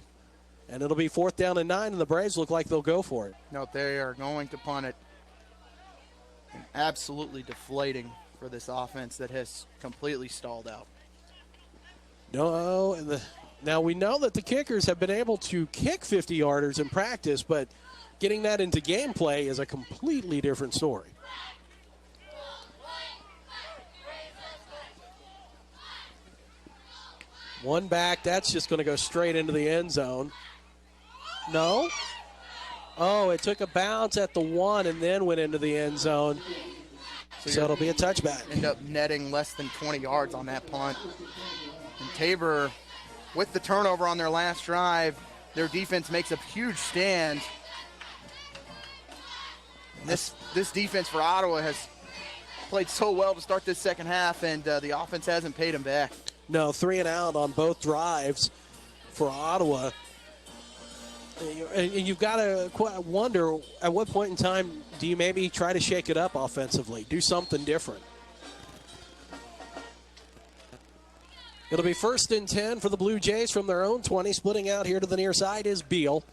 And it'll be 4th down and 9, and the Braves look like they'll go for it. No, they are going to punt it. Absolutely deflating for this offense that has completely stalled out. No, now we know that the kickers have been able to kick 50-yarders in practice, but getting that into gameplay is a completely different story. One back, that's just going to go straight into the end zone. No. Oh, it took a bounce at the 1 and then went into the end zone. So it'll be a touchback. End up netting less than 20 yards on that punt. And Tabor, with the turnover on their last drive, their defense makes a huge stand. This defense for Ottawa has played so well to start this second half, and the offense hasn't paid them back. No, 3 and out on both drives for Ottawa. And you've got to wonder, at what point in time do you maybe try to shake it up offensively, do something different? It'll be 1st and 10 for the Blue Jays from their own 20. Splitting out here to the near side is Beal.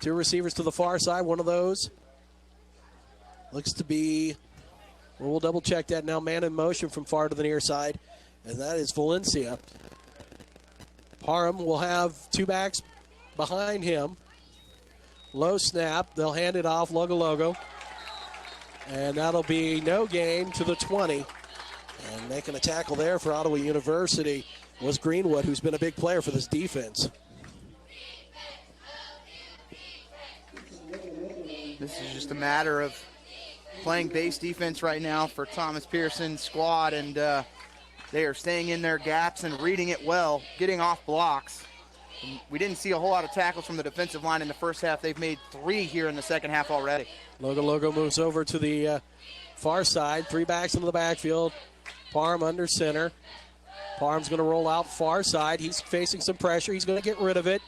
2 receivers to the far side. One of those looks to be, well, we'll double check that now, man in motion from far to the near side, and that is Valencia. Parham will have 2 backs behind him. Low snap. They'll hand it off. Logo. And that'll be no gain to the 20. And making a tackle there for Ottawa University was Greenwood, who's been a big player for this defense. This is just a matter of playing base defense right now for Thomas Pearson's squad, and they are staying in their gaps and reading it well, getting off blocks. And we didn't see a whole lot of tackles from the defensive line in the first half. They've made 3 here in the second half already. Logo moves over to the far side. 3 backs into the backfield. Parham under center. Parham's going to roll out far side. He's facing some pressure. He's going to get rid of it.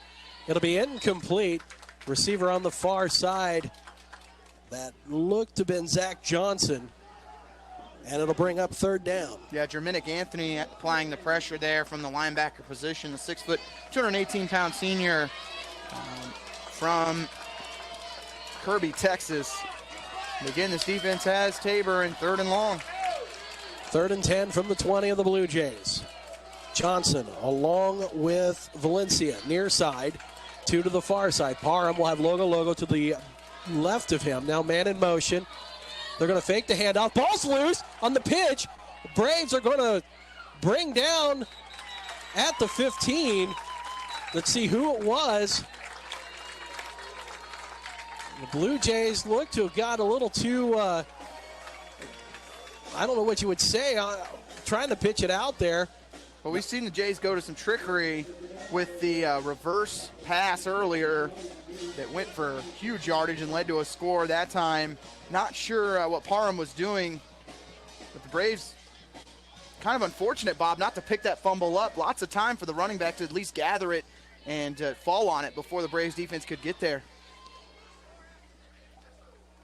It'll be incomplete. Receiver on the far side. That looked to have been Zach Johnson. And it'll bring up 3rd down. Yeah, Germanic Anthony applying the pressure there from the linebacker position. The 6', 218-pound senior from Kirby, Texas. And again, this defense has Tabor in 3rd and long. 3rd and 10 from the 20 of the Blue Jays. Johnson along with Valencia near side. 2 to the far side. Parham will have Logo to the left of him. Now man in motion. They're going to fake the handoff. Ball's loose on the pitch. Braves are going to bring down at the 15. Let's see who it was. The Blue Jays look to have got a little too, I don't know what you would say, trying to pitch it out there. Well, we've seen the Jays go to some trickery with the reverse pass earlier that went for huge yardage and led to a score that time. Not sure what Parham was doing, but the Braves, kind of unfortunate, Bob, not to pick that fumble up. Lots of time for the running back to at least gather it and fall on it before the Braves defense could get there.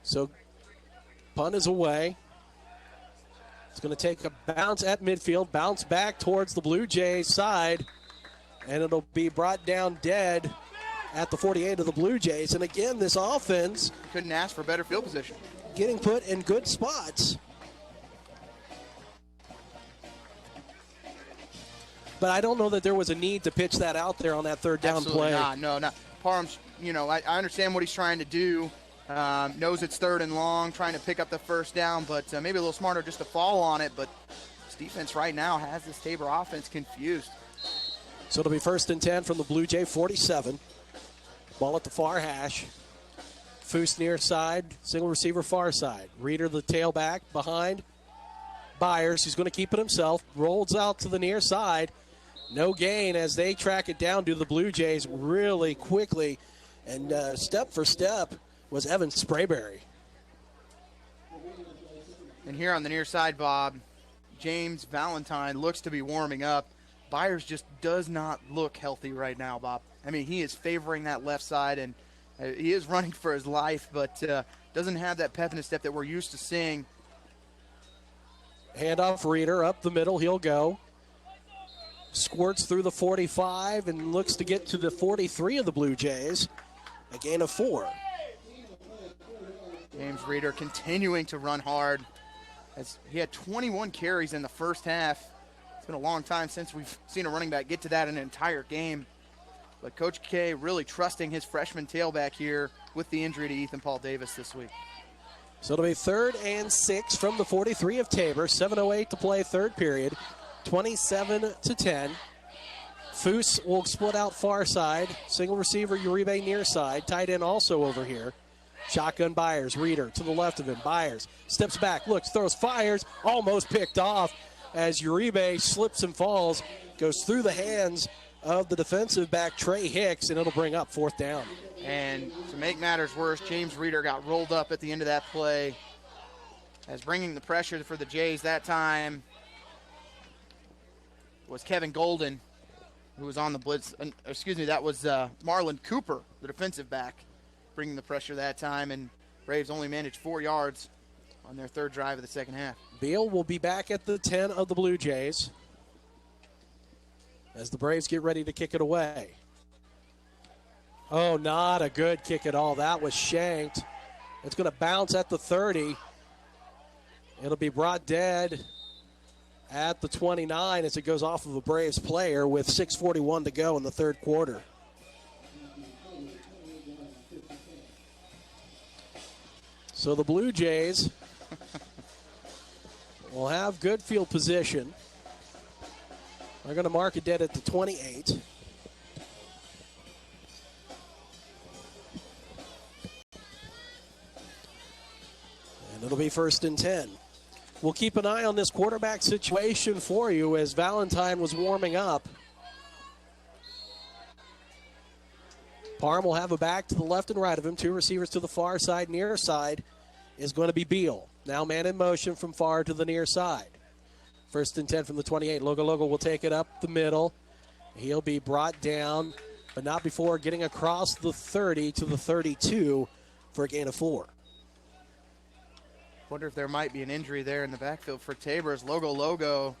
So punt is away. It's going to take a bounce at midfield, bounce back towards the Blue Jays side, and it'll be brought down dead at the 48 of the Blue Jays. And again, this offense couldn't ask for better field position. Getting put in good spots. But I don't know that there was a need to pitch that out there on that 3rd down Absolutely play. No. Parham's, I understand what he's trying to do. Knows it's 3rd and long, trying to pick up the 1st down, but maybe a little smarter just to fall on it. But this defense right now has this Tabor offense confused. So it'll be 1st and 10 from the Blue Jay 47. Ball at the far hash. Foose near side, single receiver far side. Reeder the tailback behind Byers, who's going to keep it himself. Rolls out to the near side. No gain as they track it down to the Blue Jays really quickly. And step for step was Evan Sprayberry. And here on the near side, Bob, James Valentine looks to be warming up. Byers just does not look healthy right now, Bob. I mean, he is favoring that left side, and he is running for his life, but doesn't have that pep in his step that we're used to seeing. Handoff Reeder up the middle. He'll go. Squirts through the 45 and looks to get to the 43 of the Blue Jays. A gain of 4. James Reeder continuing to run hard as he had 21 carries in the first half. It's been a long time since we've seen a running back get to that in an entire game. But Coach K really trusting his freshman tailback here with the injury to Ethan Paul Davis this week. So it'll be 3rd and 6 from the 43 of Tabor. 7:08 to play, 3rd period. 27-10. Foose will split out far side. Single receiver Uribe near side. Tight end also over here. Shotgun Byers. Reeder to the left of him. Byers steps back, looks, throws, fires. Almost picked off as Uribe slips and falls. Goes through the hands of the defensive back Trey Hicks, and it'll bring up 4th down. And to make matters worse, James Reeder got rolled up at the end of that play. As bringing the pressure for the Jays that time was Kevin Golden, who was on the blitz. That was Marlon Cooper, the defensive back, bringing the pressure that time, and Braves only managed 4 yards on their third drive of the second half. Beal will be back at the 10 of the Blue Jays as the Braves get ready to kick it away. Oh, not a good kick at all. That was shanked. It's going to bounce at the 30. It'll be brought dead at the 29 as it goes off of a Braves player with 6:41 to go in the third quarter. So the Blue Jays will have good field position. They're going to mark it dead at the 28. And it'll be 1st and 10. We'll keep an eye on this quarterback situation for you as Valentine was warming up. Parham will have a back to the left and right of him. 2 receivers to the far side. Near side is going to be Beal. Now man in motion from far to the near side. 1st and 10 from the 28. Logo will take it up the middle. He'll be brought down, but not before getting across the 30 to the 32 for a gain of 4. Wonder if there might be an injury there in the backfield for Tabor, as Logo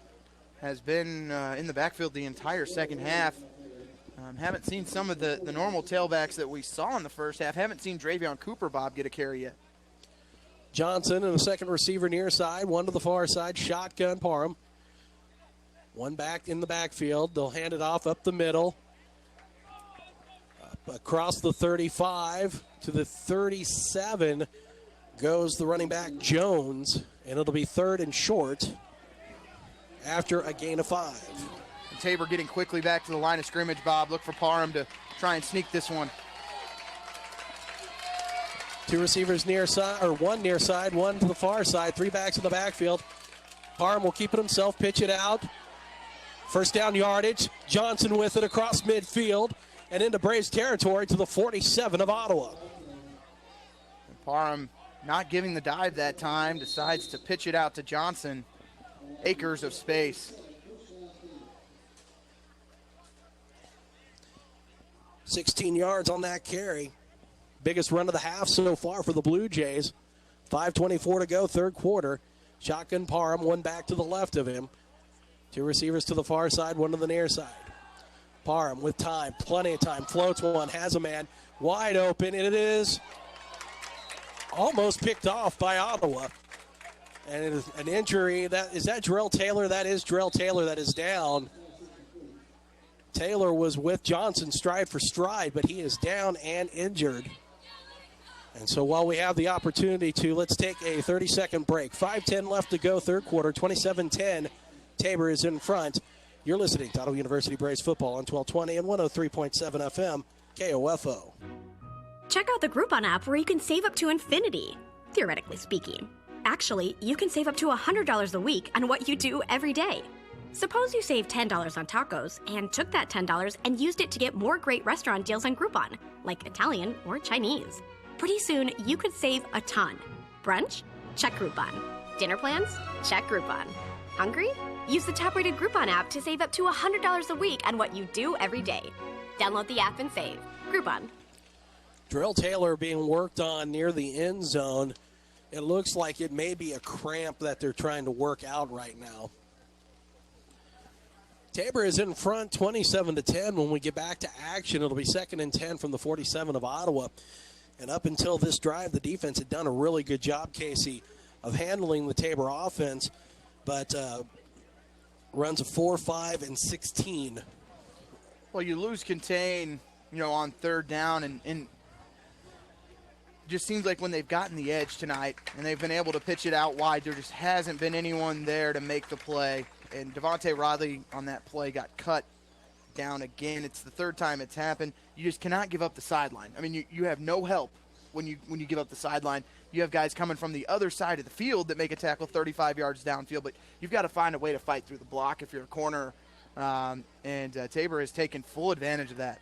has been in the backfield the entire second half. Haven't seen some of the normal tailbacks that we saw in the first half. Haven't seen Dravion Cooper, Bob, get a carry yet. Johnson and the second receiver near side, 1 to the far side, shotgun Parham. 1 back in the backfield. They'll hand it off up the middle. Across the 35 to the 37 goes the running back Jones, and it'll be 3rd and short after a gain of 5. And Tabor getting quickly back to the line of scrimmage, Bob. Look for Parham to try and sneak this one. 2 receivers near side, or 1 near side, 1 to the far side, 3 backs in the backfield. Parham will keep it himself, pitch it out. First down yardage. Johnson with it across midfield and into Braves territory to the 47 of Ottawa. And Parham not giving the dive that time, decides to pitch it out to Johnson. Acres of space. 16 yards on that carry. Biggest run of the half so far for the Blue Jays. 5:24 to go, third quarter. Shotgun Parham, 1 back to the left of him. 2 receivers to the far side, 1 to the near side. Parham with time, plenty of time, floats one, has a man wide open, and it is almost picked off by Ottawa. And it is an injury. Is that Drell Taylor? That is Drell Taylor that is down. Taylor was with Johnson stride for stride, but he is down and injured. And so while we have the opportunity to, let's take a 30-second break. 5:10 left to go, third quarter, 27-10. Tabor is in front. You're listening to Ottawa University Braves football on 1220 and 103.7 FM, KOFO. Check out the Groupon app where you can save up to infinity, theoretically speaking. Actually, you can save up to $100 a week on what you do every day. Suppose you save $10 on tacos and took that $10 and used it to get more great restaurant deals on Groupon, like Italian or Chinese. Pretty soon, you could save a ton. Brunch? Check Groupon. Dinner plans? Check Groupon. Hungry? Use the top-rated Groupon app to save up to $100 a week on what you do every day. Download the app and save. Groupon. Drell Taylor being worked on near the end zone. It looks like it may be a cramp that they're trying to work out right now. Tabor is in front 27-10. When we get back to action, it'll be 2nd and 10 from the 47 of Ottawa. And up until this drive, the defense had done a really good job, Casey, of handling the Tabor offense. But runs a 4, 5, and 16. Well, you lose contain, on third down, and just seems like when they've gotten the edge tonight and they've been able to pitch it out wide, there just hasn't been anyone there to make the play. And Devontae Rodley on that play got cut down again. It's the third time it's happened. You just cannot give up the sideline. I mean, you have no help when you give up the sideline. You have guys coming from the other side of the field that make a tackle 35 yards downfield, but you've got to find a way to fight through the block if you're a corner, and Tabor has taken full advantage of that.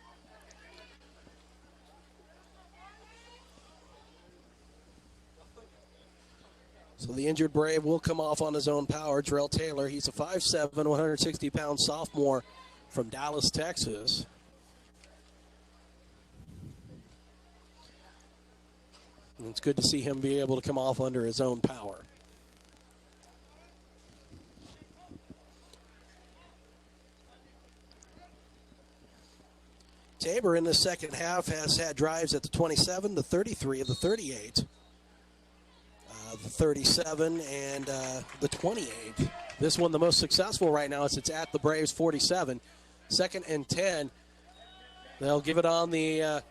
So the injured Brave will come off on his own power. Terrell Taylor, he's a 5'7", 160-pound sophomore from Dallas, Texas. And it's good to see him be able to come off under his own power. Tabor in the second half has had drives at the 27, the 33, the 38, the 37, and the 28. This one the most successful right now is it's at the Braves 47. 2nd and 10. They'll give it on the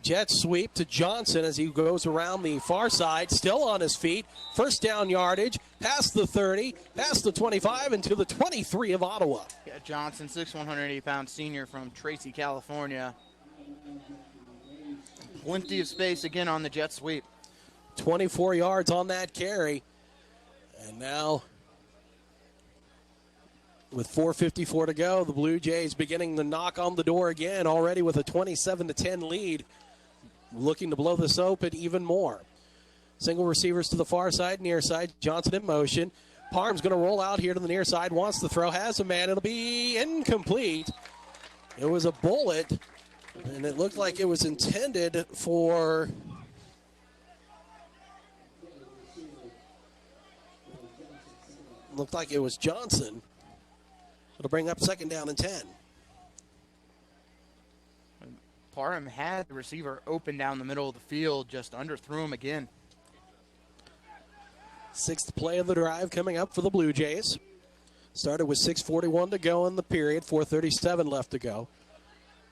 jet sweep to Johnson as he goes around the far side, still on his feet. First down yardage, past the 30, past the 25, and to the 23 of Ottawa. Yeah, Johnson, 6'1", 180-pound senior from Tracy, California. Plenty of space again on the jet sweep. 24 yards on that carry. And now, with 4:54 to go, the Blue Jays beginning to knock on the door again, already with a 27-10 lead, looking to blow this open even more. Single receivers to the far side, near side. Johnson in motion. Parham's going to roll out here to the near side, wants to throw, has a man. It'll be incomplete. It was a bullet, and it looked like it was intended for... Looked like it was Johnson. It'll bring up 2nd down and 10. Parham had the receiver open down the middle of the field, just underthrew him again. 6th play of the drive coming up for the Blue Jays. Started with 6:41 to go in the period, 4:37 left to go.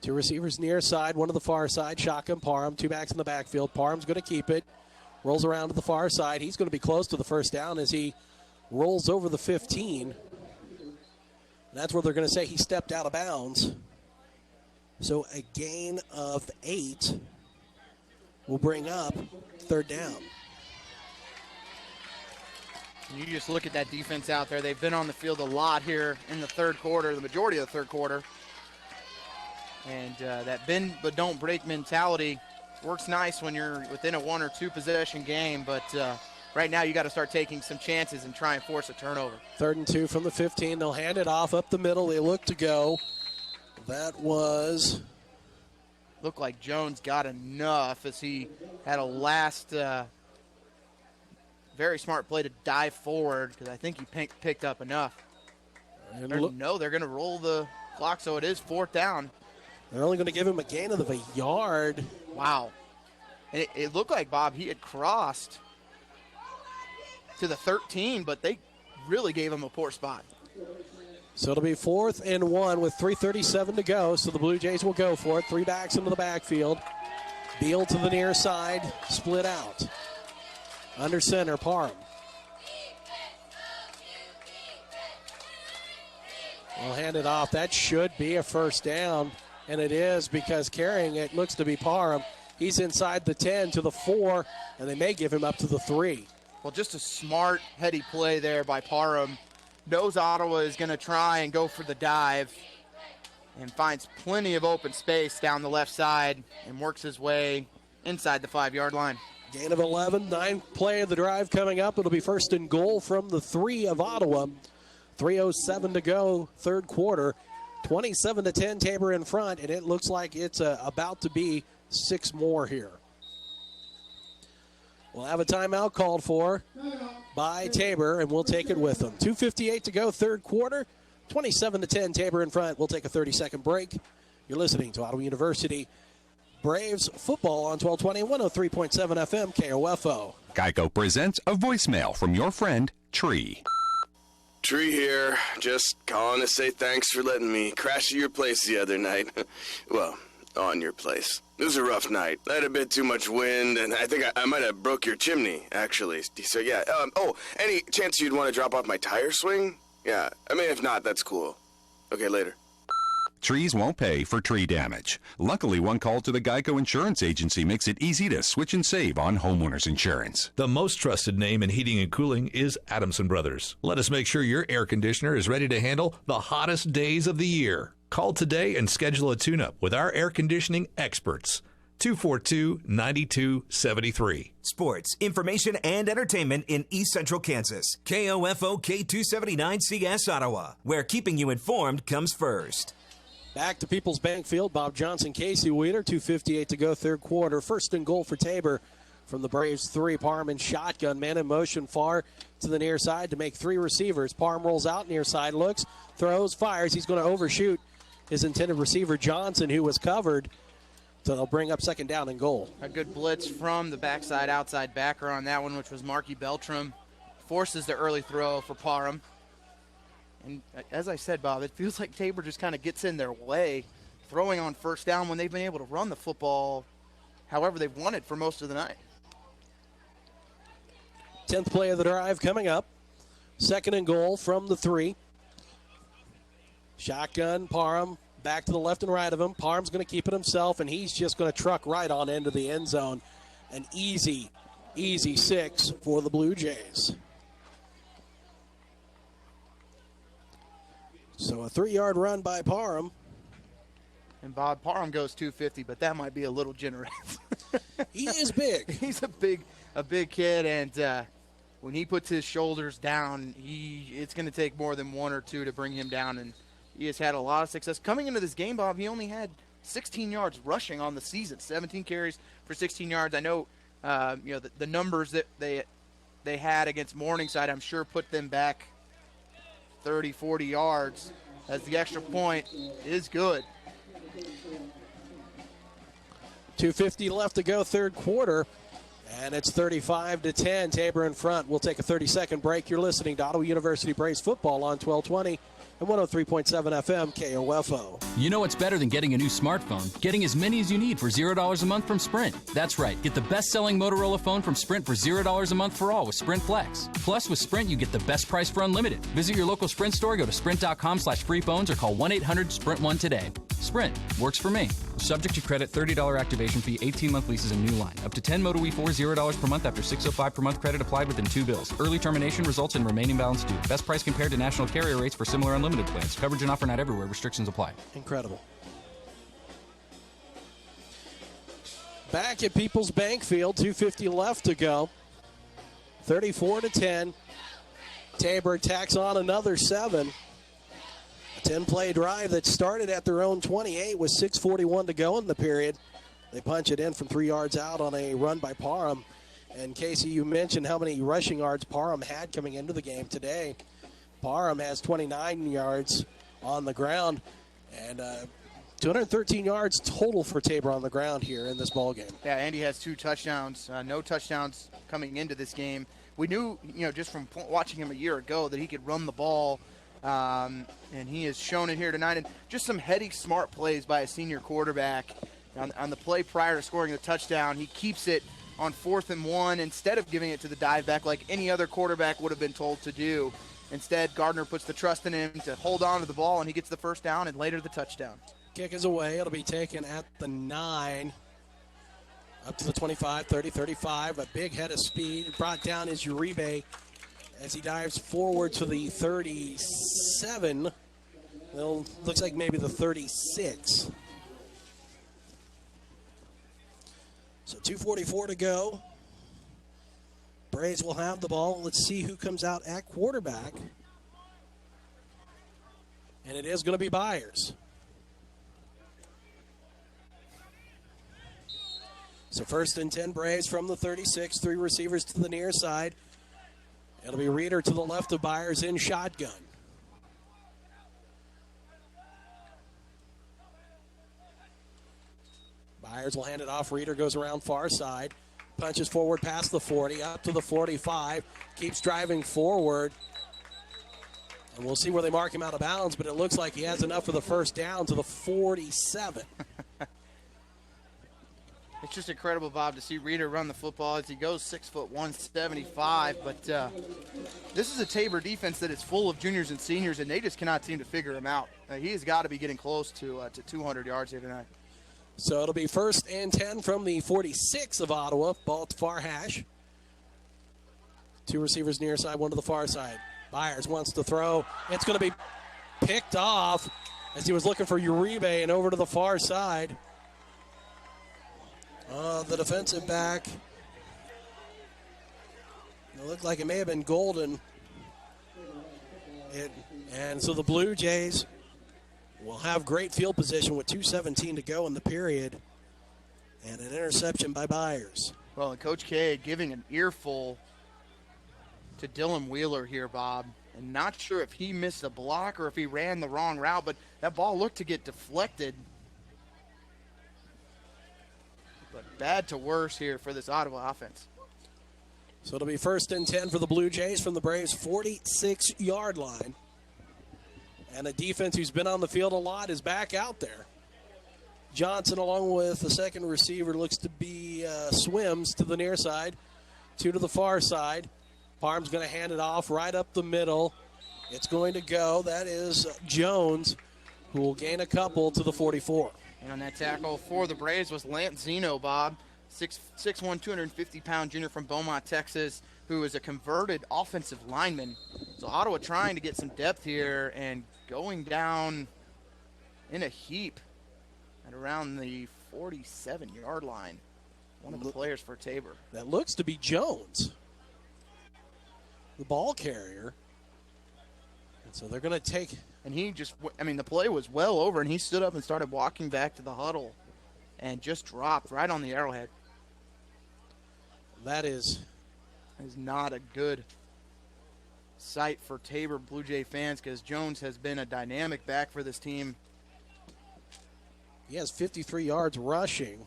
2 receivers near side, 1 to the far side, shotgun Parham, 2 backs in the backfield. Parham's going to keep it, rolls around to the far side. He's going to be close to the first down as he rolls over the 15. That's where they're going to say he stepped out of bounds. So a gain of 8 will bring up 3rd down. You just look at that defense out there. They've been on the field a lot here in the 3rd quarter, the majority of the 3rd quarter. And that bend but don't break mentality works nice when you're within a 1 or 2 possession game, but right now you got to start taking some chances and try and force a turnover. 3rd and 2 from the 15. They'll hand it off up the middle. They look to go. That was... Looked like Jones got enough as he had a last very smart play to dive forward because I think he picked up enough. No, they're going to roll the clock, so it is 4th down. They're only going to give him a gain of a yard. Wow. And it looked like, Bob, he had crossed to the 13, but they really gave him a poor spot. So it'll be 4th and 1 with 3:37 to go. So the Blue Jays will go for it. 3 backs into the backfield. Beal to the near side, split out. Under center, Parham. We'll hand it off. That should be a first down, and it is because carrying it looks to be Parham. He's inside the 10 to the 4, and they may give him up to the 3. Well, just a smart, heady play there by Parham. Knows Ottawa is going to try and go for the dive and finds plenty of open space down the left side and works his way inside the 5-yard line. Gain of 11, 9th play of the drive coming up. It'll be 1st and goal from the 3 of Ottawa. 3:07 to go, 3rd quarter. 27-10 Tabor in front, and it looks like it's about to be 6 more here. We'll have a timeout called for by Tabor, and we'll take it with them. 2:58 to go, 3rd quarter. 27-10 Tabor in front. We'll take a 30-second break. You're listening to Ottawa University Braves football on 1220 103.7 FM KOFO. Geico presents a voicemail from your friend Tree. Tree here, just calling to say thanks for letting me crash at your place the other night. Well, on your place. It was a rough night. I had a bit too much wind, and I think I might have broke your chimney, actually. So, yeah. Any chance you'd want to drop off my tire swing? Yeah. I mean, if not, that's cool. Okay, later. Trees won't pay for tree damage. Luckily, one call to the Geico Insurance Agency makes it easy to switch and save on homeowners insurance. The most trusted name in heating and cooling is Adamson Brothers. Let us make sure your air conditioner is ready to handle the hottest days of the year. Call today and schedule a tune-up with our air conditioning experts. 242-9273. Sports, information, and entertainment in East Central Kansas. KOFO K279CS Ottawa, where keeping you informed comes first. Back to People's Bank Field. Bob Johnson, Casey Wheeler, 2:58 to go, third quarter. First and goal for Tabor from the Braves 3. Parham in shotgun, man in motion far to the near side to make 3 receivers. Parham rolls out near side, looks, throws, fires. He's going to overshoot his intended receiver, Johnson, who was covered. So they'll bring up second down and goal. A good blitz from the backside, outside backer on that one, which was Marky Beltram. Forces the early throw for Parham. And as I said, Bob, it feels like Tabor just kind of gets in their way, throwing on first down when they've been able to run the football however they've wanted for most of the night. 10th play of the drive coming up. Second and goal from the 3. Shotgun, Parham back to the left and right of him. Parham's going to keep it himself, and he's just going to truck right on into the end zone. An easy 6 for the Blue Jays. So a 3-yard run by Parham. And Bob, Parham goes 250, but that might be a little generous. He is big. He's a big kid, and when he puts his shoulders down, it's going to take more than 1 or 2 to bring him down, and he has had a lot of success. Coming into this game, Bob, he only had 16 yards rushing on the season, 17 carries for 16 yards. I know, the numbers that they had against Morningside, I'm sure put them back 30, 40 yards, as the extra point is good. 2:50 left to go, third quarter, and it's 35-10. Tabor in front. We'll take a 30-second break. You're listening to Ottawa University Braves football on 1220 and 103.7 FM KOFO. You know what's better than getting a new smartphone? Getting as many as you need for $0 a month from Sprint. That's right. Get the best-selling Motorola phone from Sprint for $0 a month for all with Sprint Flex. Plus, with Sprint, you get the best price for unlimited. Visit your local Sprint store, go to sprint.com/free phones, or call 1-800-SPRINT1 today. Sprint. Works for me. Subject to credit, $30 activation fee, 18-month leases, and new line. Up to 10 Moto E4, $0 per month after $605 per month credit applied within 2 bills. Early termination results in remaining balance due. Best price compared to national carrier rates for similar unlimited plans. Coverage and offer not everywhere. Restrictions apply. Incredible. Back at People's Bank Field, 2:50 left to go. 34-10. Tabor tacks on another 7. A 10-play drive that started at their own 28 with 6:41 to go in the period. They punch it in from 3 yards out on a run by Parham. And Casey, you mentioned how many rushing yards Parham had coming into the game today. Parham has 29 yards on the ground and 213 yards total for Tabor on the ground here in this ballgame. Yeah, Andy has 2 touchdowns, no touchdowns coming into this game. We knew, just from watching him a year ago that he could run the ball, and he has shown it here tonight. And just some heady, smart plays by a senior quarterback. On the play prior to scoring the touchdown, he keeps it on 4th and 1 instead of giving it to the dive back like any other quarterback would have been told to do. Instead, Gardner puts the trust in him to hold on to the ball, and he gets the first down and later the touchdown. Kick is away. It'll be taken at the 9. Up to the 25, 30, 35. A big head of speed. Brought down is Uribe as he dives forward to the 37. Well, looks like maybe the 36. So 2:44 to go. Braves will have the ball. Let's see who comes out at quarterback. And it is going to be Byers. So 1st and 10 Braves from the 36. 3 receivers to the near side. It'll be Reeder to the left of Byers in shotgun. Byers will hand it off. Reeder goes around far side. Punches forward past the 40, up to the 45. Keeps driving forward. And we'll see where they mark him out of bounds, but it looks like he has enough for the first down to the 47. It's just incredible, Bob, to see Reeder run the football as he goes 6'1", 175. But this is a Tabor defense that is full of juniors and seniors, and they just cannot seem to figure him out. He has got to be getting close to 200 yards here tonight. So it'll be 1st and 10 from the 46 of Ottawa. Ball at the far hash. 2 receivers near side, 1 to the far side. Byers wants to throw. It's going to be picked off as he was looking for Uribe and over to the far side. The defensive back, it looked like it may have been Golden. And so the Blue Jays will have great field position with 2:17 to go in the period. And an interception by Byers. Well, and Coach K giving an earful to Dylan Wheeler here, Bob. And not sure if he missed a block or if he ran the wrong route, but that ball looked to get deflected. But bad to worse here for this Ottawa offense. So it'll be 1st and 10 for the Blue Jays from the Braves' 46-yard line. And a defense who's been on the field a lot is back out there. Johnson, along with the second receiver, looks to be Swims to the near side, 2 to the far side. Parham's going to hand it off right up the middle. It's going to go. That is Jones, who will gain a couple to the 44. And on that tackle for the Braves was Lance Zeno, Bob, 6'1", 250-pound junior from Beaumont, Texas, who is a converted offensive lineman. So Ottawa trying to get some depth here and going down in a heap at around the 47-yard line. One of the players for Tabor. That looks to be Jones, the ball carrier. And so they're going to take. And he just, the play was well over, and he stood up and started walking back to the huddle and just dropped right on the arrowhead. That is not a good sight for Tabor Blue Jay fans, because Jones has been a dynamic back for this team. He has 53 yards rushing.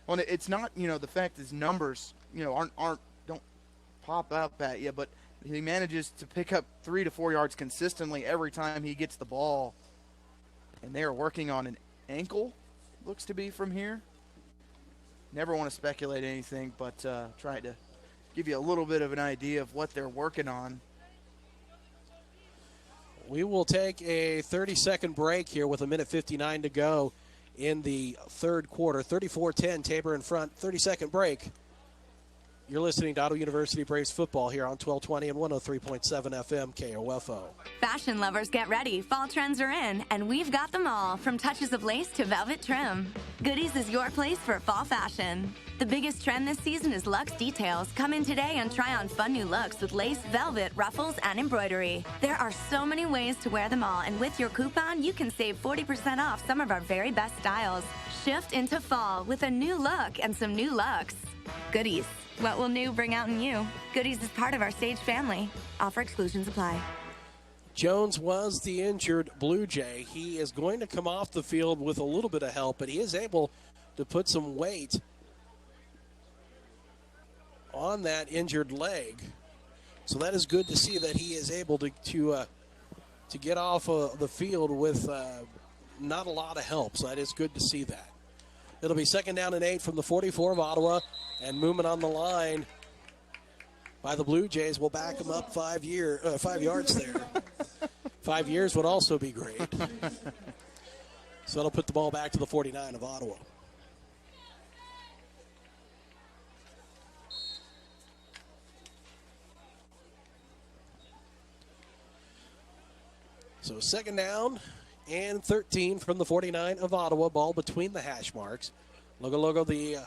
Well, it's not, the fact his numbers, don't pop up at you, but he manages to pick up 3 to 4 yards consistently every time he gets the ball. And they are working on an ankle, looks to be from here. Never want to speculate anything, but trying to give you a little bit of an idea of what they're working on. We will take a 30-second break here with 1:59 to go in the third quarter. 34-10, Tabor in front. 30-second break. You're listening to Ottawa University Braves football here on 1220 and 103.7 FM KOFO. Fashion lovers, get ready. Fall trends are in, and we've got them all, from touches of lace to velvet trim. Goodies is your place for fall fashion. The biggest trend this season is luxe details. Come in today and try on fun new looks with lace, velvet, ruffles, and embroidery. There are so many ways to wear them all, and with your coupon, you can save 40% off some of our very best styles. Shift into fall with a new look and some new looks. Goodies. What will new bring out in you? Goodies is part of our Sage family. Offer exclusions apply. Jones was the injured Blue Jay. He is going to come off the field with a little bit of help, but he is able to put some weight on that injured leg. So that is good to see that he is able to get off the field with not a lot of help. So that is good to see that. It'll be 2nd down and 8 from the 44 of Ottawa, and movement on the line by the Blue Jays will back them up 5 yards there. 5 years would also be great. So it'll put the ball back to the 49 of Ottawa. So 2nd down and 13 from the 49 of Ottawa. Ball between the hash marks. Logo, the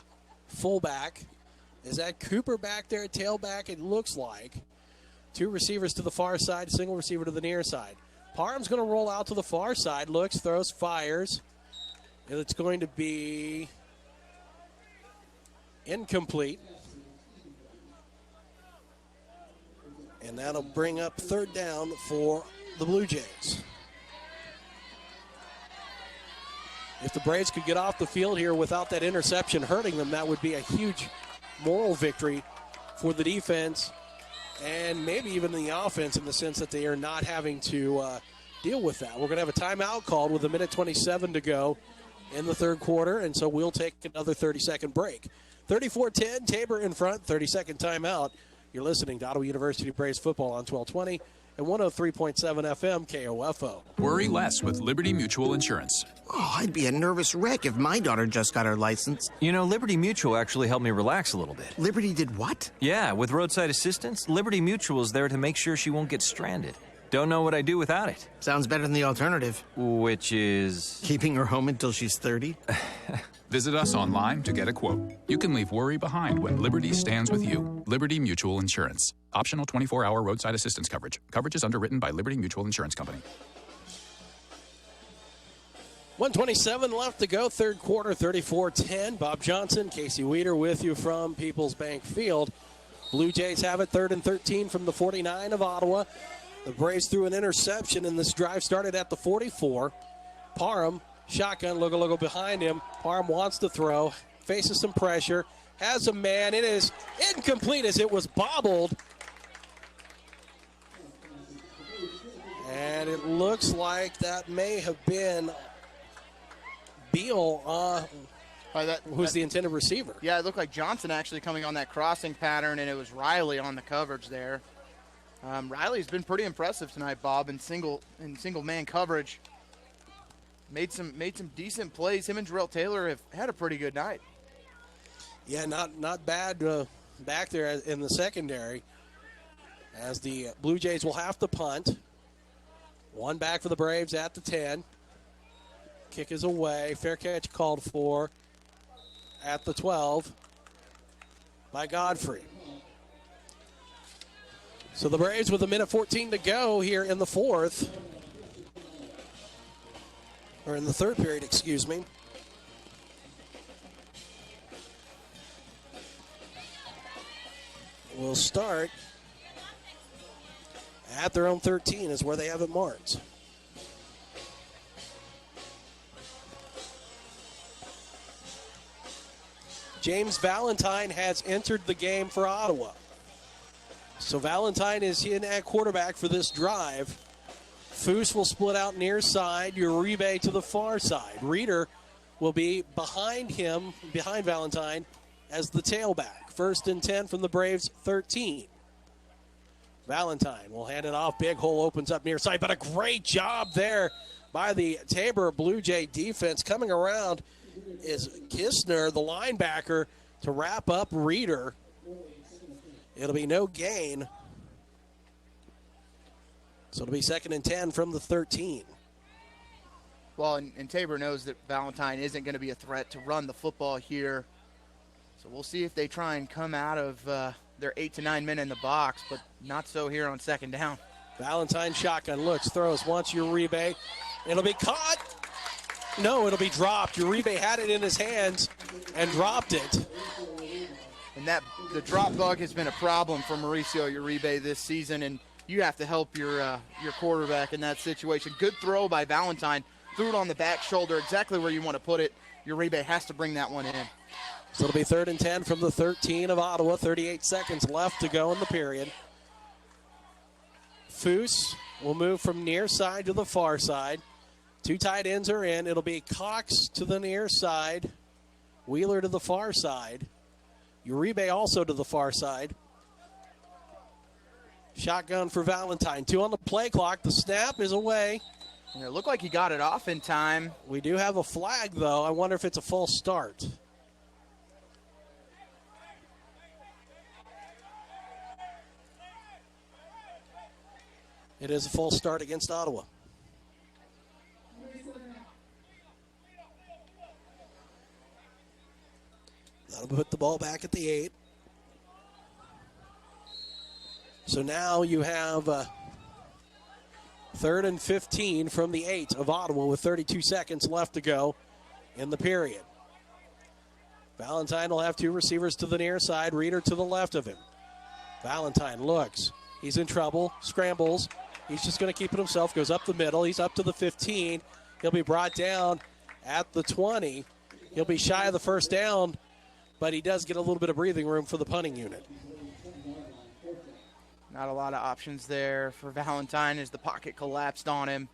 fullback. Is that Cooper back there, tailback? It looks like. 2 receivers to the far side, single receiver to the near side. Parham's going to roll out to the far side. Looks, throws, fires. And it's going to be incomplete. And that'll bring up 3rd down for the Blue Jays. If the Braves could get off the field here without that interception hurting them, that would be a huge moral victory for the defense and maybe even the offense, in the sense that they are not having to deal with that. We're going to have a timeout called with 1:27 to go in the third quarter, and so we'll take another 30-second break. 34-10, Tabor in front, 30-second timeout. You're listening to Ottawa University Braves football on 1220 and 103.7 FM KOFO. Worry less with Liberty Mutual Insurance. Oh, I'd be a nervous wreck if my daughter just got her license. You know, Liberty Mutual actually helped me relax a little bit. Liberty did what? Yeah, with roadside assistance, Liberty Mutual is there to make sure she won't get stranded. Don't know what I'd do without it. Sounds better than the alternative. Which is... keeping her home until she's 30? Visit us online to get a quote. You can leave worry behind when Liberty stands with you. Liberty Mutual Insurance. Optional 24-hour roadside assistance coverage. Coverage is underwritten by Liberty Mutual Insurance Company. 1:27 left to go, third quarter, 34-10. Bob Johnson, Casey Weeder with you from Peoples Bank Field. Blue Jays have it 3rd and 13 from the 49 of Ottawa. The Braves threw an interception, and this drive started at the 44. Parham, shotgun, look behind him. Parham wants to throw, faces some pressure, has a man. It is incomplete as it was bobbled. And it looks like that may have been Beal, who's the intended receiver. Yeah, it looked like Johnson actually coming on that crossing pattern, and it was Riley on the coverage there. Riley's been pretty impressive tonight, Bob, in single man coverage. Made some decent plays. Him and Jarrell Taylor have had a pretty good night. Yeah, not bad back there in the secondary. As the Blue Jays will have to punt. One back for the Braves at the 10. Kick is away. Fair catch called for at the 12 by Godfrey. So the Braves with 1:14 to go here in the fourth. Or in the third period, excuse me. We'll start at their own 13 is where they have it marked. James Valentine has entered the game for Ottawa. So Valentine is in at quarterback for this drive. Foose will split out near side. Uribe to the far side. Reeder will be behind him, behind Valentine, as the tailback. 1st and 10 from the Braves' 13. Valentine will hand it off. Big hole opens up near side, but a great job there by the Tabor Blue Jay defense. Coming around is Kistner, the linebacker, to wrap up Reeder. It'll be no gain. So it'll be 2nd and 10 from the 13. Well, and Tabor knows that Valentine isn't going to be a threat to run the football here. So we'll see if they try and come out of their 8 to 9 men in the box, but not so here on 2nd down. Valentine shotgun looks, throws, wants Uribe. It'll be caught. No, it'll be dropped. Uribe had it in his hands and dropped it. And the drop bug has been a problem for Mauricio Uribe this season, and you have to help your quarterback in that situation. Good throw by Valentine. Threw it on the back shoulder, exactly where you want to put it. Uribe has to bring that one in. So it'll be 3rd and 10 from the 13 of Ottawa. 38 seconds left to go in the period. Foose will move from near side to the far side. 2 tight ends are in. It'll be Cox to the near side. Wheeler to the far side. Uribe also to the far side. Shotgun for Valentine. 2 on the play clock. The snap is away. And it looked like he got it off in time. We do have a flag, though. I wonder if it's a false start. It is a false start against Ottawa. That'll put the ball back at the 8. So now you have 3rd and 15 from the 8 of Ottawa with 32 seconds left to go in the period. Valentine will have 2 receivers to the near side, Reeder to the left of him. Valentine looks. He's in trouble, scrambles. He's just going to keep it himself, goes up the middle. He's up to the 15. He'll be brought down at the 20. He'll be shy of the first down, but he does get a little bit of breathing room for the punting unit. Not a lot of options there for Valentine as the pocket collapsed on him.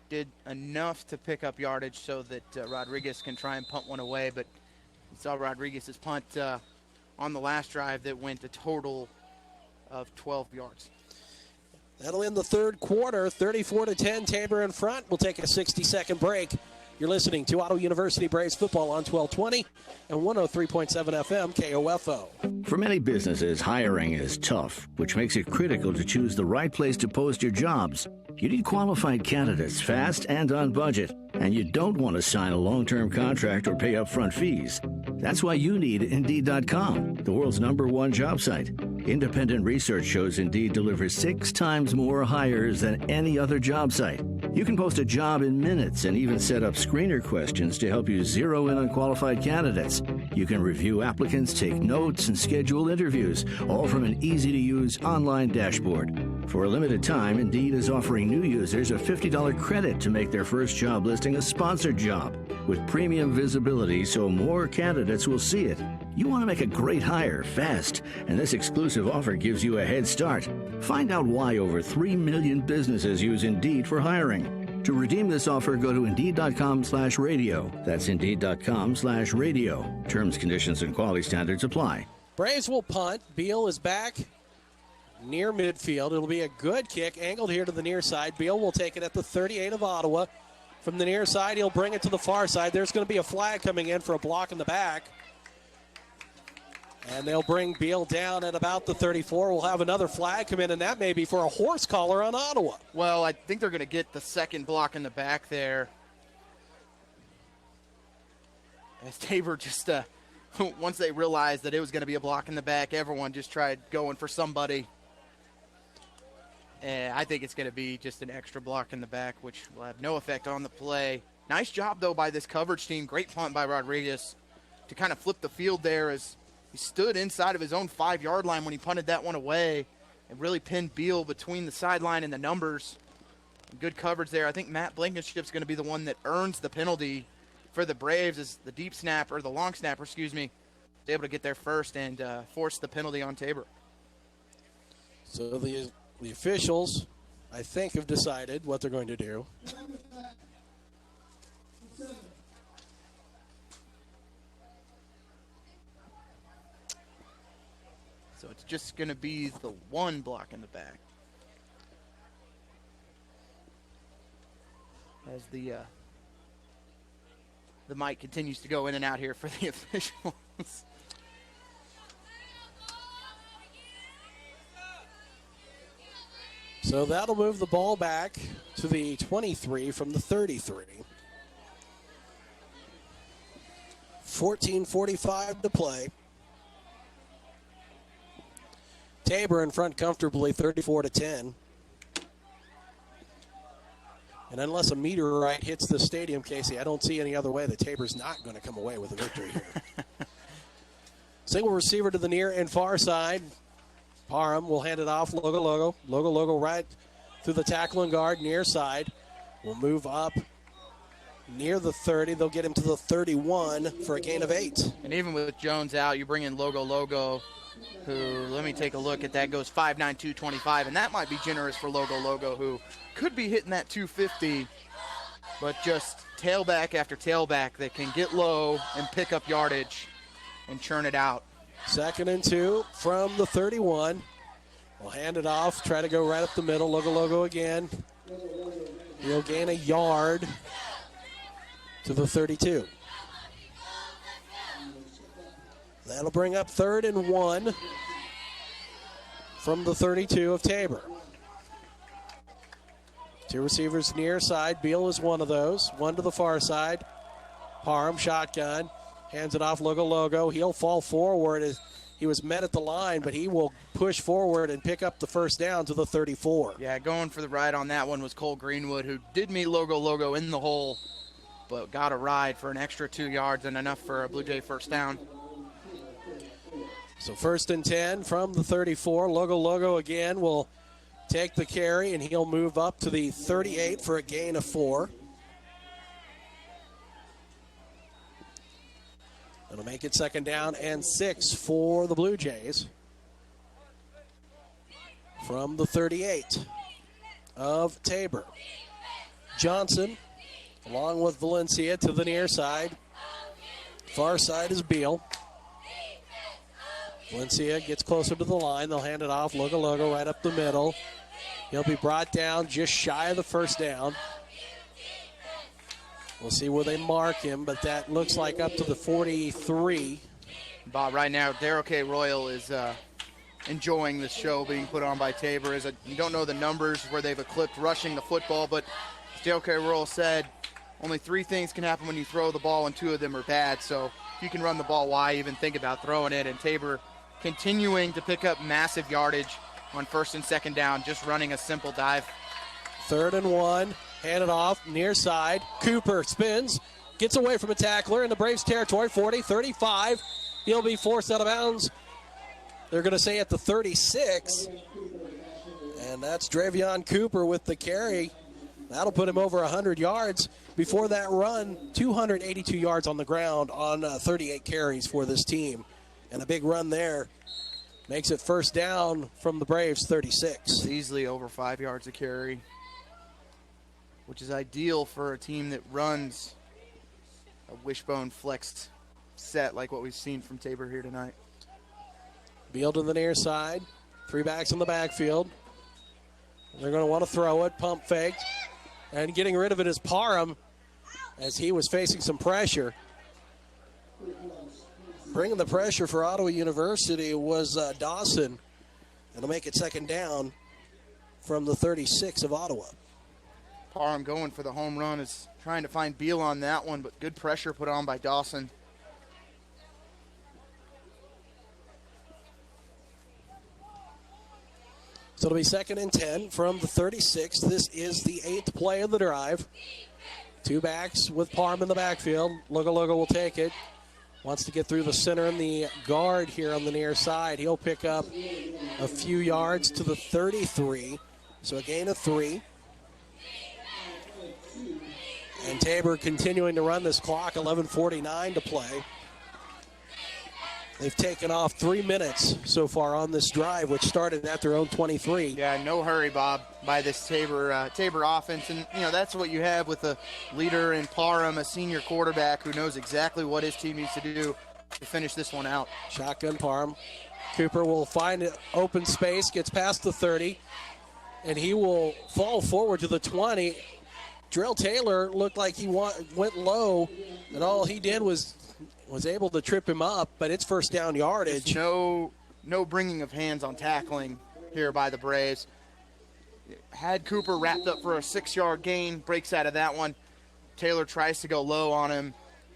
Did enough to pick up yardage so that Rodriguez can try and punt one away, but you saw Rodriguez's punt on the last drive that went a total of 12 yards. That'll end the third quarter, 34-10, Tabor in front. We'll take a 60-second break You're listening to Ottawa University Braves football on 1220 and 103.7 FM KOFO. For many businesses, hiring is tough, which makes it critical to choose the right place to post your jobs. You need qualified candidates fast and on budget, and you don't want to sign a long-term contract or pay upfront fees. That's why you need Indeed.com, the world's #1 job site. Independent research shows Indeed delivers 6 times more hires than any other job site. You can post a job in minutes and even set up screener questions to help you zero in on qualified candidates. You can review applicants, take notes, and schedule interviews, all from an easy-to-use online dashboard. For a limited time, Indeed is offering new users a $50 credit to make their first job listing a sponsored job with premium visibility so more candidates will see it. You want to make a great hire fast, and this exclusive offer gives you a head start. Find out why over 3 million businesses use Indeed for hiring. To redeem this offer, go to Indeed.com/radio. That's Indeed.com/radio. Terms, conditions, and quality standards apply. Braves will punt. Beal is back near midfield. It'll be a good kick, angled here to the near side. Beal will take it at the 38 of Ottawa. From the near side, he'll bring it to the far side. There's going to be a flag coming in for a block in the back. And they'll bring Beal down at about the 34. We'll have another flag come in, and that may be for a horse collar on Ottawa. Well, I think they're going to get the second block in the back there. As Tabor just, once they realized that it was going to be a block in the back, everyone just tried going for somebody. And I think it's going to be just an extra block in the back, which will have no effect on the play. Nice job, though, by this coverage team. Great punt by Rodriguez to kind of flip the field there as he stood inside of his own 5-yard line when he punted that one away and really pinned Beal between the sideline and the numbers. Good coverage there. I think Matt Blankenship's going to be the one that earns the penalty for the Braves as the deep snap, or the long snapper, excuse me, is able to get there first and force the penalty on Tabor. So the officials, I think, have decided what they're going to do. So it's just going to be the one block in the back. As the mic continues to go in and out here for the officials. So that'll move the ball back to the 23 from the 33. 14:45 to play. Tabor in front comfortably, 34-10. And unless a meteorite hits the stadium, Casey, I don't see any other way that Tabor's not going to come away with a victory here. Single receiver to the near and far side. Parham will hand it off. Logo right through the tackle and guard, near side. Will move up near the 30. They'll get him to the 31 for a gain of 8. And even with Jones out, you bring in Logo, who, let me take a look at that, goes 5'9", 225, and that might be generous for Logo, who could be hitting that 250, but just tailback after tailback that can get low and pick up yardage and churn it out. 2nd and 2 from the 31. We'll hand it off, try to go right up the middle. Logo again. He'll gain a yard to the 32. That'll bring up 3rd and 1 from the 32 of Tabor. 2 receivers near side. Beal is one of those. One to the far side. Parham, shotgun. Hands it off, Logo. He'll fall forward as he was met at the line, but he will push forward and pick up the first down to the 34. Yeah, going for the ride on that one was Cole Greenwood, who did meet Logo in the hole, but got a ride for an extra 2 yards and enough for a Blue Jay first down. So 1st and 10 from the 34. Logo again will take the carry, and he'll move up to the 38 for a gain of 4. It'll make it 2nd down and 6 for the Blue Jays. From the 38 of Tabor. Johnson, along with Valencia, to the near side. Far side is Beal. Valencia gets closer to the line. They'll hand it off. Logo right up the middle. He'll be brought down just shy of the first down. We'll see where they mark him, but that looks like up to the 43. Bob, right now, Darrell K. Royal is enjoying the show being put on by Tabor. You don't know the numbers where they've eclipsed rushing the football, but as Darrell K. Royal said, only 3 things can happen when you throw the ball, and 2 of them are bad. So if you can run the ball, why even think about throwing it? And Tabor continuing to pick up massive yardage on 1st and 2nd down, just running a simple dive. 3rd and 1, hand it off, near side. Cooper spins, gets away from a tackler in the Braves territory, 40, 35. He'll be forced out of bounds. They're going to say at the 36. And that's Dravion Cooper with the carry. That'll put him over 100 yards. Before that run, 282 yards on the ground on 38 carries for this team. And a big run there makes it 1st down from the Braves, 36. It's easily over 5 yards a carry, which is ideal for a team that runs a wishbone flexed set like what we've seen from Tabor here tonight. Beal to the near side. 3 backs in the backfield. They're going to want to throw it. Pump faked. And getting rid of it is Parham as he was facing some pressure. Bringing the pressure for Ottawa University was Dawson. It'll make it 2nd down from the 36 of Ottawa. Parham going for the home run, is trying to find Beal on that one, but good pressure put on by Dawson. So it'll be 2nd and 10 from the 36. This is the 8th play of the drive. 2 backs with Parham in the backfield. Logo will take it. Wants to get through the center and the guard here on the near side. He'll pick up a few yards to the 33. So a gain of 3. And Tabor continuing to run this clock, 11:49 to play. They've taken off 3 minutes so far on this drive, which started at their own 23. Yeah, no hurry, Bob, by this Tabor offense. And, that's what you have with a leader in Parham, a senior quarterback who knows exactly what his team needs to do to finish this one out. Shotgun Parham. Cooper will find an open space, gets past the 30, and he will fall forward to the 20. Drell Taylor looked like he went low, and all he did was able to trip him up, but it's 1st down yardage. No bringing of hands on tackling here by the Braves. Had Cooper wrapped up for a 6-yard gain, breaks out of that one. Taylor tries to go low on him,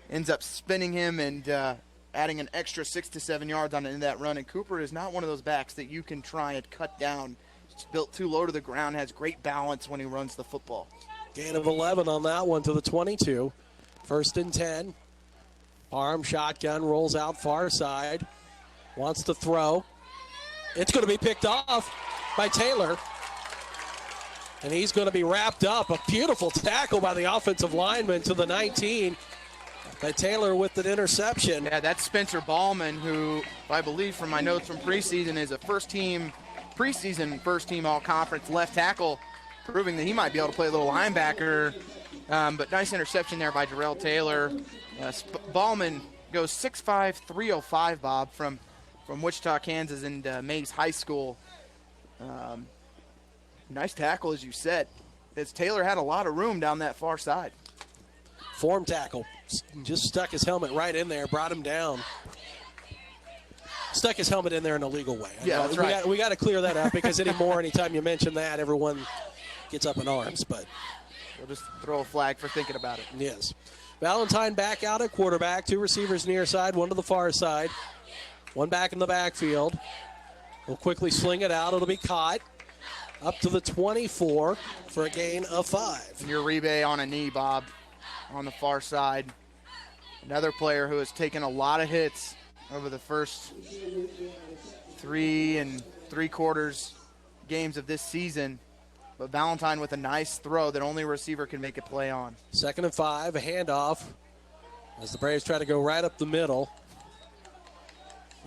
ends up spinning him and adding an extra 6 to 7 yards on that run. And Cooper is not one of those backs that you can try and cut down. He's built too low to the ground, has great balance when he runs the football. Gain of 11 on that one to the 22. 1st and 10. Parham shotgun, rolls out far side. Wants to throw. It's going to be picked off by Taylor. And he's going to be wrapped up. A beautiful tackle by the offensive lineman to the 19. By Taylor with an interception. Yeah, that's Spencer Ballman, who I believe from my notes from preseason is a preseason first team all-conference left tackle, proving that he might be able to play a little linebacker. But nice interception there by Darrell Taylor. Ballman goes 6'5", 305, Bob, from Wichita, Kansas, and Mays High School. Nice tackle, as you said. As Taylor had a lot of room down that far side. Form tackle. Just stuck his helmet right in there, brought him down. Stuck his helmet in there in a legal way. Yeah, that's right. We got to clear that up because anytime you mention that, everyone gets up in arms. But we'll just throw a flag for thinking about it. Yes. Valentine back out at quarterback. 2 receivers near side, 1 to the far side. 1 back in the backfield. We'll quickly sling it out. It'll be caught up to the 24 for a gain of 5. Uribe on a knee, Bob, on the far side. Another player who has taken a lot of hits over the first 3 3/4 games of this season. But Valentine with a nice throw that only a receiver can make a play on. 2nd and 5, a handoff as the Braves try to go right up the middle.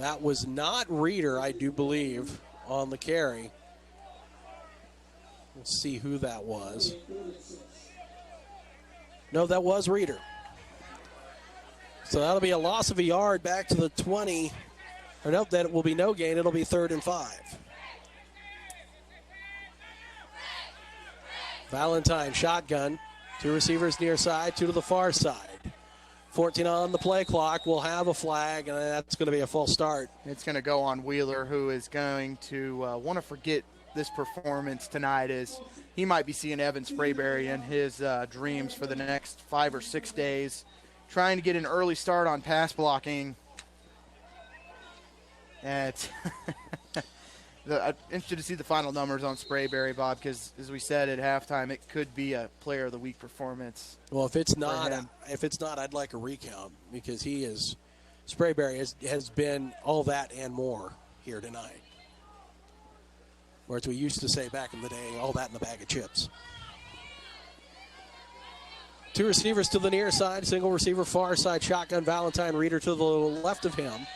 That was not Reeder, I do believe, on the carry. Let's see who that was. No, that was Reeder. So that'll be a loss of a yard back to the 20. Or no, that will be no gain. It'll be 3rd and 5. Valentine shotgun Two receivers near side, two to the far side. 14 on the play clock. We'll have a flag, and that's going to be a false start. It's going to go on Wheeler, who is going to want to forget this performance tonight, as he might be seeing Evan Sprayberry in his dreams for the next 5 or 6 days, trying to get an early start on pass blocking. And I'm interested to see the final numbers on Sprayberry, Bob, because as we said at halftime, it could be a Player of the Week performance. Well, if it's not, I'd like a recount, because Sprayberry has been all that and more here tonight. Or as we used to say back in the day, all that in the bag of chips. Two receivers to the near side, single receiver far side, shotgun. Valentine Reeder to the left of him.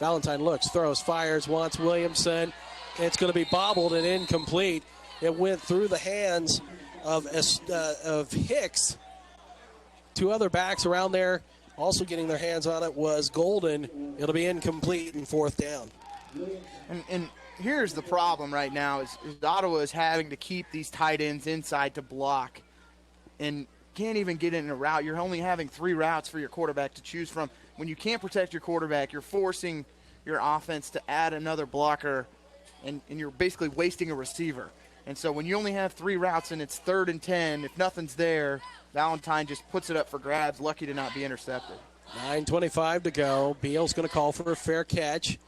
Valentine looks, throws, fires, wants Williamson. It's going to be bobbled and incomplete. It went through the hands of Hicks. Two other backs around there also getting their hands on it was Golden. It'll be incomplete and fourth down. And here's the problem right now is Ottawa is having to keep these tight ends inside to block and can't even get in a route. You're only having 3 routes for your quarterback to choose from. When you can't protect your quarterback, you're forcing your offense to add another blocker, and you're basically wasting a receiver. And so when you only have 3 routes and it's 3rd and 10, if nothing's there, Valentine just puts it up for grabs, lucky to not be intercepted. 9:25 to go. Beal's going to call for a fair catch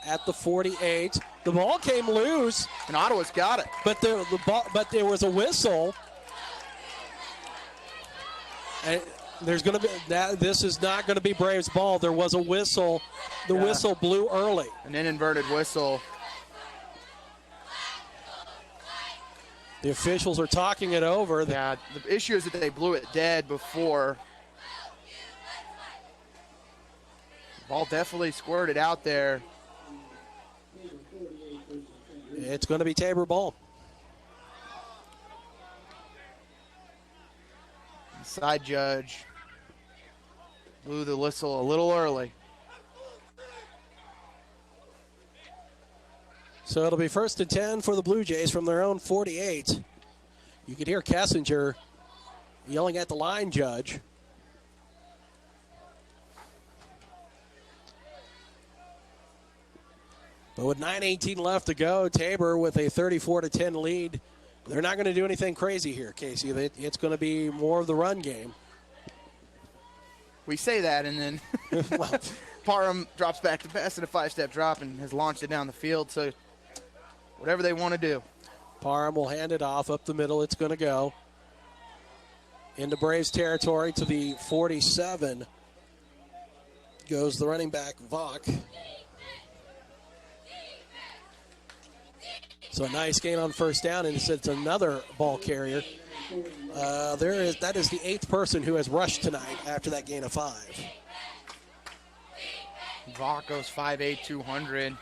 at the 48. The ball came loose. And Ottawa's got it. But there was a whistle. And there's going to be this is not going to be Braves ball. There was a whistle. The whistle blew early. An inverted whistle. The officials are talking it over. Yeah, the issue is that they blew it dead before. The ball definitely squirted out there. It's going to be Tabor ball. Side judge blew the whistle a little early. So it'll be 1st and 10 for the Blue Jays from their own 48. You could hear Kessinger yelling at the line judge. But with 9:18 left to go, Tabor with a 34-10 lead. They're not going to do anything crazy here, Casey. It's going to be more of the run game. We say that, and then Parham drops back to pass in a 5-step drop and has launched it down the field. So whatever they want to do. Parham will hand it off up the middle. It's going to go into Braves territory to the 47. Goes the running back, Vach. So a nice gain on first down, and it's another ball carrier. That is the 8th person who has rushed tonight after that gain of 5. Vach goes 5'8", 200.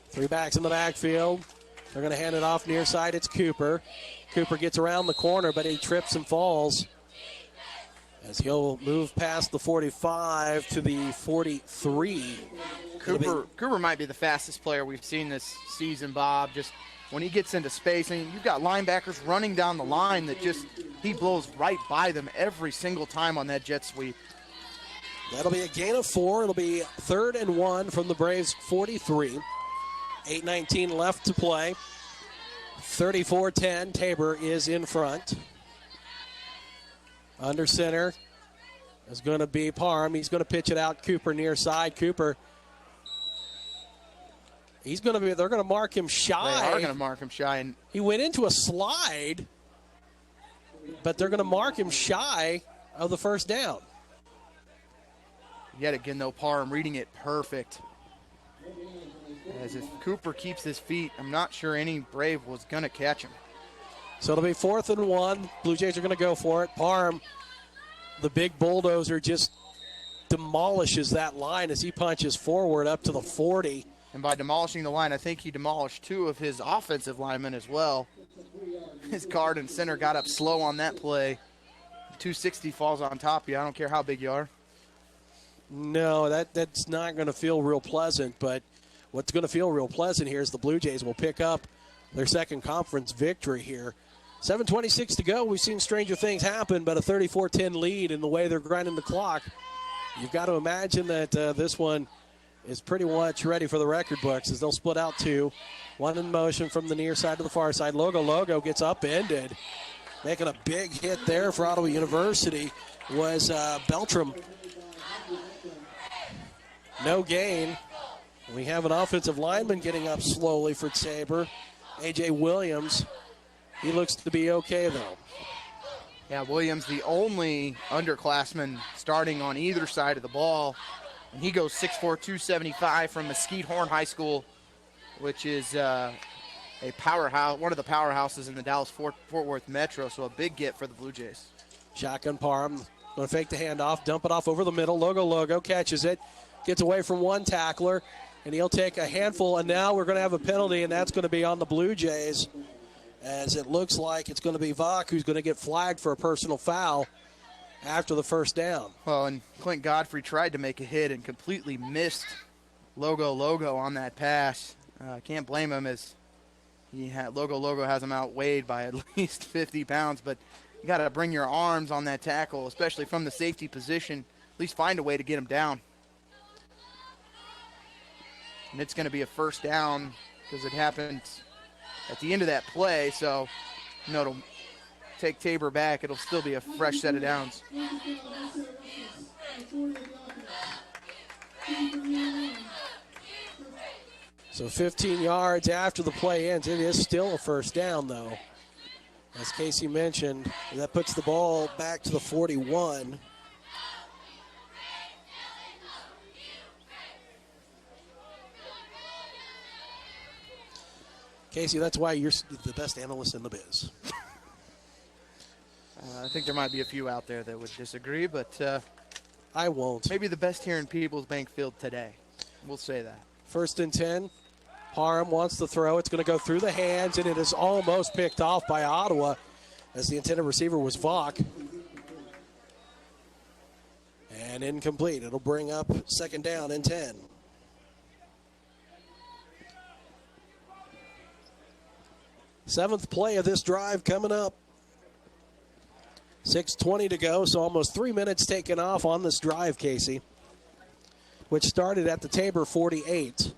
3 backs in the backfield. They're going to hand it off near side. It's Cooper. Cooper gets around the corner, but he trips and falls as he'll move past the 45 to the 43. Cooper might be the fastest player we've seen this season, Bob. Just when he gets into space, and you've got linebackers running down the line that he blows right by them every single time on that jet sweep. That'll be a gain of 4. It'll be 3rd and 1 from the Braves 43. 8:19 left to play. 34-10. Tabor is in front. Under center is going to be Parham. He's going to pitch it out. Cooper near side. Cooper. They're going to mark him shy. They are going to mark him shy. And he went into a slide, but they're going to mark him shy of the first down. Yet again, though, Parham reading it perfect. As if Cooper keeps his feet, I'm not sure any Brave was going to catch him. So it'll be 4th and 1. Blue Jays are going to go for it. Parham, the big bulldozer, just demolishes that line as he punches forward up to the 40. And by demolishing the line, I think he demolished 2 of his offensive linemen as well. His guard and center got up slow on that play. 260 falls on top of you. I don't care how big you are. No, that's not going to feel real pleasant. But what's going to feel real pleasant here is the Blue Jays will pick up their second conference victory here 7:26 to go. We've seen stranger things happen, but a 34-10 lead in the way they're grinding the clock. You've got to imagine that this one is pretty much ready for the record books as they'll split out two. One in motion from the near side to the far side. Logo gets upended. Making a big hit there for Ottawa University was Beltram. No gain. We have an offensive lineman getting up slowly for Tabor. A.J. Williams. He looks to be okay, though. Yeah, Williams, the only underclassman starting on either side of the ball. And he goes 6'4", 275 from Mesquite Horn High School, which is a powerhouse, one of the powerhouses in the Dallas-Fort Worth Metro, so a big get for the Blue Jays. Shotgun Parham going to fake the handoff, dump it off over the middle. Logo catches it, gets away from one tackler, and he'll take a handful, and now we're going to have a penalty, and that's going to be on the Blue Jays, as it looks like it's going to be Vach who's going to get flagged for a personal foul after the first down. Well, and Clint Godfrey tried to make a hit and completely missed Logo on that pass. Can't blame him, as Logo has him outweighed by at least 50 pounds, but you got to bring your arms on that tackle, especially from the safety position. At least find a way to get him down. And it's going to be a first down because it happened at the end of that play, so it'll take Tabor back. It'll still be a fresh set of downs. So 15 yards after the play ends. It is still a first down, though. As Casey mentioned, that puts the ball back to the 41. Casey, that's why you're the best analyst in the biz. I think there might be a few out there that would disagree, but I won't. Maybe the best here in Peoples Bank Field today. We'll say that. 1st and 10. Parham wants to throw. It's going to go through the hands, and it is almost picked off by Ottawa as the intended receiver was Vach. And incomplete. It'll bring up 2nd down and 10. Seventh play of this drive coming up. 6:20 to go, so almost 3 minutes taken off on this drive, Casey, which started at the Tabor 48.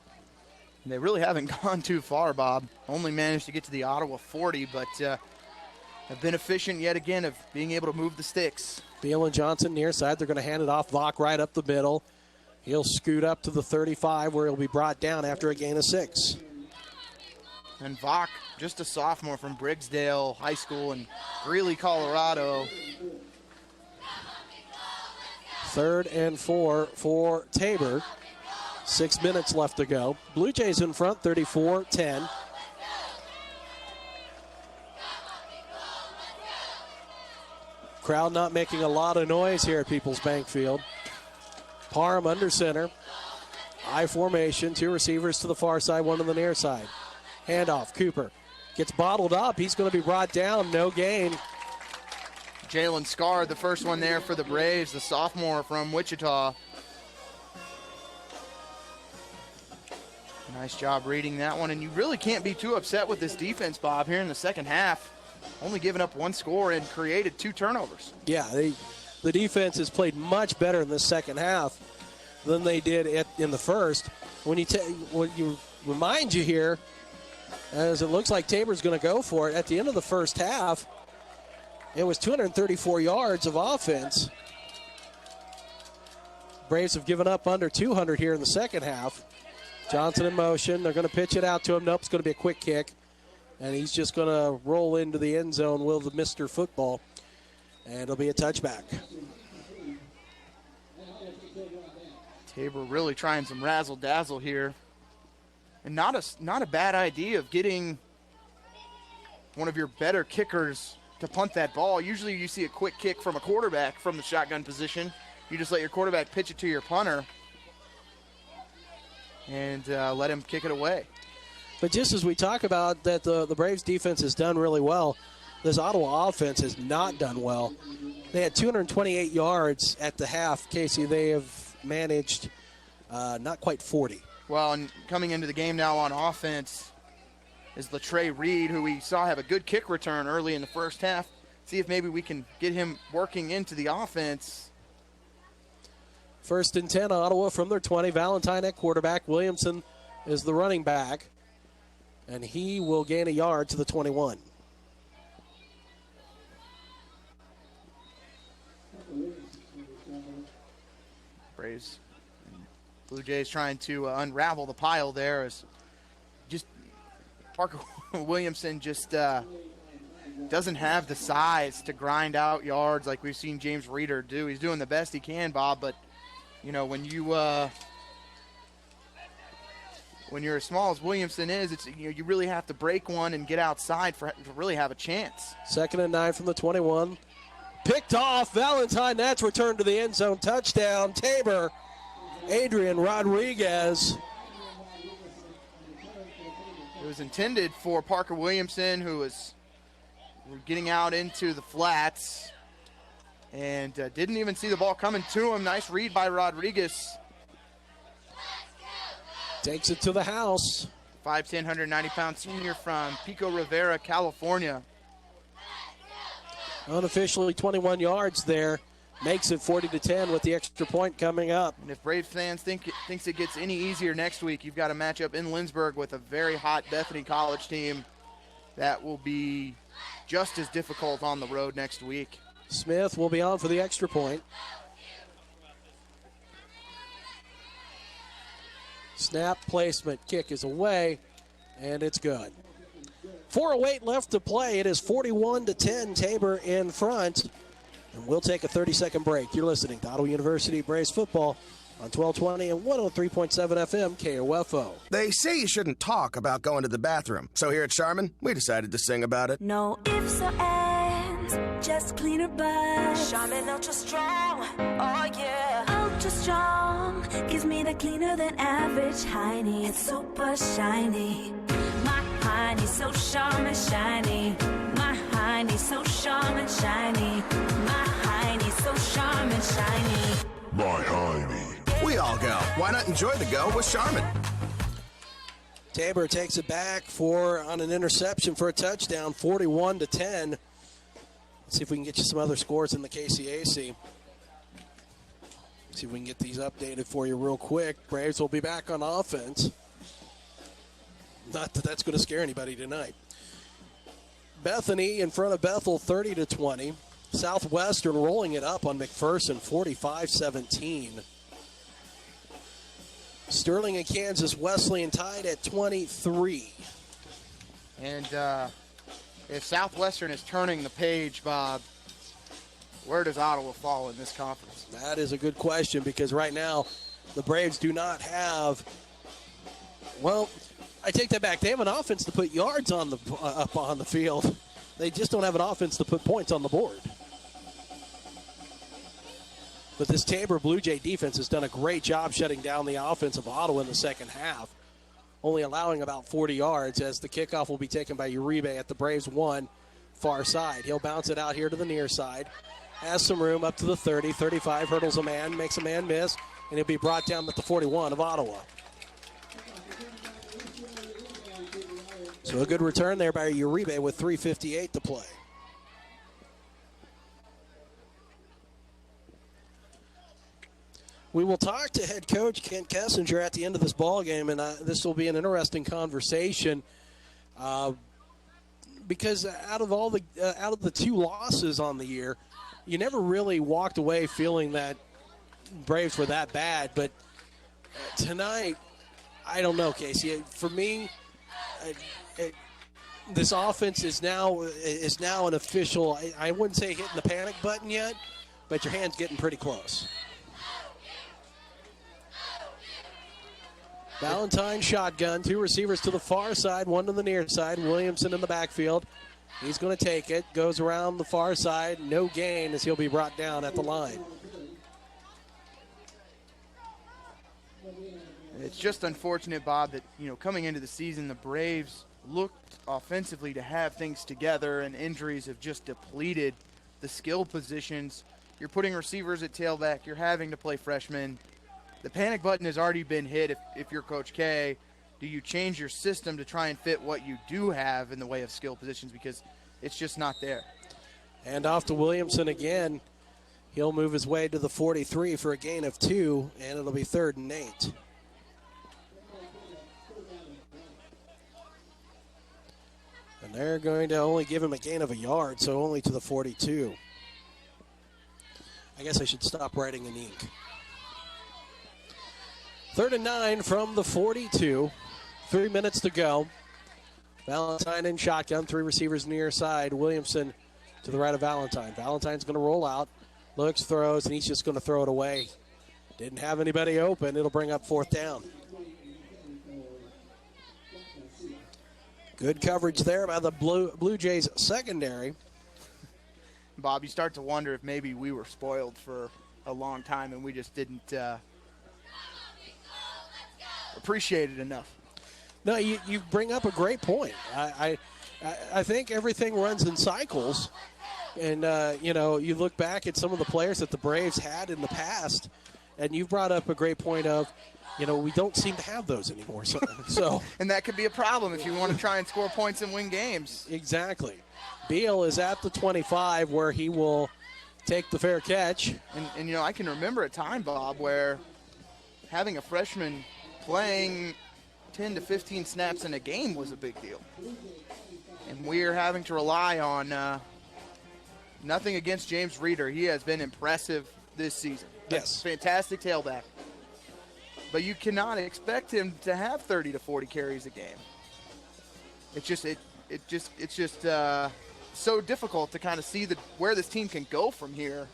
They really haven't gone too far, Bob. Only managed to get to the Ottawa 40, but have been efficient yet again of being able to move the sticks. Beal and Johnson near side. They're going to hand it off. Vach right up the middle. He'll scoot up to the 35 where he'll be brought down after a gain of 6. And Vach, just a sophomore from Briggsdale High School in Greeley, Colorado. 3rd and 4 for Tabor. 6 minutes left to go. Blue Jays in front, 34-10. Crowd not making a lot of noise here at Peoples Bank Field. Parham under center. I formation, 2 receivers to the far side, 1 to the near side. Handoff, Cooper gets bottled up. He's going to be brought down, no gain. Jalen Scar, the first one there for the Braves, the sophomore from Wichita. Nice job reading that one, and you really can't be too upset with this defense, Bob, here in the second half. Only giving up 1 score and created 2 turnovers. Yeah, the defense has played much better in the second half than they did in the first. When you remind you here, as it looks like Tabor's going to go for it, at the end of the first half, it was 234 yards of offense. Braves have given up under 200 here in the second half. Johnson in motion. They're going to pitch it out to him. Nope, it's going to be a quick kick. And he's just going to roll into the end zone with Mr. Football. And it'll be a touchback. Tabor really trying some razzle-dazzle here. And not a bad idea of getting one of your better kickers to punt that ball. Usually you see a quick kick from a quarterback from the shotgun position. You just let your quarterback pitch it to your punter and let him kick it away. But just as we talk about that the Braves defense has done really well, this Ottawa offense has not done well. They had 228 yards at the half. Casey, they have managed not quite 40. Well, and coming into the game now on offense, is Latrey Reed, who we saw have a good kick return early in the first half. See if maybe we can get him working into the offense. 1st and 10, Ottawa from their 20. Valentine at quarterback. Williamson is the running back, and he will gain a yard to the 21. Braves, Blue Jays trying to unravel the pile there as just Parker Williamson just doesn't have the size to grind out yards like we've seen James Reeder do. He's doing the best he can, Bob, but you know, when you're as small as Williamson is, it's, you know, you really have to break one and get outside to really have a chance. 2nd and 9 from the 21. Picked off. Valentine, that's returned to the end zone. Touchdown, Tabor. Adrian Rodriguez. It was intended for Parker Williamson, who was getting out into the flats and didn't even see the ball coming to him. Nice read by Rodriguez. Takes it to the house. 5'10", 190-pound senior from Pico Rivera, California. Unofficially 21 yards there. Makes it 40-10 with the extra point coming up. And if Braves fans thinks it gets any easier next week, you've got a matchup in Lindsborg with a very hot Bethany College team that will be just as difficult on the road next week. Smith will be on for the extra point. Snap, placement, kick is away, and it's good. 4:08 left to play. It is 41-10, Tabor in front. And we'll take a 30-second break. You're listening to Ottawa University Braves football on 1220 and 103.7 FM KOFO. They say you shouldn't talk about going to the bathroom. So here at Charmin, we decided to sing about it. No ifs or ands, just cleaner buds. Charmin Ultra Strong, oh yeah. Ultra Strong gives me the cleaner than average Hiney. It's super shiny. My Hiney's so Charmin shiny. My Hiney's so Charmin shiny. My Hiney's so Charmin shiny. My Hiney. We all go. Why not enjoy the go with Charmin? Tabor takes it back on an interception for a touchdown, 41-10. Let's see if we can get you some other scores in the KCAC. See if we can get these updated for you real quick. Braves will be back on offense. Not that that's going to scare anybody tonight. Bethany in front of Bethel, 30-20. Southwestern rolling it up on McPherson, 45-17. Sterling and Kansas Wesleyan tied at 23. And if Southwestern is turning the page, Bob, where does Ottawa fall in this conference? That is a good question, because right now the Braves do not have, well, I take that back. They have an offense to put yards on up on the field. They just don't have an offense to put points on the board. But this Tabor Blue Jay defense has done a great job shutting down the offense of Ottawa in the second half, only allowing about 40 yards as the kickoff will be taken by Uribe at the Braves 1 far side. He'll bounce it out here to the near side. Has some room up to the 30, 35, hurdles a man, makes a man miss, and he'll be brought down at the 41 of Ottawa. So a good return there by Uribe with 3:58 to play. We will talk to head coach Kent Kessinger at the end of this ball game, and this will be an interesting conversation because out of the two losses on the year, you never really walked away feeling that Braves were that bad. But tonight, I don't know, Casey. For me, this offense is now an official. I wouldn't say hitting the panic button yet, but your hand's getting pretty close. Valentine shotgun, two receivers to the far side, one to the near side. Williamson in the backfield. He's going to take it, goes around the far side, no gain as he'll be brought down at the line. It's just unfortunate, Bob, that, coming into the season, the Braves looked offensively to have things together, and injuries have just depleted the skill positions. You're putting receivers at tailback. You're having to play freshmen. The panic button has already been hit if you're Coach K. do you change your system to try and fit what you do have in the way of skill positions, because it's just not there. And off to Williamson again. He'll move his way to the 43 for a gain of 2, and it'll be 3rd and 8. And they're going to only give him a gain of a yard, so only to the 42. I guess I should stop writing in ink. 3rd and 9 from the 42. 3 minutes to go. Valentine in shotgun, 3 receivers near side. Williamson to the right of Valentine. Valentine's going to roll out, looks, throws, and he's just going to throw it away. Didn't have anybody open. It'll bring up 4th down. Good coverage there by the Blue Jays secondary. Bob, you start to wonder if maybe we were spoiled for a long time and we just didn't appreciate it enough. No, you bring up a great point. I think everything runs in cycles. And, you look back at some of the players that the Braves had in the past, and you brought up a great point of, we don't seem to have those anymore. So and that could be a problem if you want to try and score points and win games. Exactly. Beal is at the 25 where he will take the fair catch. And I can remember a time, Bob, where having a freshman playing 10 to 15 snaps in a game was a big deal. And we're having to rely on nothing against James Reeder. He has been impressive this season. Yes. Fantastic tailback. But you cannot expect him to have 30 to 40 carries a game. It's just so difficult to kind of see where this team can go from here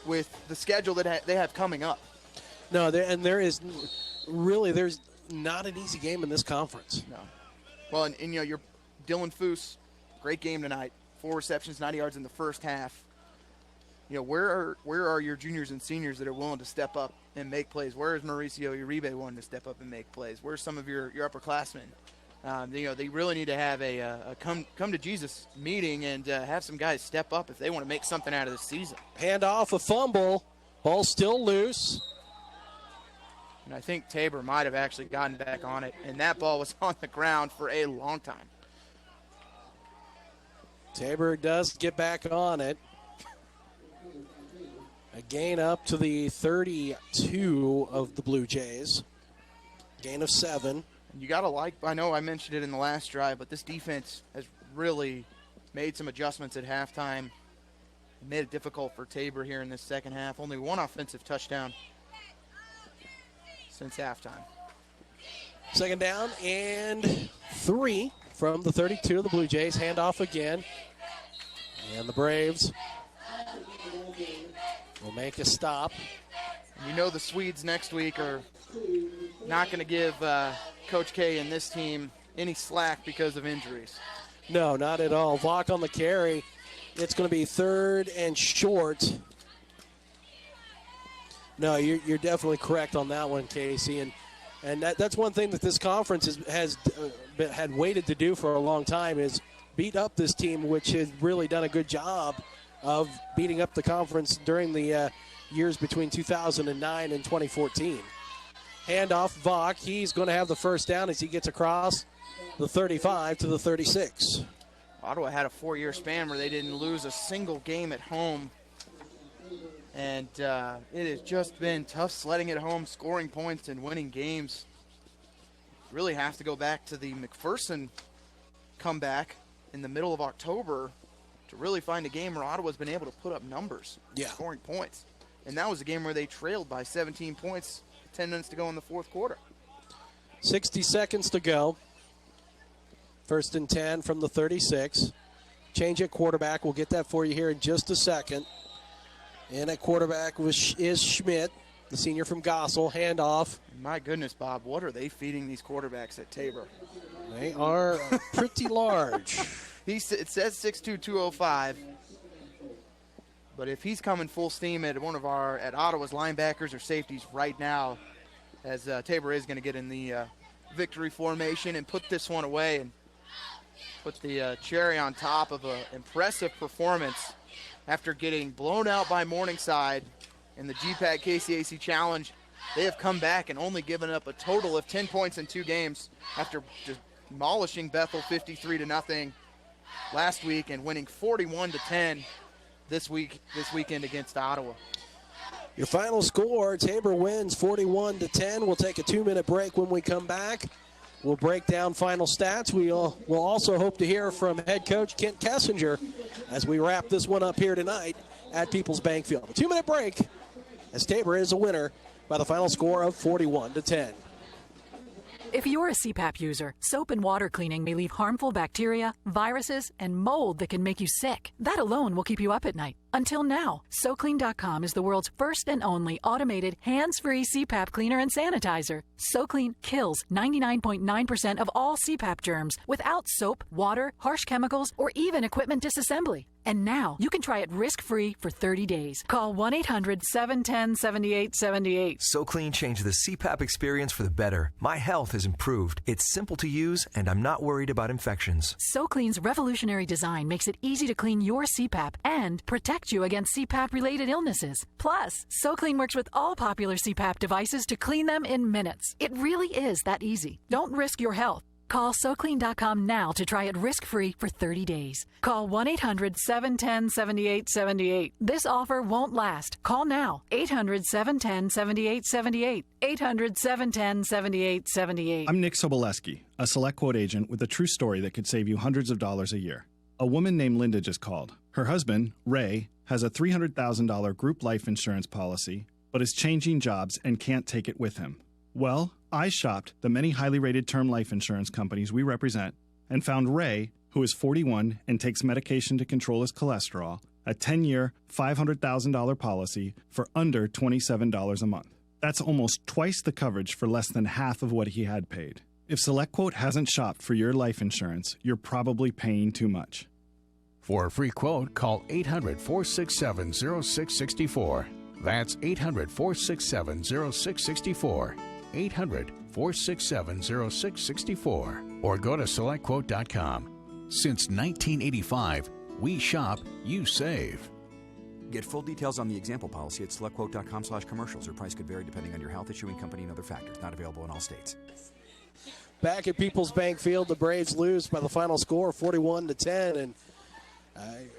with the schedule that they have coming up. No, there's not an easy game in this conference. No. Well, and you're Dylan Foose, great game tonight. 4 receptions, 90 yards in the first half. Where are your juniors and seniors that are willing to step up and make plays? Where is Mauricio Uribe willing to step up and make plays? Where's some of your upperclassmen? They really need to have a come to Jesus meeting and have some guys step up if they want to make something out of this season. Handoff, a fumble. Ball still loose. And I think Tabor might have actually gotten back on it, and that ball was on the ground for a long time. Tabor does get back on it. A gain up to the 32 of the Blue Jays. Gain of 7. You got to I know I mentioned it in the last drive, but this defense has really made some adjustments at halftime. Made it difficult for Tabor here in this second half. Only 1 offensive touchdown since halftime. 2nd down and 3 from the 32 of the Blue Jays. Handoff again. And the Braves will make a stop. The Swedes next week are not going to give Coach K and this team any slack because of injuries. No, not at all. Vaughn on the carry. It's going to be 3rd and short. No, you're definitely correct on that one, Casey. And that's one thing that this conference has had waited to do for a long time is beat up this team, which has really done a good job of beating up the conference during the years between 2009 and 2014. Handoff, Vaughn. He's going to have the first down as he gets across the 35 to the 36. Ottawa had a 4-year span where they didn't lose a single game at home. And it has just been tough sledding at home, scoring points and winning games. Really have to go back to the McPherson comeback in the middle of October to really find a game where Ottawa's been able to put up numbers, scoring points. And that was a game where they trailed by 17 points, 10 minutes to go in the fourth quarter. 60 seconds to go. 1st and 10 from the 36. Change at quarterback. We'll get that for you here in just a second. And at quarterback is Schmidt, the senior from Gossel. Handoff. My goodness, Bob, what are they feeding these quarterbacks at Tabor? They are pretty large. It says 6'2", 205. But if he's coming full steam at at Ottawa's linebackers or safeties right now, as Tabor is going to get in the victory formation and put this one away and put the cherry on top of an impressive performance after getting blown out by Morningside in the GPAC KCAC Challenge They have come back and only given up a total of 10 points in 2 games after just demolishing Bethel 53-0 last week and winning 41-10 this weekend against Ottawa. Your final score, Tabor wins 41-10. We'll take a 2-minute break. When we come back, we'll break down final stats. We'll also hope to hear from head coach Kent Kessinger as we wrap this one up here tonight at Peoples Bank Field. A 2-minute break as Tabor is a winner by the final score of 41-10. If you're a CPAP user, soap and water cleaning may leave harmful bacteria, viruses, and mold that can make you sick. That alone will keep you up at night. Until now, SoClean.com is the world's first and only automated, hands-free CPAP cleaner and sanitizer. SoClean kills 99.9% of all CPAP germs without soap, water, harsh chemicals, or even equipment disassembly. And now, you can try it risk-free for 30 days. Call 1-800-710-7878. SoClean changed the CPAP experience for the better. My health has improved. It's simple to use, and I'm not worried about infections. SoClean's revolutionary design makes it easy to clean your CPAP and protect you against CPAP-related illnesses. Plus, SoClean works with all popular CPAP devices to clean them in minutes. It really is that easy. Don't risk your health. Call SoClean.com now to try it risk-free for 30 days. Call 1-800-710-7878. This offer won't last. Call now. 800-710-7878. 800-710-7878. I'm Nick Soboleski, a Select Quote agent with a true story that could save you hundreds of dollars a year. A woman named Linda just called. Her husband, Ray, has a $300,000 group life insurance policy, but is changing jobs and can't take it with him. Well, I shopped the many highly rated term life insurance companies we represent and found Ray, who is 41 and takes medication to control his cholesterol, a 10-year, $500,000 policy for under $27 a month. That's almost twice the coverage for less than half of what he had paid. If SelectQuote hasn't shopped for your life insurance, you're probably paying too much. For a free quote, call 800-467-0664. That's 800-467-0664. 800-467-0664. Or go to SelectQuote.com. Since 1985, we shop, you save. Get full details on the example policy at SelectQuote.com/commercials. Or price could vary depending on your health, issuing company, and other factors. Not available in all states. Back at Peoples Bank Field, the Braves lose by the final score, 41-10, and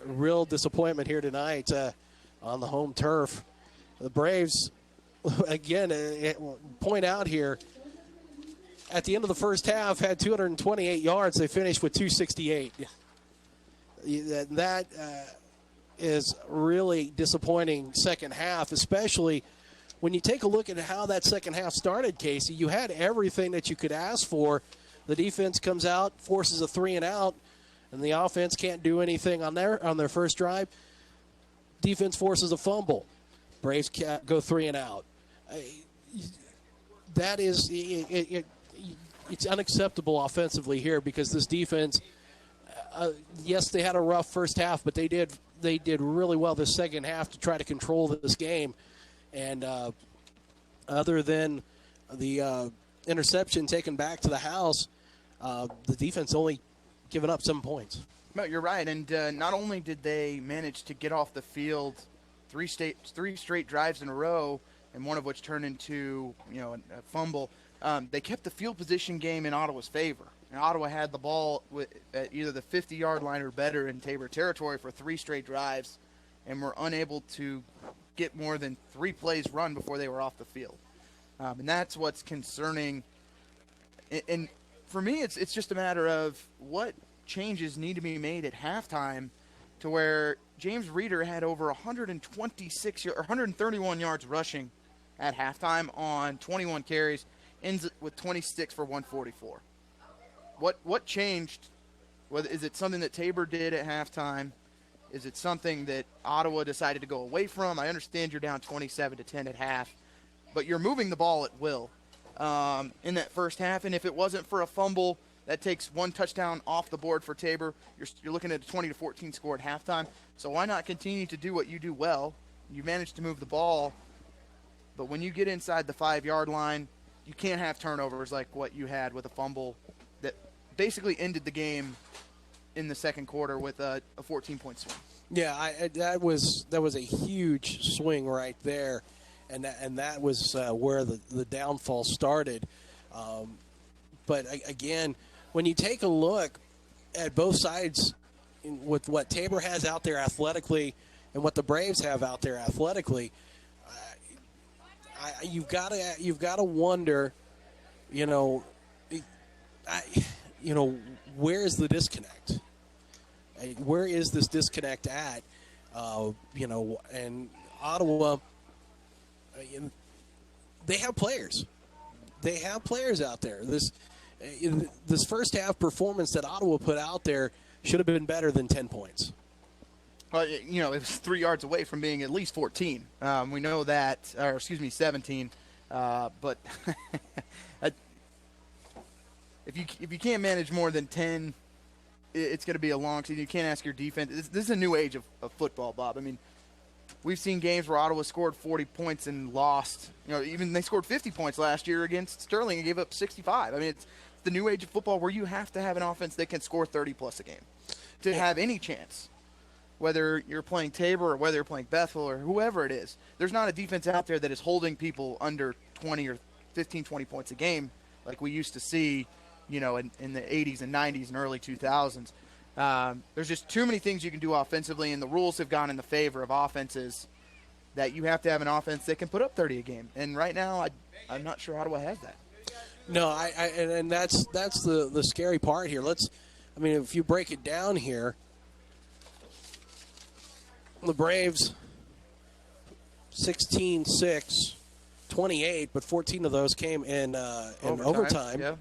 real disappointment here tonight on the home turf. The Braves, again, point out here, at the end of the first half, had 228 yards. They finished with 268. That is really disappointing second half, especially when you take a look at how that second half started, Casey. You had everything that you could ask for. The defense comes out, forces a 3-and-out, and the offense can't do anything on their first drive. Defense forces a fumble. Braves go 3-and-out. That is it's unacceptable offensively here because this defense, yes, they had a rough first half, but they did really well this second half to try to control this game. And other than the interception taken back to the house, the defense only given up 7 points. No, you're right. And not only did they manage to get off the field three straight drives in a row, and one of which turned into a fumble, they kept the field position game in Ottawa's favor. And Ottawa had the ball at either the 50-yard line or better in Tabor territory for 3 straight drives, and were unable to get more than 3 plays run before they were off the field. And that's what's concerning. And for me, it's just a matter of what changes need to be made at halftime to where James Reeder had over 131 yards rushing at halftime on 21 carries, ends with 26 for 144. What changed? Is it something that Tabor did at halftime? Is it something that Ottawa decided to go away from? I understand you're down 27-10 at half, but you're moving the ball at will in that first half. And if it wasn't for a fumble, that takes 1 touchdown off the board for Tabor. You're looking at a 20-14 score at halftime. So why not continue to do what you do well? You managed to move the ball, but when you get inside the 5-yard line, you can't have turnovers like what you had with a fumble that basically ended the game in the second quarter with a 14-point swing. Yeah, that was a huge swing right there. and that was where the downfall started. But again, when you take a look at both sides with what Tabor has out there athletically and what the Braves have out there athletically, you've got to wonder, where is the disconnect? Where is this disconnect at? And Ottawa, they have players. They have players out there. This first half performance that Ottawa put out there should have been better than 10 points. Well, it was 3 yards away from being at least 14. We know that, 17. But if you can't manage more than 10, it's going to be a long season. You can't ask your defense. This is a new age of football, Bob. I mean, we've seen games where Ottawa scored 40 points and lost. Even they scored 50 points last year against Sterling and gave up 65. I mean, it's the new age of football where you have to have an offense that can score 30-plus a game to have any chance. Whether you're playing Tabor or whether you're playing Bethel or whoever it is, there's not a defense out there that is holding people under 20 or 15, 20 points a game like we used to see, in the 80s and 90s and early 2000s. There's just too many things you can do offensively, and the rules have gone in the favor of offenses that you have to have an offense that can put up 30 a game. And right now, I'm not sure Ottawa has that. No, and that's the scary part here. If you break it down here, the Braves 16-6, 28, but 14 of those came in overtime. Yeah.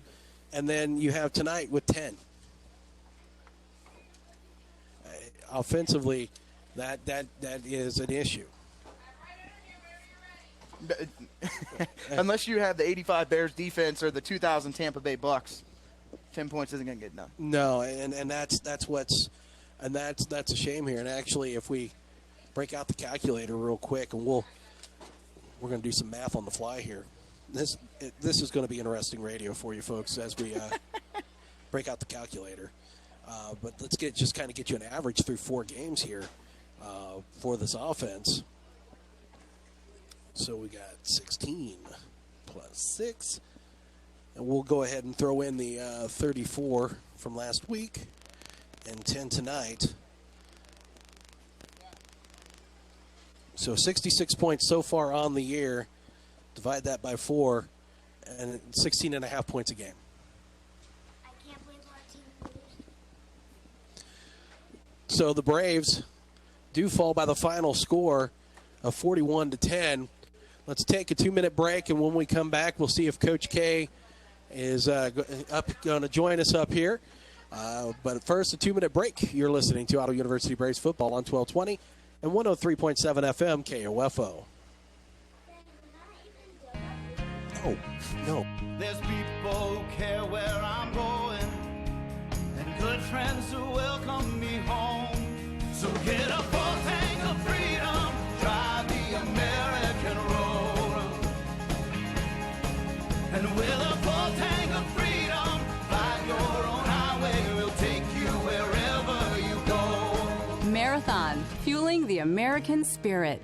And then you have tonight with 10. Offensively, that is an issue. Unless you have the 85 Bears defense or the 2000 Tampa Bay Bucks, 10 points isn't going to get done. No, and that's a shame here. And actually, if we break out the calculator real quick, and we're going to do some math on the fly here. This is going to be interesting radio for you folks as we break out the calculator. But let's get you an average through 4 games here for this offense. So we got 16 plus 6. And we'll go ahead and throw in the 34 from last week and 10 tonight. So 66 points so far on the year. Divide that by 4, and 16.5 points a game. I can't believe our team lose. So the Braves do fall by the final score of 41-10. Let's take a 2-minute break, and when we come back, we'll see if Coach K is going to join us up here. But first, a 2-minute break. You're listening to Ottawa University Braves football on 1220 and 103.7 FM KOFO. Oh, no. There's people who care where I'm going, and good friends who welcome me home. So get a full tank of freedom, drive the American road. And with a full tank of freedom, find your own highway, we'll take you wherever you go. Marathon, fueling the American spirit.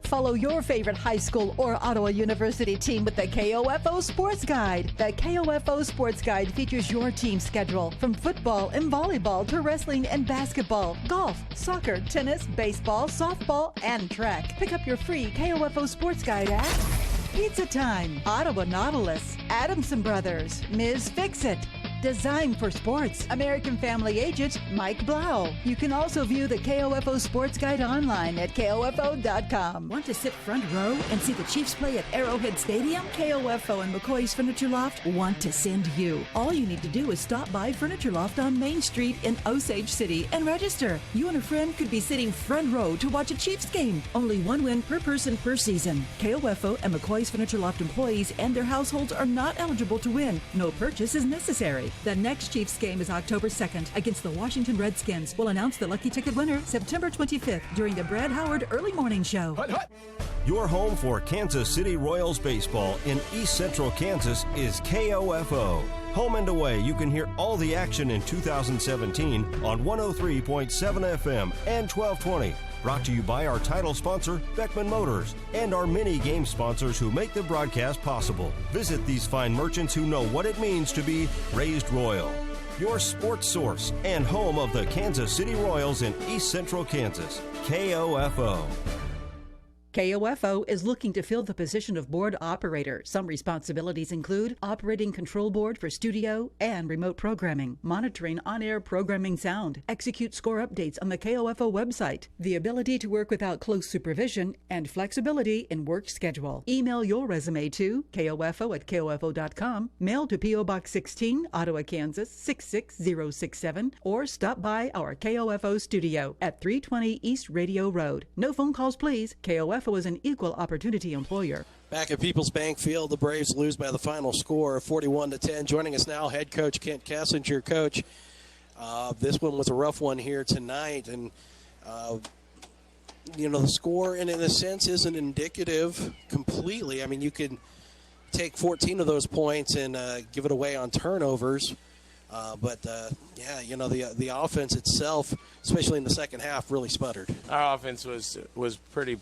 Follow your favorite high school or Ottawa University team with the KOFO Sports Guide. The KOFO Sports Guide features your team schedule from football and volleyball to wrestling and basketball, golf, soccer, tennis, baseball, softball, and track. Pick up your free KOFO Sports Guide at Pizza Time, Ottawa Nautilus, Adamson Brothers, Ms. Fix-It, Design for Sports, American Family Agent Mike Blau. You can also view the KOFO Sports Guide online at KOFO.com. Want to sit front row and see the Chiefs play at Arrowhead Stadium? KOFO and McCoy's Furniture Loft want to send you. All you need to do is stop by Furniture Loft on Main Street in Osage City and register. You and a friend could be sitting front row to watch a Chiefs game. Only 1 win per person per season. KOFO and McCoy's Furniture Loft employees and their households are not eligible to win. No purchase is necessary. The next Chiefs game is October 2nd against the Washington Redskins. We'll announce the lucky ticket winner September 25th during the Brad Howard Early Morning Show. Your home for Kansas City Royals baseball in East Central Kansas is KOFO. Home and away, you can hear all the action in 2017 on 103.7 FM and 1220. Brought to you by our title sponsor, Beckman Motors, and our many game sponsors who make the broadcast possible. Visit these fine merchants who know what it means to be raised royal. Your sports source and home of the Kansas City Royals in East Central Kansas. KOFO. KOFO is looking to fill the position of board operator. Some responsibilities include operating control board for studio and remote programming, monitoring on-air programming sound, execute score updates on the KOFO website, the ability to work without close supervision, and flexibility in work schedule. Email your resume to kofo@kofo.com, mail to P.O. Box 16, Ottawa, Kansas 66067, or stop by our KOFO studio at 320 East Radio Road. No phone calls, please. KOFO is an equal opportunity employer. Back at People's Bank Field, the Braves lose by the final score of 41-10. Joining us now, head coach Kent Kessinger. Coach, this one was a rough one here tonight, and the score, in a sense, isn't indicative completely. I mean, you could take 14 of those points and give it away on turnovers. But the offense itself, especially in the second half, really sputtered. Our offense was pretty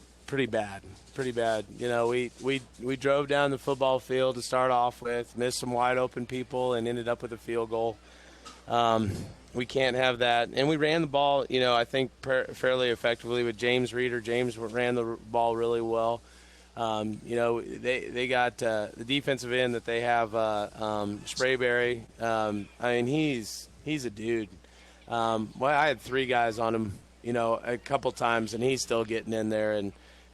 bad. We drove down the football field to start off with, missed some wide open people, and ended up with a field goal. We can't have that. And we ran the ball, I think fairly effectively with James Reeder. James ran the ball really well. They got the defensive end that they have, Sprayberry. He's a dude. I had three guys on him, a couple times, and he's still getting in there.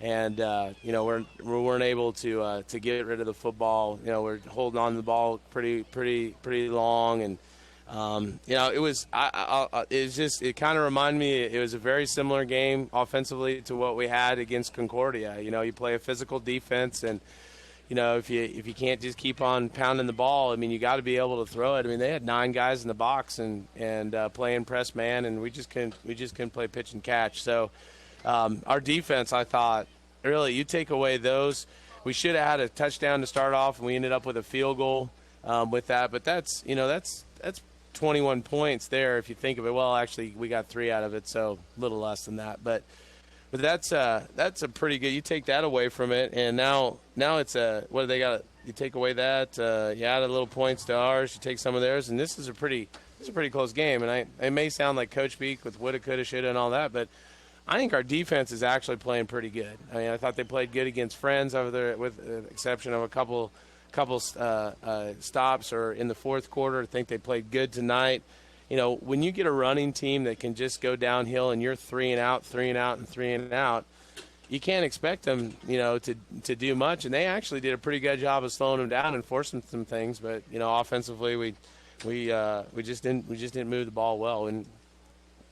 And we weren't able to get rid of the football. We're holding on to the ball pretty long, and it kind of reminded me. It was a very similar game offensively to what we had against Concordia. You play a physical defense, and if you can't just keep on pounding the ball, you got to be able to throw it. They had 9 guys in the box and playing press man, and we just couldn't play pitch and catch. So our defense, I thought, really, you take away those, we should have had a touchdown to start off, and we ended up with a field goal with that. But that's 21 points there if you think of it. Well, actually, we got 3 out of it, so a little less than that. But that's a pretty good. You take that away from it, and now it's what do they got? You take away that, you add a little points to ours, you take some of theirs, and this is a pretty close game. And it may sound like coach speak with woulda, coulda, shoulda, and all that, but I think our defense is actually playing pretty good. I thought they played good against Friends over there, with the exception of a couple stops or in the fourth quarter. I think they played good tonight. When you get a running team that can just go downhill and you're 3 and out, 3 and out, and 3 and out, you can't expect them, to do much. And they actually did a pretty good job of slowing them down and forcing some things. But offensively, we just didn't move the ball well. And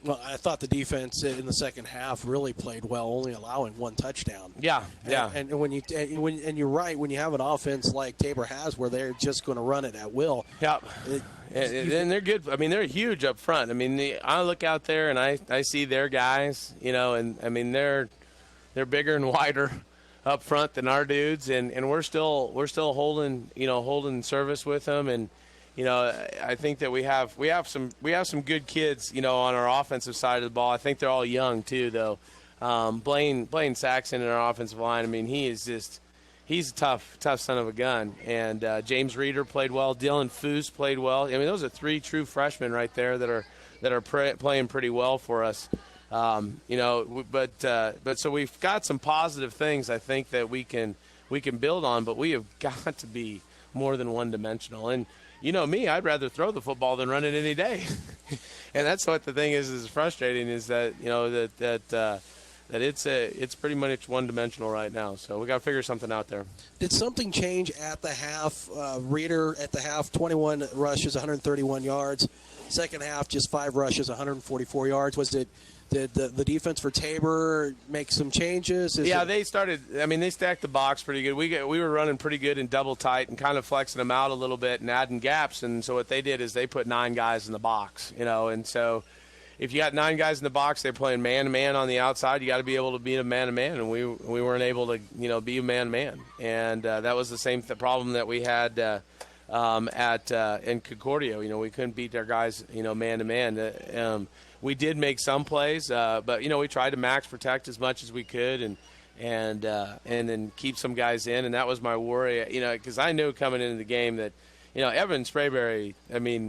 well, I thought the defense in the second half really played well, only allowing 1 touchdown. Yeah. And you're right, when you have an offense like Tabor has, where they're just going to run it at will. Yeah. And they're good. They're huge up front. I look out there and I see their guys, and they're bigger and wider up front than our dudes, and we're still holding service with them. And I think that we have some good kids, on our offensive side of the ball. I think they're all young too, though. Blaine Saxon in our offensive line. He's a tough son of a gun. And James Reeder played well. Dylan Foose played well. Those are 3 true freshmen right there that are playing pretty well for us. But so we've got some positive things I think that we can build on, but we have got to be more than one-dimensional. And me, I'd rather throw the football than run it any day. And that's what the thing is frustrating, is that that it's pretty much one-dimensional right now. So we got to figure something out there. Did something change at the half? Reeder at the half, 21 rushes, 131 yards. Second half, just 5 rushes, 144 yards. Did the defense for Tabor make some changes? They started. They stacked the box pretty good. We were running pretty good in double tight and kind of flexing them out a little bit and adding gaps. And so what they did is they put 9 guys in the box, and so if you got 9 guys in the box, they're playing man-to-man on the outside. You got to be able to beat a man-to-man, and we weren't able to, be a man-to-man. And that was the same problem that we had in Concordia. We couldn't beat our guys, man-to-man. We did make some plays, but we tried to max protect as much as we could, and then keep some guys in. And that was my worry, because I knew coming into the game that, Evan Sprayberry,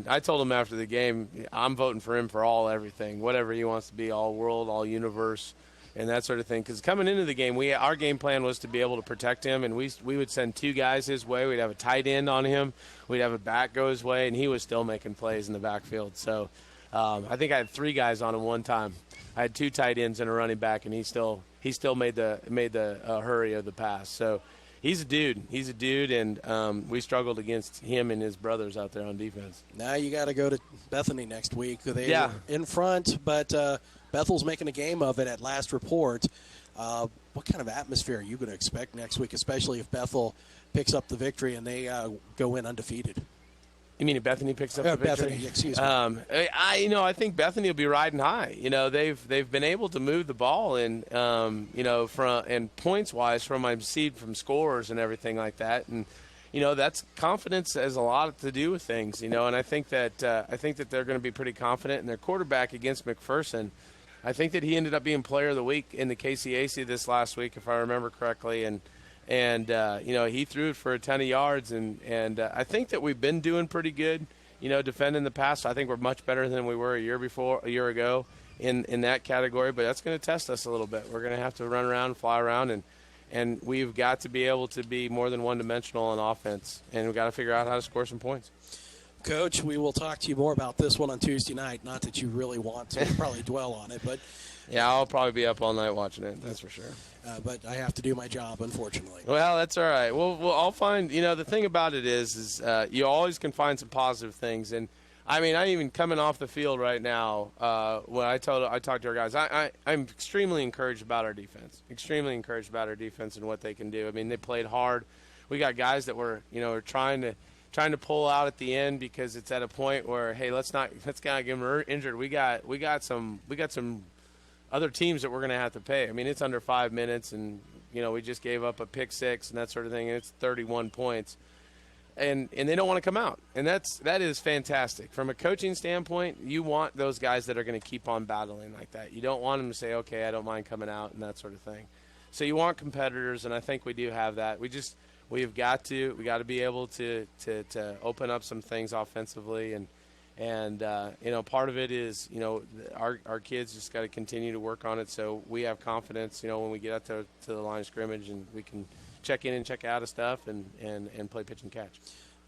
I told him after the game, I'm voting for him for everything, whatever he wants to be, all world, all universe, and that sort of thing. Because coming into the game, our game plan was to be able to protect him, and we would send 2 guys his way. We'd have a tight end on him. We'd have a back go his way, and he was still making plays in the backfield. So I think I had 3 guys on him one time. I had 2 tight ends and a running back, and he still made the hurry of the pass. So he's a dude, and we struggled against him and his brothers out there on defense. Now you got to go to Bethany next week. They were in front, but Bethel's making a game of it at last report. What kind of atmosphere are you going to expect next week, especially if Bethel picks up the victory and they go in undefeated? You mean if Bethany picks up the victory? Bethany, excuse me. I think Bethany will be riding high. They've been able to move the ball and and points wise from scores and everything like that. And that's confidence has a lot to do with things. And I think that they're going to be pretty confident. And their quarterback against McPherson, I think that he ended up being Player of the Week in the KCAC this last week, if I remember correctly. And he threw it for a ton of yards, and I think that we've been doing pretty good, defending the pass. I think we're much better than we were a year ago in that category, but that's going to test us a little bit. We're going to have to run around, fly around, and we've got to be able to be more than one-dimensional on offense, and we've got to figure out how to score some points. Coach, we will talk to you more about this one on Tuesday night. Not that you really want to probably dwell on it, but yeah, I'll probably be up all night watching it. That's for sure. But I have to do my job, unfortunately. Well, that's all right. Well, I'll find. The thing about it is you always can find some positive things. And I even coming off the field right now. When I talked to our guys, I'm extremely encouraged about our defense. Extremely encouraged about our defense and what they can do. They played hard. We got guys that were trying to pull out at the end because it's at a point where, hey, let's not get them injured. We got some other teams that we're going to have to pay. It's under 5 minutes, and we just gave up a pick 6 and that sort of thing, and it's 31 points, and they don't want to come out, and that is fantastic. From a coaching standpoint, you want those guys that are going to keep on battling like that. You don't want them to say, okay, I don't mind coming out and that sort of thing. So you want competitors, and I think we do have that. We've got to be able to open up some things offensively, and part of it is, our kids just got to continue to work on it so we have confidence, when we get out to the line of scrimmage and we can check in and check out of stuff and play pitch and catch.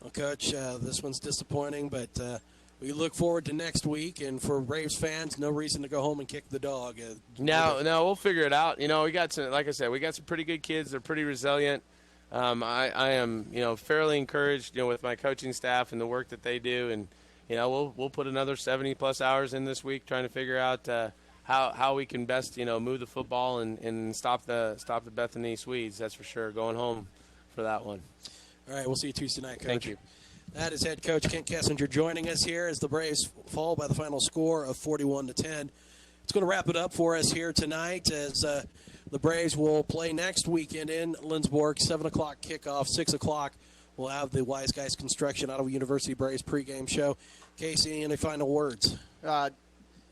Well, Coach, this one's disappointing, but we look forward to next week. And for Braves fans, no reason to go home and kick the dog. No, we'll figure it out. We got some, like I said, we got some pretty good kids. They're pretty resilient. I am, fairly encouraged, with my coaching staff and the work that they do, and we'll put another 70-plus hours in this week trying to figure out how we can best, move the football and stop the Bethany Swedes. That's for sure. Going home for that one. All right, we'll see you Tuesday night, Coach. Thank you. That is head coach Kent Kessinger joining us here as the Braves fall by the final score of 41-10. It's going to wrap it up for us here tonight as the Braves will play next weekend in Lindsborg, 7 o'clock kickoff, 6 o'clock. We'll have the Wise Guys Construction Ottawa University Braves pregame show. Casey, any final words? Got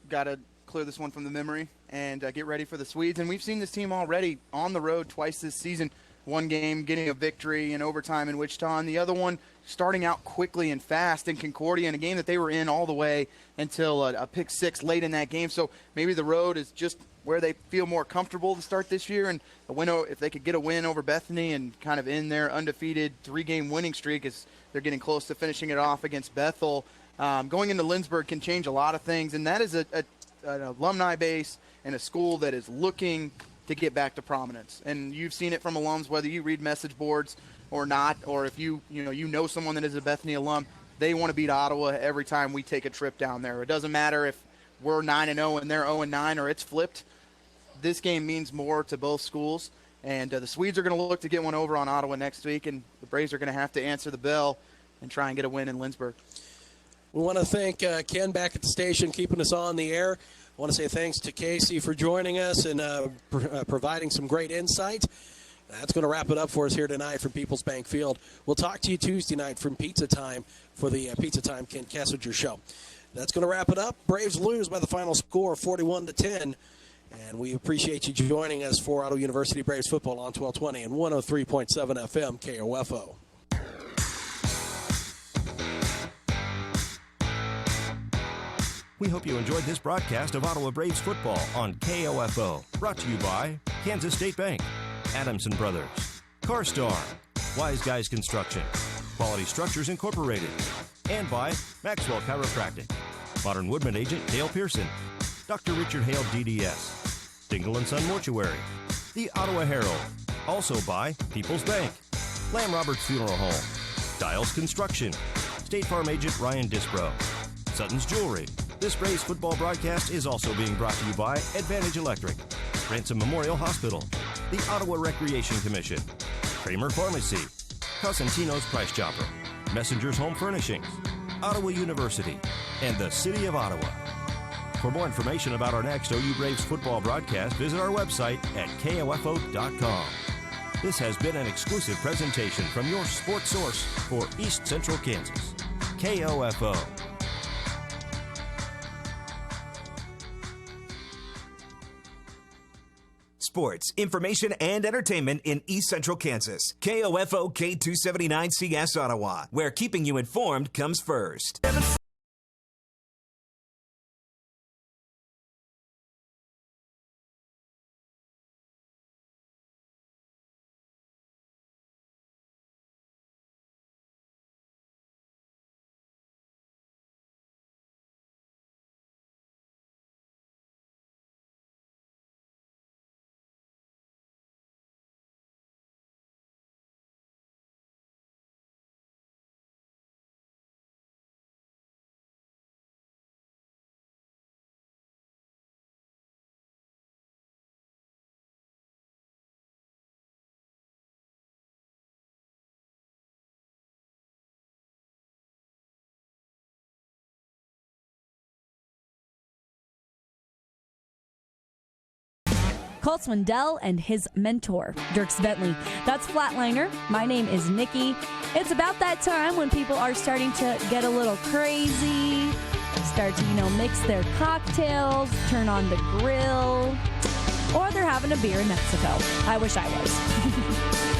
to clear this one from the memory and get ready for the Swedes. And we've seen this team already on the road twice this season. One game getting a victory in overtime in Wichita, and the other one starting out quickly and fast in Concordia in a game that they were in all the way until a pick 6 late in that game. So maybe the road is just where they feel more comfortable to start this year, and a win, if they could get a win over Bethany and kind of end their undefeated 3-game winning streak as they're getting close to finishing it off against Bethel. Going into Lindsborg can change a lot of things, and that is an alumni base and a school that is looking to get back to prominence. And you've seen it from alums, whether you read message boards or not, or if you know someone that is a Bethany alum, they want to beat Ottawa every time we take a trip down there. It doesn't matter if we're 9-0 and they're 0-9 or it's flipped. This game means more to both schools, and the Swedes are going to look to get one over on Ottawa next week, and the Braves are going to have to answer the bell and try and get a win in Lindsborg. We want to thank Ken back at the station keeping us on the air. I want to say thanks to Casey for joining us and providing some great insight. That's going to wrap it up for us here tonight from People's Bank Field. We'll talk to you Tuesday night from Pizza Time for the Pizza Time Ken Kessinger Show. That's going to wrap it up. Braves lose by the final score of 41-10. And we appreciate you joining us for Ottawa University Braves football on 1220 and 103.7 FM KOFO. We hope you enjoyed this broadcast of Ottawa Braves football on KOFO. Brought to you by Kansas State Bank, Adamson Brothers, CarStar, Wise Guys Construction, Quality Structures Incorporated, and by Maxwell Chiropractic, Modern Woodman Agent Dale Pearson, Dr. Richard Hale DDS, Dingle & Son Mortuary, the Ottawa Herald, also by People's Bank, Lamb Roberts Funeral Home, Dials Construction, State Farm Agent Ryan Disbro, Sutton's Jewelry. This Braves football broadcast is also being brought to you by Advantage Electric, Ransom Memorial Hospital, the Ottawa Recreation Commission, Kramer Pharmacy, Cosentino's Price Chopper, Messenger's Home Furnishings, Ottawa University, and the City of Ottawa. For more information about our next OU Braves football broadcast, visit our website at KOFO.com. This has been an exclusive presentation from your sports source for East Central Kansas, KOFO. Sports, information, and entertainment in East Central Kansas. KOFO K279CS Ottawa, where keeping you informed comes first. Colt Swindell and his mentor, Dirk Sventley. That's Flatliner. My name is Nikki. It's about that time when people are starting to get a little crazy, start to, mix their cocktails, turn on the grill, or they're having a beer in Mexico. I wish I was.